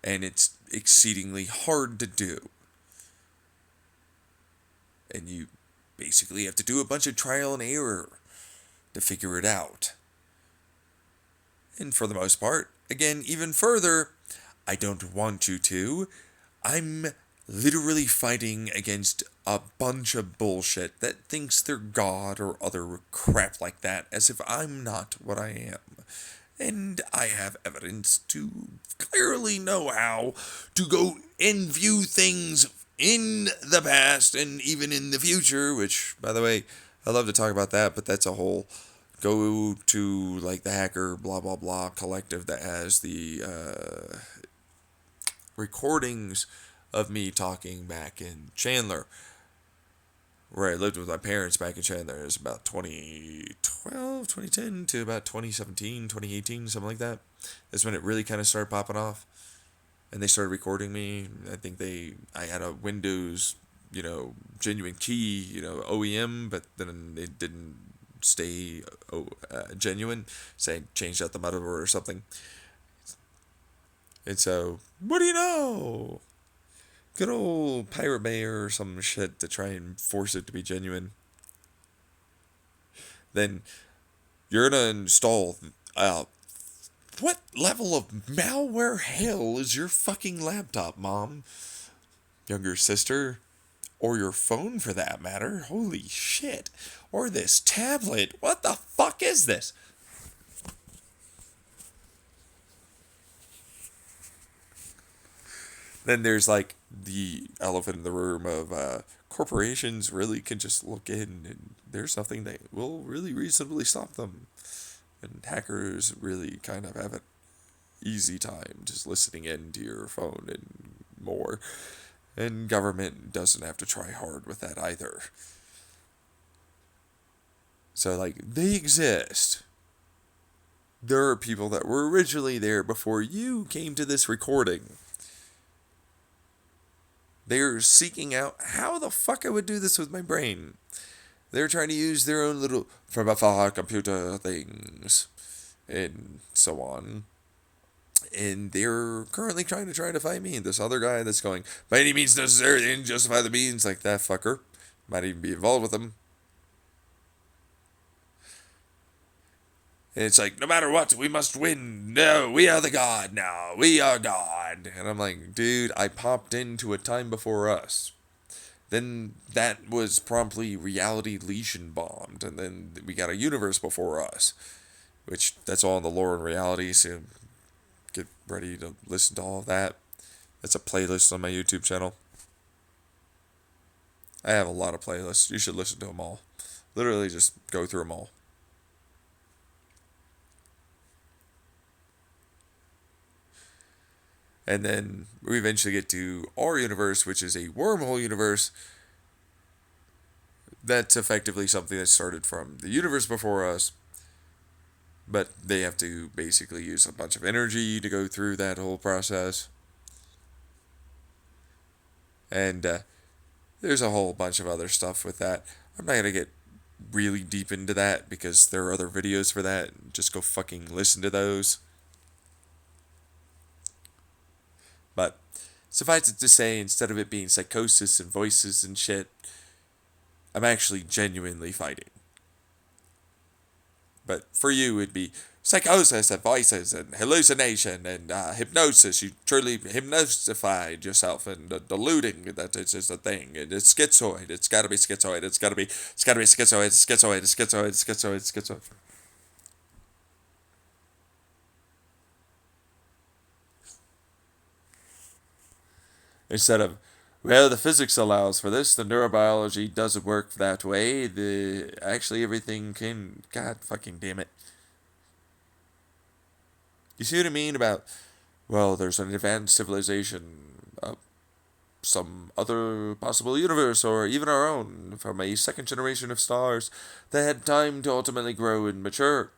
And it's exceedingly hard to do. And you basically have to do a bunch of trial and error to figure it out. And for the most part, again, even further, I don't want you to. I'm literally fighting against a bunch of bullshit that thinks they're God or other crap like that, as if I'm not what I am. And I have evidence to clearly know how to go and view things in the past and even in the future, which, by the way, I love to talk about that, but that's a whole go to like the hacker blah blah blah collective that has the recordings of me talking back in Chandler, where I lived with my parents back in Chandler. It was about 2012, 2010 to about 2017, 2018, something like that. That's when it really kind of started popping off. And they started recording me. I had a Windows, genuine key, OEM, but then it didn't stay genuine. So I changed out the motherboard or something. And so, what do you know? Good old Pirate Bay or some shit to try and force it to be genuine. Then you're gonna install. What level of malware hell is your fucking laptop, Mom? Younger sister? Or your phone for that matter? Holy shit. Or this tablet? What the fuck is this? Then there's like the elephant in the room of corporations really can just look in and there's nothing that will really reasonably stop them. And hackers really kind of have an easy time just listening into your phone and more. And government doesn't have to try hard with that either. So, like, they exist. There are people that were originally there before you came to this recording. They're seeking out how the fuck I would do this with my brain. They're trying to use their own little from afar computer things and so on. And they're currently trying to fight me. And this other guy that's going, by any means necessary and justify the means, like that fucker. Might even be involved with them. And it's like, no matter what, we must win. No, we are the God now. We are God. And I'm like, dude, I popped into a time before us. Then that was promptly reality lesion bombed. And then we got a universe before us. Which, that's all in the lore and reality. So get ready to listen to all of that. That's a playlist on my YouTube channel. I have a lot of playlists. You should listen to them all. Literally just go through them all. And then we eventually get to our universe, which is a wormhole universe. That's effectively something that started from the universe before us. But they have to basically use a bunch of energy to go through that whole process. And there's a whole bunch of other stuff with that. I'm not going to get really deep into that because there are other videos for that. Just go fucking listen to those. But suffice it to say, instead of it being psychosis and voices and shit, I'm actually genuinely fighting. But for you, it'd be psychosis and voices and hallucination and hypnosis. You truly hypnosified yourself and deluding that it's just a thing. And it's schizoid. It's got to be schizoid. It's got to be schizoid. Schizoid. Instead of, well, the physics allows for this, the neurobiology doesn't work that way, actually everything can, god fucking damn it. You see what I mean about, well, there's an advanced civilization of some other possible universe, or even our own, from a second generation of stars that had time to ultimately grow and mature.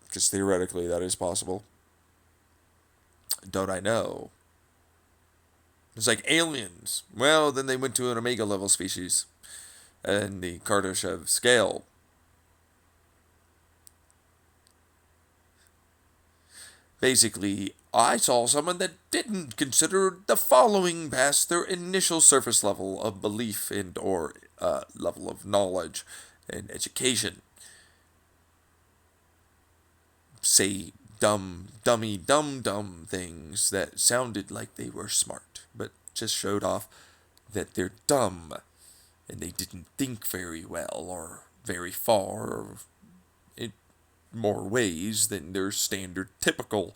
Because theoretically that is possible. Don't I know? It's like aliens. Well, then they went to an omega level species. And the Kardashev scale. Basically, I saw someone that didn't consider the following past their initial surface level of belief and or level of knowledge and education. Say dumb things that sounded like they were smart, but just showed off that they're dumb and they didn't think very well or very far or in more ways than their standard typical.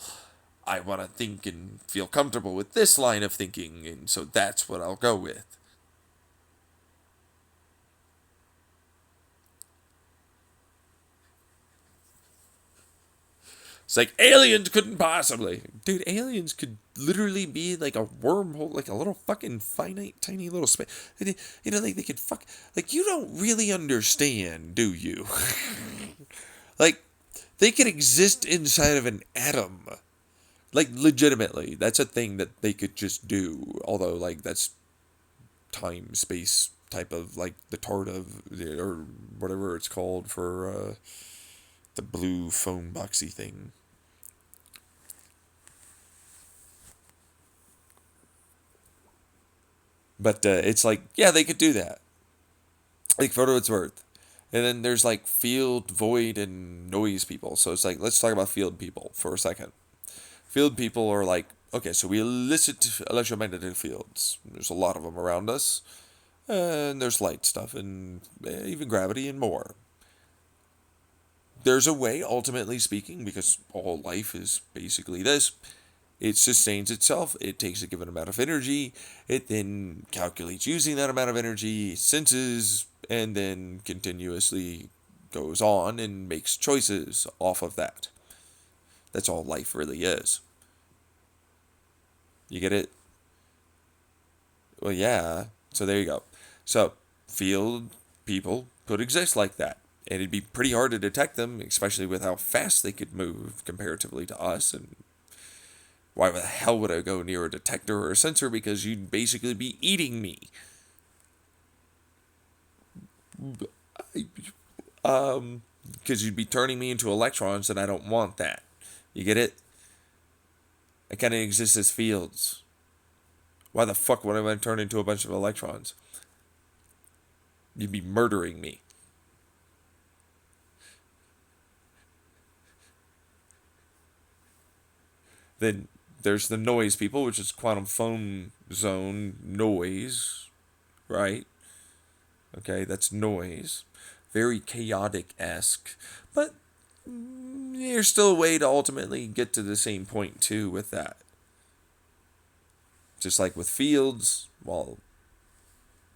I want to think and feel comfortable with this line of thinking, and so that's what I'll go with. It's like aliens couldn't possibly. Dude, aliens could literally be like a wormhole, like a little fucking finite, tiny little space. You know, like they could fuck. Like, you don't really understand, do you? Like, they could exist inside of an atom. Like, legitimately. That's a thing that they could just do. Although, like, that's time, space type of, like, the tart of, or whatever it's called for the blue phone boxy thing. But it's like, yeah, they could do that. Like, for what it's worth. And then there's like field, void, and noise people. So it's like, let's talk about field people for a second. Field people are like, okay, so we elicit electromagnetic fields. There's a lot of them around us. And there's light stuff and even gravity and more. There's a way, ultimately speaking, because all life is basically this. It sustains itself. It takes a given amount of energy. It then calculates using that amount of energy, senses, and then continuously goes on and makes choices off of that. That's all life really is. You get it? Well, yeah. So there you go. So, field people could exist like that. And it'd be pretty hard to detect them, especially with how fast they could move comparatively to us. And why the hell would I go near a detector or a sensor? Because you'd basically be eating me. Because you'd be turning me into electrons, and I don't want that. You get it? I kind of exist as fields. Why the fuck would I want to turn into a bunch of electrons? You'd be murdering me. Then there's the noise people, which is quantum foam zone noise, right? Okay, that's noise. Very chaotic esque. But there's still a way to ultimately get to the same point, too, with that. Just like with fields, well,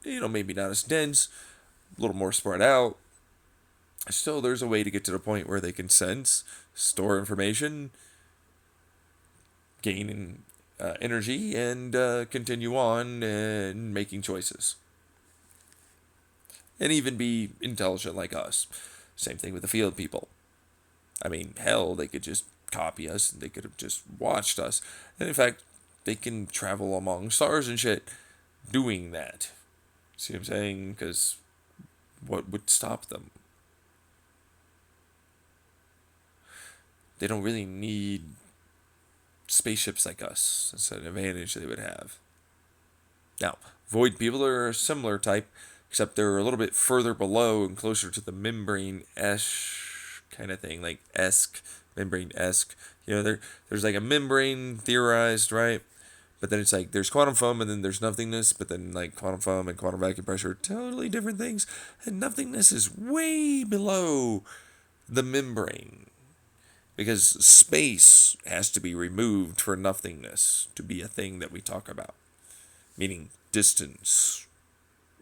maybe not as dense, a little more spread out. Still, there's a way to get to the point where they can sense, store information, gain energy, and continue on and making choices. And even be intelligent like us. Same thing with the field people. I mean, hell, they could just copy us. They could have just watched us. And in fact, they can travel among stars and shit doing that. See what I'm saying? Because what would stop them? They don't really need spaceships like us. That's an advantage they would have. Now, void people are a similar type, except they're a little bit further below and closer to the membrane-esque kind of thing, like esque, membrane-esque. There's like a membrane theorized, right? But then it's like there's quantum foam and then there's nothingness, but then like quantum foam and quantum vacuum pressure are totally different things. And nothingness is way below the membrane. Because space has to be removed for nothingness to be a thing that we talk about. Meaning distance,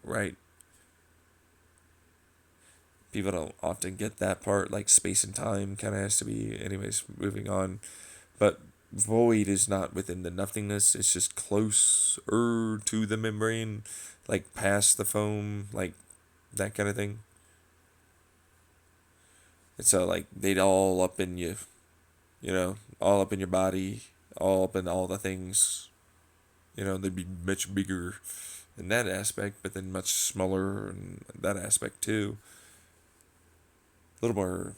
right? People don't often get that part, like space and time kind of has to be. Anyways, moving on. But void is not within the nothingness, it's just closer to the membrane, like past the foam, like that kind of thing. And so, like, they'd all up in you, all up in your body, all up in all the things. They'd be much bigger in that aspect, but then much smaller in that aspect too. A little more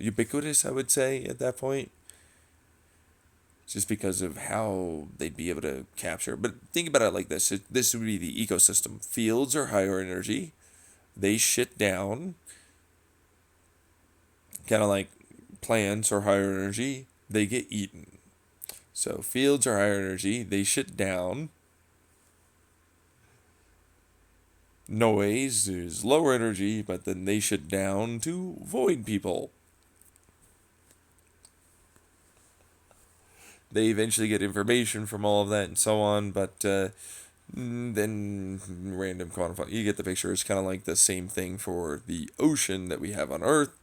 ubiquitous, I would say, at that point. Just because of how they'd be able to capture. But think about it like this. This would be the ecosystem. Fields are higher energy. They shit down. Kind of like plants are higher energy. They get eaten. So fields are higher energy. They shit down. Noise is lower energy, but then they shut down to avoid people. They eventually get information from all of that and so on, but then random quantify. You get the picture. It's kind of like the same thing for the ocean that we have on Earth.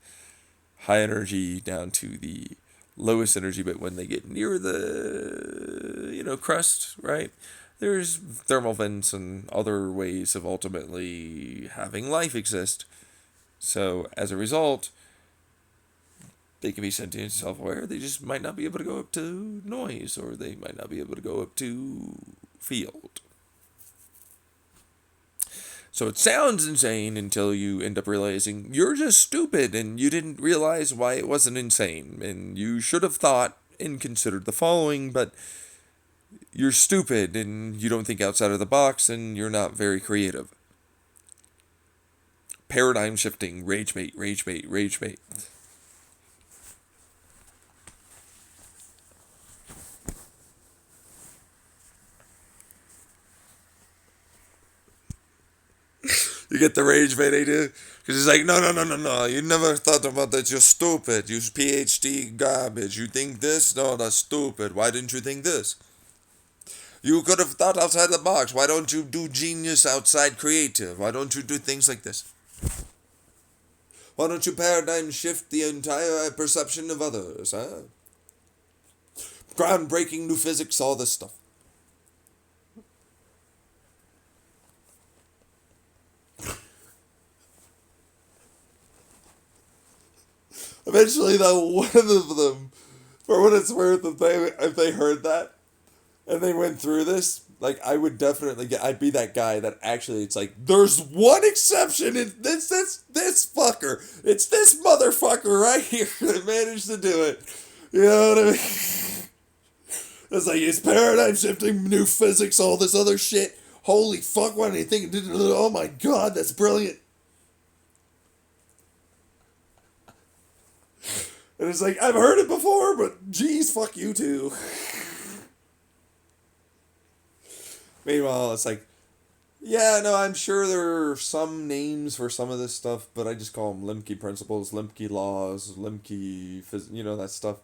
High energy down to the lowest energy, but when they get near the crust, right? There's thermal vents and other ways of ultimately having life exist. So as a result, they can be sentient, self-aware. They just might not be able to go up to noise, or they might not be able to go up to field. So it sounds insane until you end up realizing you're just stupid and you didn't realize why it wasn't insane. And you should have thought and considered the following, but you're stupid and you don't think outside of the box and you're not very creative. Paradigm shifting, rage bait, rage bait, rage bait. You get the rage bait, do? Because he's like, no, no, no, no, no. You never thought about that. You're stupid. You PhD garbage. You think this? No, that's stupid. Why didn't you think this? You could have thought outside the box. Why don't you do genius outside creative? Why don't you do things like this? Why don't you paradigm shift the entire perception of others, huh? Groundbreaking new physics, all this stuff. Eventually, though, one of them, for what it's worth, if they heard that and they went through this, like, I would definitely I'd be that guy that actually, it's like, there's one exception, it's this fucker. It's this motherfucker right here that managed to do it. You know what I mean? It's like, it's paradigm shifting, new physics, all this other shit. Holy fuck, why did he think? Oh my god, that's brilliant. And it's like, I've heard it before, but geez, fuck you too. Meanwhile, it's like, yeah, no, I'm sure there are some names for some of this stuff, but I just call them Lemke principles, Lemke laws, Lemke, that stuff.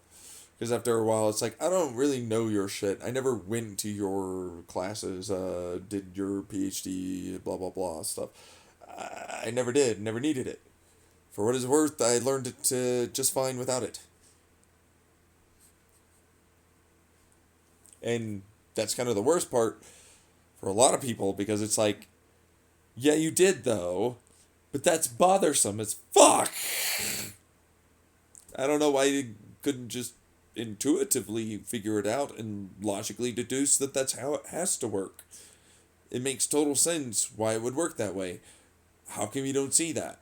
Because after a while, it's like, I don't really know your shit. I never went to your classes, did your PhD, blah, blah, blah stuff. I never did, never needed it. For what it's worth, I learned it just fine without it. And that's kind of the worst part for a lot of people, because it's like, yeah, you did though, but that's bothersome as fuck. I don't know why you couldn't just intuitively figure it out and logically deduce that that's how it has to work. It makes total sense why it would work that way. How come you don't see that?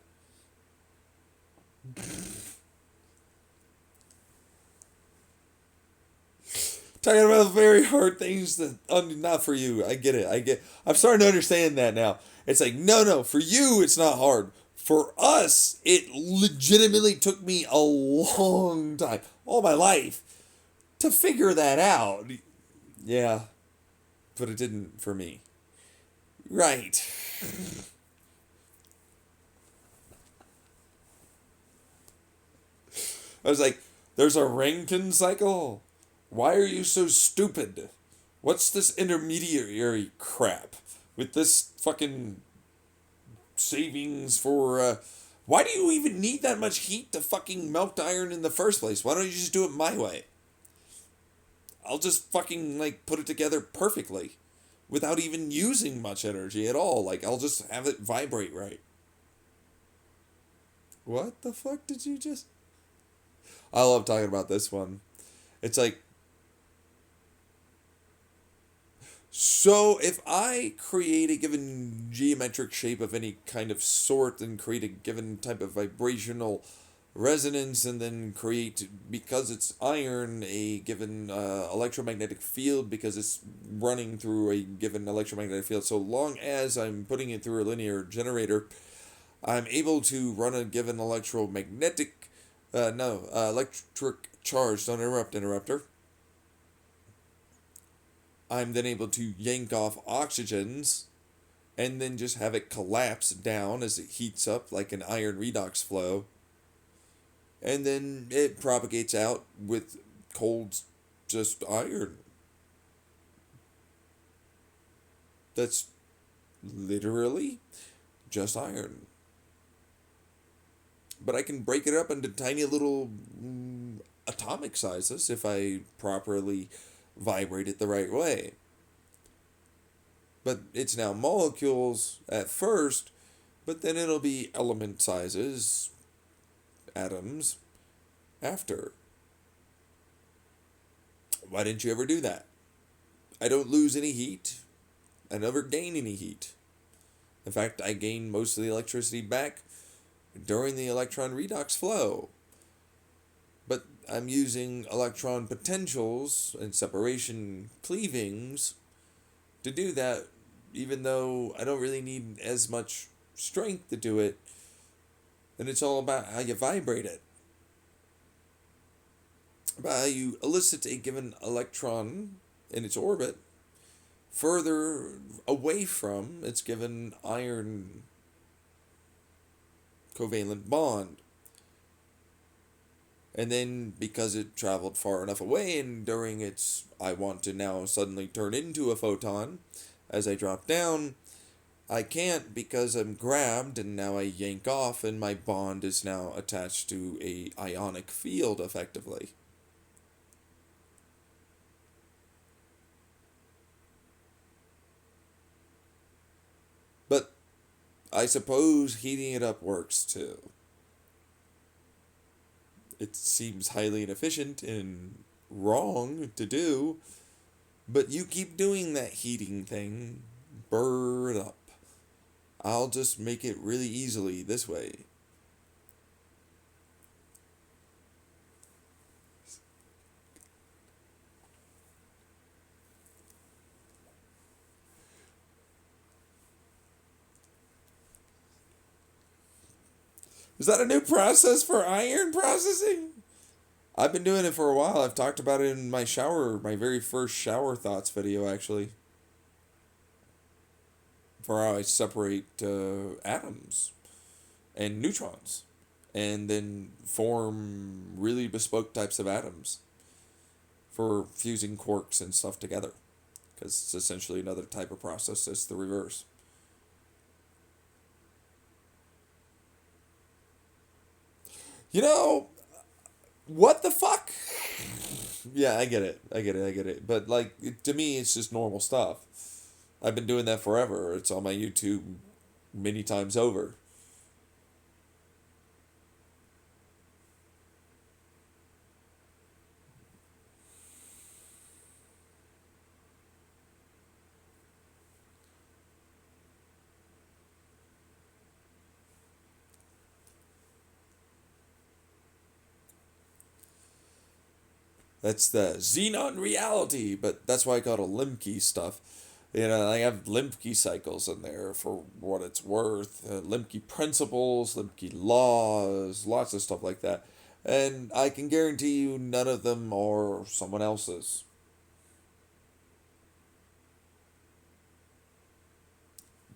Talking about very hard things that not for you. I get it. I'm starting to understand that now. It's like, no, for you it's not hard. For us, it legitimately took me a long time, all my life, to figure that out. Yeah, but it didn't for me. Right. I was like, there's a Rankine cycle? Why are you so stupid? What's this intermediary crap with this fucking savings for, why do you even need that much heat to fucking melt iron in the first place? Why don't you just do it my way? I'll just fucking, put it together perfectly without even using much energy at all. I'll just have it vibrate right. What the fuck did you just... I love talking about this one. It's like, so if I create a given geometric shape of any kind of sort and create a given type of vibrational resonance and then create, because it's iron, a given electromagnetic field, because it's running through a given electromagnetic field. So long as I'm putting it through a linear generator, I'm able to run a given electromagnetic, electric charge. Don't interrupt, interrupter. I'm then able to yank off oxygens and then just have it collapse down as it heats up like an iron redox flow. And then it propagates out with cold, just iron. That's literally just iron. But I can break it up into tiny little atomic sizes if I properly vibrate it the right way. But it's now molecules at first, but then it'll be element sizes, atoms, after. Why didn't you ever do that? I don't lose any heat. I never gain any heat. In fact, I gain most of the electricity back during the electron redox flow. But I'm using electron potentials and separation cleavings to do that, even though I don't really need as much strength to do it. And it's all about how you vibrate it. About how you elicit a given electron in its orbit further away from its given iron covalent bond. And then, because it traveled far enough away, and during its, I want to now suddenly turn into a photon as I drop down, I can't because I'm grabbed, and now I yank off, and my bond is now attached to a ionic field, effectively. But I suppose heating it up works too. It seems highly inefficient and wrong to do, but you keep doing that heating thing, burn up. I'll just make it really easily this way. Is that a new process for iron processing? I've been doing it for a while. I've talked about it in my shower, my very first shower thoughts video, actually. For how I separate atoms and neutrons and then form really bespoke types of atoms for fusing quarks and stuff together. Because it's essentially another type of process. It's the reverse. You know, what the fuck? Yeah, I get it. I get it. I get it. But, like, to me, it's just normal stuff. I've been doing that forever. It's on my YouTube many times over. That's the Xenon reality, but that's why I call it Limke stuff. You know, I have Limke cycles in there for what it's worth, Limke principles, Limke laws, lots of stuff like that. And I can guarantee you none of them are someone else's.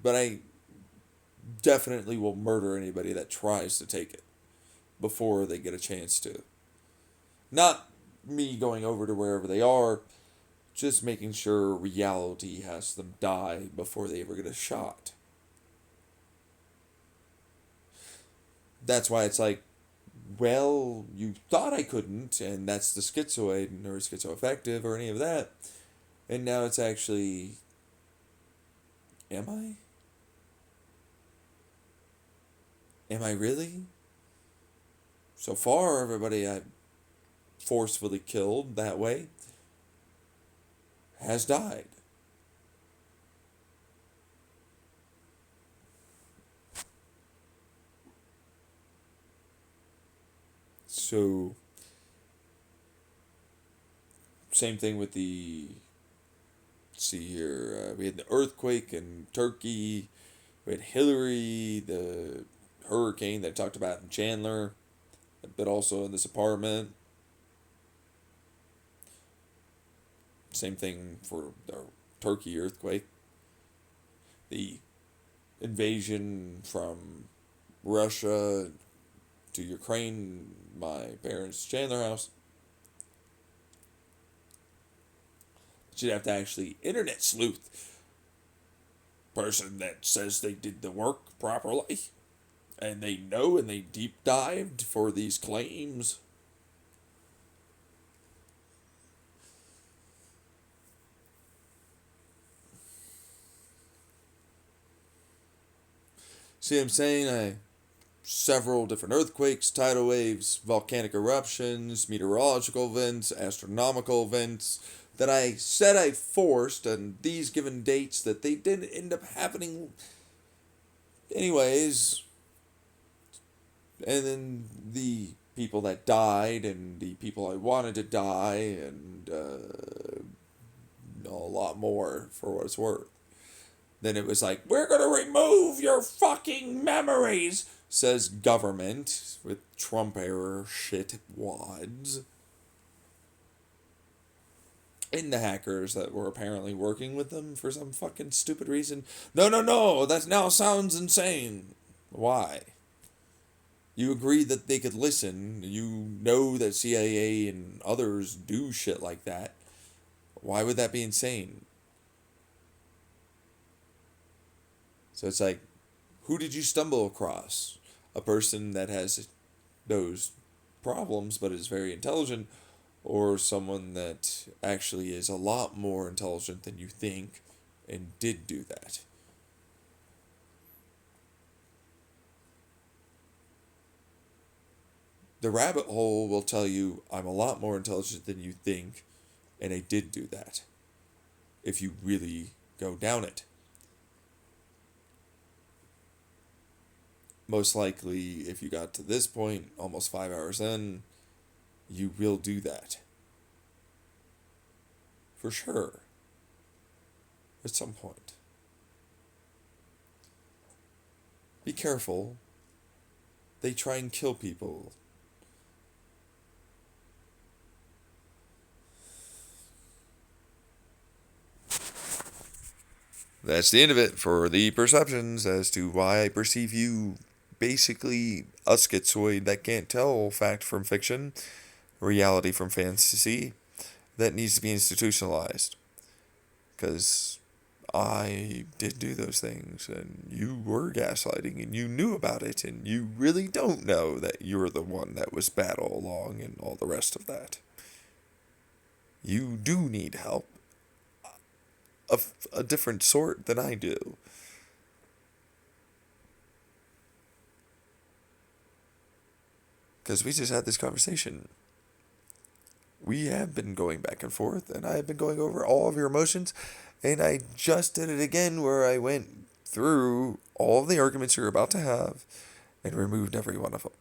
But I definitely will murder anybody that tries to take it before they get a chance to. Not me going over to wherever they are, just making sure reality has them die before they ever get a shot. That's why it's like, well, you thought I couldn't, and that's the schizoid or schizoaffective or any of that. And now it's actually, am I? Am I really? So far, everybody I've forcefully killed that way has died. So, same thing with the. Let's see here. We had the earthquake in Turkey. We had Hillary, the hurricane that I talked about in Chandler, but also in this apartment. Same thing for the Turkey earthquake. The invasion from Russia to Ukraine, my parents' Chandler house. You'd have to actually internet sleuth person that says they did the work properly and they know and they deep dived for these claims. See what I'm saying? Several different earthquakes, tidal waves, volcanic eruptions, meteorological events, astronomical events that I said I forced on these given dates that they didn't end up happening anyways. And then the people that died and the people I wanted to die and a lot more for what it's worth. Then it was like, we're going to remove your fucking memories, says government with Trump era shit wads. And the hackers that were apparently working with them for some fucking stupid reason. No, that now sounds insane. Why? You agree that they could listen. You know that CIA and others do shit like that. Why would that be insane? So it's like, who did you stumble across? A person that has those problems but is very intelligent, or someone that actually is a lot more intelligent than you think and did do that? The rabbit hole will tell you I'm a lot more intelligent than you think, and I did do that. If you really go down it. Most likely, if you got to this point, almost 5 hours in, you will do that. For sure. At some point. Be careful. They try and kill people. That's the end of it for the perceptions as to why I perceive you basically a schizoid that can't tell fact from fiction, reality from fantasy, that needs to be institutionalized. Because I did do those things, and you were gaslighting, and you knew about it, and you really don't know that you're the one that was bad all along, and all the rest of that. You do need help of a different sort than I do. Because we just had this conversation. We have been going back and forth, and I have been going over all of your emotions, and I just did it again where I went through all of the arguments you're about to have and removed every one of them.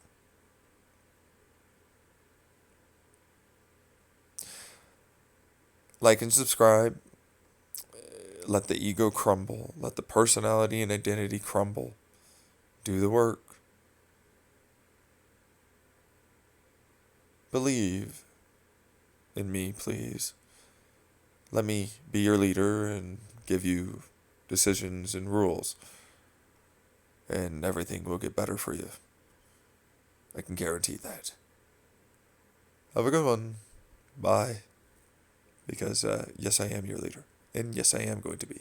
Like and subscribe. Let the ego crumble. Let the personality and identity crumble. Do the work. Believe in me, please. Let me be your leader and give you decisions and rules. And everything will get better for you. I can guarantee that. Have a good one. Bye. Because, yes, I am your leader. And yes, I am going to be.